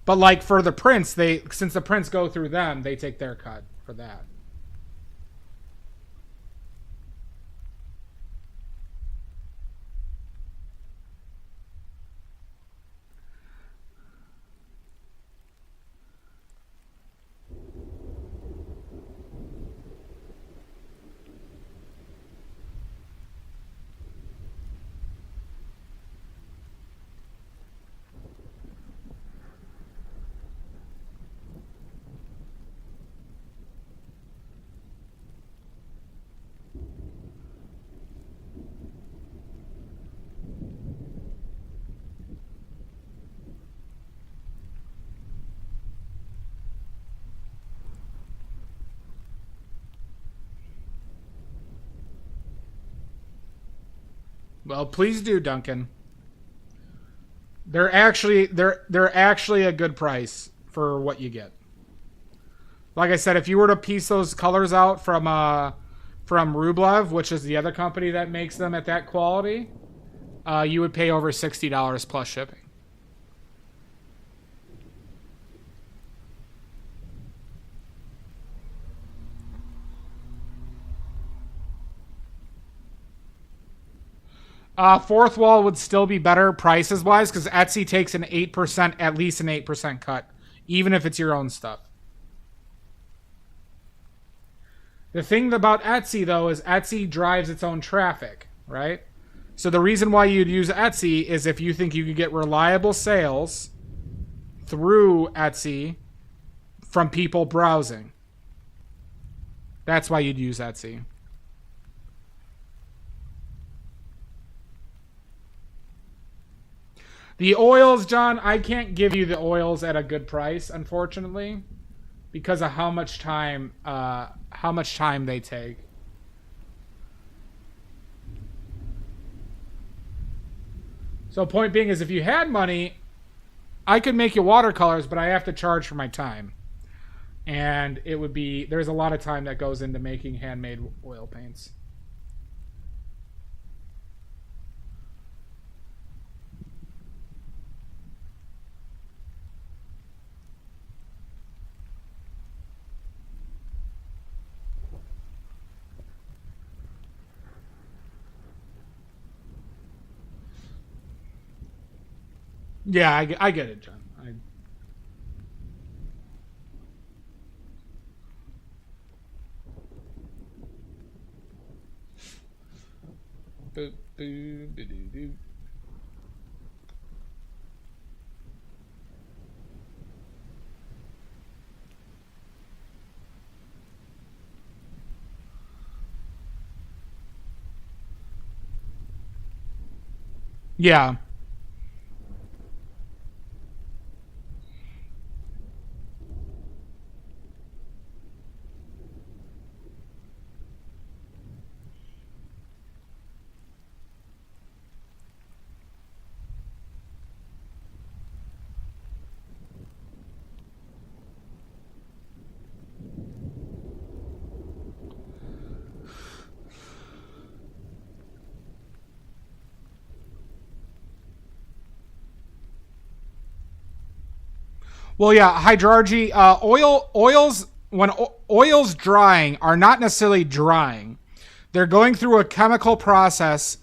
But like for the prints, since the prints go through them, they take their cut for that. Well, please do, Duncan. They're actually a good price for what you get. Like I said, if you were to piece those colors out from Rublev, which is the other company that makes them at that quality, you would pay over $60 plus shipping. Fourth wall would still be better prices wise because Etsy takes an 8%, at least an 8% cut, even if it's your own stuff. The thing about Etsy, though, is Etsy drives its own traffic, right? So the reason why you'd use Etsy is if you think you could get reliable sales through Etsy from people browsing. That's why you'd use Etsy. The oils, John, I can't give you the oils at a good price, unfortunately, because of how much time they take. So point being is if you had money, I could make you watercolors, but I have to charge for my time. And it would be, there's a lot of time that goes into making handmade oil paints. Yeah, I get it, John. Yeah. Well, yeah, hydrology, oils, when oils drying are not necessarily drying. They're going through a chemical process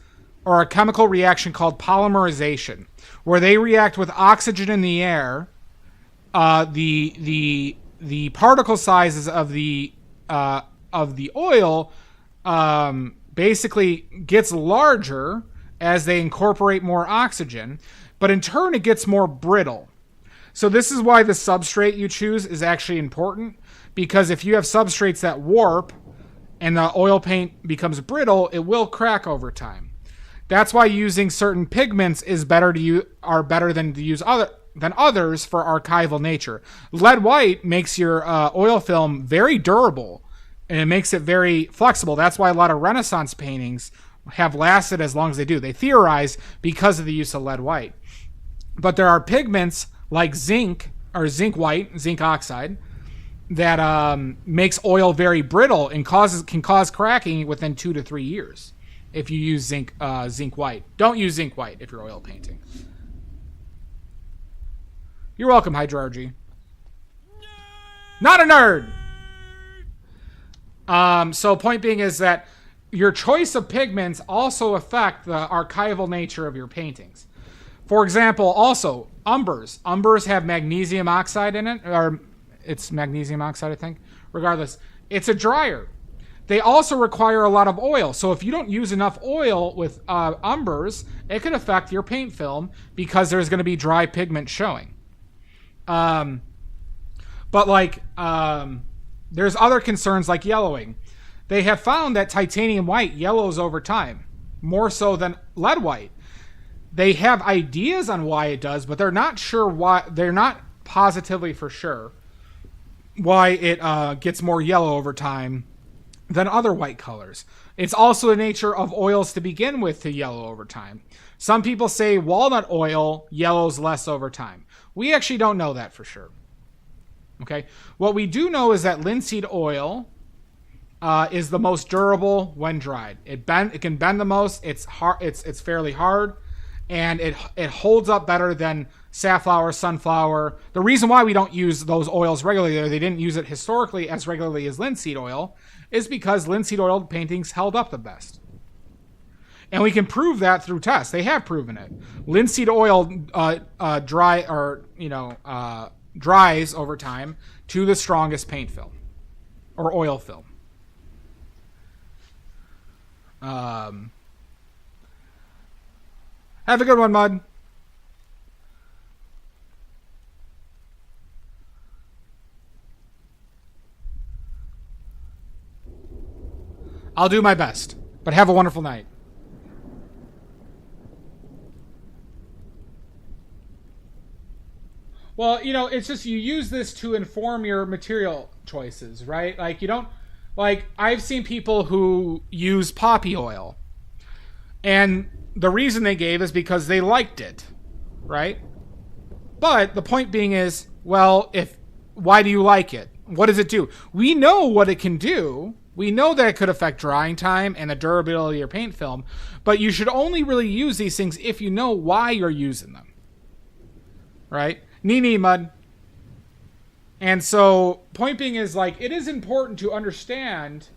or a chemical reaction called polymerization, where they react with oxygen in the air. The particle sizes of the oil basically gets larger as they incorporate more oxygen, but in turn it gets more brittle. So this is why the substrate you choose is actually important, because if you have substrates that warp and the oil paint becomes brittle, it will crack over time. That's why using certain pigments is better than to use others for archival nature. Lead white makes your oil film very durable, and it makes it very flexible. That's why a lot of Renaissance paintings have lasted as long as they do. They theorize because of the use of lead white. But there are pigments like zinc or zinc white, zinc oxide, that makes oil very brittle and can cause cracking within 2 to 3 years if you use zinc white. Don't use zinc white if you're oil painting. You're welcome, Hydrargy. Not a nerd! So point being is that your choice of pigments also affect the archival nature of your paintings. For example, also, umbers. Umbers have magnesium oxide in it, or it's magnesium oxide, I think. Regardless, it's a dryer. They also require a lot of oil. So if you don't use enough oil with umbers, it could affect your paint film because there's going to be dry pigment showing. But there's other concerns like yellowing. They have found that titanium white yellows over time, more so than lead white. They have ideas on why it does, but they're not sure why. They're not positively for sure why it gets more yellow over time than other white colors. It's also the nature of oils to begin with to yellow over time. Some people say walnut oil yellows less over time. We actually don't know that for sure. Okay. What we do know is that linseed oil is the most durable when dried. It can bend the most. It's hard. It's fairly hard, and it holds up better than safflower, sunflower. The reason why we don't use those oils regularly, or they didn't use it historically as regularly as linseed oil, is because linseed oil paintings held up the best. And we can prove that through tests. They have proven it. Linseed oil dries over time to the strongest paint film or oil film. Have a good one, Mud. I'll do my best, but have a wonderful night. Well, it's just you use this to inform your material choices, right? Like, you don't... Like, I've seen people who use poppy oil. And the reason they gave is because they liked it, right? But the point being is, well, why do you like it? What does it do? We know what it can do. We know that it could affect drying time and the durability of your paint film. But you should only really use these things if you know why you're using them. Right? Nee, Mud. And so, point being is, like, it is important to understand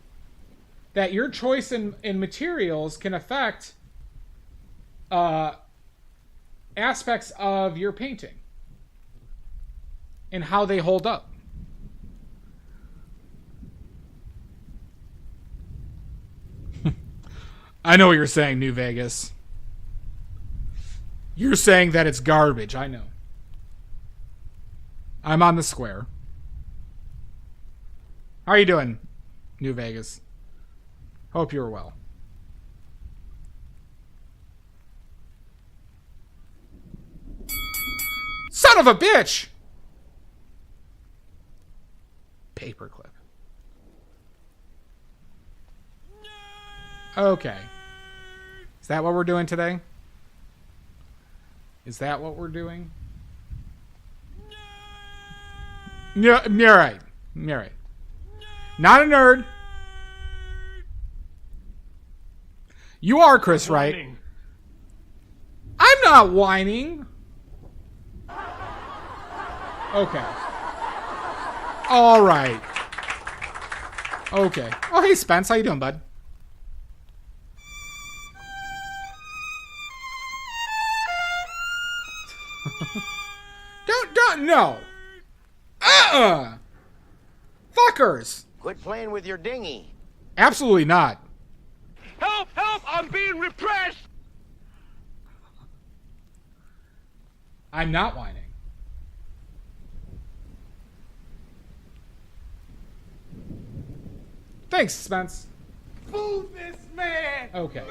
that your choice in materials can affect aspects of your painting and how they hold up. I know what you're saying, New Vegas. You're saying that it's garbage. I know. I'm on the square. How are you doing, New Vegas? Hope you're well. Son of a bitch! Paperclip. Okay. Is that what we're doing today? Is that what we're doing? Yeah, you're right. You're right. Not a nerd. You are, Chris, right? I'm not whining. Okay. All right. Okay. Oh, hey, Spence. How you doing, bud? Don't, no. Fuckers. Quit playing with your dinghy. Absolutely not. Help! Help! I'm being repressed! I'm not whining. Thanks, Spence. Fool this man! Okay.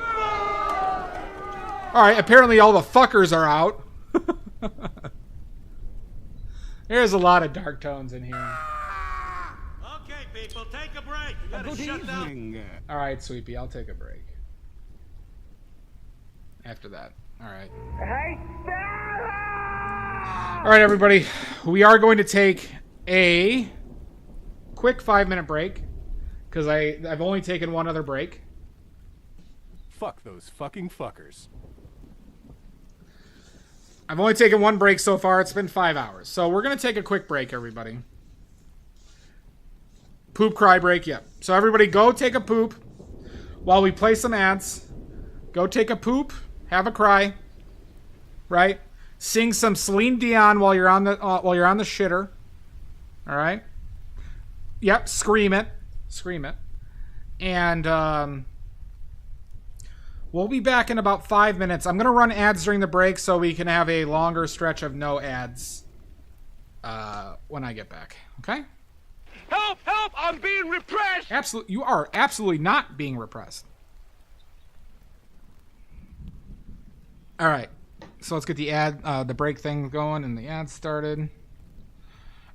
Alright, apparently all the fuckers are out. There's a lot of dark tones in here. Okay, people, take a break. You gotta shut down. Alright, Sweepy, I'll take a break. After that. Alright. Alright, everybody. We are going to take a quick 5-minute break. Because I've only taken one other break. Fuck those fucking fuckers. I've only taken one break so far. It's been 5 hours. So we're going to take a quick break, everybody. Poop cry break, yep. So everybody go take a poop while we play some ads. Go take a poop. Have a cry. Right? Sing some Celine Dion while you're on the shitter. All right? Yep, scream it. Scream it. And we'll be back in about 5 minutes. I'm going to run ads during the break so we can have a longer stretch of no ads when I get back. Okay? Help! Help! I'm being repressed! Absolutely, you are absolutely not being repressed. All right. So let's get the break thing going and the ads started.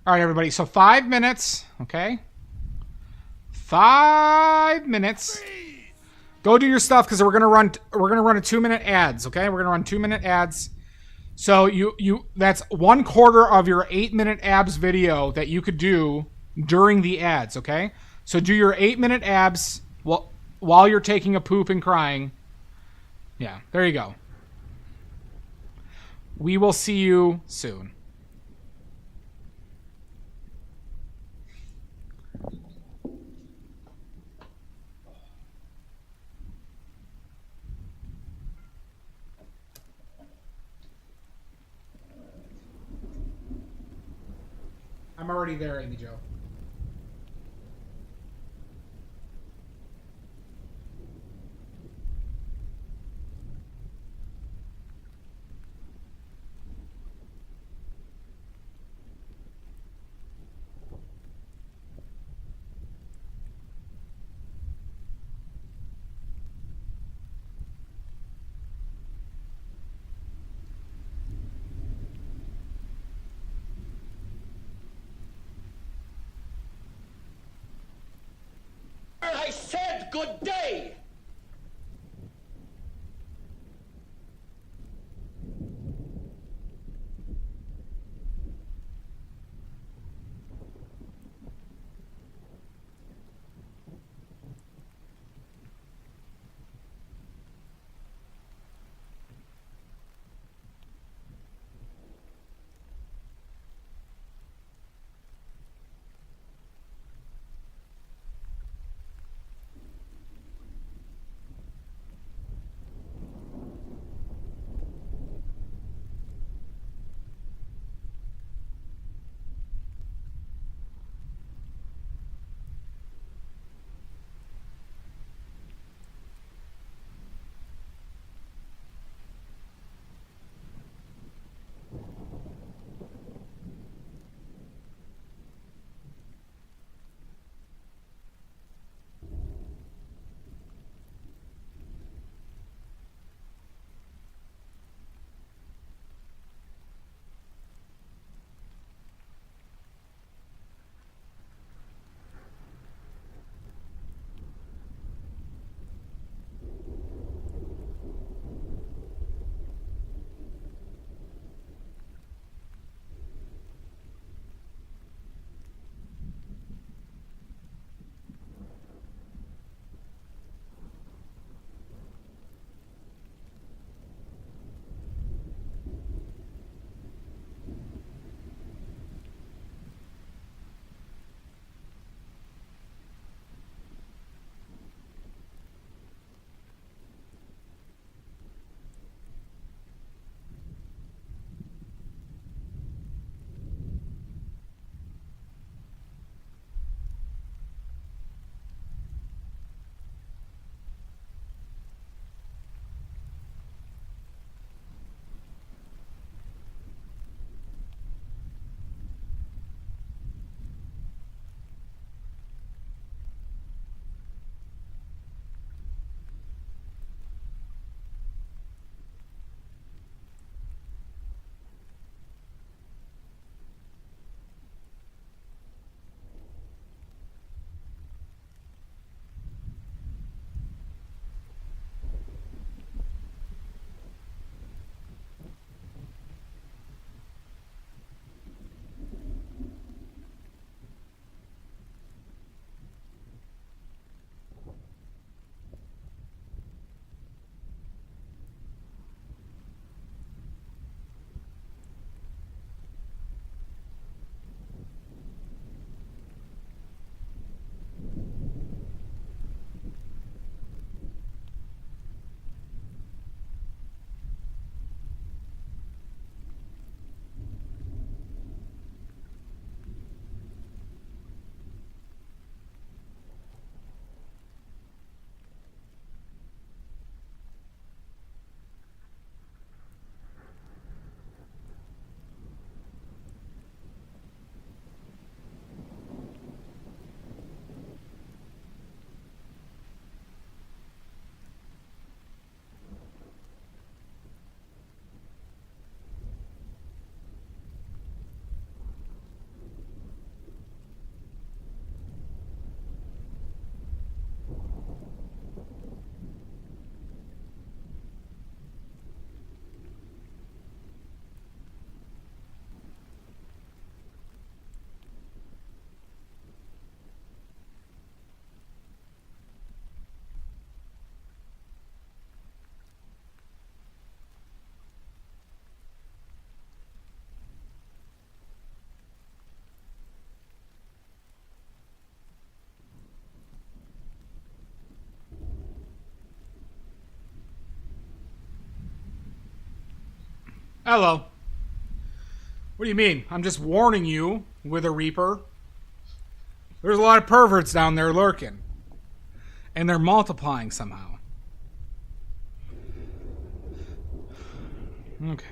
All right, everybody. So 5 minutes. Okay? 5 5 minutes. Go do your stuff because we're gonna run a 2-minute ads. Okay, we're gonna run 2-minute ads. So that's 1/4 of your 8-minute abs video that you could do during the ads. Okay, so do your 8-minute abs while you're taking a poop and crying. Yeah, there you go. We will see you soon. I'm already there, Amy Jo. I said good day. Hello. What do you mean? I'm just warning you, Wither Reaper. There's a lot of perverts down there lurking. And they're multiplying somehow. Okay.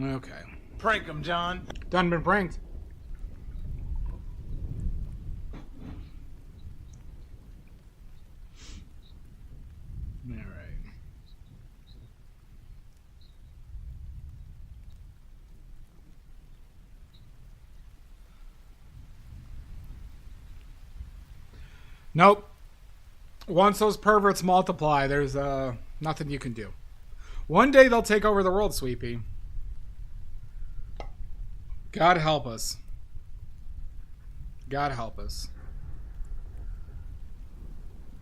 Okay. Prank him, John. Done been pranked. Alright. Nope. Once those perverts multiply, there's nothing you can do. One day they'll take over the world, Sweepy. God help us. God help us.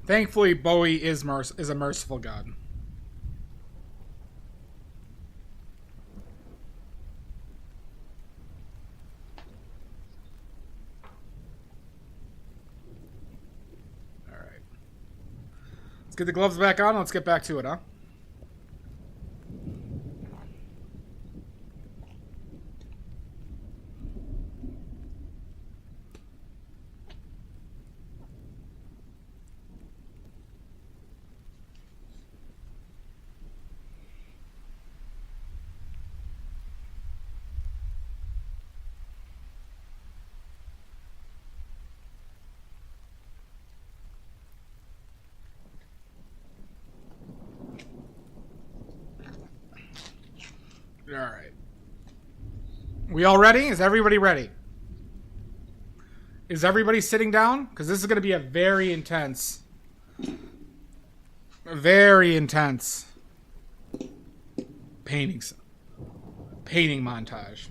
Thankfully, Bowie is a merciful God. All right. Let's get the gloves back on. Let's get back to it, huh? All right. We all ready? Is everybody ready? Is everybody sitting down? Because this is going to be a very intense painting montage.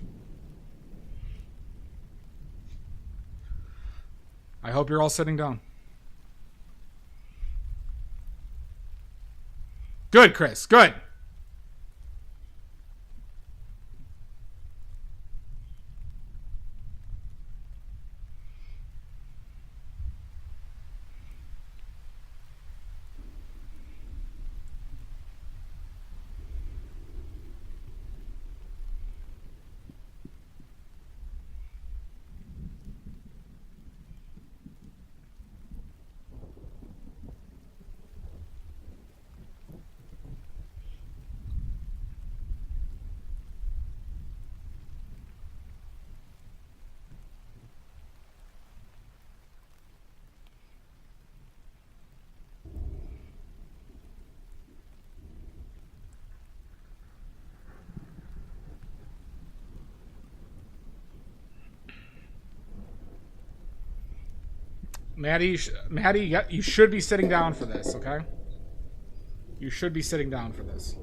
I hope you're all sitting down. Good, Chris. Good. Maddie, you should be sitting down for this, okay? You should be sitting down for this.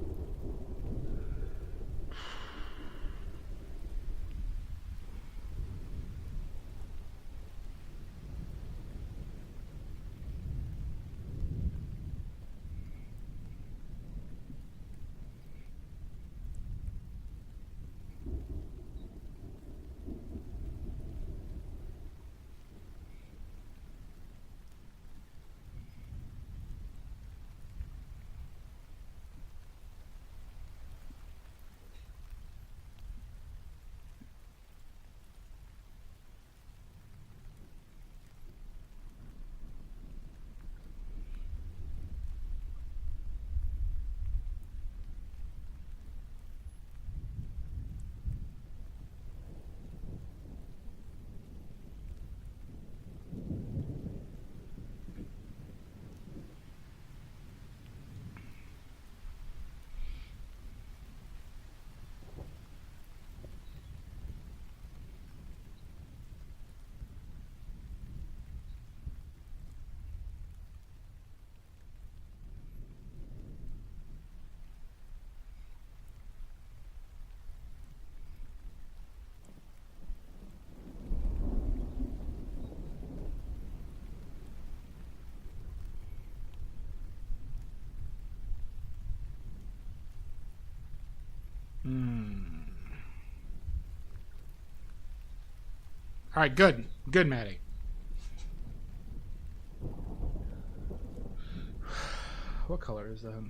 All right, good. Good, Maddie. What color is that?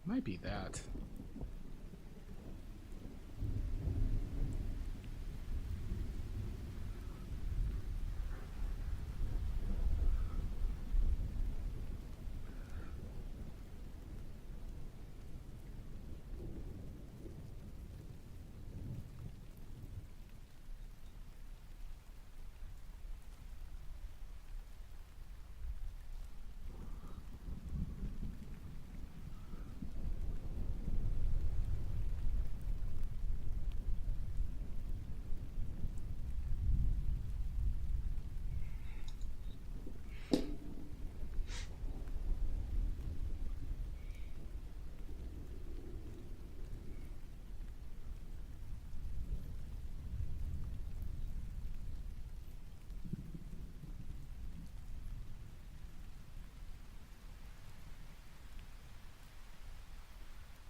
Might be that.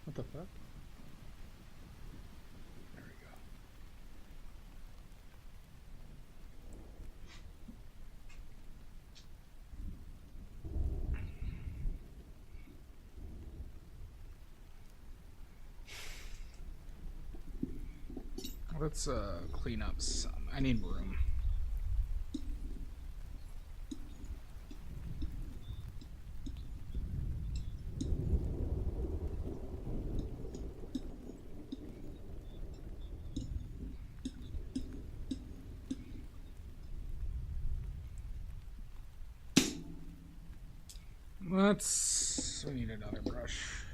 What the fuck? There we go. Let's clean up some. I need room. We need another brush.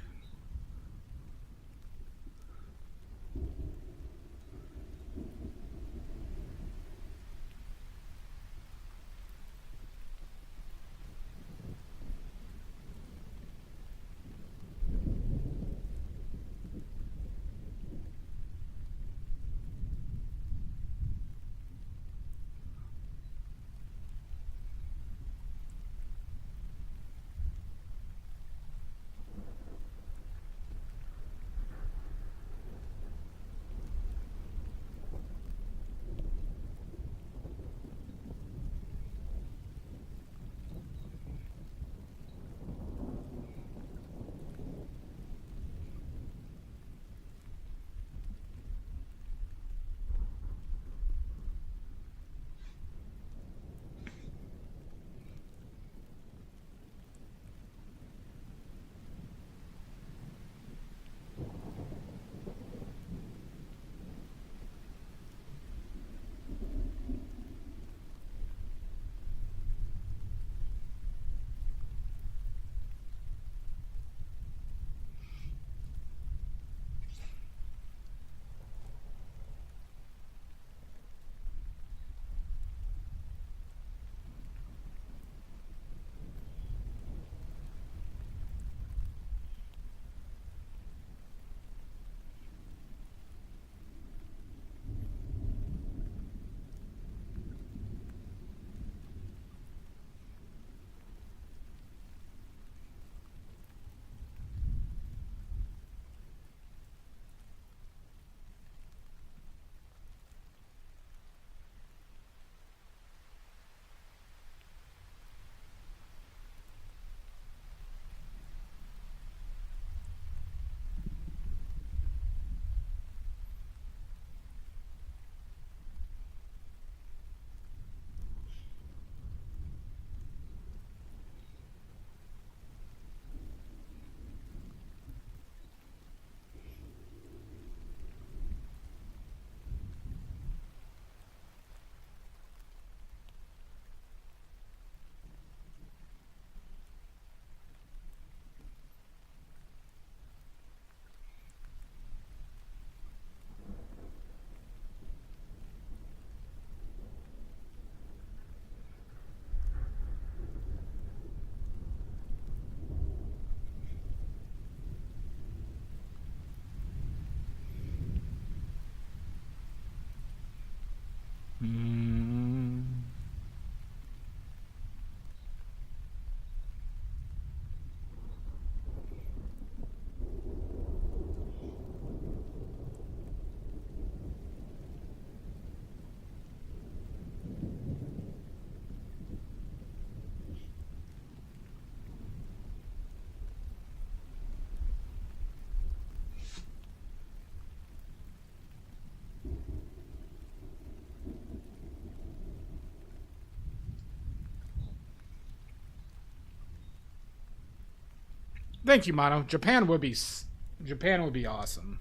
Thank you, Mono. Japan would be awesome.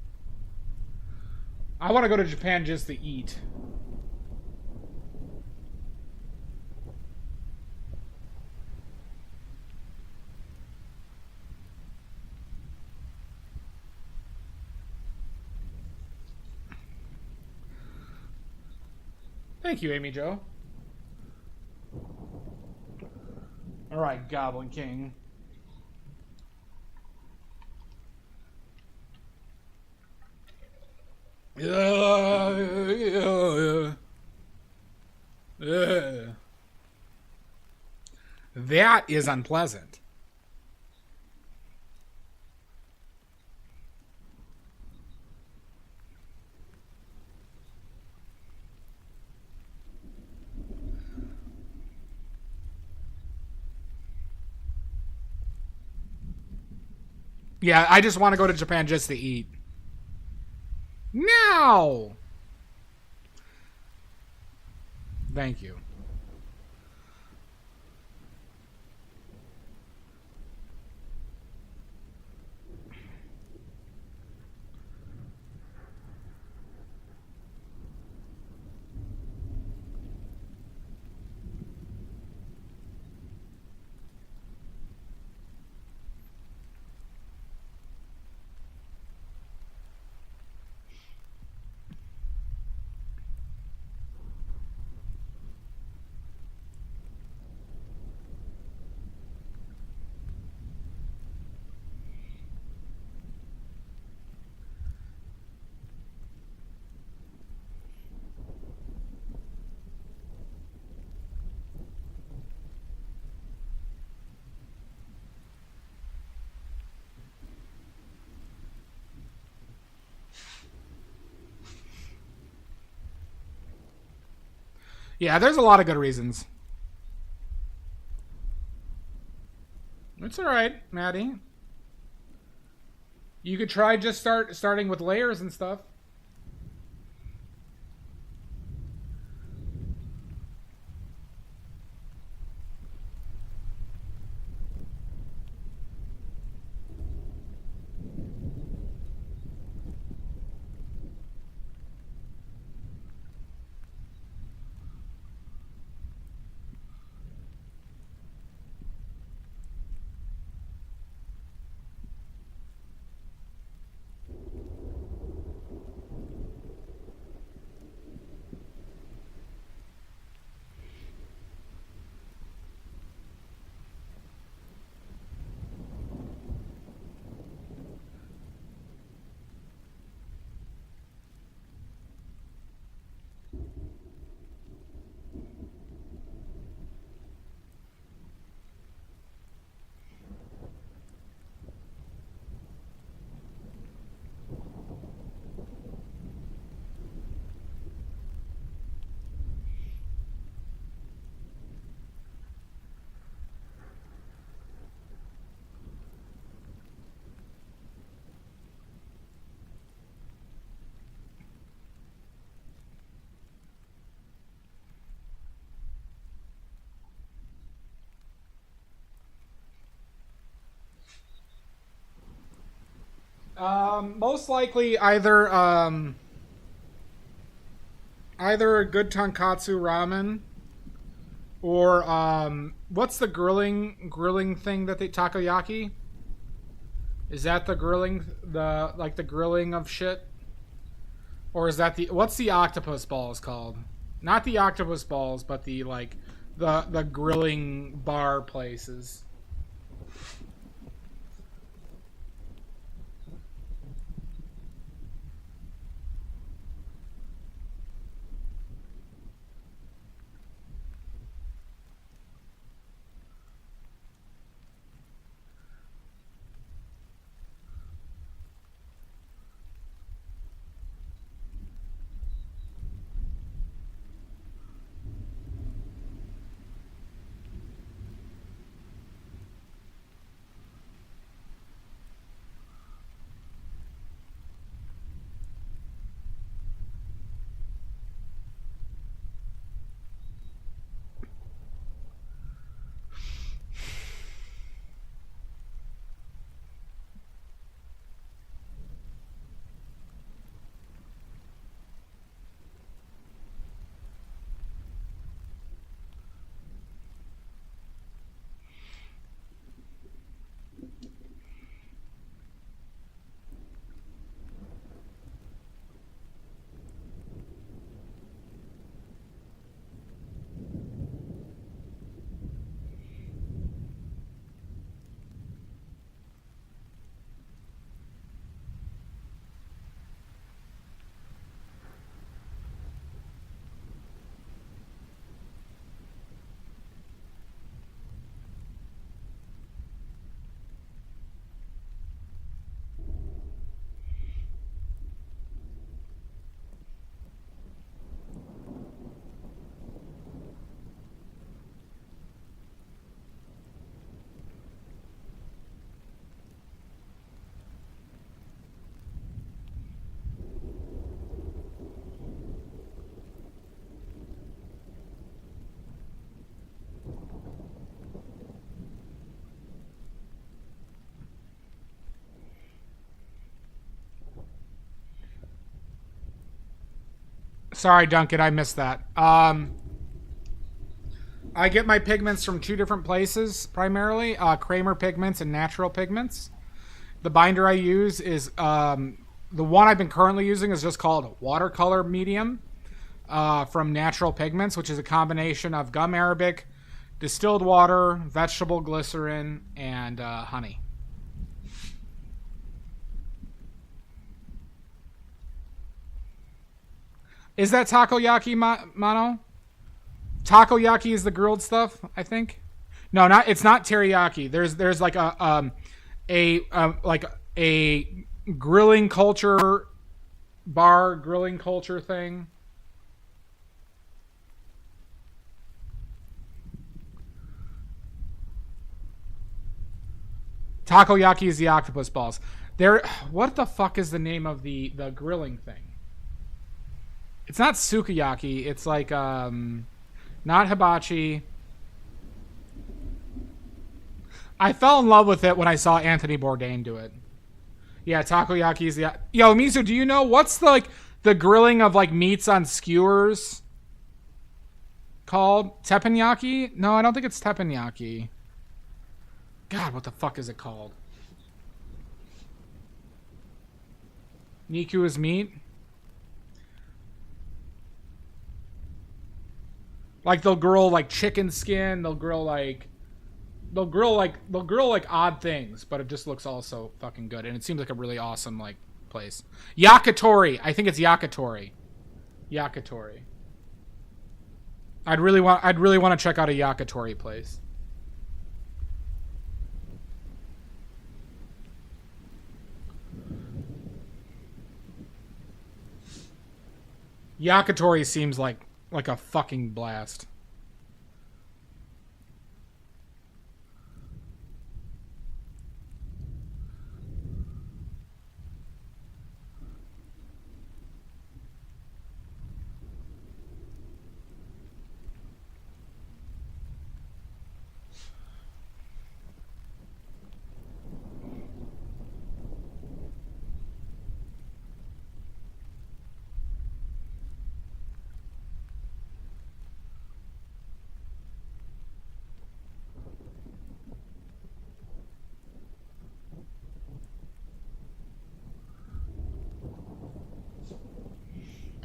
I want to go to Japan just to eat. Thank you, Amy Jo. All right, Goblin King. That is unpleasant. Yeah, I just want to go to Japan just to eat. No! Thank you. Yeah, there's a lot of good reasons. It's alright, Maddie. You could try just starting with layers and stuff. Most likely either a good tonkatsu ramen or what's the grilling thing that they takoyaki? Is that the grilling the grilling of shit? Or is that what's the octopus balls called? Not the octopus balls, but the the grilling bar places. Sorry, Duncan, I missed that. I get my pigments from 2 different places, primarily. Kramer Pigments and Natural Pigments. The binder I use is... the one I've been currently using is just called Watercolor Medium from Natural Pigments, which is a combination of gum arabic, distilled water, vegetable glycerin, and honey. Is that takoyaki, Mono? Takoyaki is the grilled stuff, I think. No, not. It's not teriyaki. There's like a grilling culture bar, grilling culture thing. Takoyaki is the octopus balls. What the fuck is the name of the grilling thing? It's not sukiyaki. It's like not hibachi. I fell in love with it when I saw Anthony Bourdain do it. Yeah, takoyaki is the... Yo, Mizu, do you know what's the grilling of like meats on skewers called? Teppanyaki? No, I don't think it's teppanyaki. God, what the fuck is it called? Niku is meat? Like they'll grill like chicken skin, they'll grill like odd things, but it just looks also fucking good, and it seems like a really awesome like place. Yakitori, I think it's Yakitori. Yakitori. I'd really want to check out a Yakitori place. Yakitori seems like a fucking blast.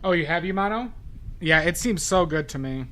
Oh, you have Yumano? Yeah, it seems so good to me.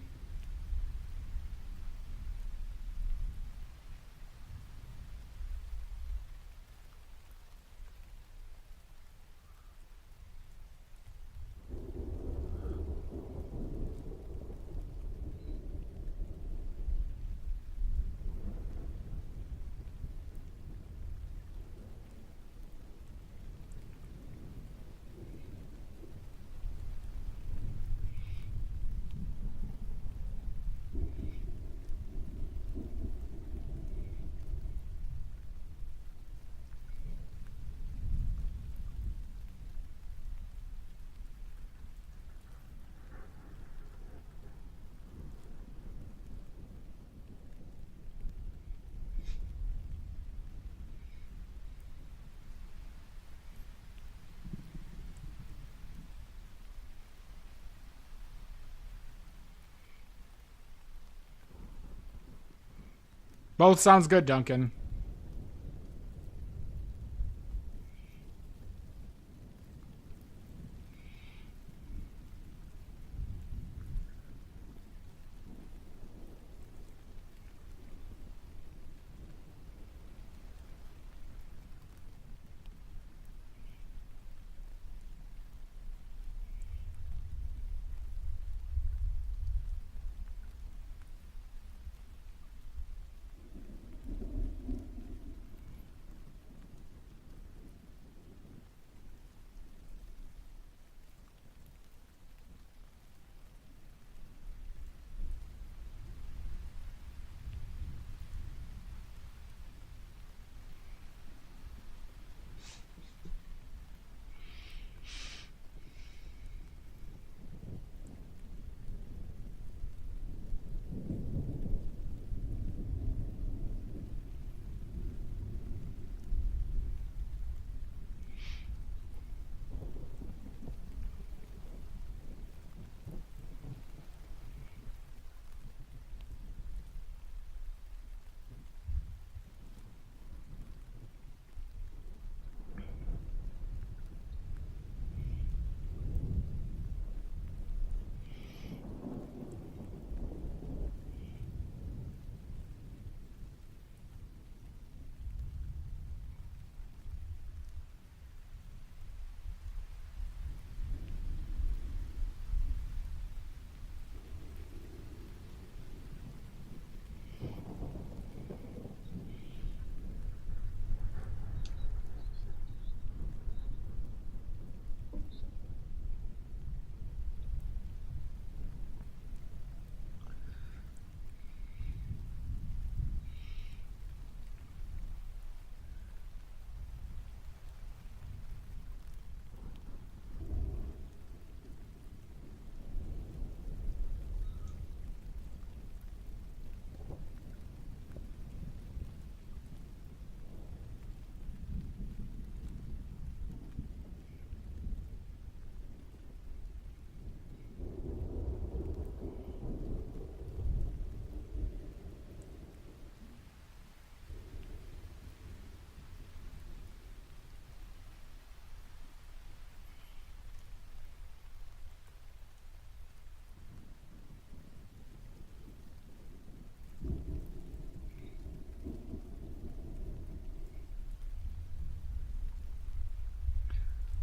Both sounds good, Duncan.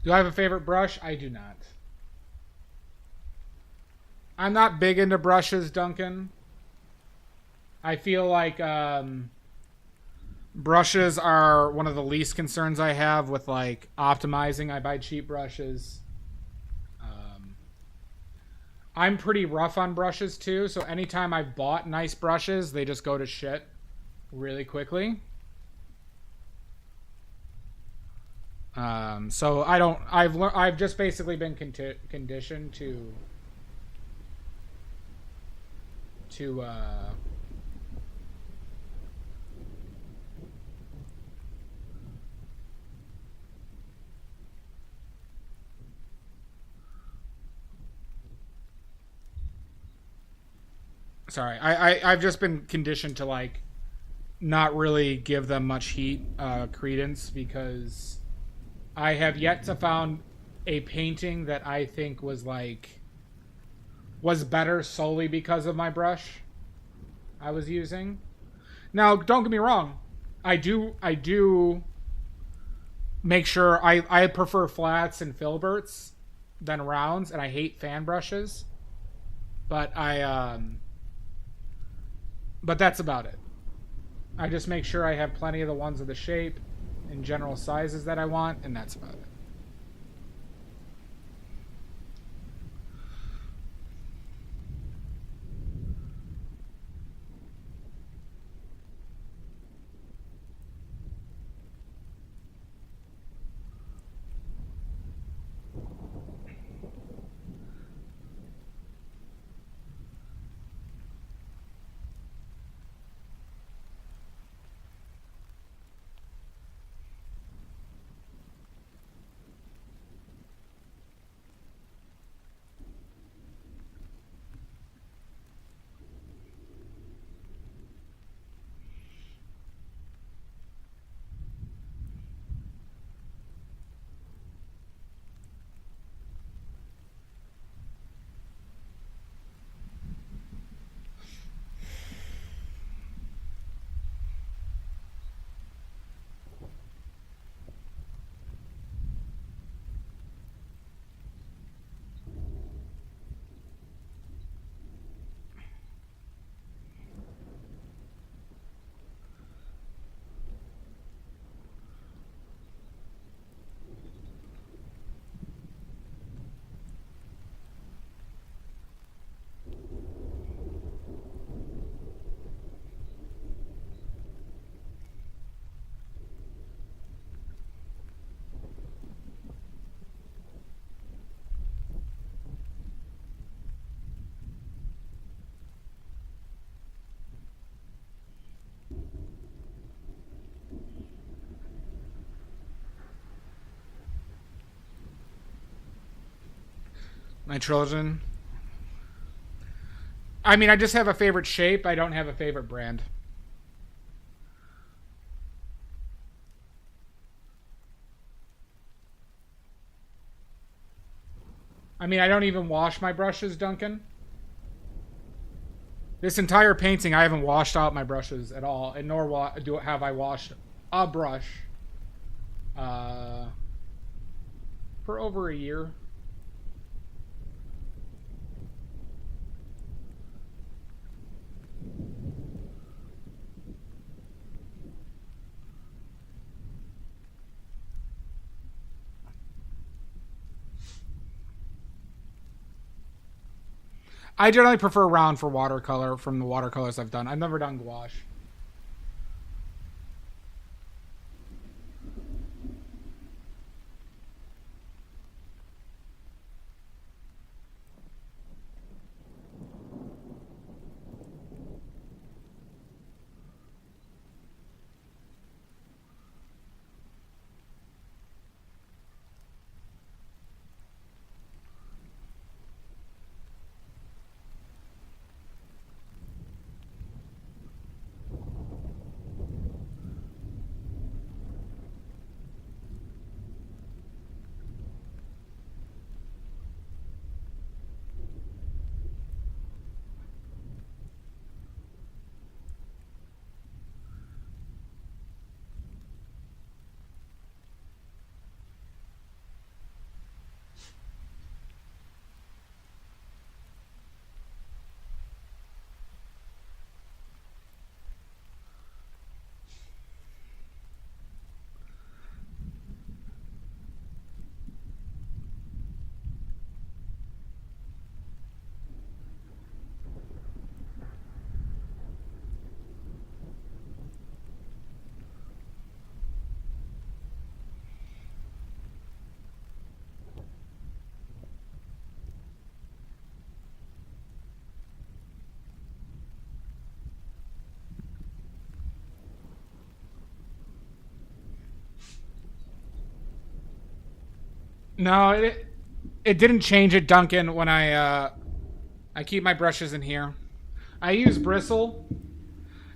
Do I have a favorite brush? I do not. I'm not big into brushes, Duncan. I feel like brushes are one of the least concerns I have with like optimizing. I buy cheap brushes. I'm pretty rough on brushes too, so anytime I've bought nice brushes, they just go to shit really quickly. So I don't. I've just basically been conditioned to sorry. I've just been conditioned to like not really give them much heat credence because I have yet to found a painting that I think was better solely because of my brush I was using. Now, don't get me wrong. I do make sure I prefer flats and filberts than rounds, and I hate fan brushes. But but that's about it. I just make sure I have plenty of the ones of the shape and general sizes that I want, and that's about it. My children. I mean, I just have a favorite shape. I don't have a favorite brand. I mean, I don't even wash my brushes, Duncan. This entire painting, I haven't washed out my brushes at all, and nor have I washed a brush for over a year. I generally prefer round for watercolor from the watercolors I've done. I've never done gouache. No, it didn't change it, Duncan. When I keep my brushes in here, I use bristle,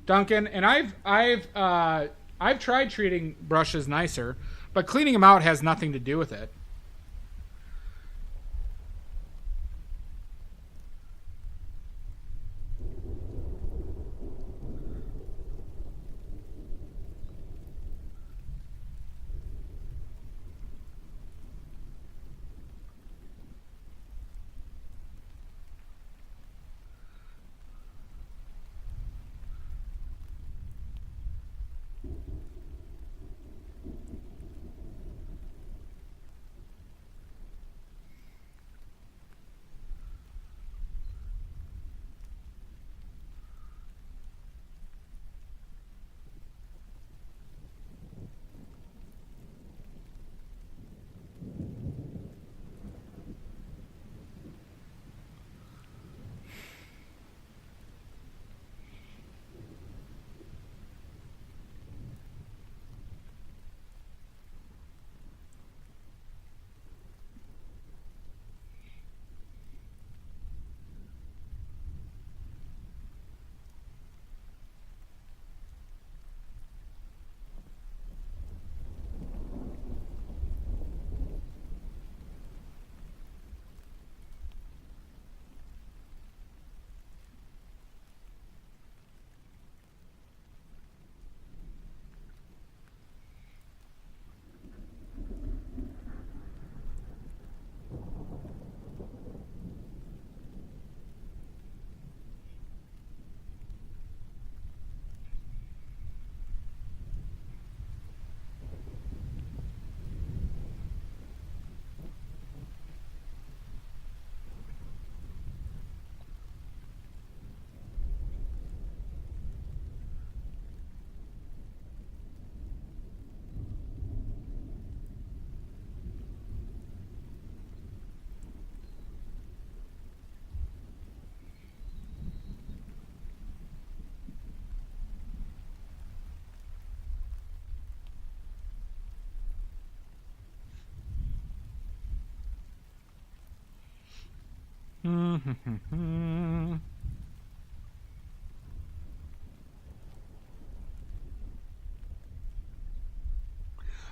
Duncan, and I've tried treating brushes nicer, but cleaning them out has nothing to do with it.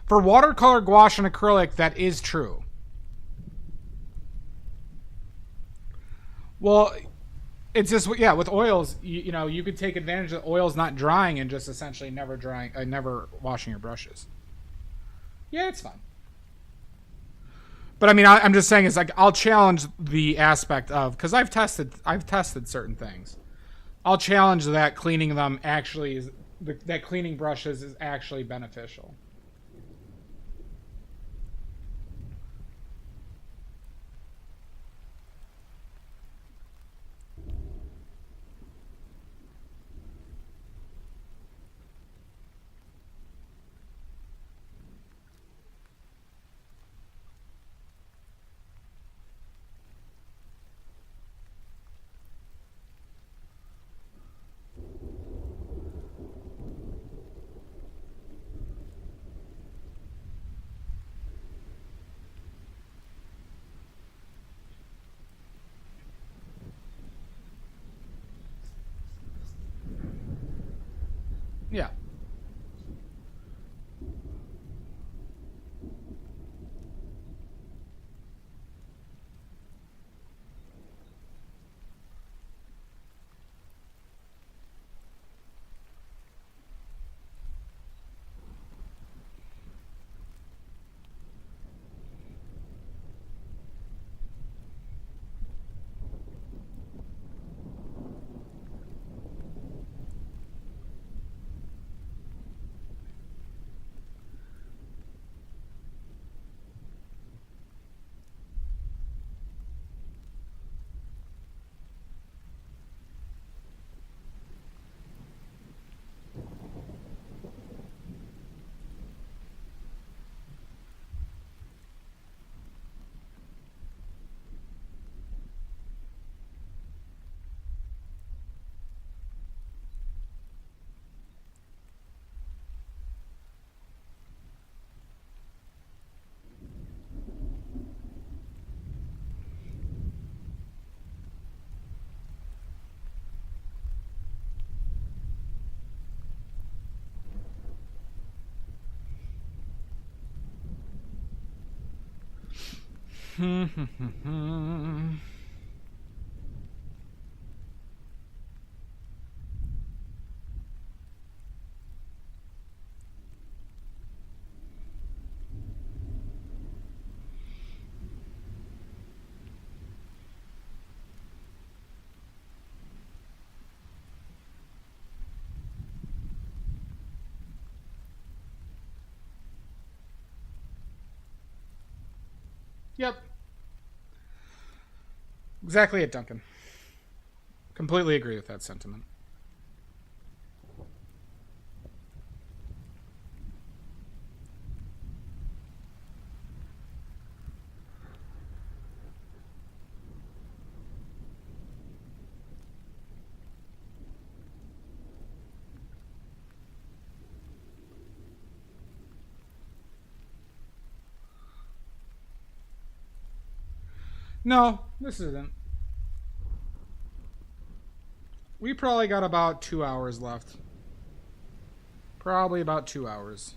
For watercolor, gouache, and acrylic, that is true. Well, it's just, yeah, with oils, you know, you could take advantage of oils not drying and just essentially never washing your brushes. Yeah, it's fine. But I mean, I'm just saying, it's like, I'll challenge the aspect of, because I've tested certain things. I'll challenge that cleaning them actually is, that cleaning brushes is actually beneficial. Yeah. Yep. Exactly it, Duncan. Completely agree with that sentiment. No, this isn't. We probably got about 2 hours left. Probably about 2 hours.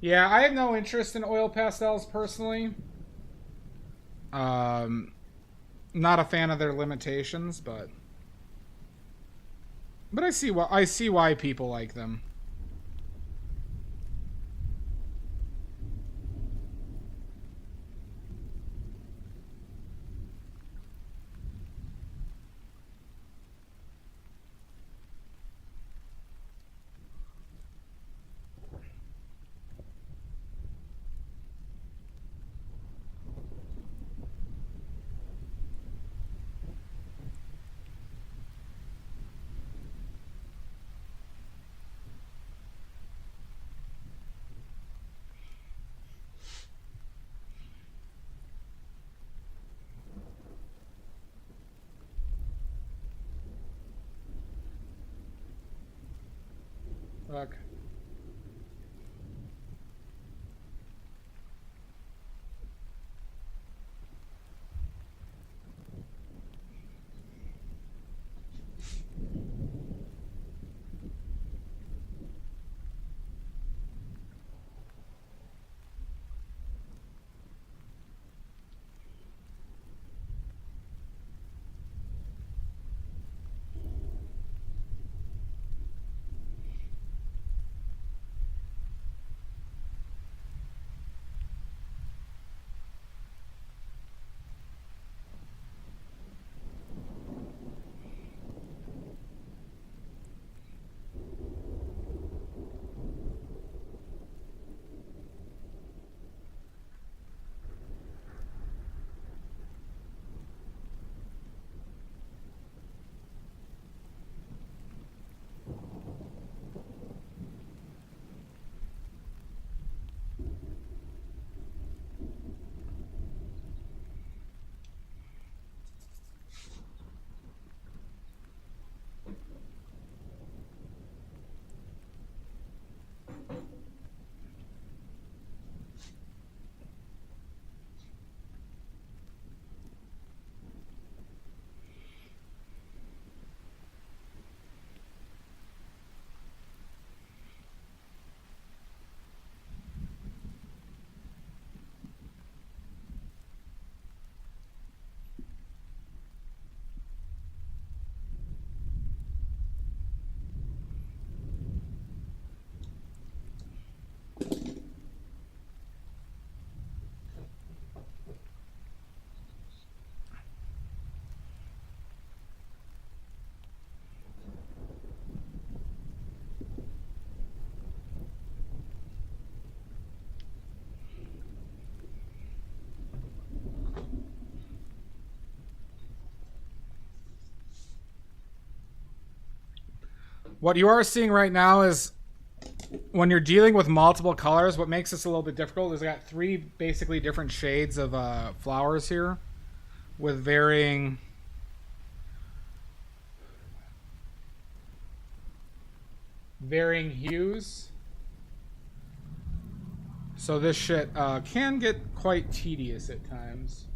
Yeah, I have no interest in oil pastels personally. Not a fan of their limitations, but I see why people like them. Fuck. What you are seeing right now is when you're dealing with multiple colors, what makes this a little bit difficult is I got 3 basically different shades of flowers here with varying hues. So this shit can get quite tedious at times.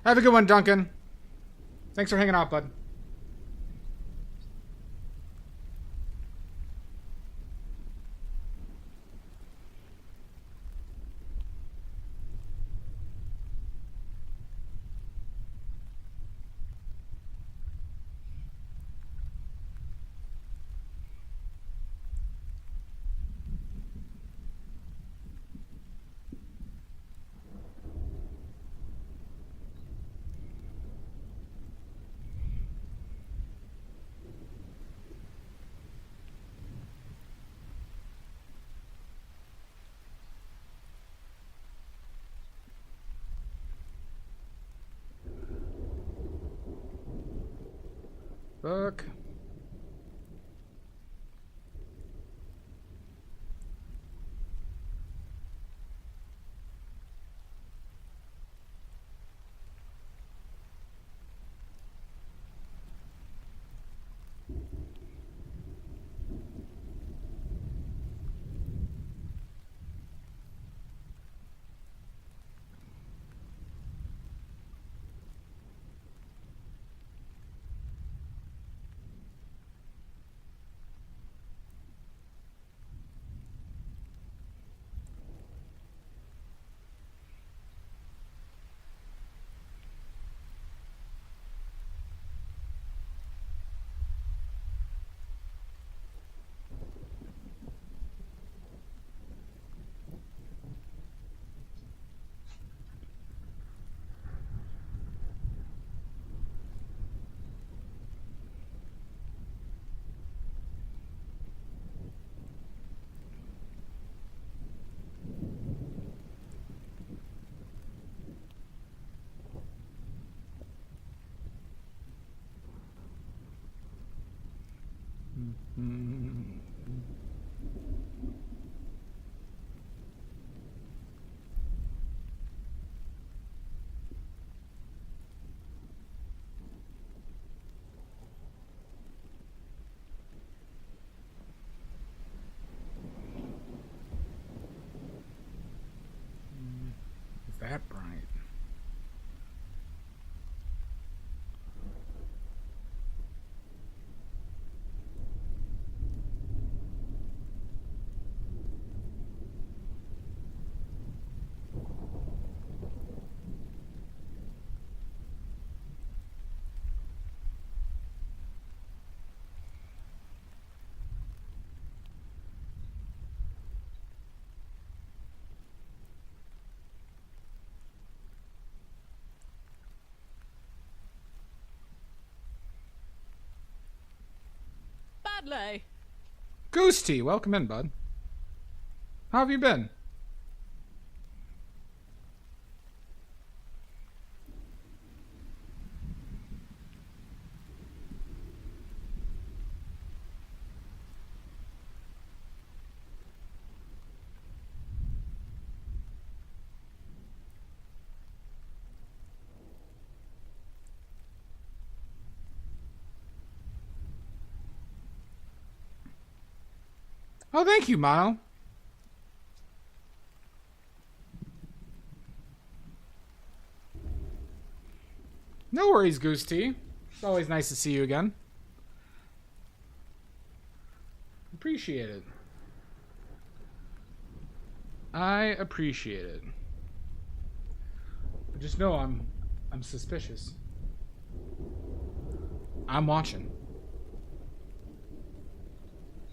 Have a good one, Duncan. Thanks for hanging out, bud. Fuck. Is that bright? Badly. Goose Tea, welcome in, bud. How have you been? Oh, thank you, Mono. No worries, Goose Tea. It's always nice to see you again. Appreciate it. I appreciate it. But just know I'm suspicious. I'm watching.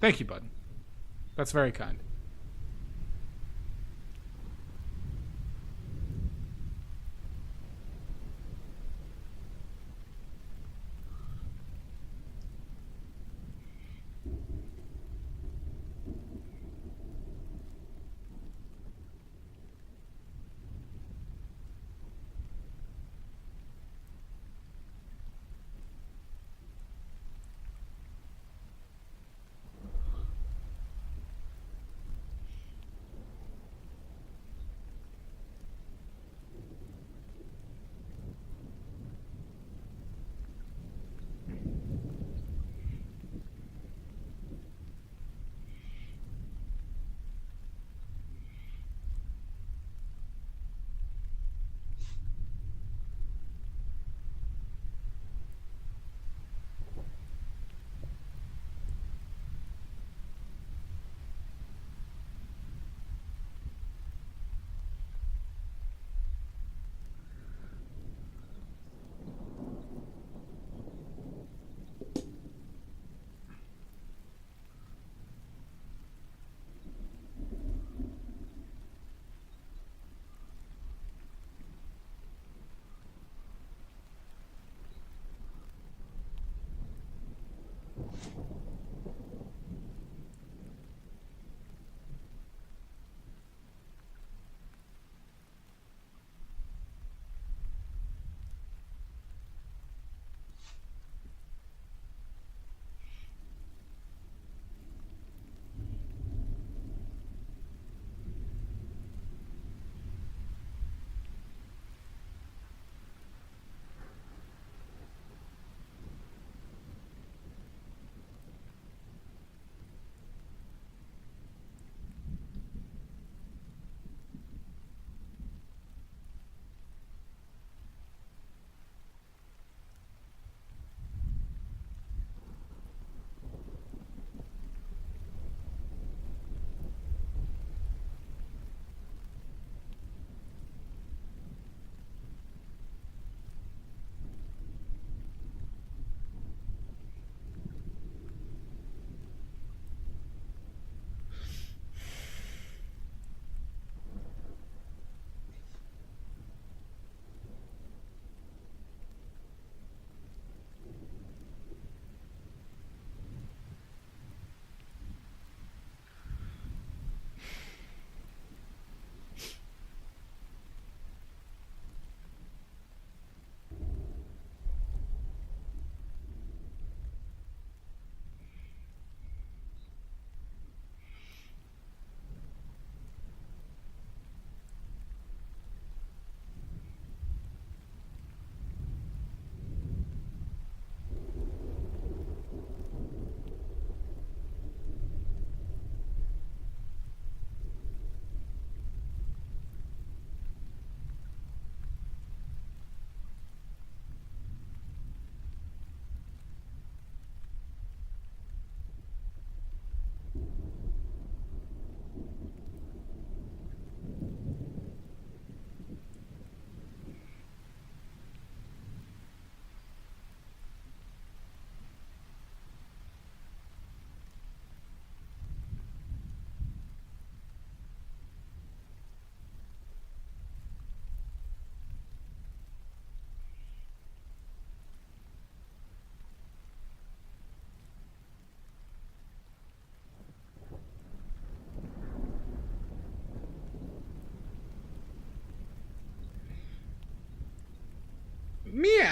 Thank you, bud. That's very kind.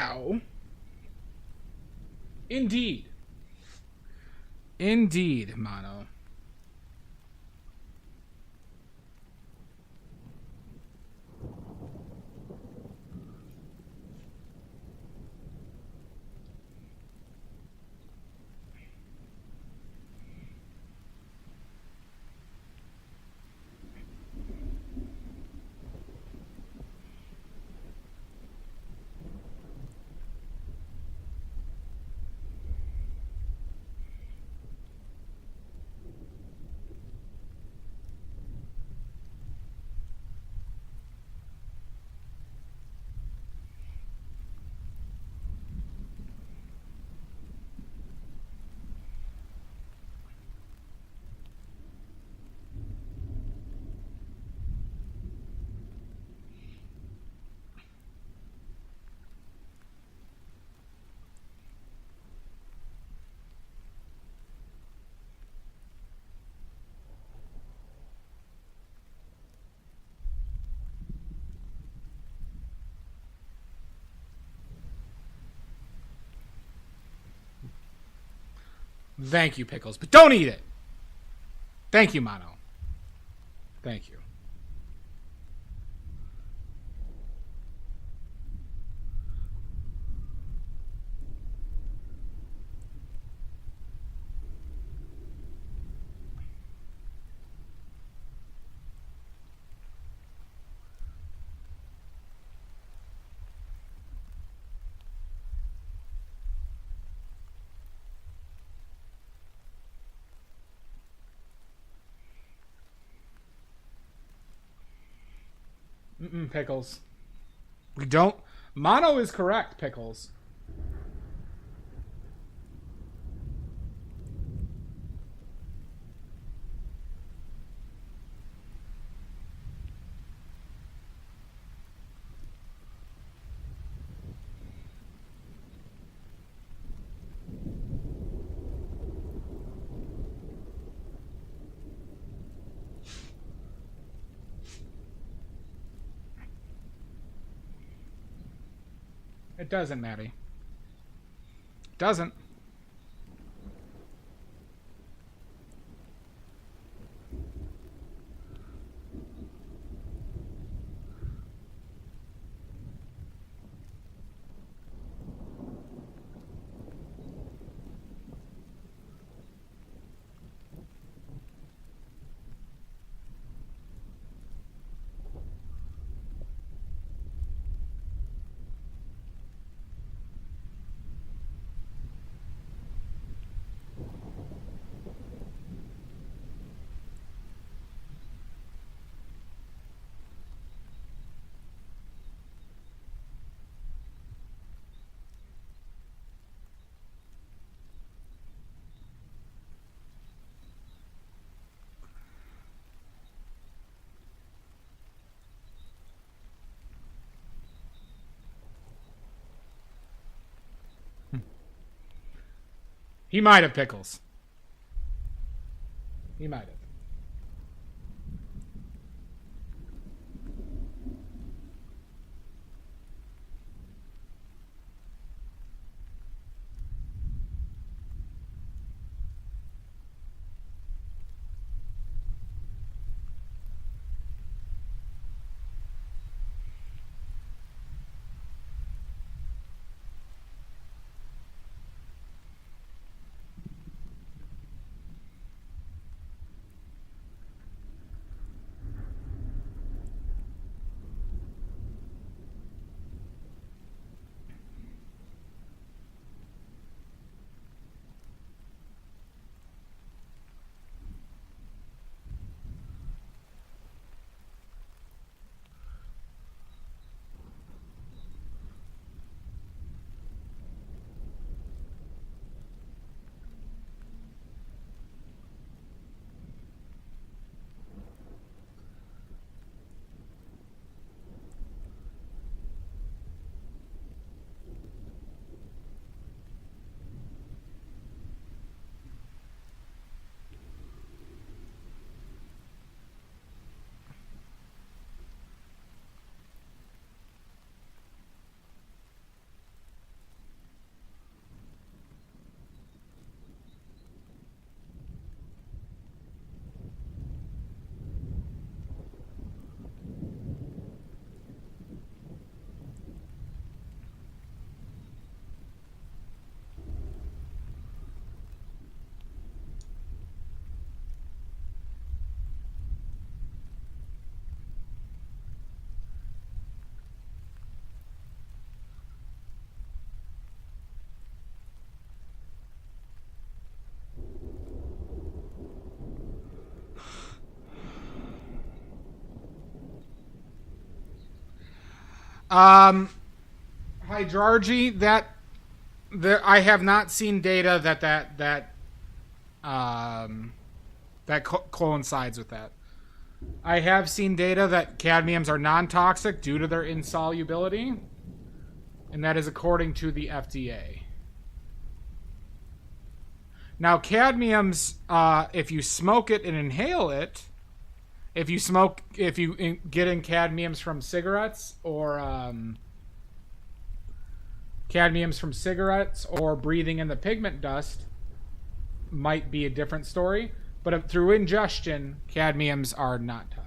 now. Indeed. Indeed, Mono. Thank you, Pickles, but don't eat it. Thank you, Mono. Thank you. Pickles. We don't. Mono is correct, Pickles. It doesn't, Maddie. Doesn't. He might have, Pickles. He might have. Hydrargy, I have not seen data that coincides with that. I have seen data that cadmiums are non-toxic due to their insolubility, and that is according to the FDA. Now, cadmiums, if you smoke it and inhale it, if you get in cadmiums from cigarettes or breathing in the pigment dust, might be a different story. But through ingestion, cadmiums are not toxic.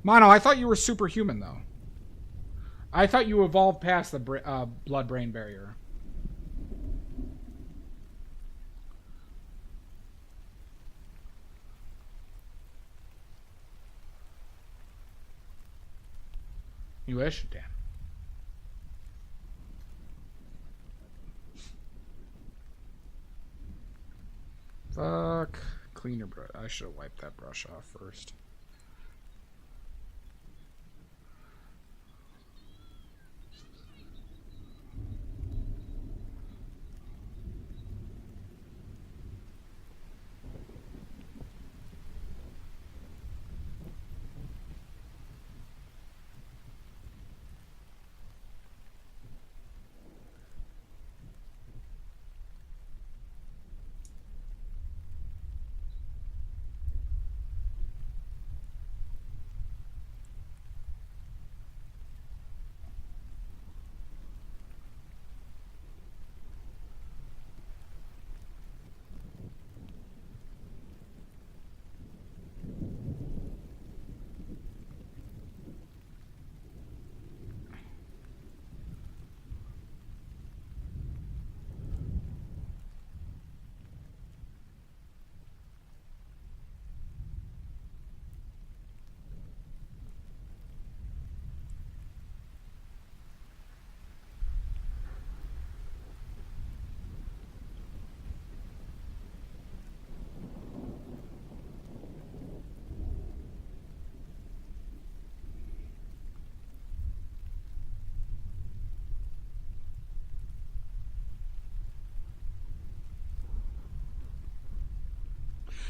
Mono, I thought you were superhuman, though. I thought you evolved past the blood-brain barrier. You wish? Damn. Fuck. Clean your brush. I should have wiped that brush off first.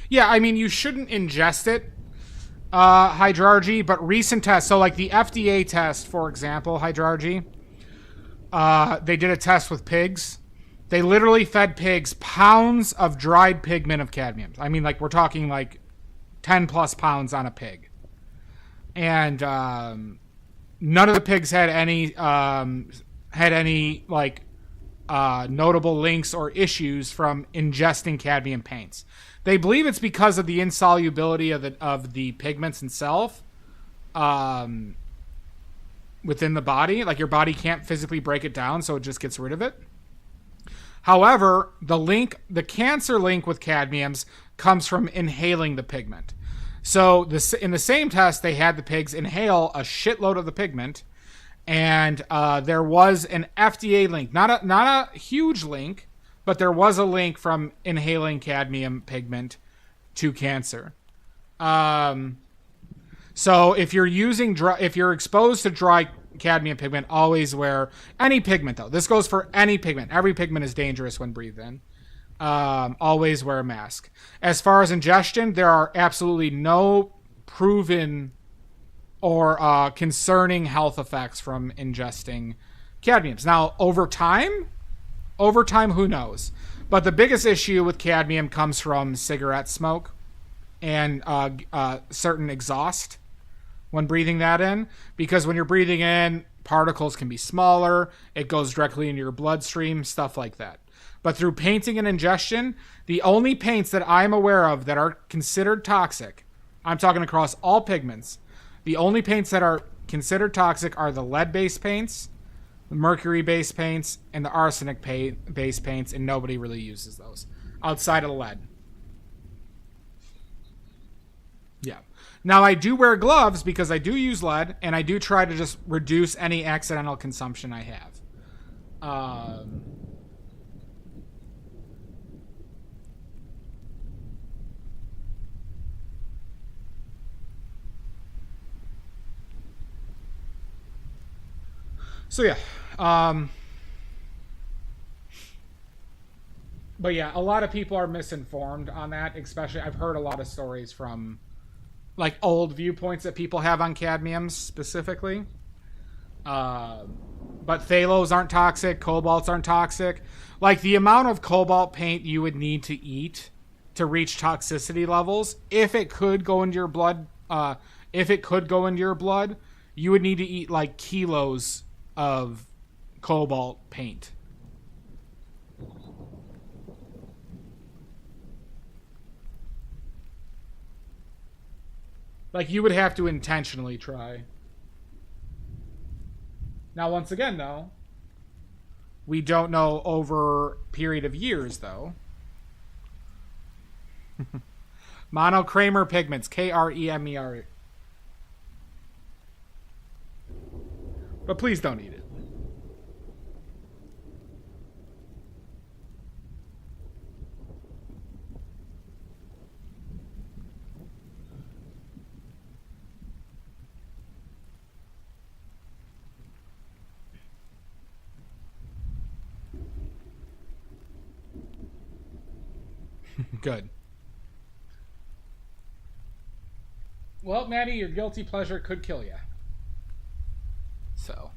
Yeah, I mean, you shouldn't ingest it, Hydrargy, but recent tests, so like the FDA test, for example, Hydrargy, they did a test with pigs. They literally fed pigs pounds of dried pigment of cadmium. I mean, like, we're talking like 10 plus pounds on a pig. And none of the pigs had any notable links or issues from ingesting cadmium paints. They believe it's because of the insolubility of the pigments itself within the body. Like, your body can't physically break it down, so it just gets rid of it. However, the cancer link with cadmiums comes from inhaling the pigment. So in the same test, they had the pigs inhale a shitload of the pigment, and there was an FDA link, not a huge link, but there was a link from inhaling cadmium pigment to cancer. So if you're exposed to dry cadmium pigment, always wear any pigment, though. This goes for any pigment. Every pigment is dangerous when breathed in. Always wear a mask. As far as ingestion, there are absolutely no proven or concerning health effects from ingesting cadmiums. Now, over time, who knows? But the biggest issue with cadmium comes from cigarette smoke and certain exhaust when breathing that in. Because when you're breathing in, particles can be smaller. It goes directly into your bloodstream, stuff like that. But through painting and ingestion, the only paints that I'm aware of that are considered toxic, I'm talking across all pigments, the only paints that are considered toxic are the lead-based paints, the mercury-based paints, and the arsenic-based paints, and nobody really uses those outside of the lead. Yeah. Now, I do wear gloves because I do use lead, and I do try to just reduce any accidental consumption I have. So, yeah. But, yeah, a lot of people are misinformed on that, especially I've heard a lot of stories from like old viewpoints that people have on cadmiums specifically. But phthalos aren't toxic, cobalts aren't toxic. Like the amount of cobalt paint you would need to eat to reach toxicity levels, if it could go into your blood, you would need to eat like kilos of cobalt paint. Like, you would have to intentionally try. Now, once again, though, we don't know over a period of years, though. Monocremer pigments, Kremer. But please don't eat it. Good. Well, Maddie, your guilty pleasure could kill you. So.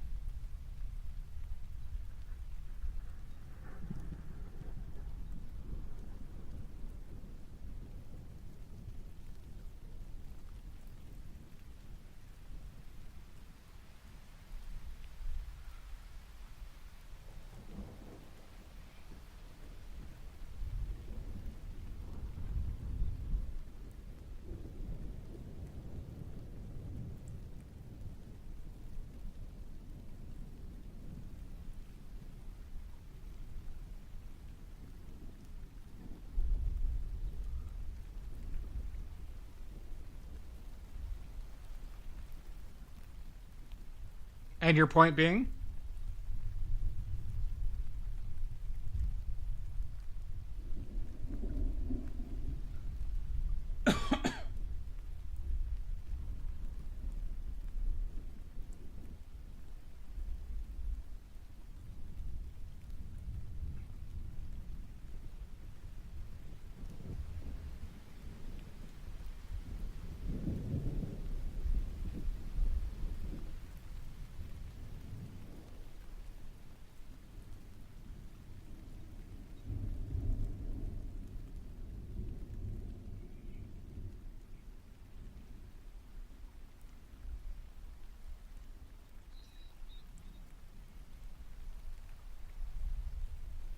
And your point being?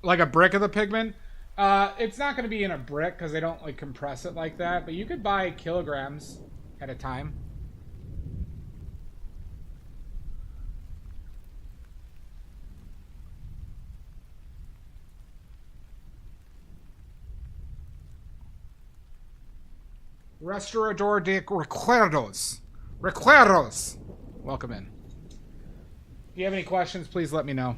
Like a brick of the pigment? It's not going to be in a brick because they don't like compress it like that. But you could buy kilograms at a time. Restaurador de Recuerdos. Recuerdos. Welcome in. If you have any questions, please let me know.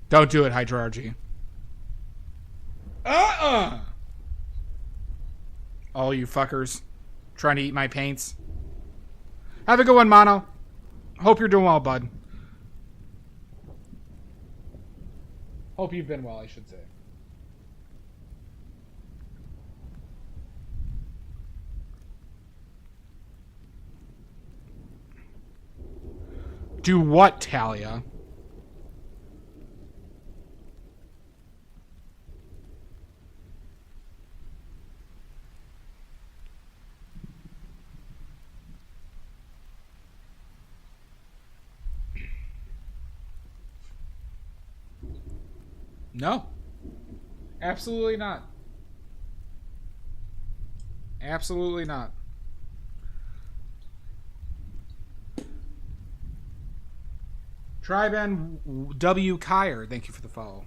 Don't do it, Hydrargy. All you fuckers trying to eat my paints. Have a good one, Mono. Hope you're doing well, bud. Hope you've been well, I should say. Do what, Talia? No. Absolutely not. Absolutely not. Triban W. Kyer, thank you for the follow.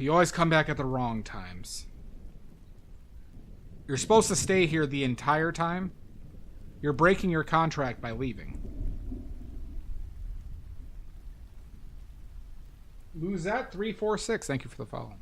You always come back at the wrong times. You're supposed to stay here the entire time. You're breaking your contract by leaving. Luzette 346, thank you for the follow.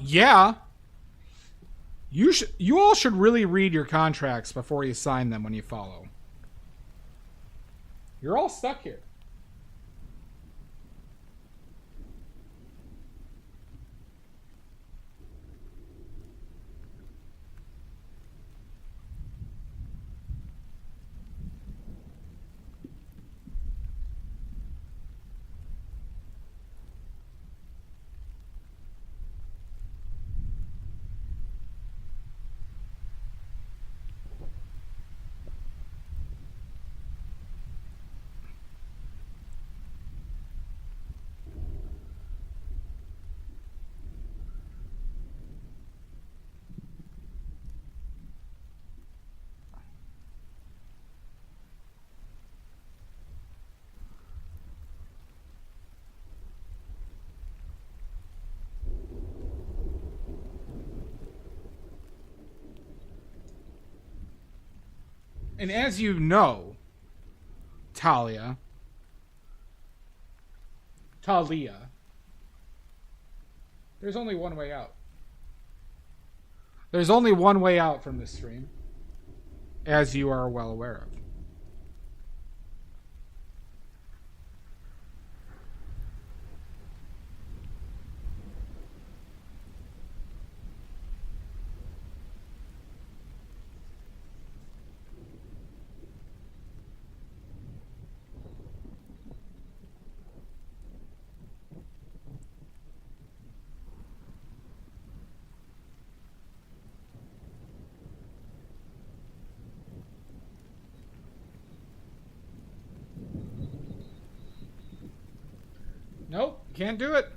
Yeah. You all should really read your contracts before you sign them when you follow. You're all stuck here. And as you know, Talia, there's only one way out. There's only one way out from this stream, as you are well aware of. Nope, can't do it.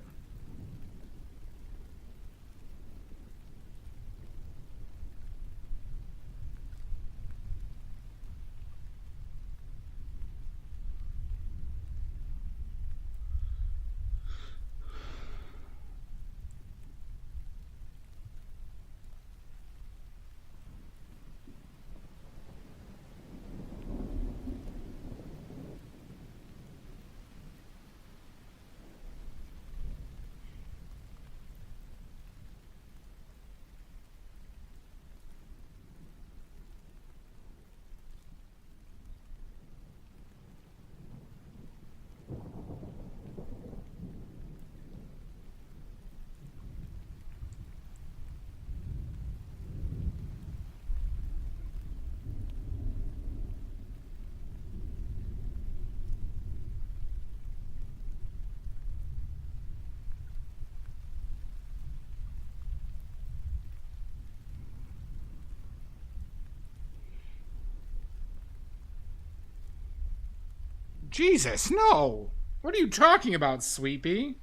Jesus, no. What are you talking about, Sweepy?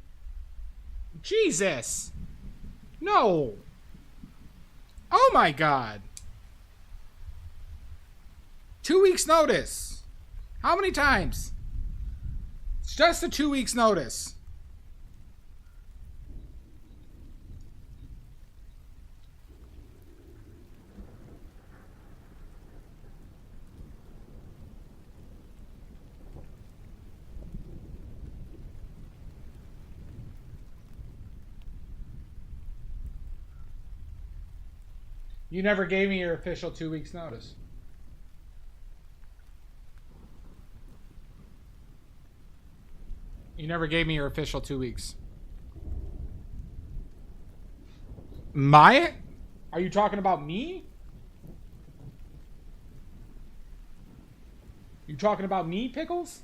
Jesus. No. Oh my God. 2 weeks notice. How many times? It's just a 2 weeks notice. You never gave me your official 2 weeks notice. You never gave me your official 2 weeks. My? Are you talking about me? You talking about me, Pickles?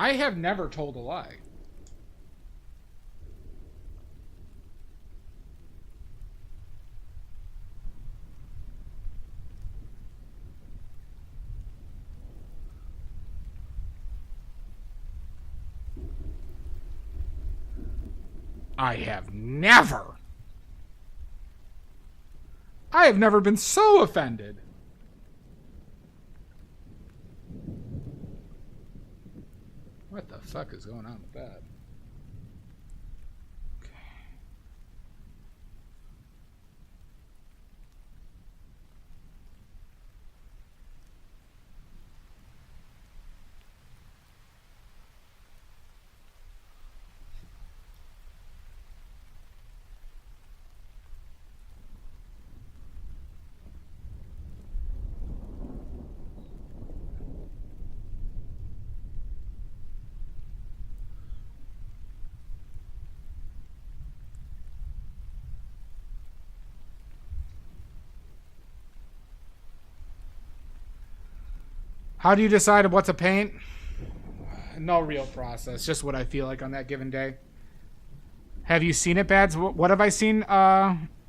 I have never told a lie. I have never. I have never been so offended. What the fuck is going on with that? Okay. How do you decide what to paint? No real process, just what I feel like on that given day. Have you seen it, Bads? What have I seen,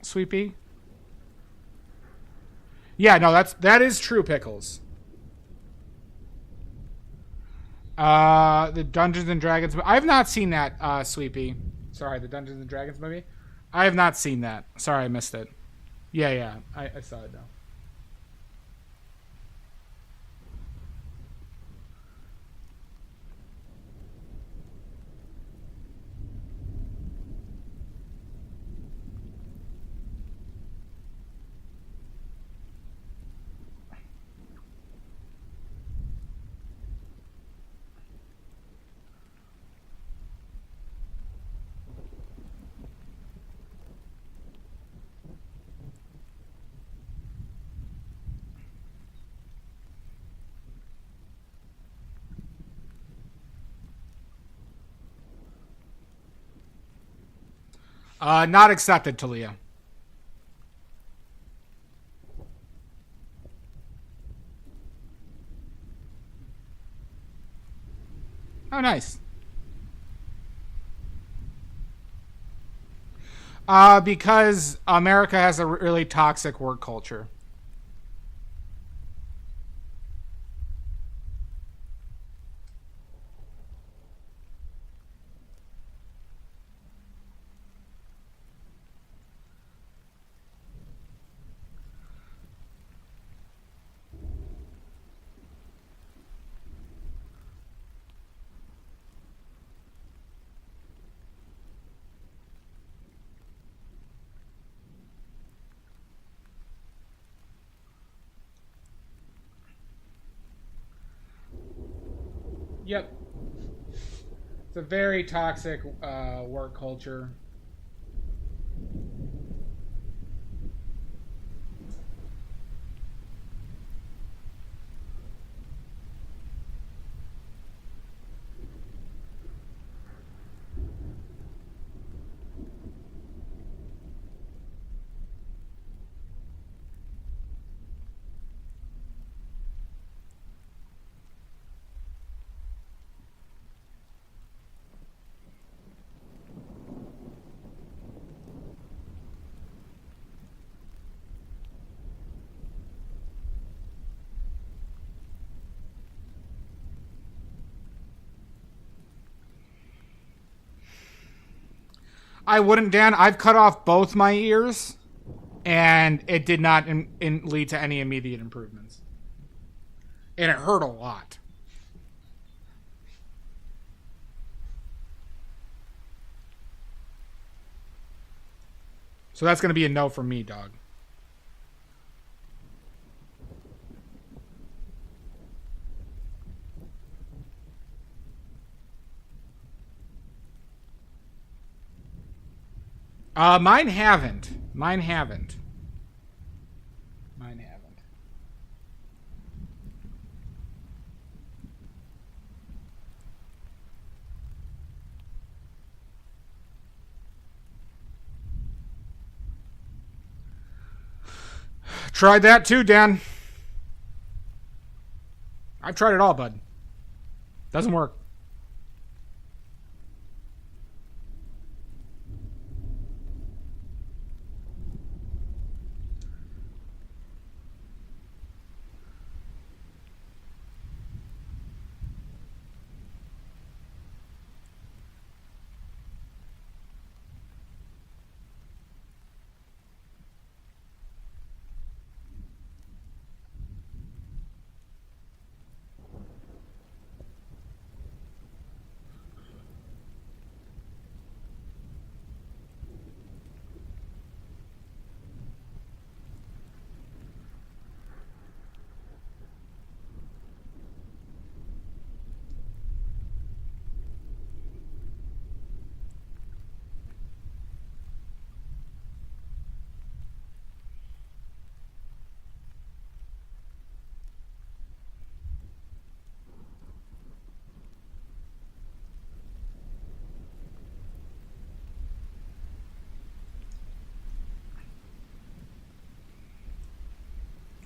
Sweepy? Yeah, no, that is true, Pickles. The Dungeons and Dragons. I've not seen that, Sweepy. Sorry, the Dungeons and Dragons movie. I have not seen that. Sorry, I missed it. Yeah, I saw it now. Not accepted, Talia. Oh, nice. Because America has a really toxic work culture. Yep. It's a very toxic work culture. I wouldn't, Dan. I've cut off both my ears, and it did not lead to any immediate improvements. And it hurt a lot. So that's going to be a no from me, dog. Mine haven't. Mine haven't. Mine haven't. Tried that too, Dan. I've tried it all, bud. Doesn't work.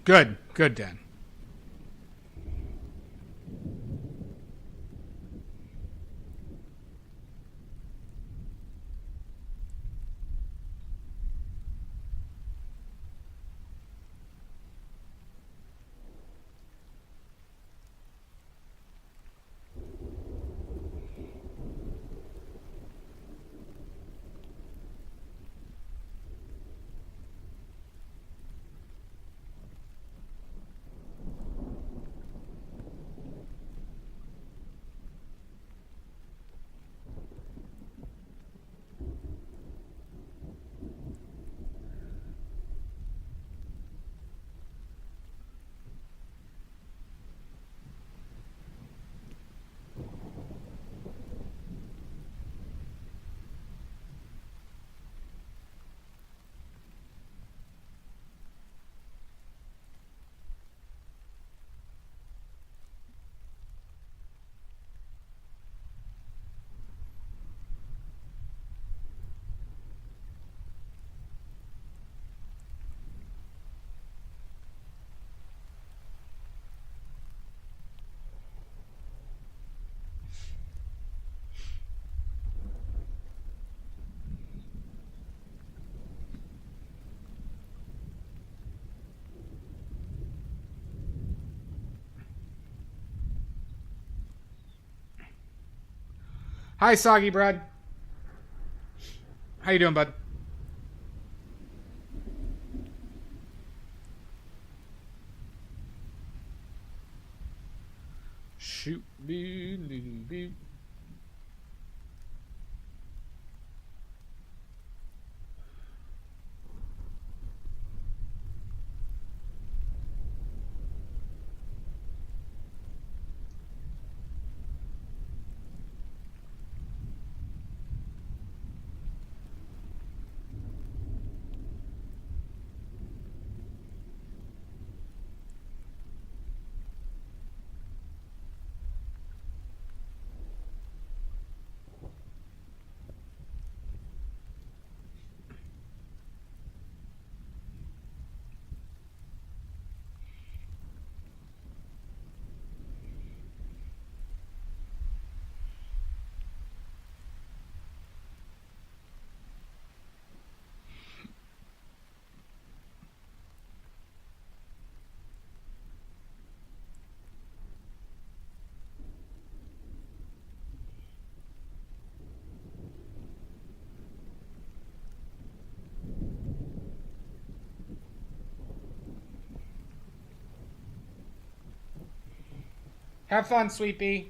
Good. Good, Dan. Hi, Soggy Bread. How you doing, bud? Shoot. Have fun, Sweet Pea.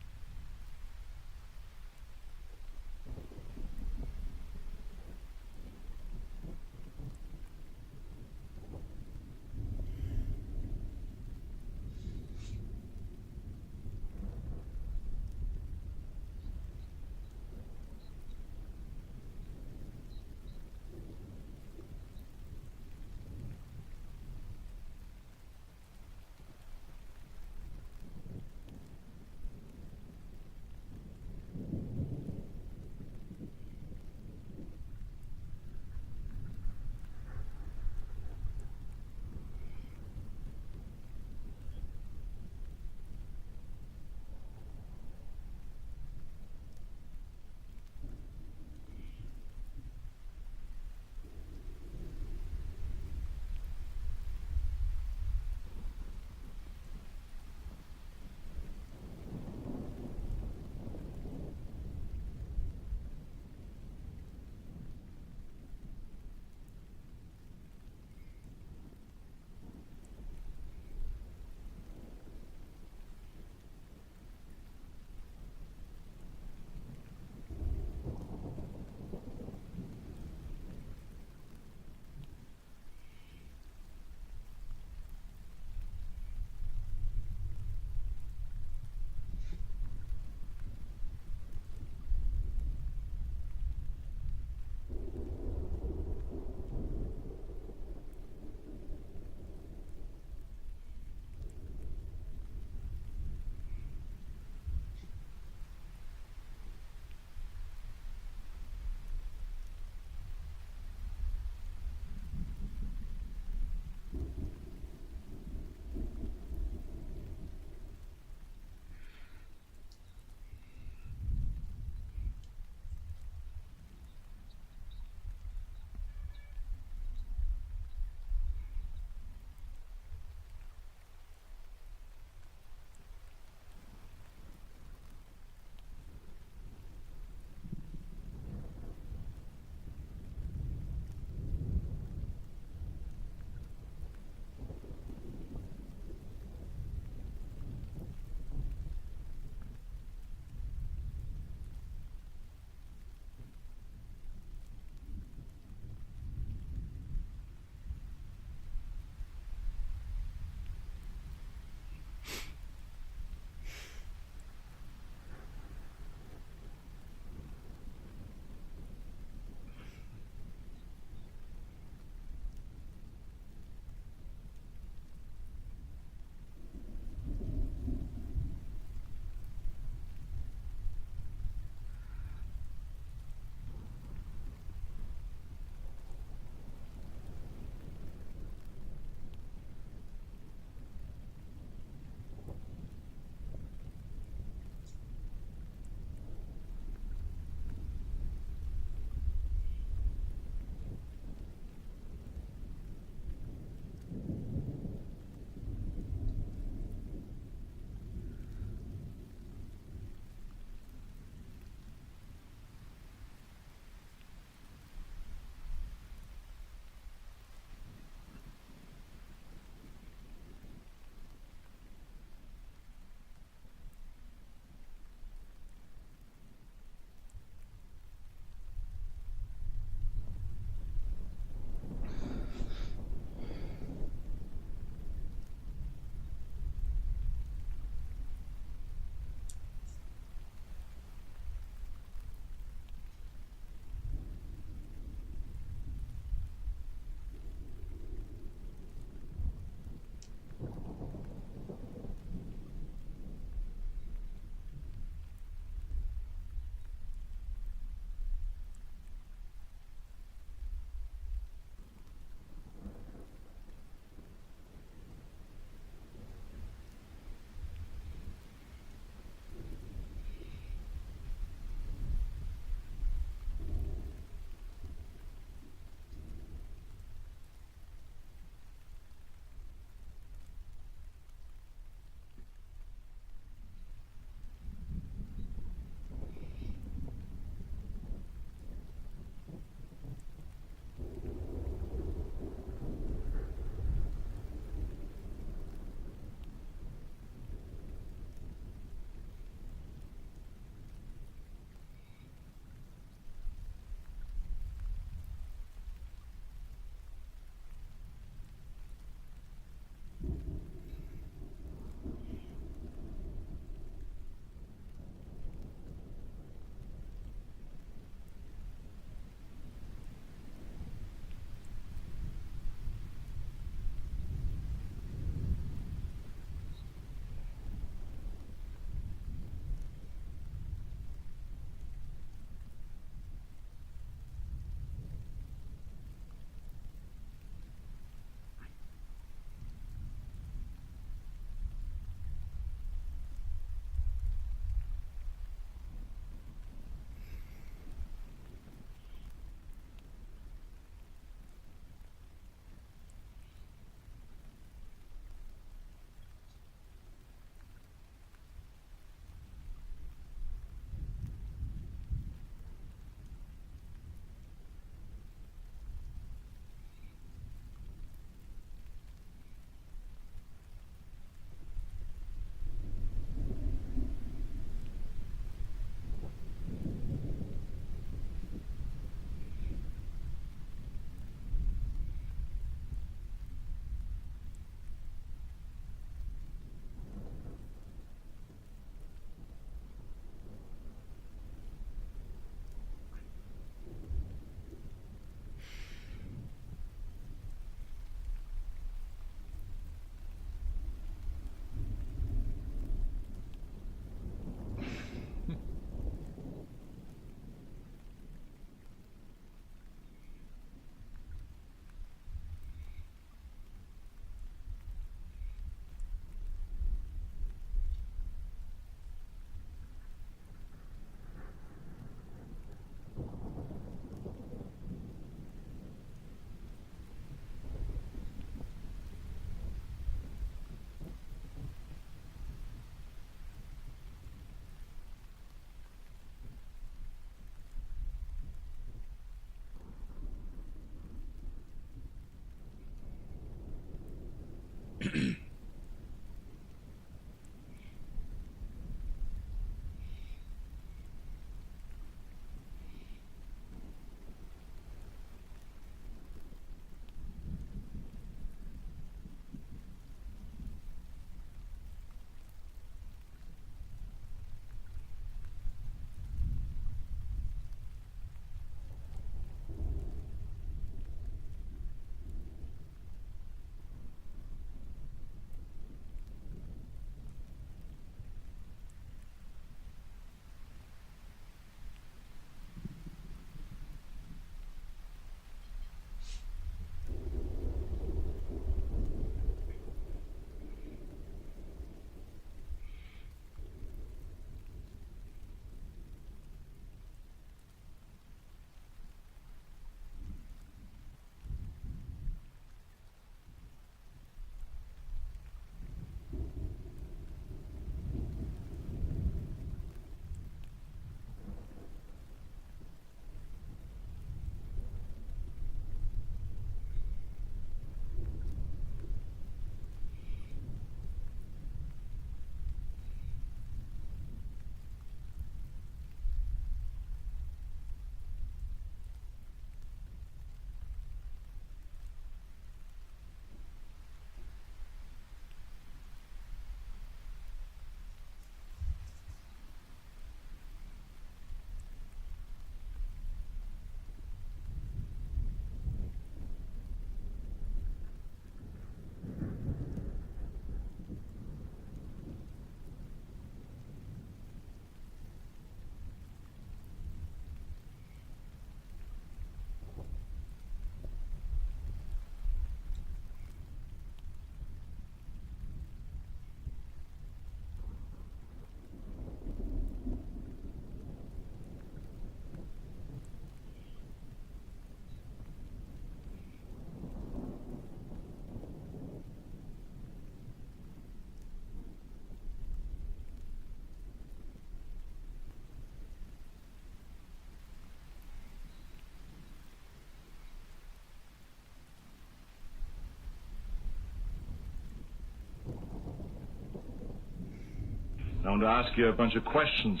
want to ask you a bunch of questions,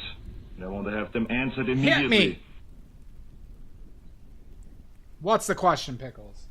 and I want to have them answered immediately. Hit me! What's the question, Pickles?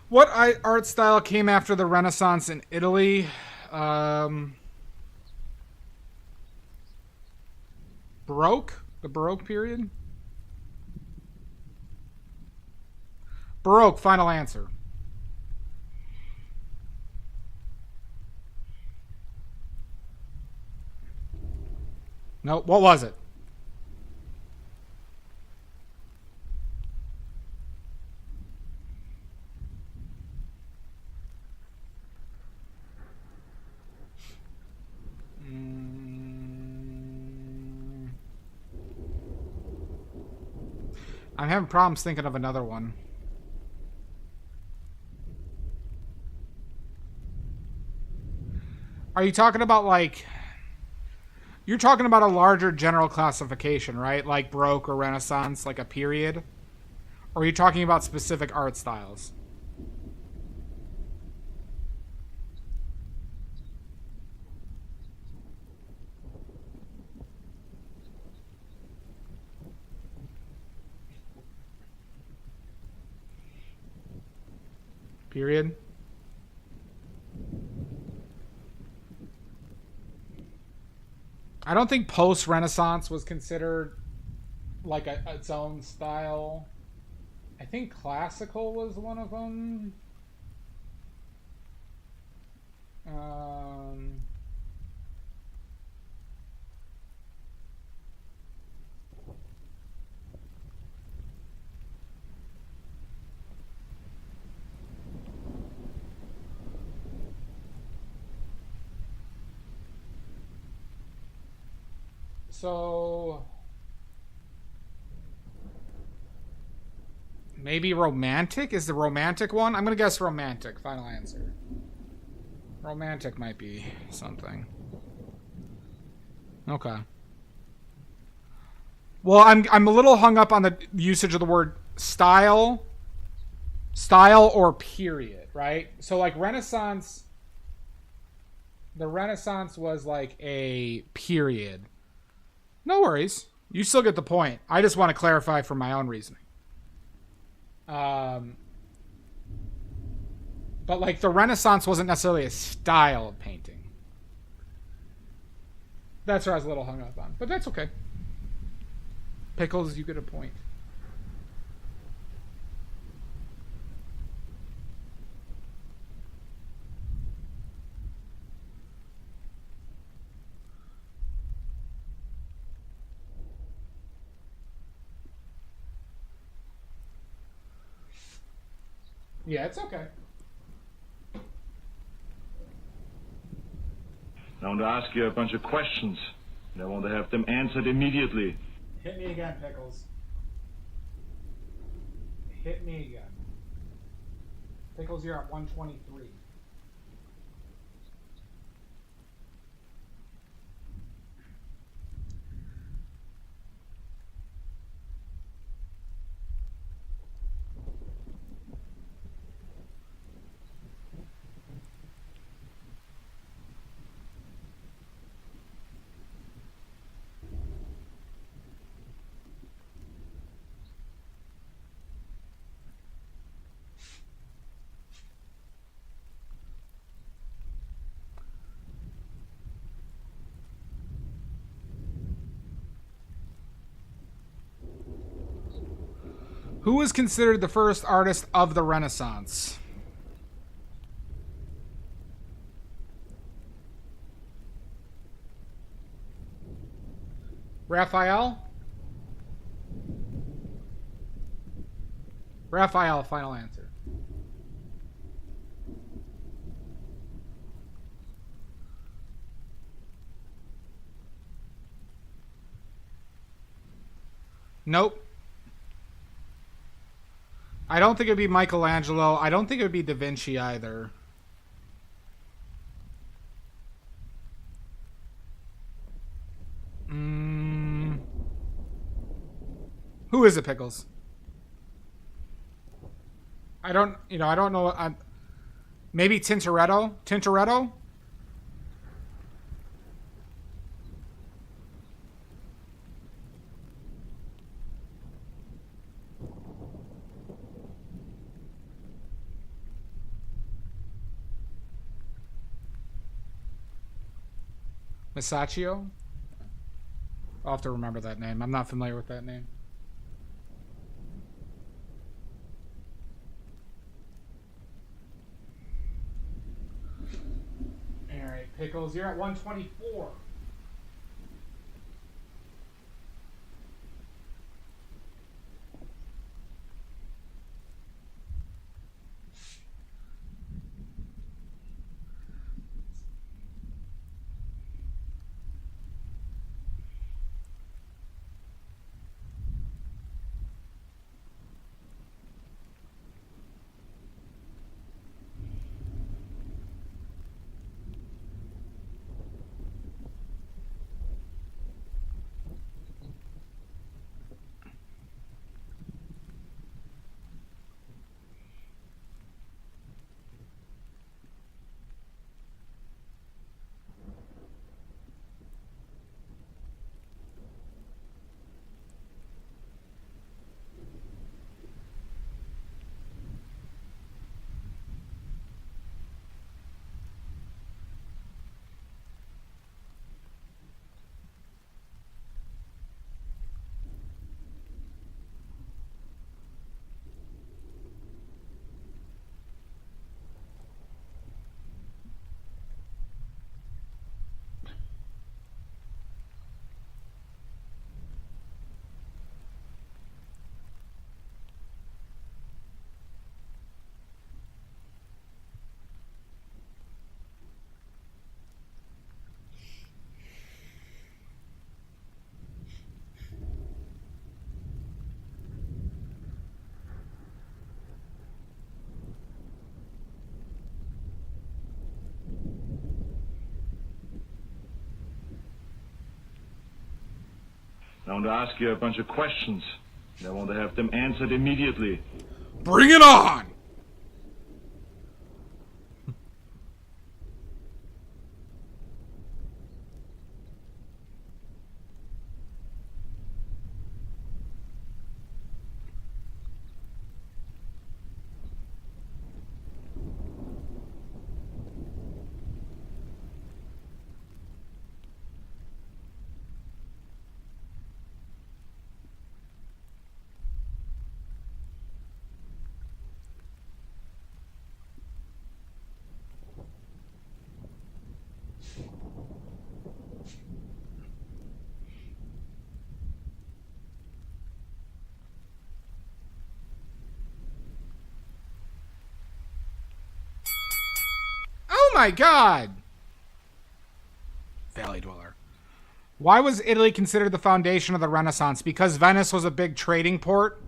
What art style came after the Renaissance in Italy? Baroque? The Baroque period? Baroque, final answer. No, what was it? I'm having problems thinking of another one. Are you talking about like... You're talking about a larger general classification, right? Like Baroque or Renaissance, like a period? Or are you talking about specific art styles? Period. I don't think post-Renaissance was considered like its own style. I think classical was one of them. So maybe romantic is the romantic one. I'm gonna guess romantic. Final answer. Romantic might be something. Okay. Well, I'm a little hung up on the usage of the word style or period, right? So like Renaissance, the Renaissance was like a period. No worries. You still get the point. I just want to clarify for my own reasoning. But like the Renaissance wasn't necessarily a style of painting. That's where I was a little hung up on. But that's okay. Pickles, you get a point. Yeah, it's okay. I want to ask you a bunch of questions, and I want to have them answered immediately. Hit me again, Pickles. Hit me again. Pickles, you're at 123. Who was considered the first artist of the Renaissance? Raphael? Raphael, final answer. Nope. I don't think it'd be Michelangelo. I don't think it would be Da Vinci either. Who is it, Pickles? I don't know. Maybe Tintoretto? Tintoretto? Masaccio? I'll have to remember that name. I'm not familiar with that name. Alright, Pickles, you're at 124. I want to ask you a bunch of questions. I want to have them answered immediately. Bring it on! Oh my god! Valley Dweller. Why was Italy considered the foundation of the Renaissance? Because Venice was a big trading port,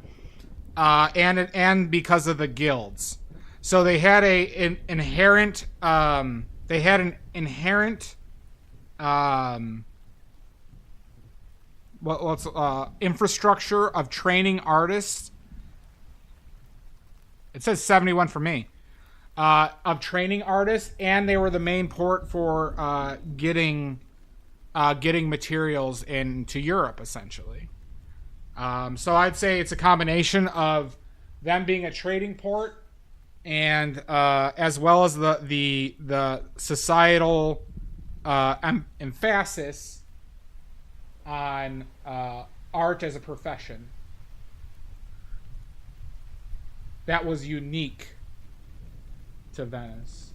and because of the guilds. So they had an inherent infrastructure of training artists. It says 71 for me. Of training artists, and they were the main port for getting materials into Europe, essentially. So I'd say it's a combination of them being a trading port, and as well as the societal emphasis on art as a profession that was unique to Venice.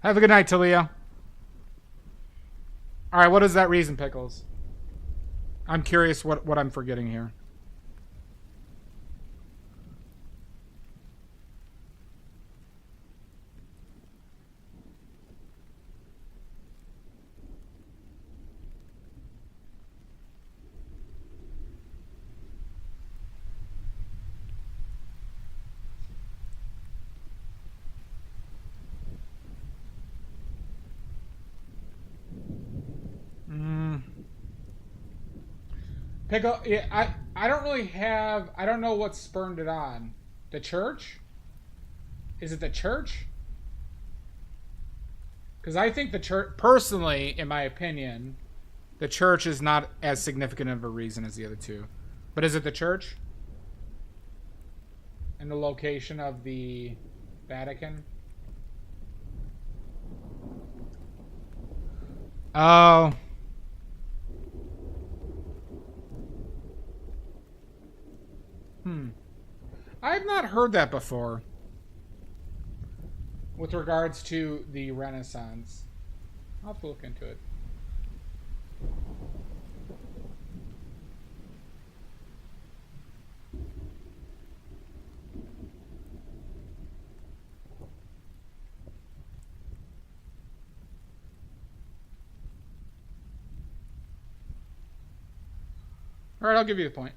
Have a good night, Talia. All right, what is that reason, Pickles? I'm curious what I'm forgetting here. Pickle, yeah, I don't really have, I don't know what spurned it on. The church? Is it the church? Because I think the church, personally, in my opinion, the church is not as significant of a reason as the other two. But is it the church? And the location of the Vatican? Oh. I've not heard that before. With regards to the Renaissance. I'll have to look into it. Alright, I'll give you the point.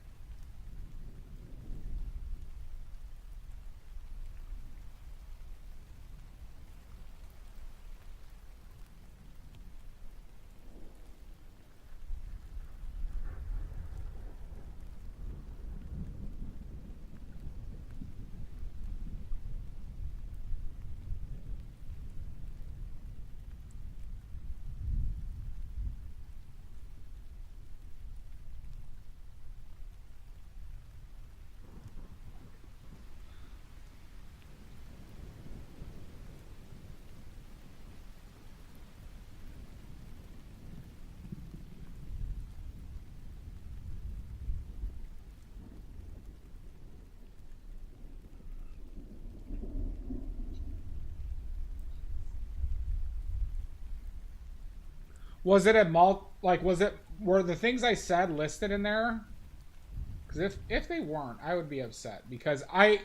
Was it were the things I said listed in there? Because if they weren't, I would be upset because I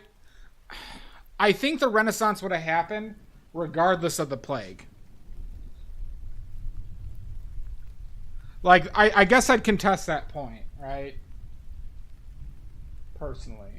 think the Renaissance would have happened regardless of the plague. Like I guess I'd contest that point, right? Personally.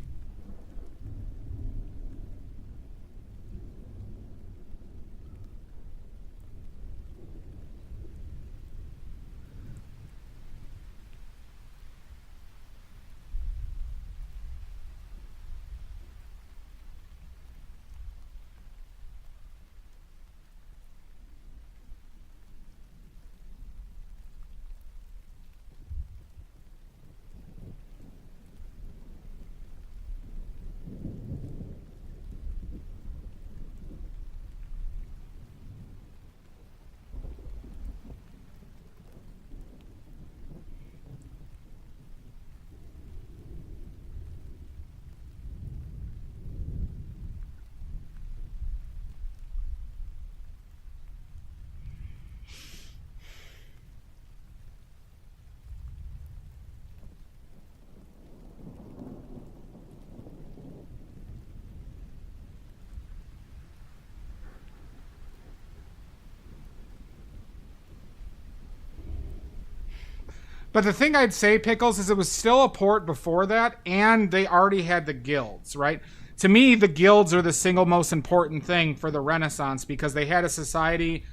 But the thing I'd say, Pickles, is it was still a port before that, and they already had the guilds, right? To me, the guilds are the single most important thing for the Renaissance because they had a society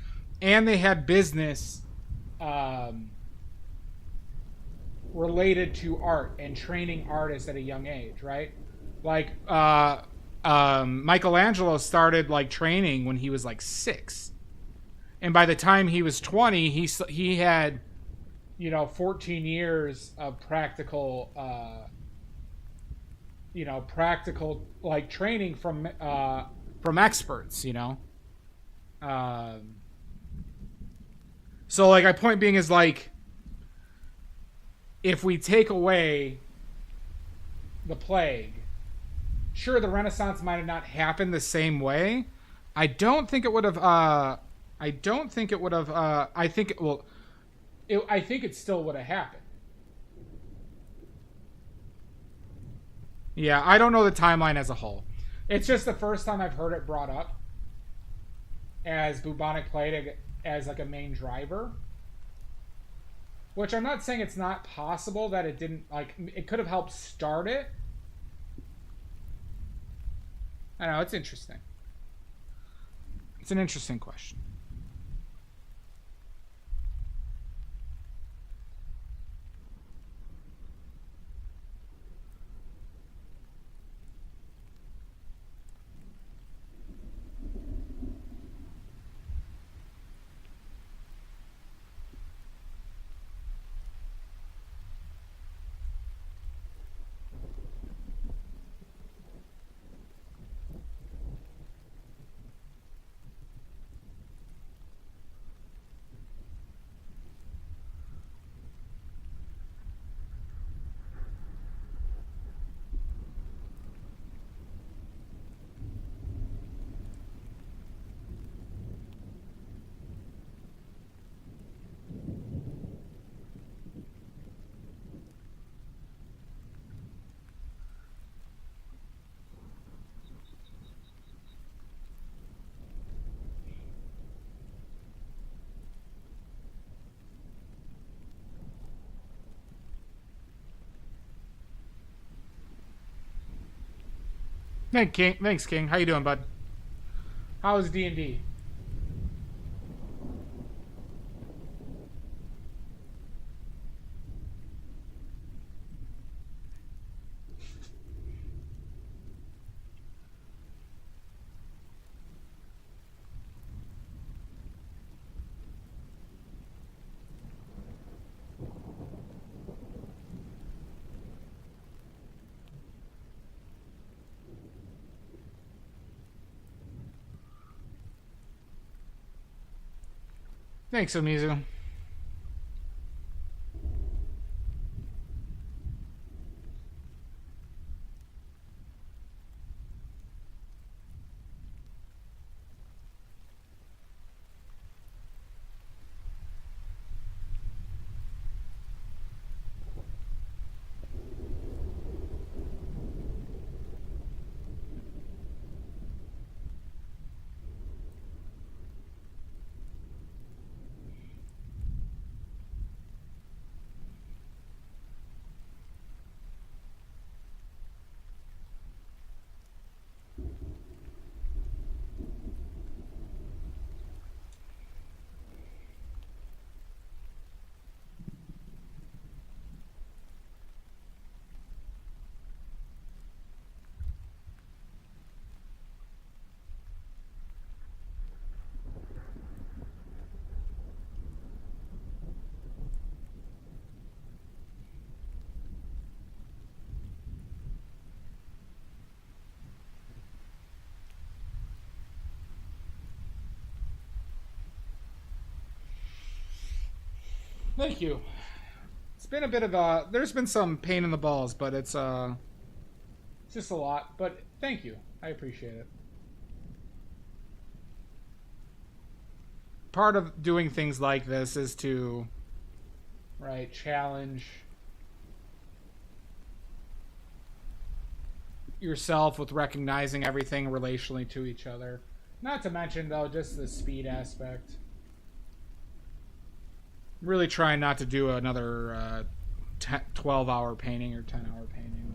and they had business related to art and training artists at a young age, right? Like Michelangelo started like training when he was like 6, and by the time he was 20, he had 14 years of practical like training from experts, so like my point being is like if we take away the plague, sure, the Renaissance might have not happened the same way. I don't think it would have I think I think it still would have happened. Yeah, I don't know the timeline as a whole. It's just the first time I've heard it brought up as bubonic plague as like a main driver. Which I'm not saying it's not possible that it didn't, like, it could have helped start it. I don't know, it's interesting. It's an interesting question. Thanks, King. How you doing, bud? How's D&D? Thanks, Amizu. Thank you. It's been a bit of a... There's been some pain in the balls, but it's just a lot. But thank you. I appreciate it. Part of doing things like this is to, right, challenge yourself with recognizing everything relationally to each other. Not to mention, though, just the speed aspect. Really trying not to do another 12-hour painting or 10-hour painting.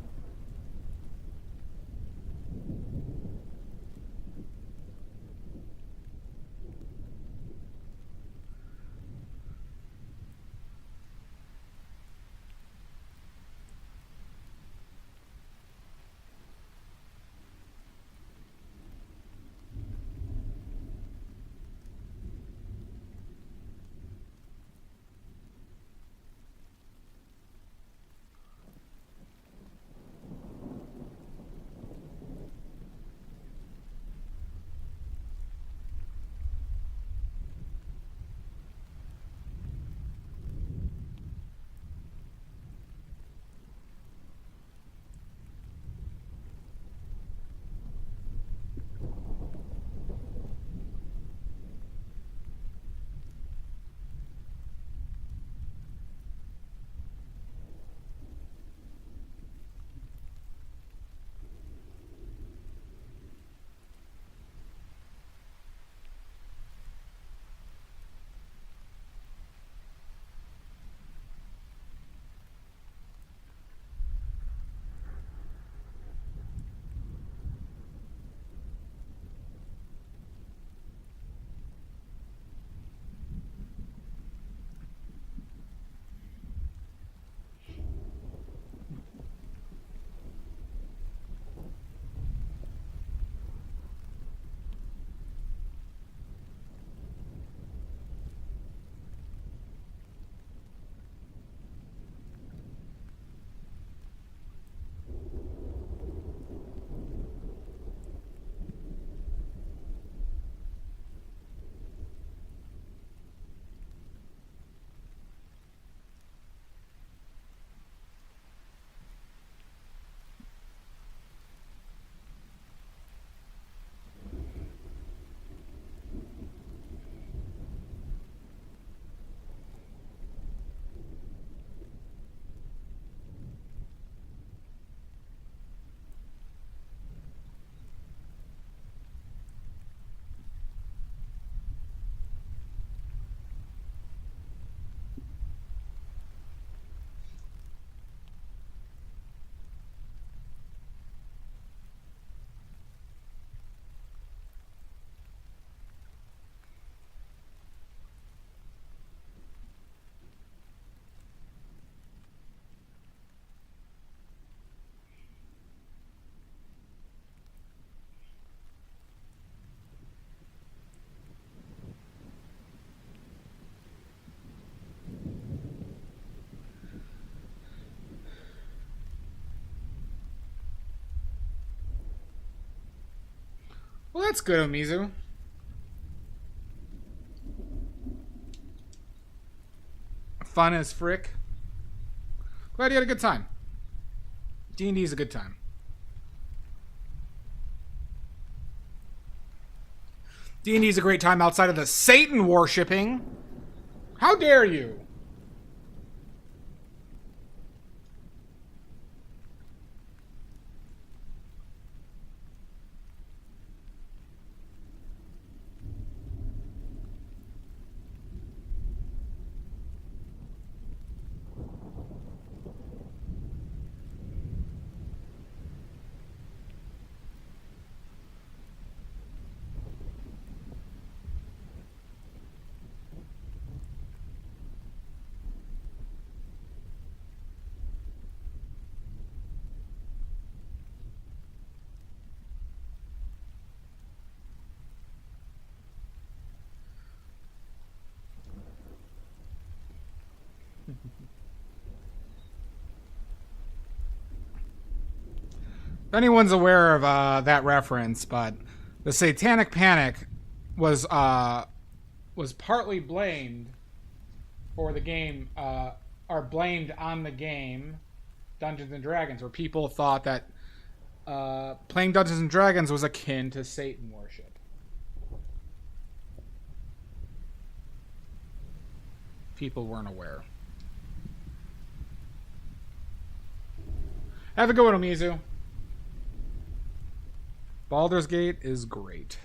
Well, that's good, Omizu. Fun as frick. Glad you had a good time. D&D is a good time. D&D is a great time outside of the Satan worshipping. How dare you? If anyone's aware of that reference, but the Satanic Panic was partly blamed for the game, or blamed on the game Dungeons and Dragons, where people thought that playing Dungeons and Dragons was akin to Satan worship. People weren't aware. Have a good one, Omizu. Baldur's Gate is great.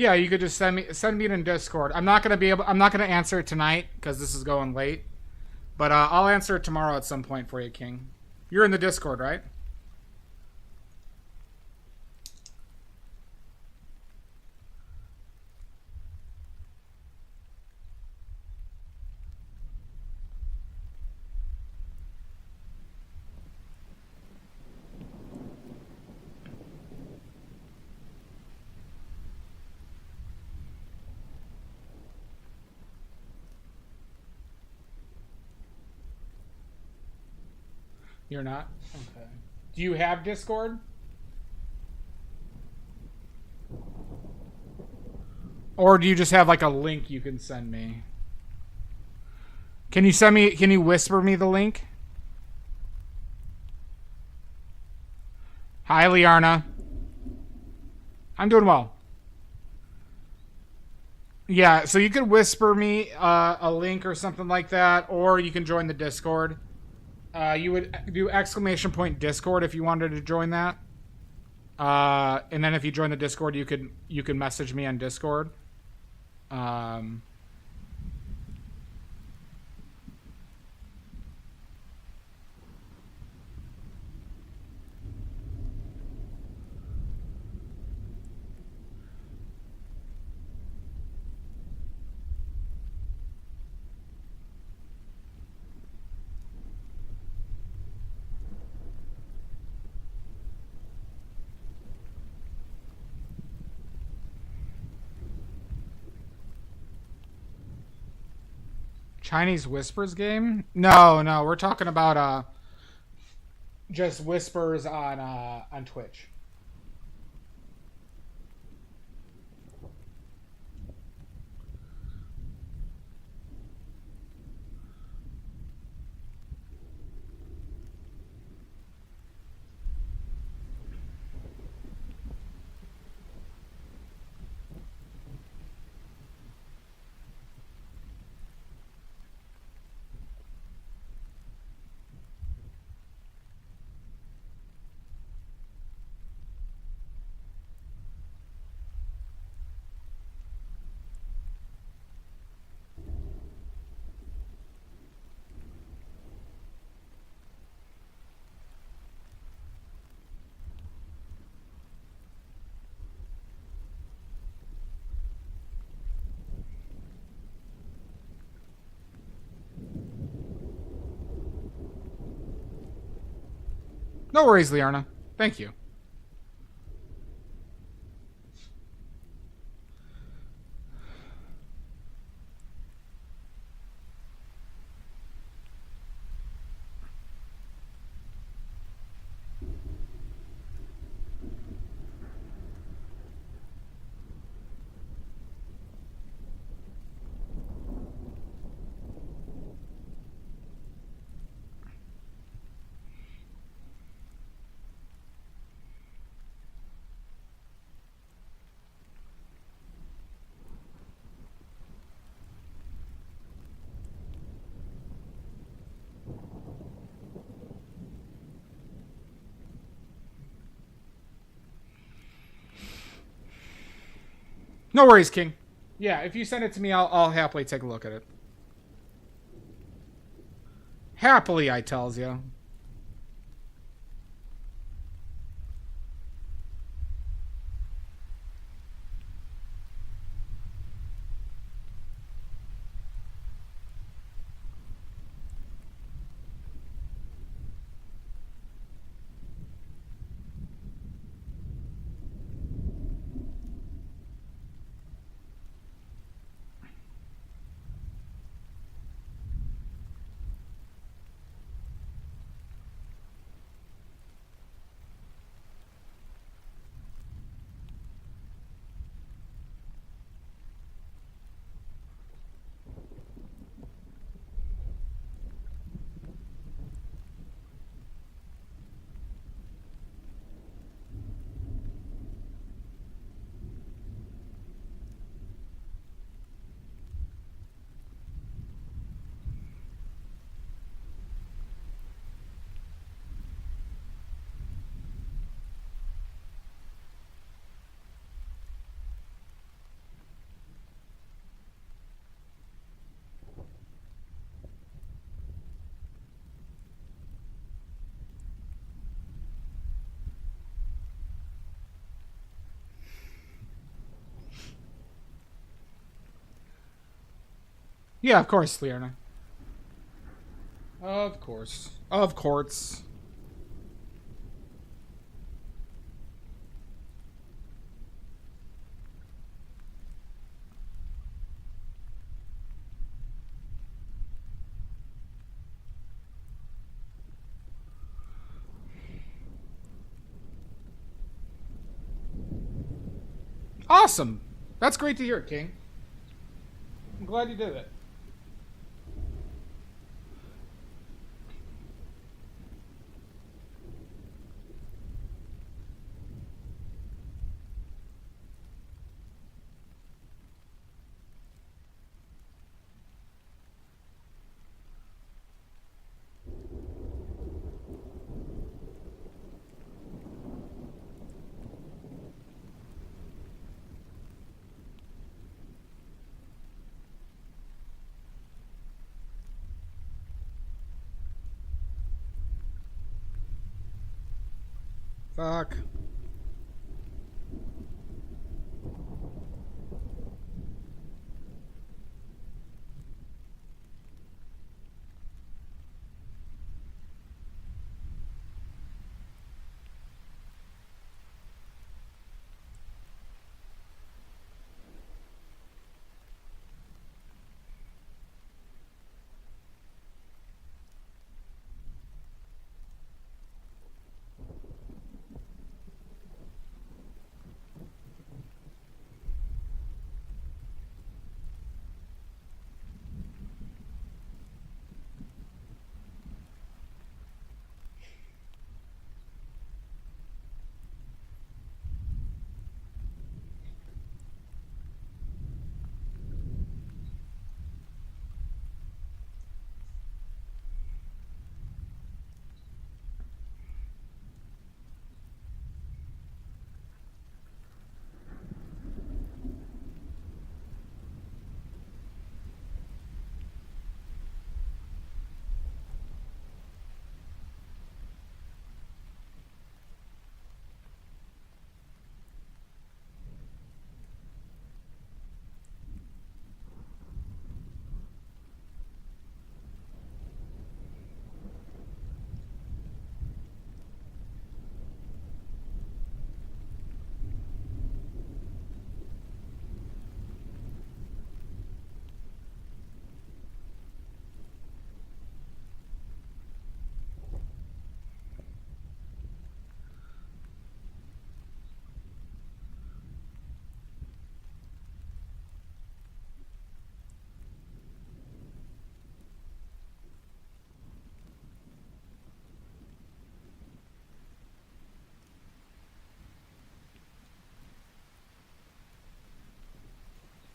Yeah, you could just send me it in Discord. I'm not gonna answer it tonight because this is going late. But I'll answer it tomorrow at some point for you, King. You're in the Discord, right? You're not? Okay. Do you have Discord? Or do you just have like a link you can send me? Can you whisper me the link? Hi, Liarna. I'm doing well. Yeah, so you could whisper me a link or something like that, or you can join the Discord. You would do !Discord if you wanted to join that. And then if you join the Discord, you can message me on Discord. Chinese Whispers game? No, we're talking about just Whispers on Twitch. No worries, Liarna. Thank you. No worries, King. Yeah, if you send it to me, I'll happily take a look at it. Happily, I tells you. Yeah, of course, Leona. Of course. Of course. Awesome. That's great to hear, King. I'm glad you did it. Fuck.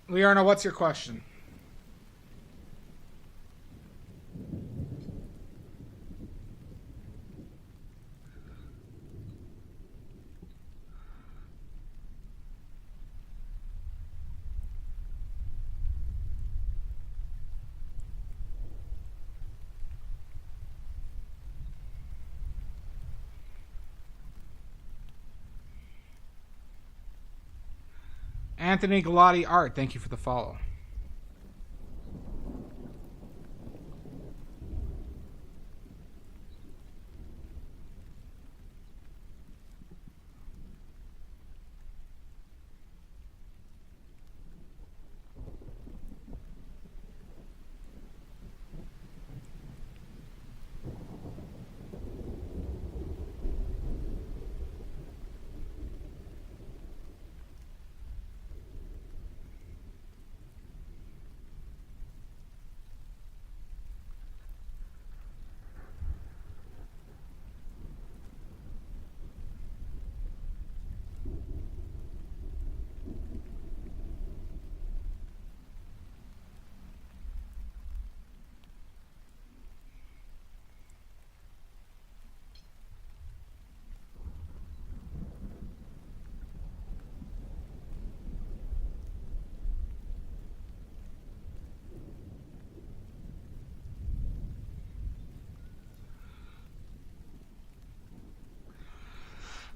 Liarna, what's your question? Anthony Galati Art, thank you for the follow.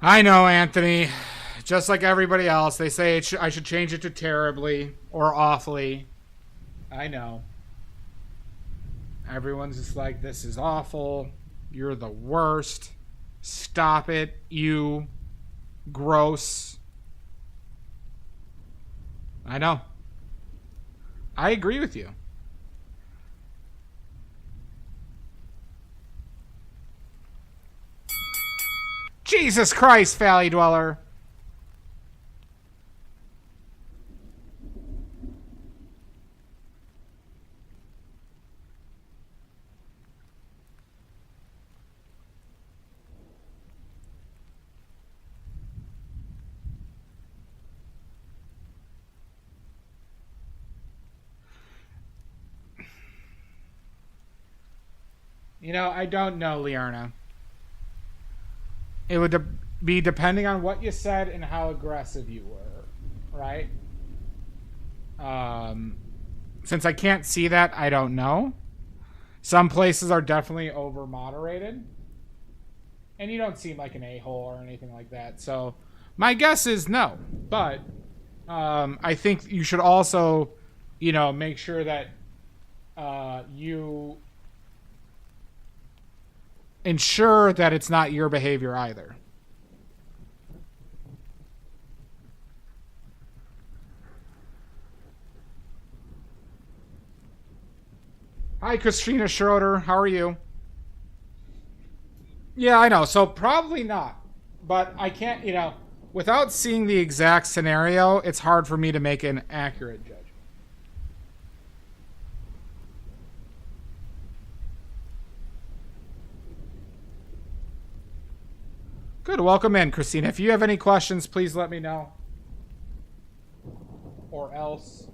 I know, Anthony. Just like everybody else, they say I should change it to terribly or awfully. I know. Everyone's just like, this is awful. You're the worst. Stop it. You. Gross. I know. I agree with you. Jesus Christ, Valley Dweller. You know, I don't know, Liarna. It would be depending on what you said and how aggressive you were, right? Since I can't see that, I don't know. Some places are definitely over moderated. And you don't seem like an a-hole or anything like that. So my guess is no. But I think you should also, you know, make sure that you ensure that it's not your behavior either. Hi, Christina Schroeder. How are you? Yeah, I know. So probably not. But I can't, you know, without seeing the exact scenario, it's hard for me to make an accurate judgment. Good. Welcome in, Christina. If you have any questions, please let me know. Or else.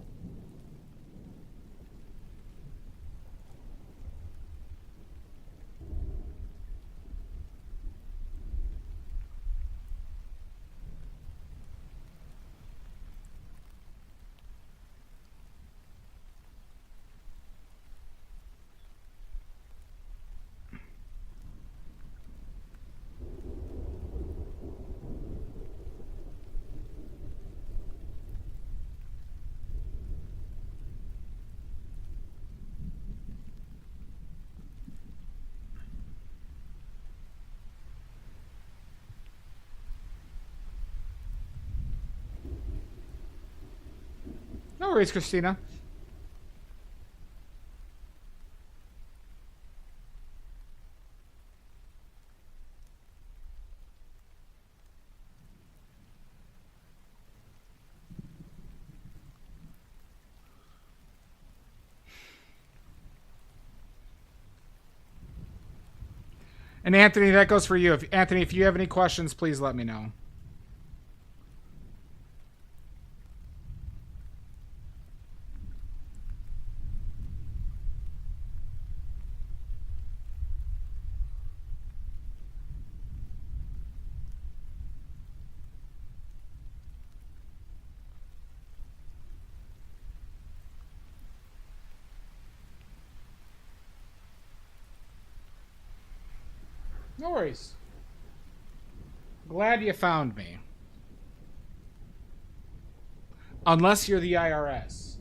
No worries, Christina. And Anthony, that goes for you. Anthony, if you have any questions, please let me know. No worries. Glad you found me. Unless you're the IRS.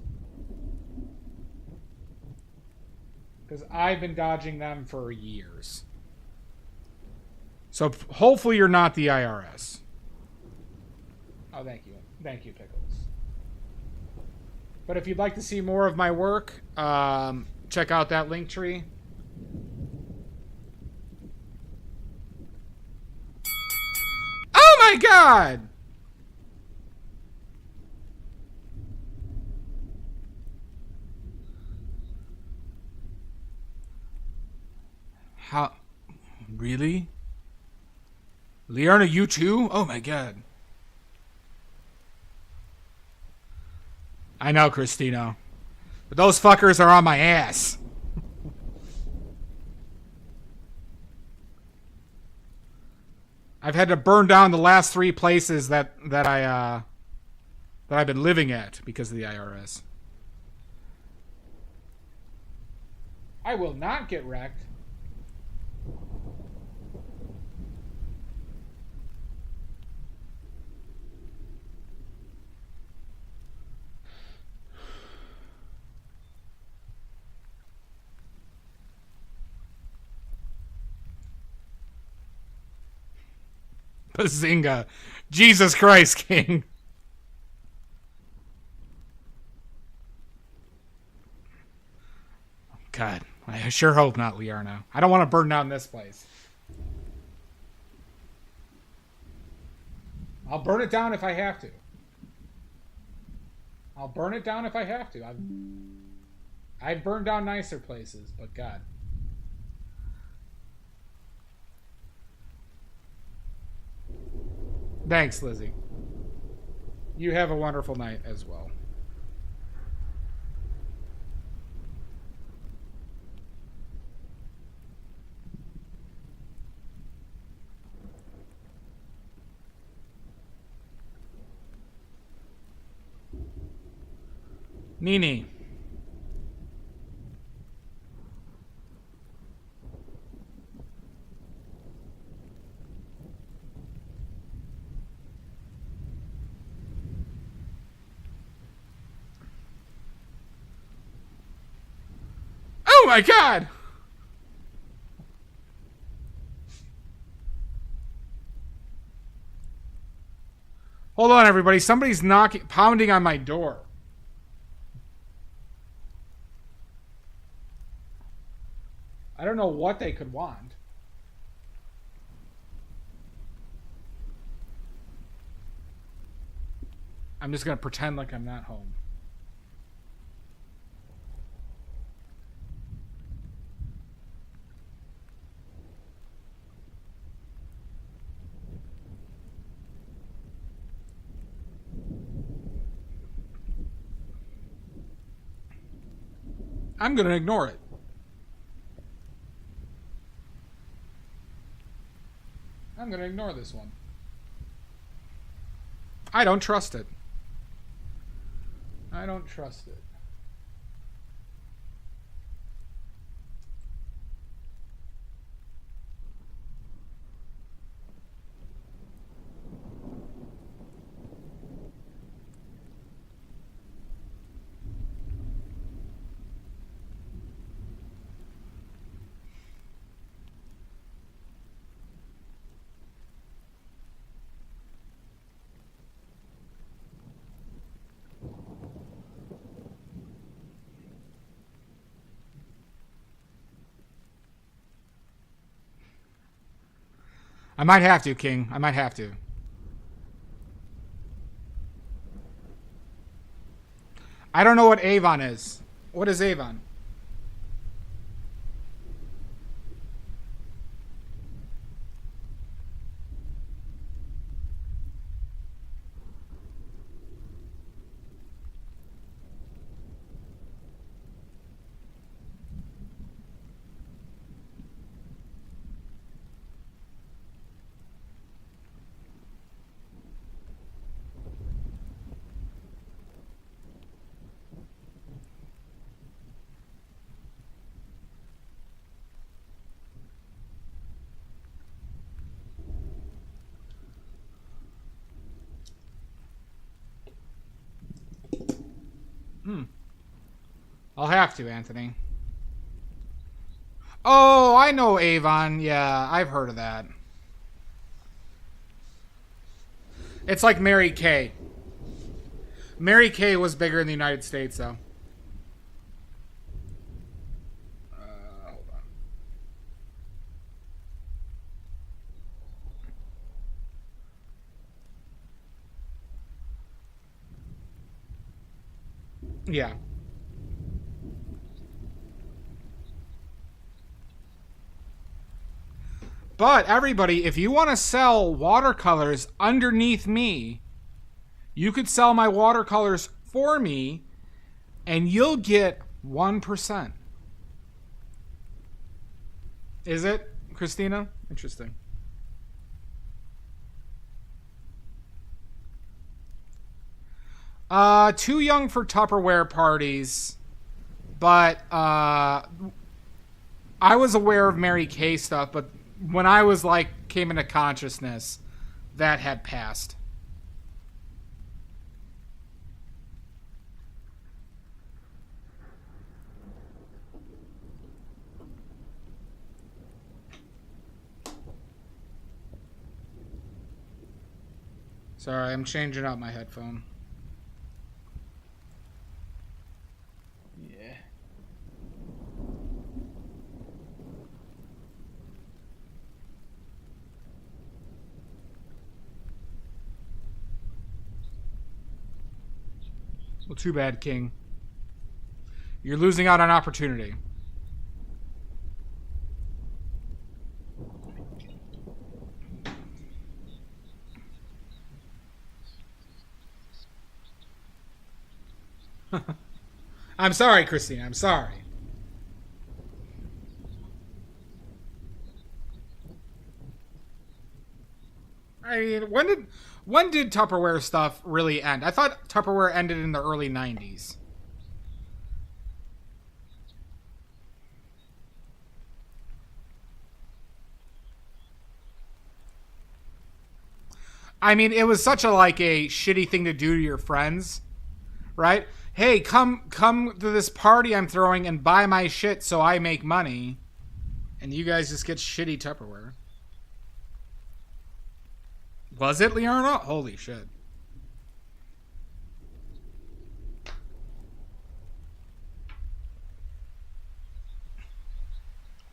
Because I've been dodging them for years. So hopefully you're not the IRS. Oh, thank you. Thank you, Pickles. But if you'd like to see more of my work, check out that link tree. Oh my God! How? Really? Liarna, you too? Oh my God. I know, Christina. But those fuckers are on my ass. I've had to burn down the last 3 places that I've been living at because of the IRS. I will not get wrecked. Bazinga. Jesus Christ, King. God, I sure hope not, Liarno. I don't want to burn down this place. I'll burn it down if I have to. I'll burn it down if I have to. I've burned down nicer places, but God. Thanks, Lizzie. You have a wonderful night as well. Nini. Oh my God! Hold on, everybody. Somebody's pounding on my door. I don't know what they could want. I'm just going to pretend like I'm not home. I'm going to ignore it. I'm going to ignore this one. I don't trust it. I don't trust it. I might have to, King. I might have to. I don't know what Avon is. What is Avon? I'll have to, Anthony. Oh, I know Avon. Yeah, I've heard of that. It's like Mary Kay. Mary Kay was bigger in the United States, though. Hold on. Yeah. But everybody, if you want to sell watercolors underneath me, you could sell my watercolors for me and you'll get 1%. Is it, Christina? Interesting. Too young for Tupperware parties, but I was aware of Mary Kay stuff, but when I was like came into consciousness, that had passed. Sorry, I'm changing out my headphone. Yeah. Well, too bad, King. You're losing out on opportunity. I'm sorry, Christina. I'm sorry. I mean, when did Tupperware stuff really end? I thought Tupperware ended in the early 90s. I mean, it was such a shitty thing to do to your friends, right? Hey, come to this party I'm throwing and buy my shit so I make money, and you guys just get shitty Tupperware. Was it, Liarna? Holy shit.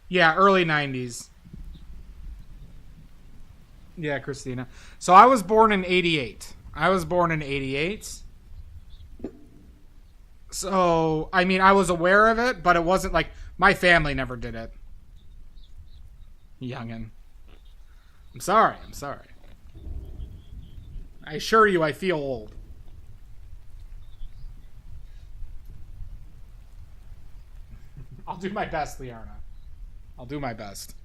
Yeah, early 90s. Yeah, Christina. So I was born in 88. So, I mean, I was aware of it, but it wasn't like my family never did it. Youngin. I'm sorry. I assure you I feel old. I'll do my best, Liarna. I'll do my best.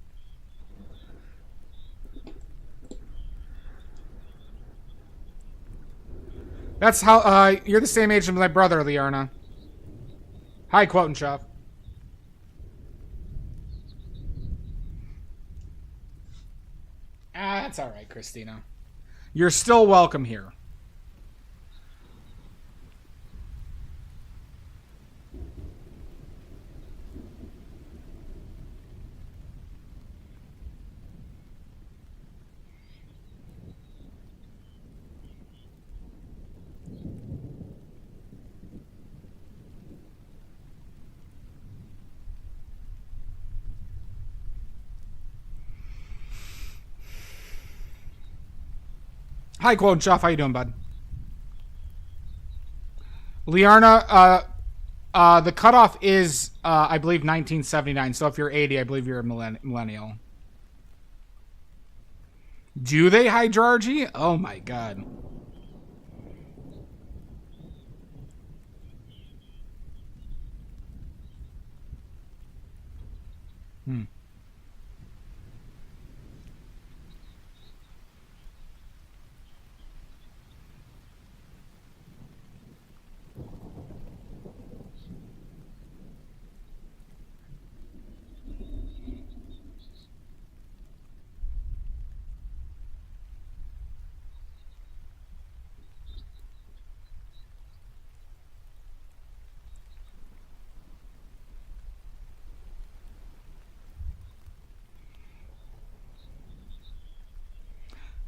That's how, you're the same age as my brother, Liarna. Hi, Quote and Shop. That's alright, Christina. You're still welcome here. Hi, Quote and Shop. How you doing, bud? Liarna, the cutoff is, I believe, 1979. So if you're 80, I believe you're a millennial. Do they hydrarchy? Oh my god.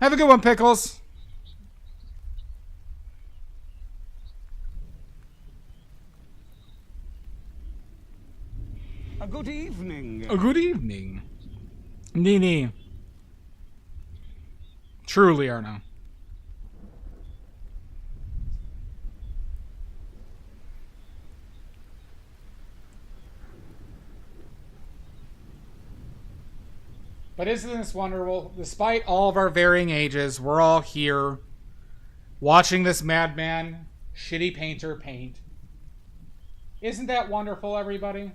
Have a good one, Pickles. A good evening. A good evening. Nini. Truly, Arno. But isn't this wonderful? Despite all of our varying ages, we're all here watching this madman, shitty painter paint. Isn't that wonderful, everybody?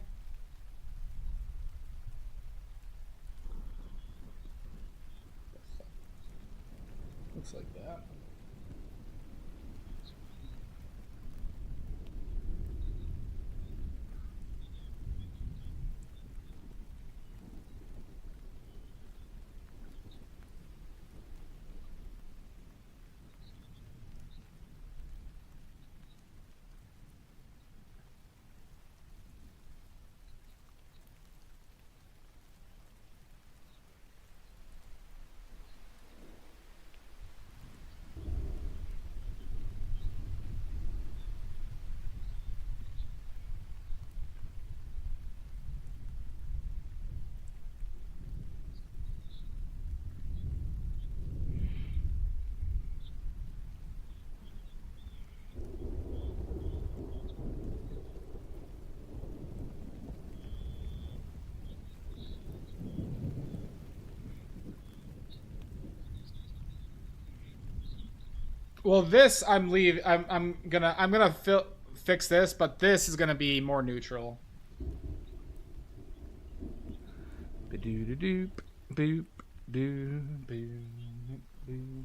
Looks like that. Well, this I'm gonna fix this, but this is gonna be more neutral. Ba-doo-doo-doop, boop, doo, boop, boop.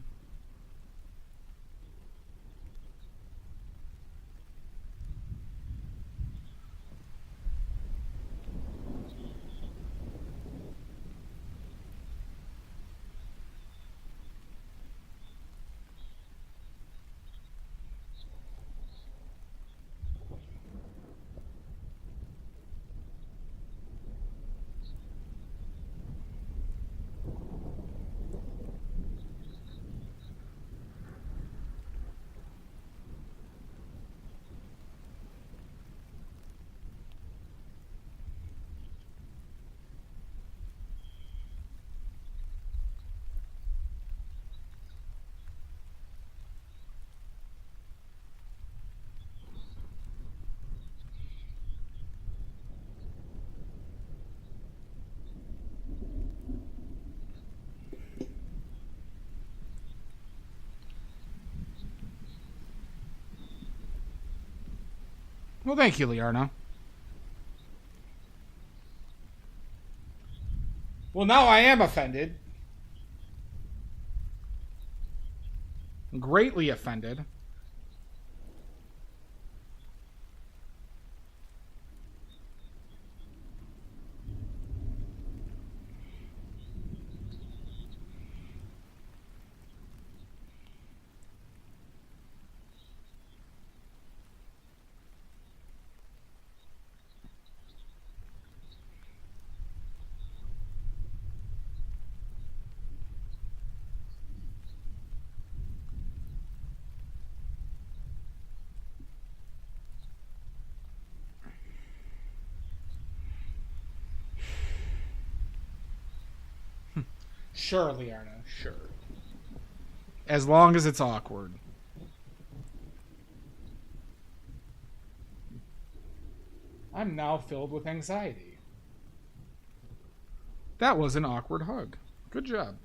Well, thank you, Liarna. Well, now I am offended. Greatly offended. Sure, Liarna, sure. As long as it's awkward. I'm now filled with anxiety. That was an awkward hug. Good job.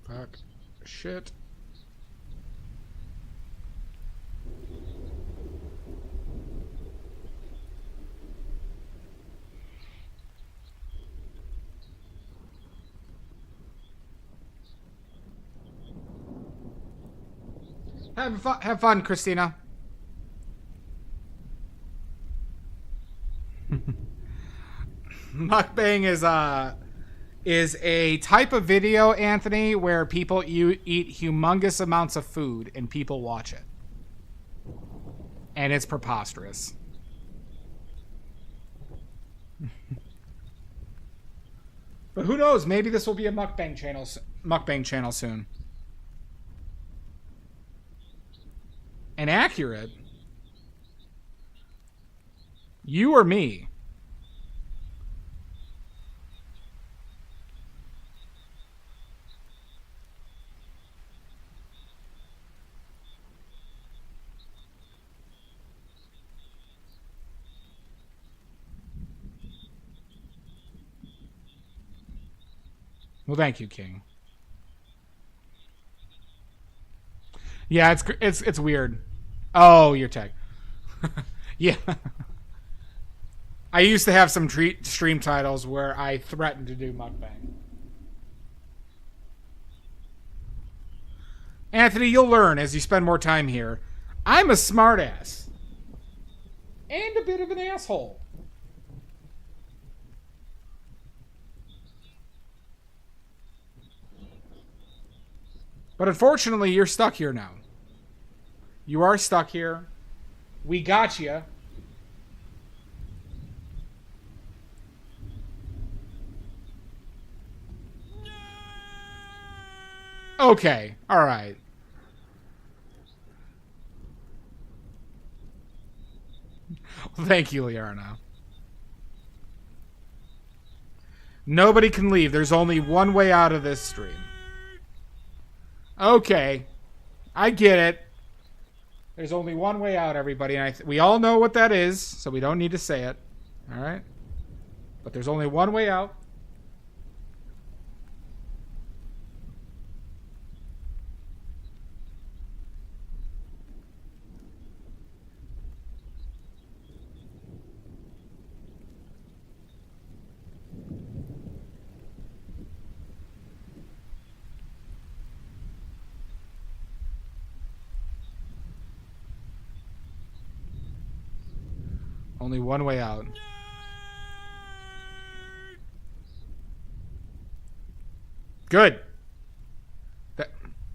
Fuck. Shit. Have fun, Christina. Mukbang is a type of video, Anthony, where people eat humongous amounts of food and people watch it. And it's preposterous. But who knows? Maybe this will be a mukbang channel soon. And accurate. You or me? Well, thank you, King. Yeah, it's weird. Oh, your tag. Yeah. I used to have some stream titles where I threatened to do mukbang. Anthony, you'll learn as you spend more time here. I'm a smartass. And a bit of an asshole. But unfortunately, you're stuck here now. You are stuck here. We got you. Okay. All right. Thank you, Liarna. Nobody can leave. There's only one way out of this stream. Okay. I get it. There's only one way out, everybody. And we all know what that is, so we don't need to say it. All right? But there's only one way out. Only one way out. Good.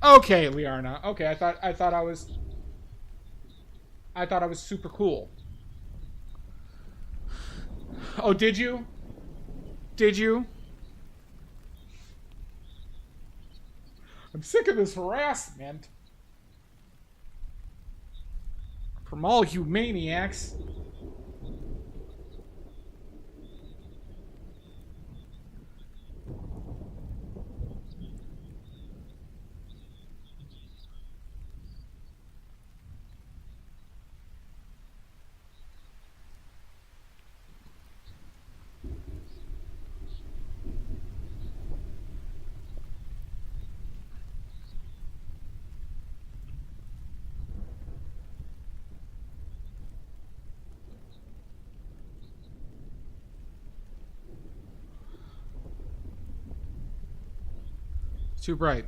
Okay, Liarna. Okay, I thought I was super cool. Oh, did you? Did you? I'm sick of this harassment from all you maniacs. Too bright.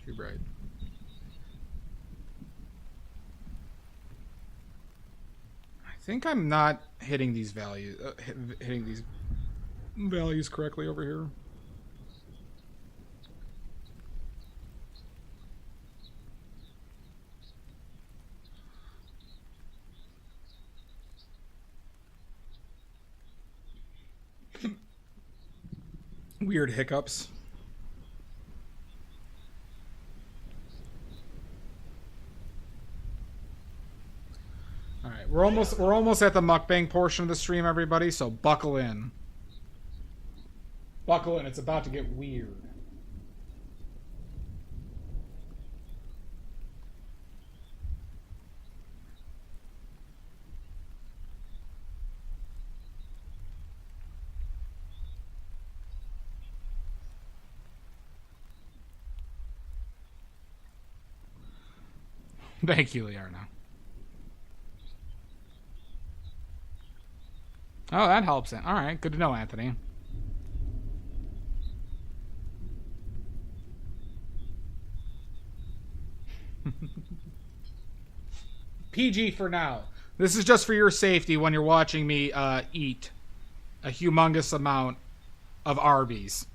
Too bright. I think I'm not hitting these values, hitting these values correctly over here. Weird hiccups. All right, we're almost at the mukbang portion of the stream, everybody. So buckle in. Buckle in. It's about to get weird. Thank you, Liarna. Oh, that helps. All right, good to know, Anthony. PG for now. This is just for your safety when you're watching me eat a humongous amount of Arby's.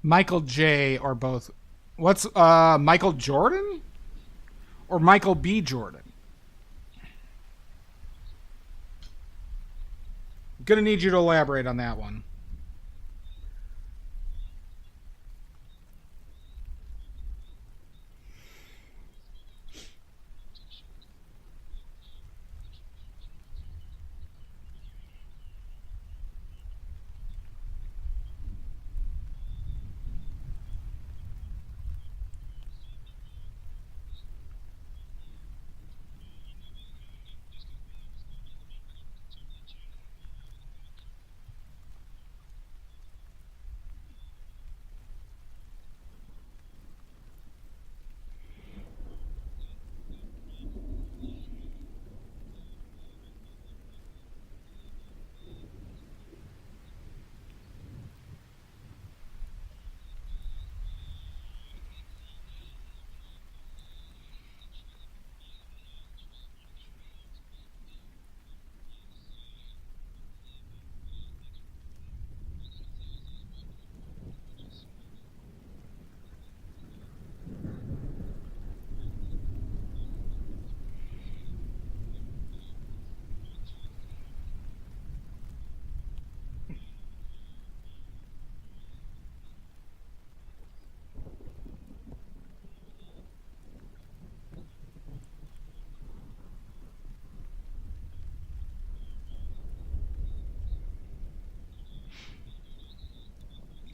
Michael J. or both. What's Michael Jordan? Or Michael B. Jordan? Gonna need you to elaborate on that one.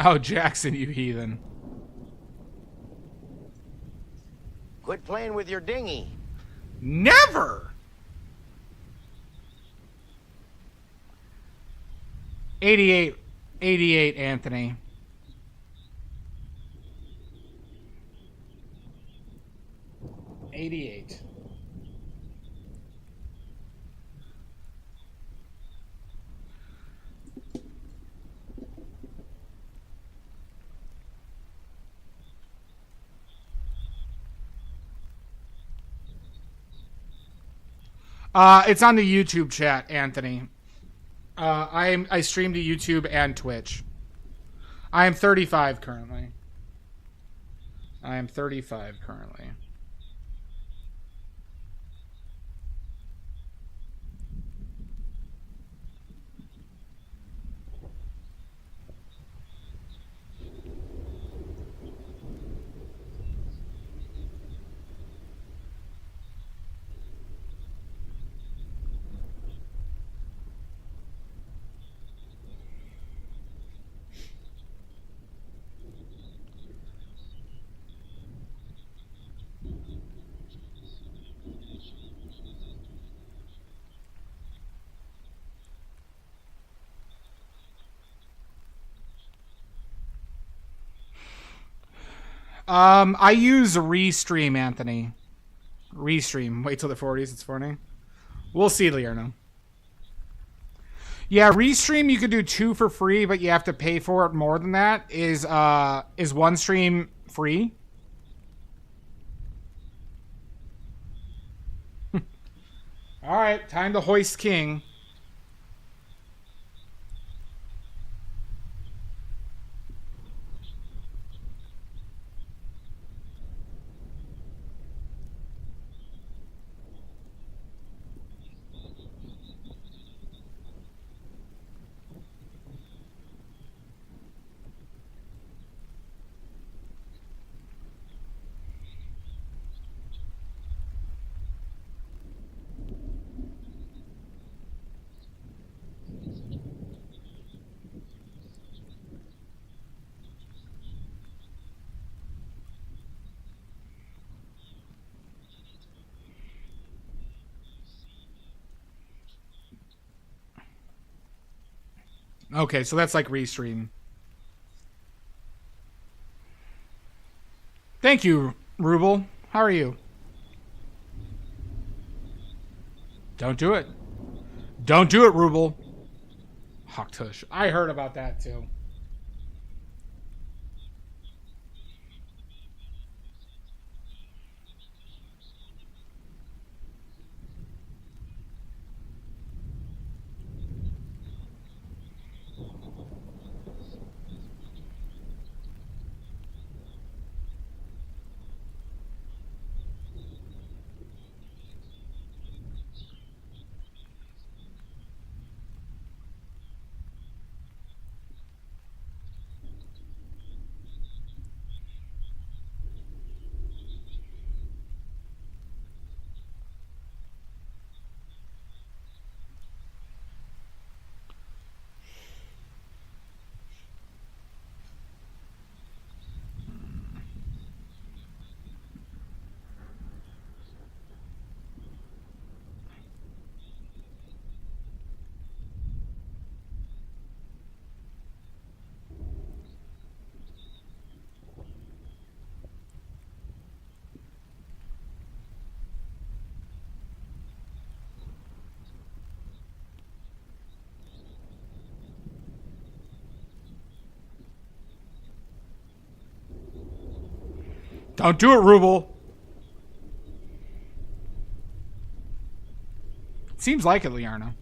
Oh, Jackson, you heathen. Quit playing with your dinghy. Never! 88, 88, Anthony. $88. It's on the YouTube chat, Anthony. I stream to YouTube and Twitch. I am 35 currently. I am 35 currently. I use Restream, Anthony. Restream. Wait till the 40s. It's funny. We'll see, Learno. Yeah, Restream you could do 2 for free, but you have to pay for it more than that. Is one stream free? All right, time to hoist king. Okay, so that's like Restream. Thank you, Ruble. How are you? Don't do it. Don't do it, Ruble. Hawktush. I heard about that too. Don't do it, Ruble. Seems like it, Liarna.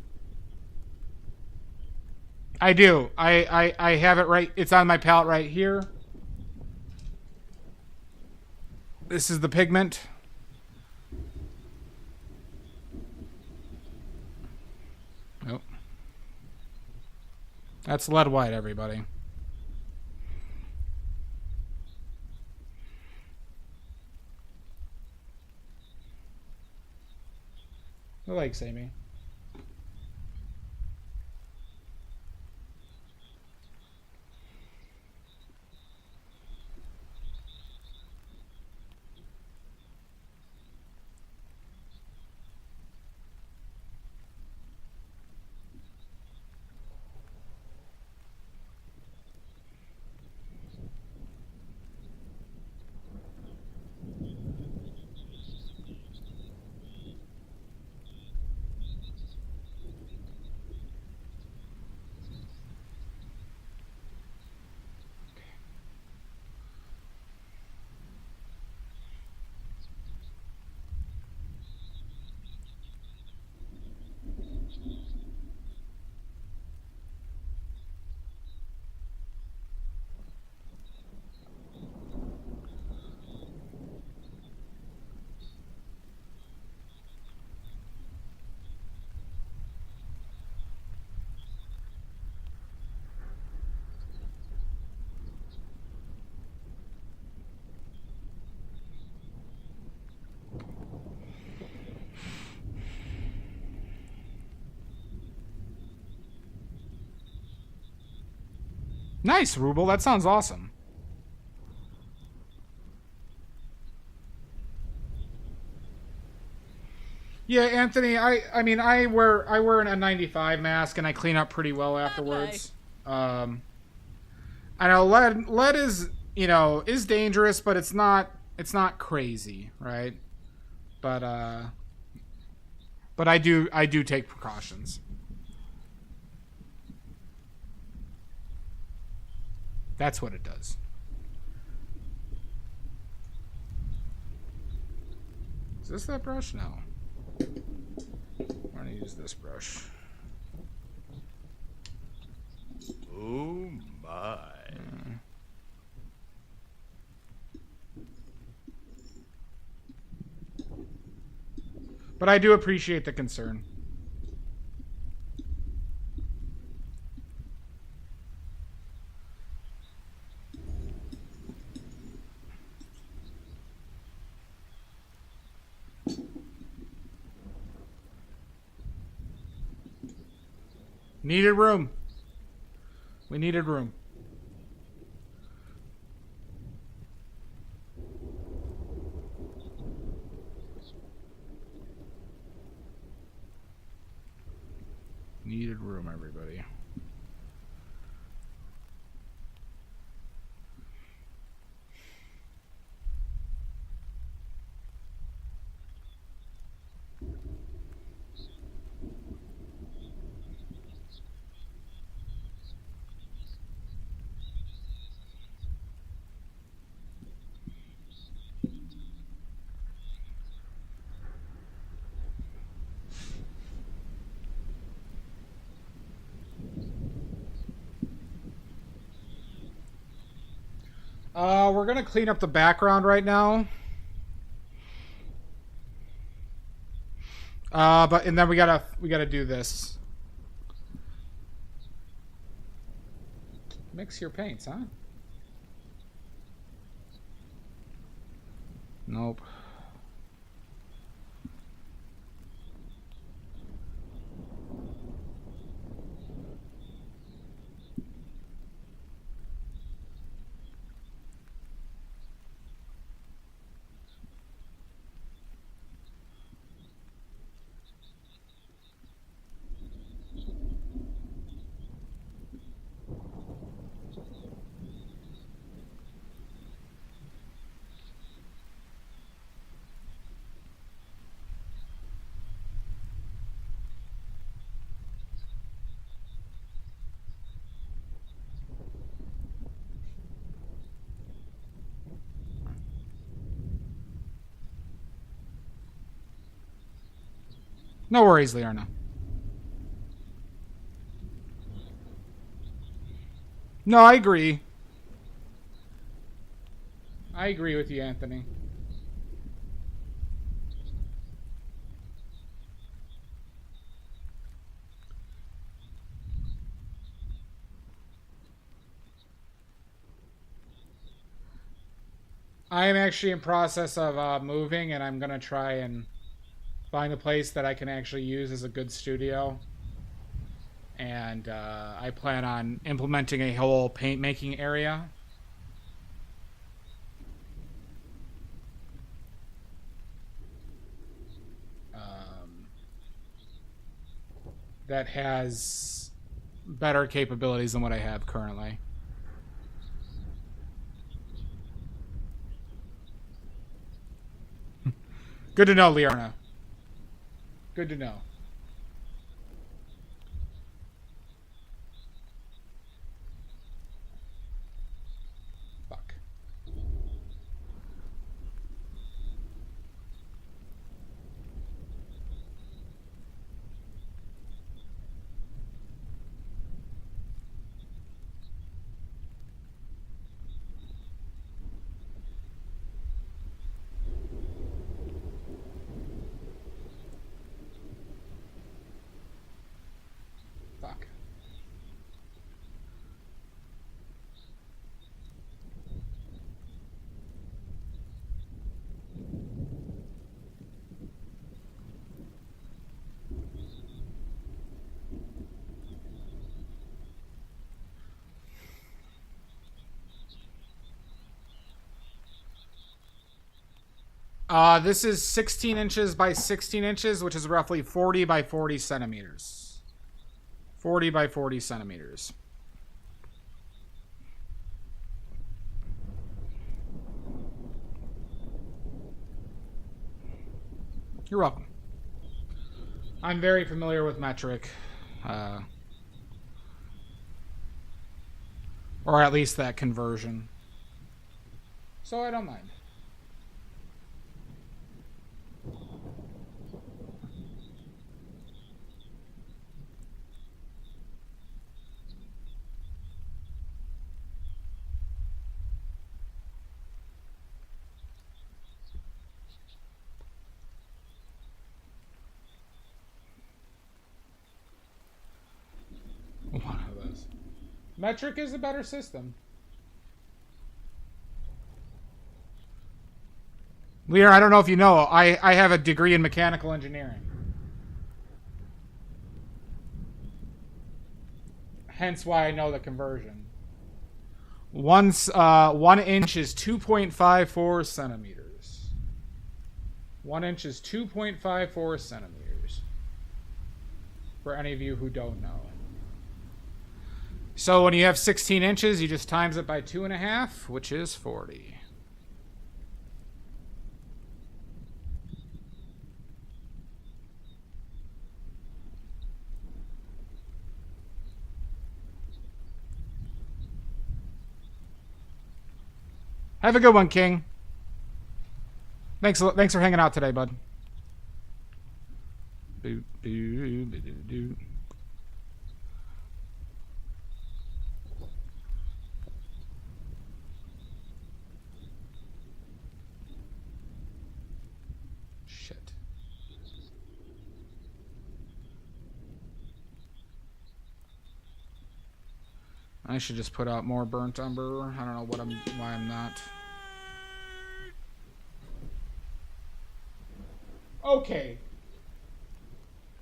I do. I have it right. It's on my palette right here. This is the pigment. Nope. That's lead white, everybody. I like Sammy. Nice, Ruble. That sounds awesome. Yeah, Anthony. I mean, I wear an N95 mask and I clean up pretty well afterwards. I know lead is, you know, is dangerous, but it's not crazy, right? But I do take precautions. That's what it does. Is this that brush? No. I'm gonna use this brush. Oh my. But I do appreciate the concern. Needed room. We needed room. Needed room, everybody. We're gonna clean up the background right now. And then we gotta do this. Mix your paints, huh? Nope. No worries, Liarna. No, I agree. I agree with you, Anthony. I am actually in process of moving, and I'm going to try and find a place that I can actually use as a good studio. And I plan on implementing a whole paint making area. That has better capabilities than what I have currently. Good to know, Liarna. Good to know. Fuck. Fuck. This is 16 inches by 16 inches, which is roughly 40 by 40 centimeters. 40 by 40 centimeters. You're welcome. I'm very familiar with metric. Or at least that conversion. So I don't mind. One of those. Metric is a better system. Lear, I don't know if you know, I have a degree in mechanical engineering. Hence why I know the conversion. 1 inch is 2.54 centimeters. 1 inch is 2.54 centimeters. For any of you who don't know. So when you have 16 inches, you just times it by 2.5, which is 40. Have a good one, King. Thanks for hanging out today, bud. Boo, boo, boo, boo, boo. Shit. I should just put out more burnt umber. I don't know why I'm not. Okay.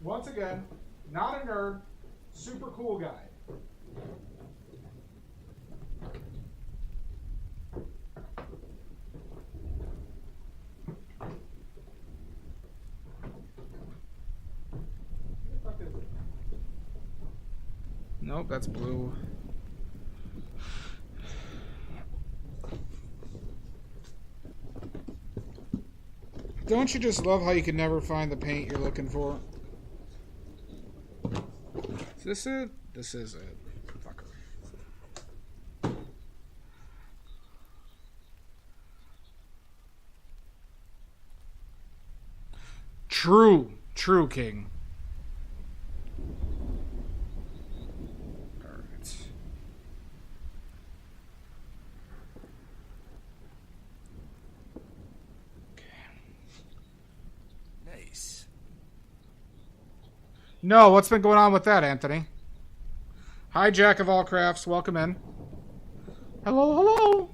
Once again, not a nerd, super cool guy. Nope, that's blue. Don't you just love how you can never find the paint you're looking for? Is this it? This is it. Fucker. True, King. No, what's been going on with that, Anthony? Hi, Jack of all crafts. Welcome in. Hello, hello.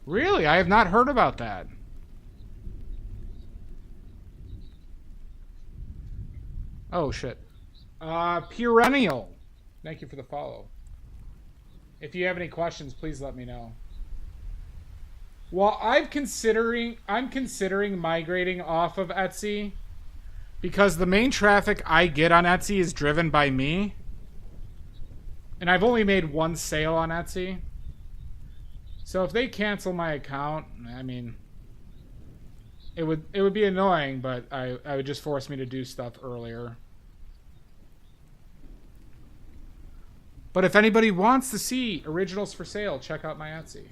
Really? I have not heard about that. Oh, shit. Perennial. Thank you for the follow. If you have any questions, please let me know. Well, I'm considering migrating off of Etsy because the main traffic I get on Etsy is driven by me. And I've only made one sale on Etsy. So if they cancel my account, I mean, it would be annoying, but I would just force me to do stuff earlier. But if anybody wants to see originals for sale, check out my Etsy.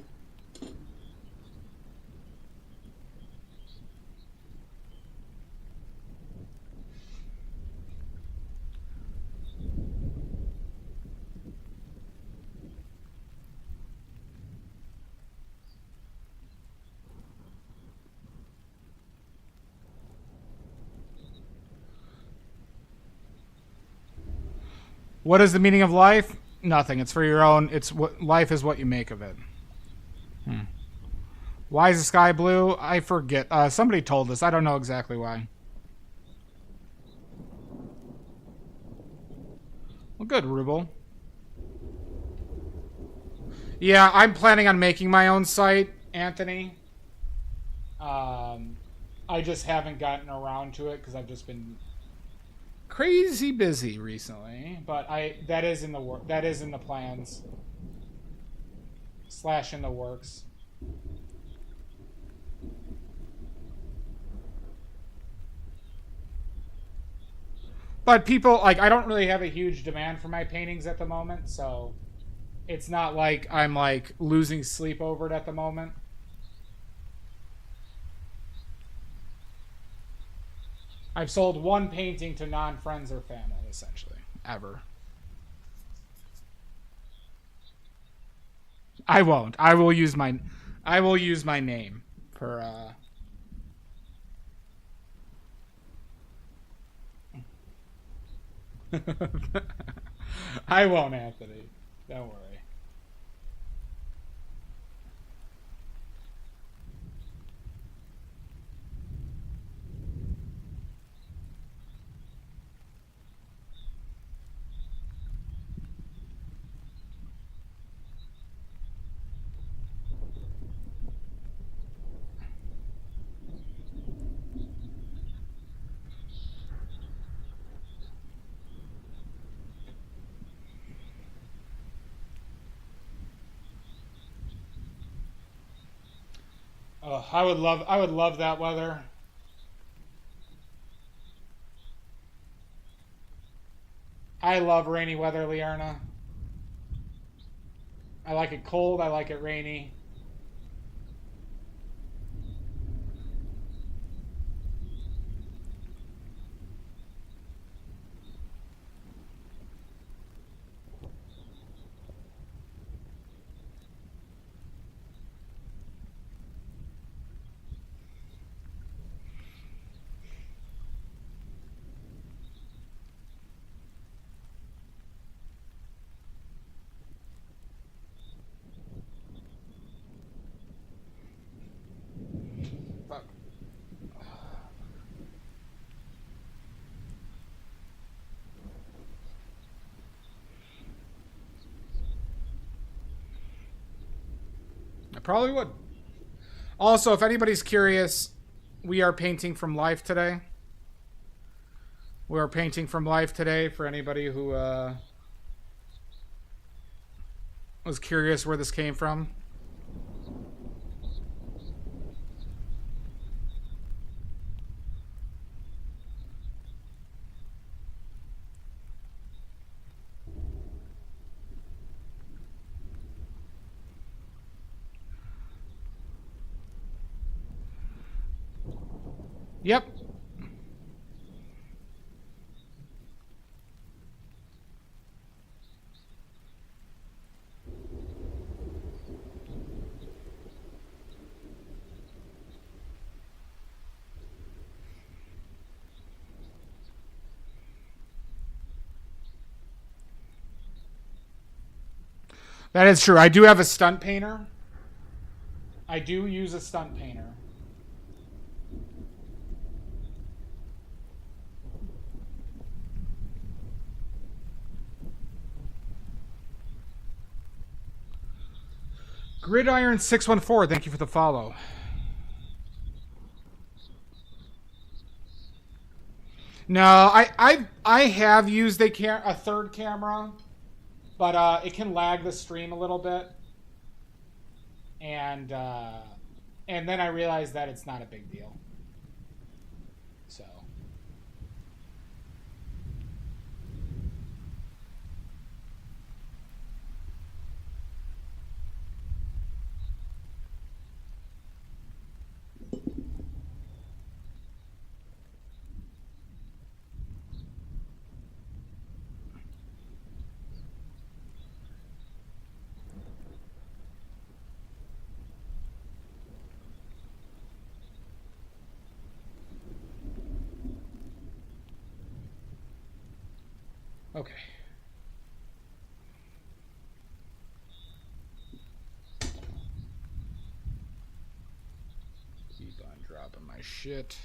What is the meaning of life? Nothing. It's for your own. It's what life is, what you make of it. Why is the sky blue? I forget. Somebody told us. I don't know exactly why. Well, good, Ruble. Yeah, I'm planning on making my own site, Anthony. I just haven't gotten around to it because I've just been crazy busy recently, but that is in the plans / in the works. But people, like, I don't really have a huge demand for my paintings at the moment, so it's not like I'm like losing sleep over it at the moment. I've sold one painting to non-friends or family, essentially, ever. I won't. I will use my name for I won't, Anthony. Don't worry. Oh, I would love that weather. I love rainy weather, Liarna. I like it cold, I like it rainy. Probably would. Also, if anybody's curious, we are painting from life today. We are painting from life today for anybody who was curious where this came from. Yep. That is true. I do have a stunt painter. I do use a stunt painter. Gridiron614, thank you for the follow. No, I have used a third camera, but it can lag the stream a little bit, and then I realized that it's not a big deal. So. Okay. Keep on dropping my shit.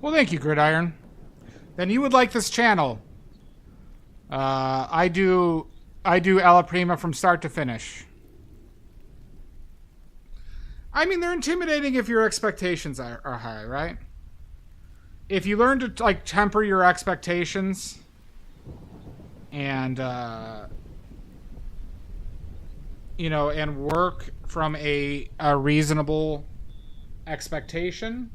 Well, thank you, Gridiron. Then you would like this channel. I do Alla Prima from start to finish. I mean, they're intimidating if your expectations are high, right? If you learn to like temper your expectations and you know, and work from a reasonable expectation,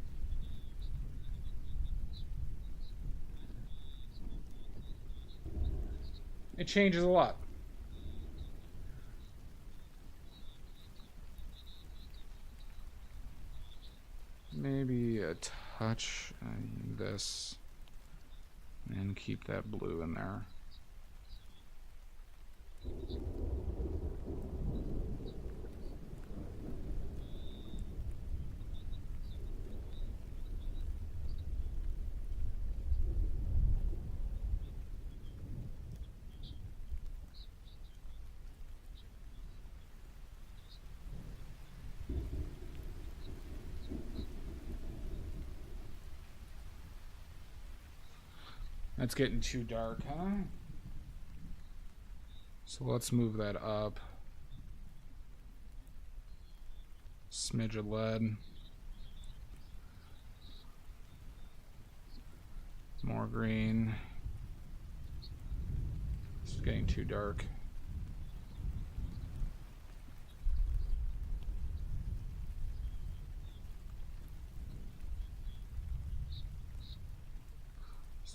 it changes a lot. Maybe a touch on this and keep that blue in there. That's getting too dark, huh? So let's move that up. Smidge of lead. More green. It's getting too dark.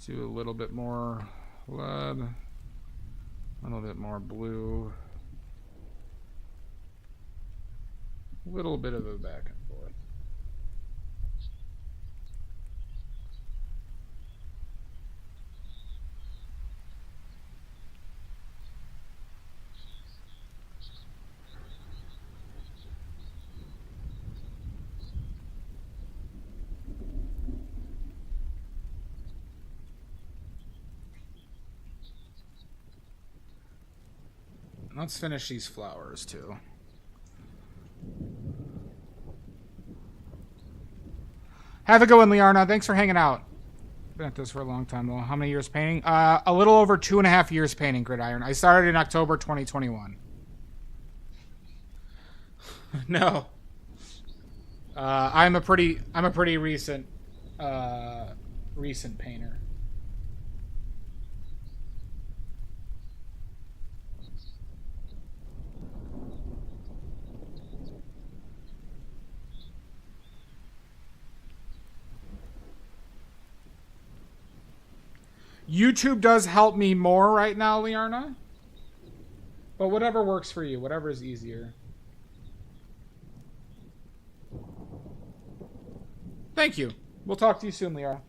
Do a little bit more lead, a little bit more blue. Little bit of a back and forth. Let's finish these flowers too. Have a good one, Liarna. Thanks for hanging out. Been at this for a long time though. How many years painting? A little over 2.5 years painting Gridiron. I started in October 2021. No. I'm a pretty recent painter. YouTube does help me more right now, Liarna. But whatever works for you, whatever is easier. Thank you. We'll talk to you soon, Liara.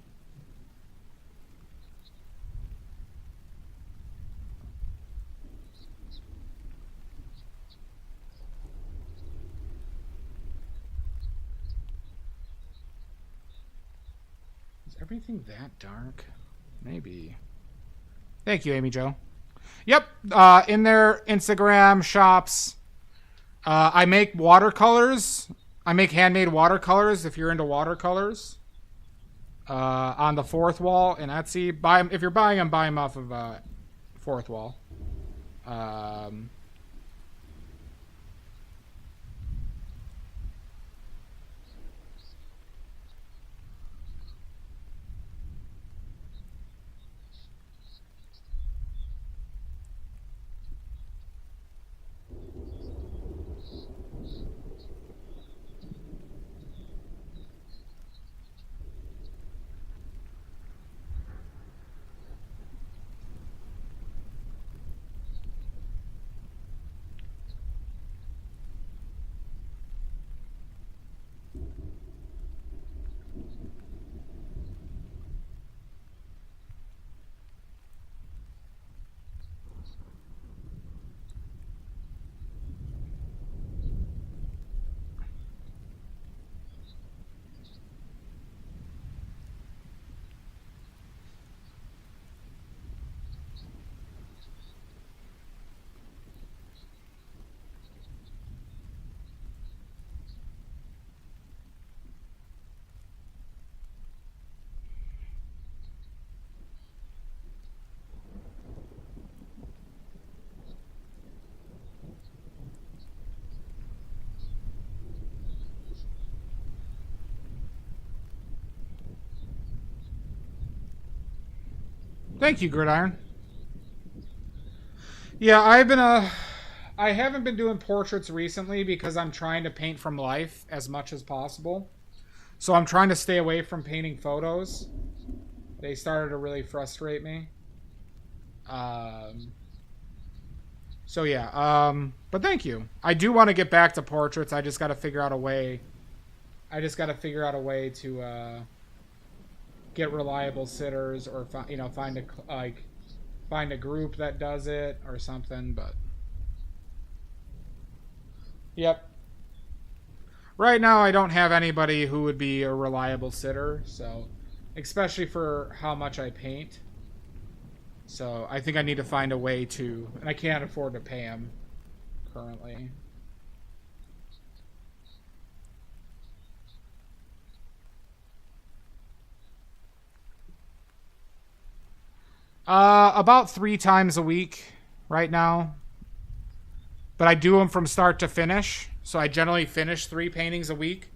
Is everything that dark? Maybe. Thank you, Amy Jo. Yep. In their Instagram shops, I make watercolors. I make handmade watercolors if you're into watercolors. On the Fourth Wall in Etsy. Buy 'em, if you're buying them, buy them off of Fourth Wall. Thank you, Gridiron. Yeah, I haven't been doing portraits recently because I'm trying to paint from life as much as possible. So I'm trying to stay away from painting photos. They started to really frustrate me. So yeah, but thank you. I do want to get back to portraits. I just got to figure out a way. To get reliable sitters, or find a group that does it or something. But yep. Right now, I don't have anybody who would be a reliable sitter. So, especially for how much I paint. So I think I need to find a way to, and I can't afford to pay him currently. About 3 times a week right now. But I do them from start to finish. So I generally finish 3 paintings a week.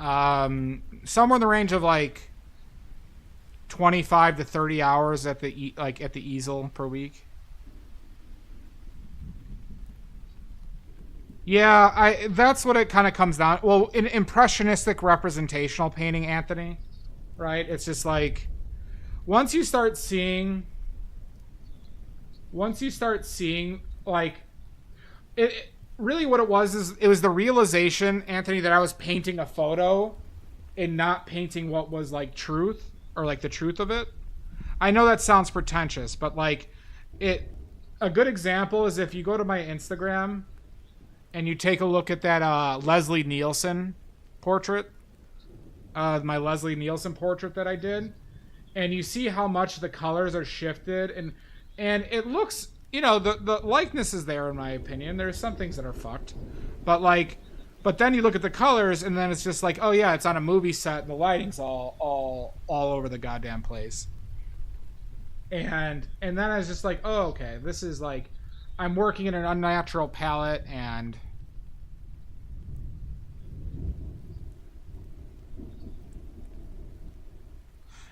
Somewhere in the range of like 25 to 30 hours at the easel per week. Yeah, that's what it kind of comes down. Well, in impressionistic representational painting, Anthony, right? It's just like once you start seeing like really what it was is it was the realization, Anthony, that I was painting a photo and not painting what was like truth or like the truth of it. I know that sounds pretentious, but like a good example is if you go to my Instagram and you take a look at that Leslie Nielsen portrait, my Leslie Nielsen portrait that I did, and you see how much the colors are shifted, and it looks, you know, the likeness is there in my opinion. There's some things that are fucked, but then you look at the colors and then it's just like, oh yeah, it's on a movie set and the lighting's all over the goddamn place. And then I was just like, oh, okay, this is like, I'm working in an unnatural palette, and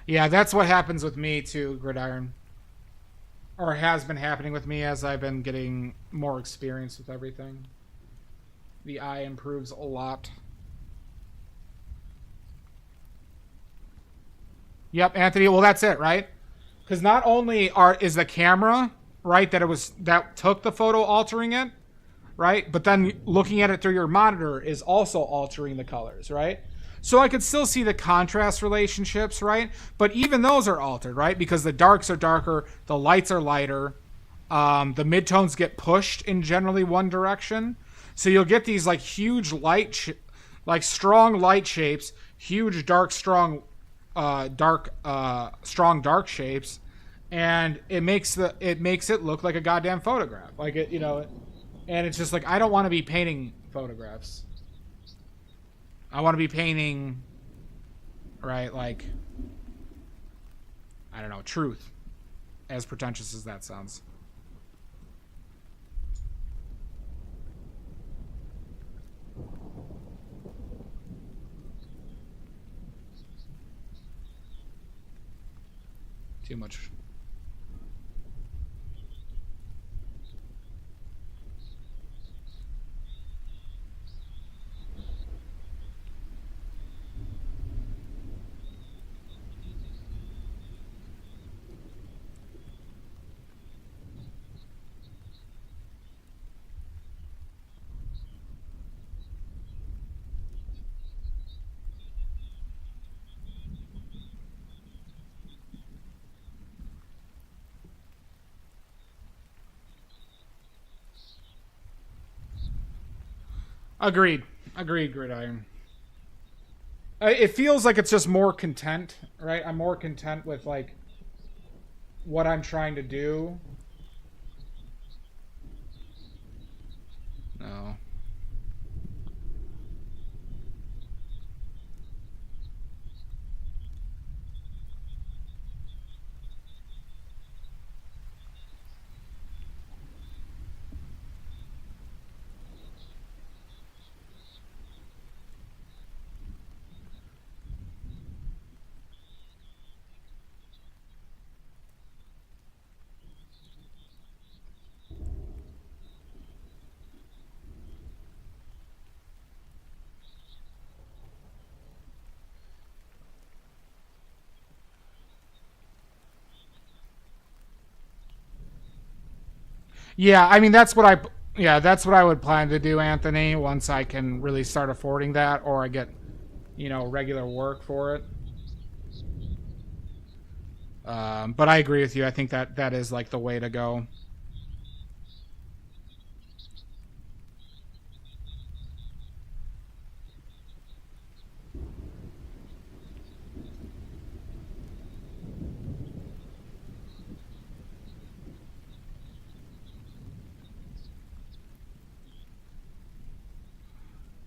yeah, that's what happens with me too, Gridiron. Or has been happening with me as I've been getting more experience with everything. The eye improves a lot. Yep, Anthony, well that's it, right? Because not only is the camera, right, that took the photo altering it, right? But then looking at it through your monitor is also altering the colors, right? So I could still see the contrast relationships, right? But even those are altered, right? Because the darks are darker, the lights are lighter, the midtones get pushed in generally one direction. So you'll get these like huge strong light shapes, huge dark, strong dark shapes, and it makes it look like a goddamn photograph, like it, you know. And it's just like, I don't want to be painting photographs. I want to be painting, right, like, I don't know, truth, as pretentious as that sounds. Too much. Agreed, Gridiron. It feels like it's just more content, right? I'm more content with like what I'm trying to do. No. Yeah, I mean that's what I would plan to do, Anthony, once I can really start affording that, or I get, you know, regular work for it. But I agree with you. I think that is like the way to go.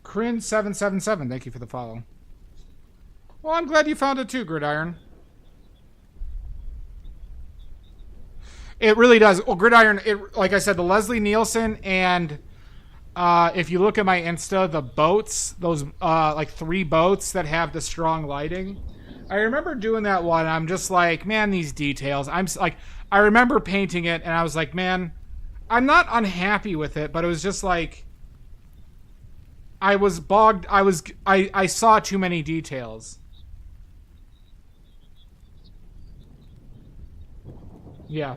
Crin777, thank you for the follow. Well, I'm glad you found it too, Gridiron. It really does. Well, Gridiron, like I said, the Leslie Nielsen, and if you look at my Insta, the boats, those like 3 boats that have the strong lighting. I remember doing that one. I'm just like, man, these details. I remember painting it, and I was like, man, I'm not unhappy with it, but it was just like, I was bogged. I saw too many details. Yeah.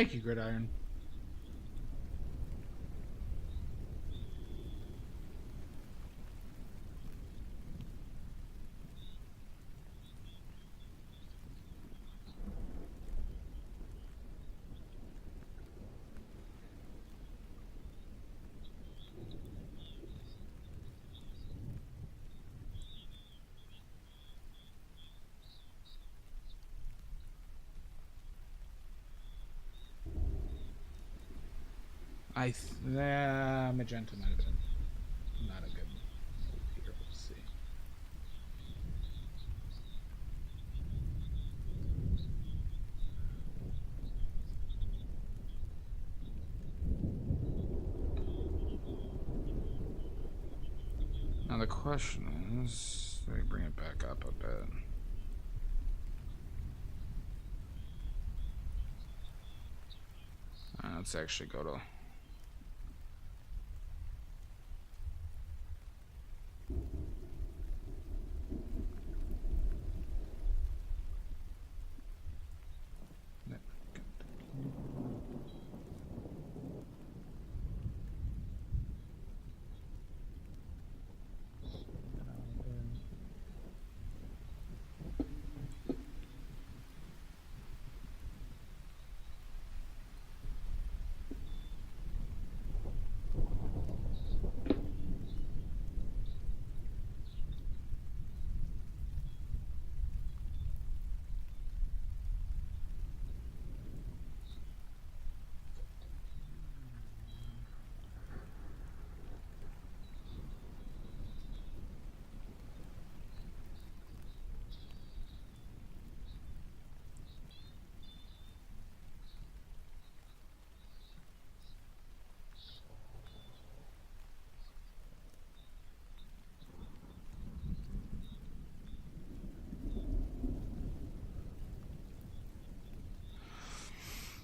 Thank you, Gridiron. Magenta might have been not a good move here. We'll see. Now the question is, let me bring it back up a bit. Let's actually go to...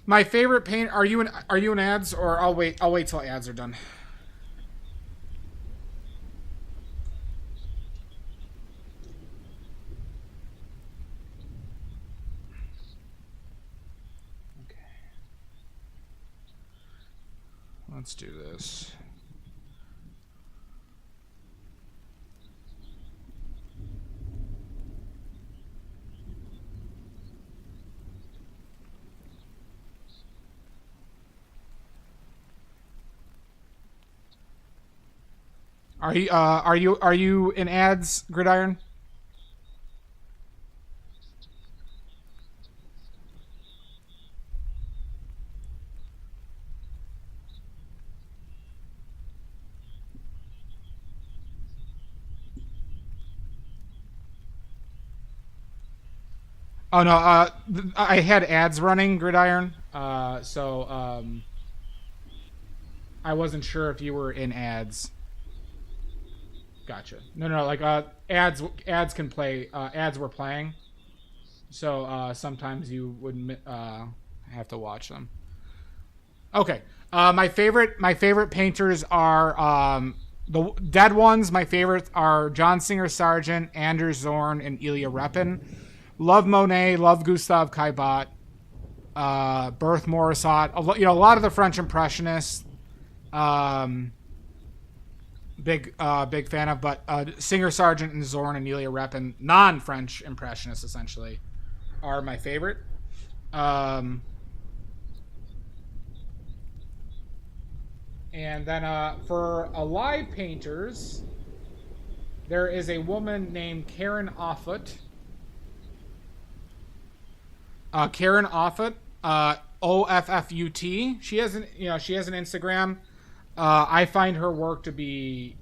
My favorite paint. Are you in ads, or I'll wait till ads are done. Okay. Let's do this. Are you in ads, Gridiron? Oh no, I had ads running, Gridiron. So I wasn't sure if you were in ads. Gotcha. No, like ads can play. Ads were playing, so sometimes you would have to watch them. Okay. My favorite painters are the dead ones. My favorites are John Singer Sargent, Anders Zorn, and Ilya Repin. Love Monet. Love Gustave Caillebotte. Berthe Morisot. A lot of the French Impressionists. Big fan of, but Singer Sargent and Zorn and Ilya Repin, non-French Impressionists essentially, are my favorite. And then for alive painters, there is a woman named Karen Offutt. Karen Offutt, Offutt. She has an Instagram. I find her work to be...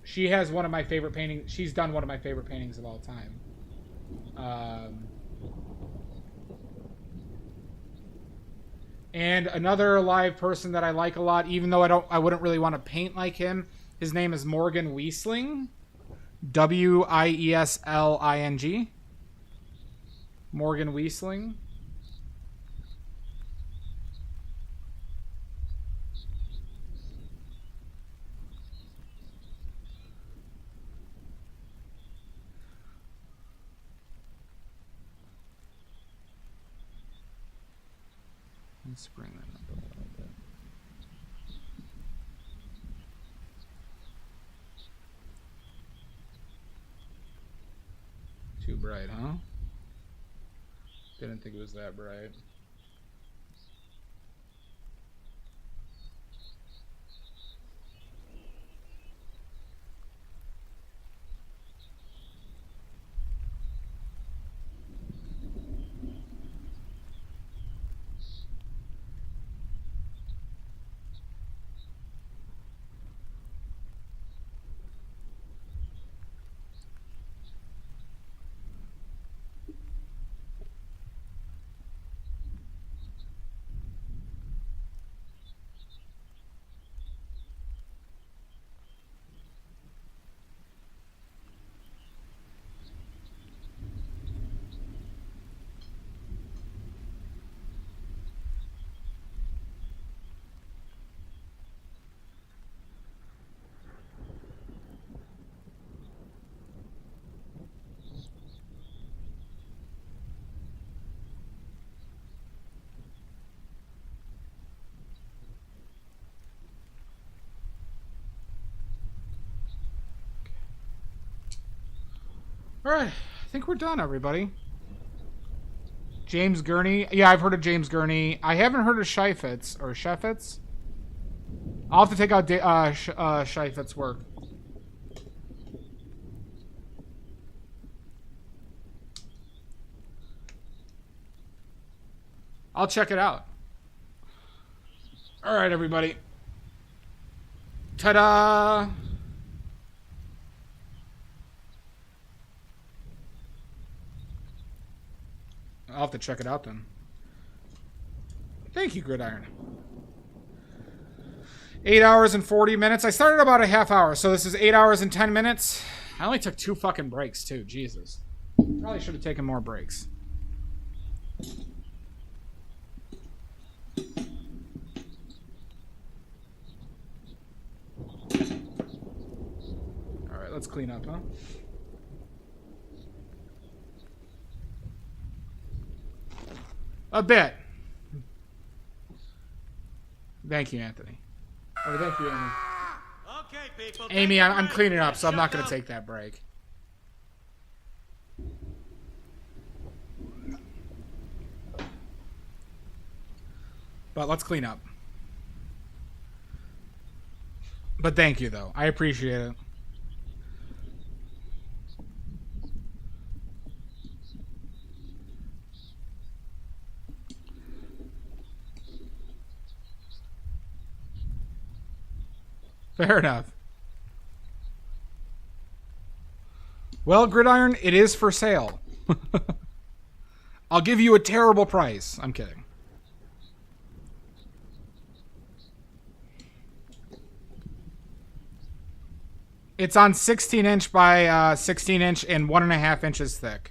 She has one of my favorite paintings. She's done one of my favorite paintings of all time. And another live person that I like a lot, even though I wouldn't really want to paint like him, his name is Morgan Wiesling. Wiesling. Morgan Wiesling. Let's bring that up a little bit. Too bright, huh? Didn't think it was that bright. Alright, I think we're done, everybody. James Gurney. Yeah, I've heard of James Gurney. I haven't heard of Scheifetz, or Sheffitz. I'll have to take out Scheifetz's work. I'll check it out. Alright, everybody. Ta-da! I'll have to check it out then. Thank you, Gridiron. 8 hours and 40 minutes. I started about a half hour, so this is 8 hours and 10 minutes. I only took 2 fucking breaks, too. Jesus. Probably should have taken more breaks. Alright, let's clean up, huh? A bit. Thank you, Anthony. Oh, thank you, Amy. Okay, people. Amy, I'm cleaning up, so I'm not going to take that break. But let's clean up. But thank you, though. I appreciate it. Fair enough. Well, Gridiron, it is for sale. I'll give you a terrible price. I'm kidding. It's on 16 inch by 16 inch and 1.5 inches thick.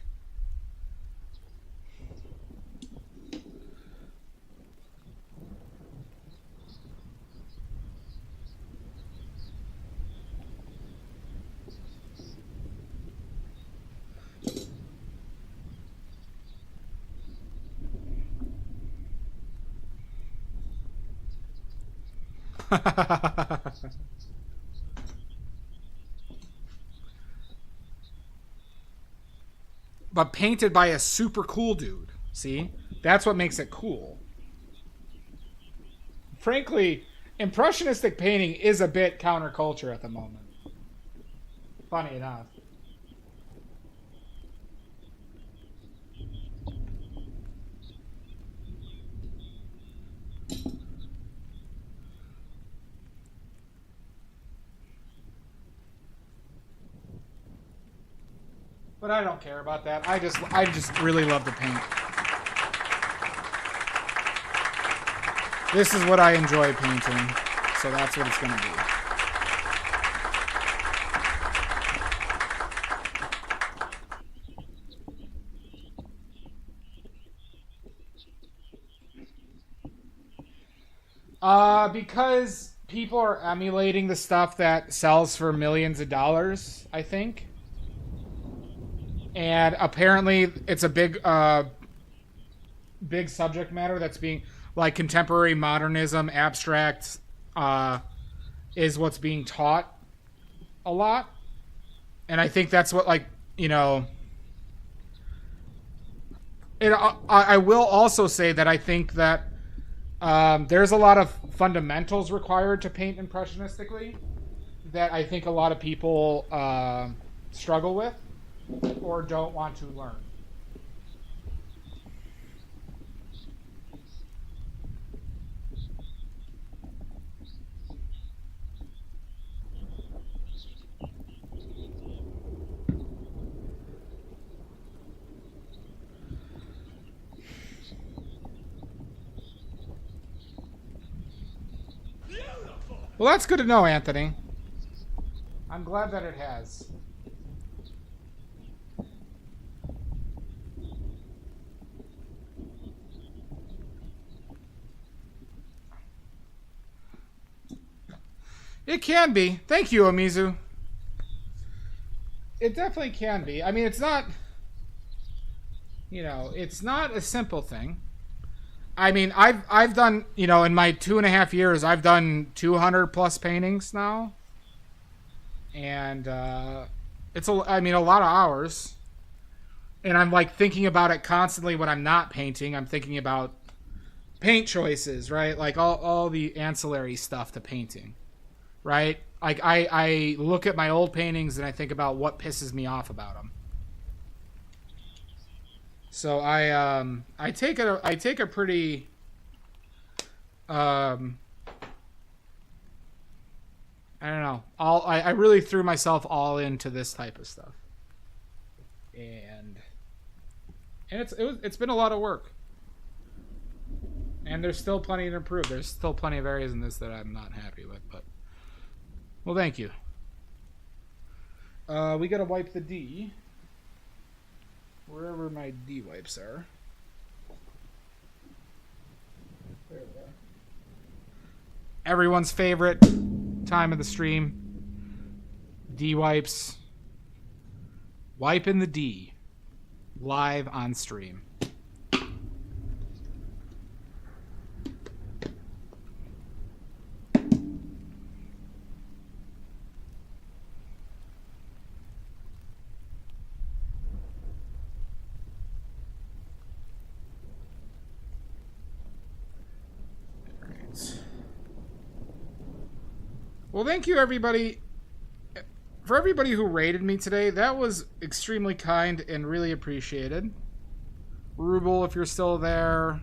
But painted by a super cool dude. See? That's what makes it cool. Frankly, impressionistic painting is a bit counterculture at the moment. Funny enough. But I don't care about that. I just really love to paint. This is what I enjoy painting, so that's what it's going to be. Because people are emulating the stuff that sells for millions of dollars, I think. And apparently it's a big big subject matter that's being... like contemporary modernism, abstract, is what's being taught a lot. And I think that's what, like, you know, and I will also say that I think that there's a lot of fundamentals required to paint impressionistically that I think a lot of people struggle with or don't want to learn. Well, that's good to know, Anthony. I'm glad that it has. It can be. Thank you, Amizu. It definitely can be. I mean, it's not, you know, it's not a simple thing. I mean, I've done, you know, in my 2.5 years, I've done 200 plus paintings now, and it's I mean, a lot of hours. And I'm like thinking about it constantly when I'm not painting. I'm thinking about paint choices, right? Like all the ancillary stuff to painting, right? Like I look at my old paintings and I think about what pisses me off about them. So I take a pretty I don't know. I really threw myself all into this type of stuff. And it's been a lot of work. And there's still plenty to improve. There's still plenty of areas in this that I'm not happy with, but well, thank you. We got to wipe the D. Wherever my D wipes are. There they are. Everyone's favorite time of the stream. D wipes. Wiping the D. Live on stream. Well, thank you, everybody. For everybody who rated me today, that was extremely kind and really appreciated. Ruble, if you're still there.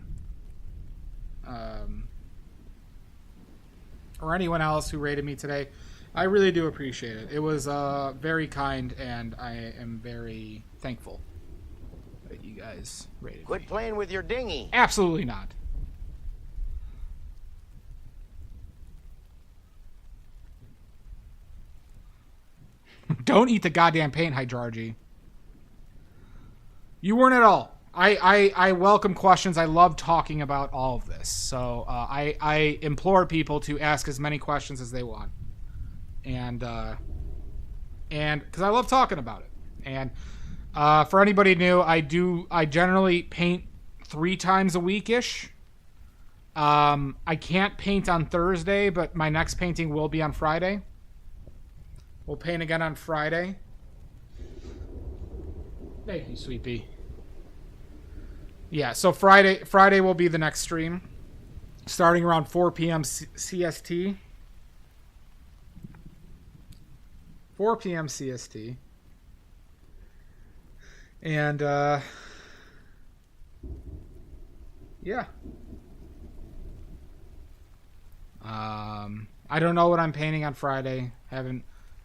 Or anyone else who rated me today. I really do appreciate it. It was very kind, and I am very thankful that you guys rated me. Quit playing with your dinghy. Absolutely not. Don't eat the goddamn paint, Hydrargy. You weren't at all. I welcome questions. I love talking about all of this. So I implore people to ask as many questions as they want. And because I love talking about it. And for anybody new, I generally paint 3 times a week-ish. I can't paint on Thursday, but my next painting will be on Friday. We'll paint again on Friday. Thank you, Sweet Pea. Yeah, so Friday will be the next stream. Starting around 4 p.m. CST. 4 p.m. CST. And, yeah. I don't know what I'm painting on Friday.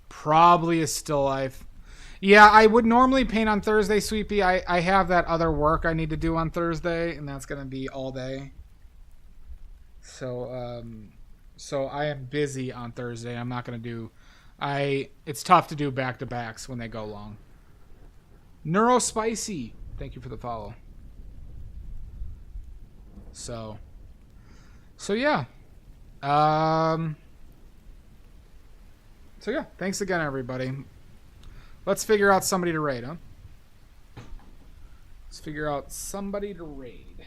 Probably a still life. Yeah, I would normally paint on Thursday, Sweepy. I have that other work I need to do on Thursday, and that's going to be all day. So I am busy on Thursday. I'm not going to do... It's tough to do back-to-backs when they go long. Neurospicy. Thank you for the follow. So yeah. So yeah, thanks again, everybody. Let's figure out somebody to raid, huh? Let's figure out somebody to raid.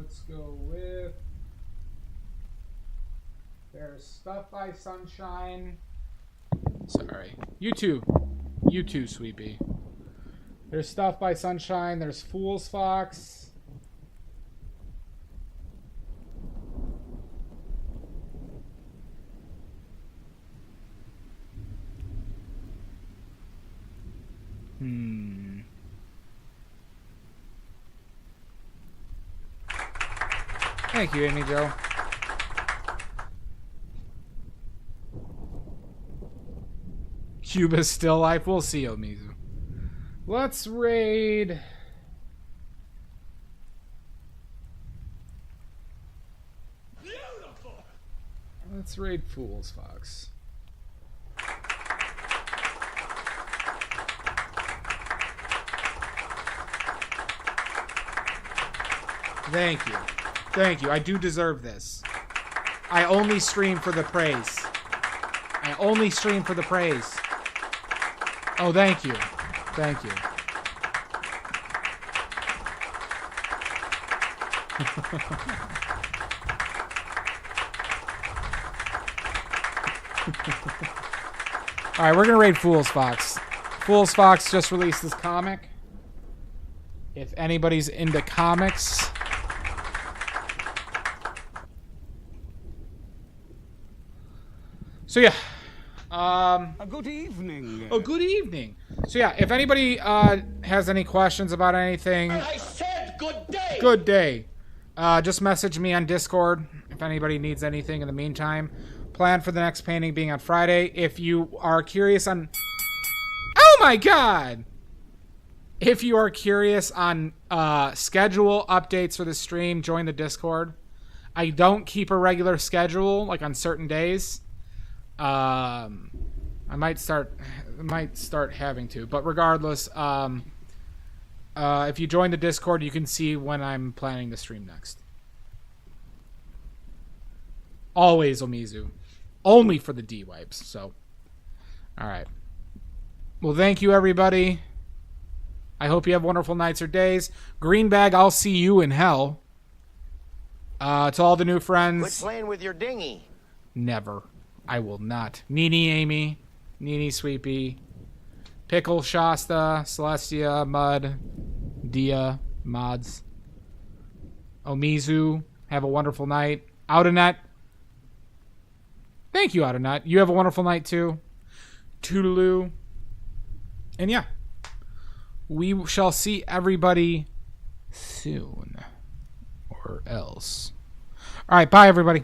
Let's go with... There's Stuff by Sunshine. Sorry. You too. You too, Sweepy. There's Stuff by Sunshine. There's Fool's Fox. Thank you, Amy Joe. Cuba's still life. We'll see, Omizu. Let's raid... Beautiful. Let's raid Fool's Fox. Thank you. Thank you. I do deserve this. I only stream for the praise. I only stream for the praise. Oh, thank you. Thank you. Alright, we're gonna raid Fool's Fox. Fool's Fox just released this comic. If anybody's into comics... So yeah, Good evening. oh, good evening. So yeah, if anybody has any questions about anything, I said good day. good day. Just message me on Discord if anybody needs anything in the meantime. Plan for the next painting being on Friday. If you are curious on, oh my god, if you are curious on schedule updates for the stream, join the Discord. I don't keep a regular schedule like on certain days. I might start having to, but regardless, if you join the Discord, you can see when I'm planning to stream next. Always Omizu, only for the D wipes. So, all right. Well, thank you, everybody. I hope you have wonderful nights or days. Greenbag, I'll see you in hell. To all the new friends. Quit playing with your dinghy. Never. I will not. Nini Amy, Nini Sweepy, Pickle Shasta, Celestia, Mud, Dia, Mods, Omizu, have a wonderful night. Outernet, thank you, Outernet. You have a wonderful night too. Toodaloo. And yeah, we shall see everybody soon. Or else. Alright, bye everybody.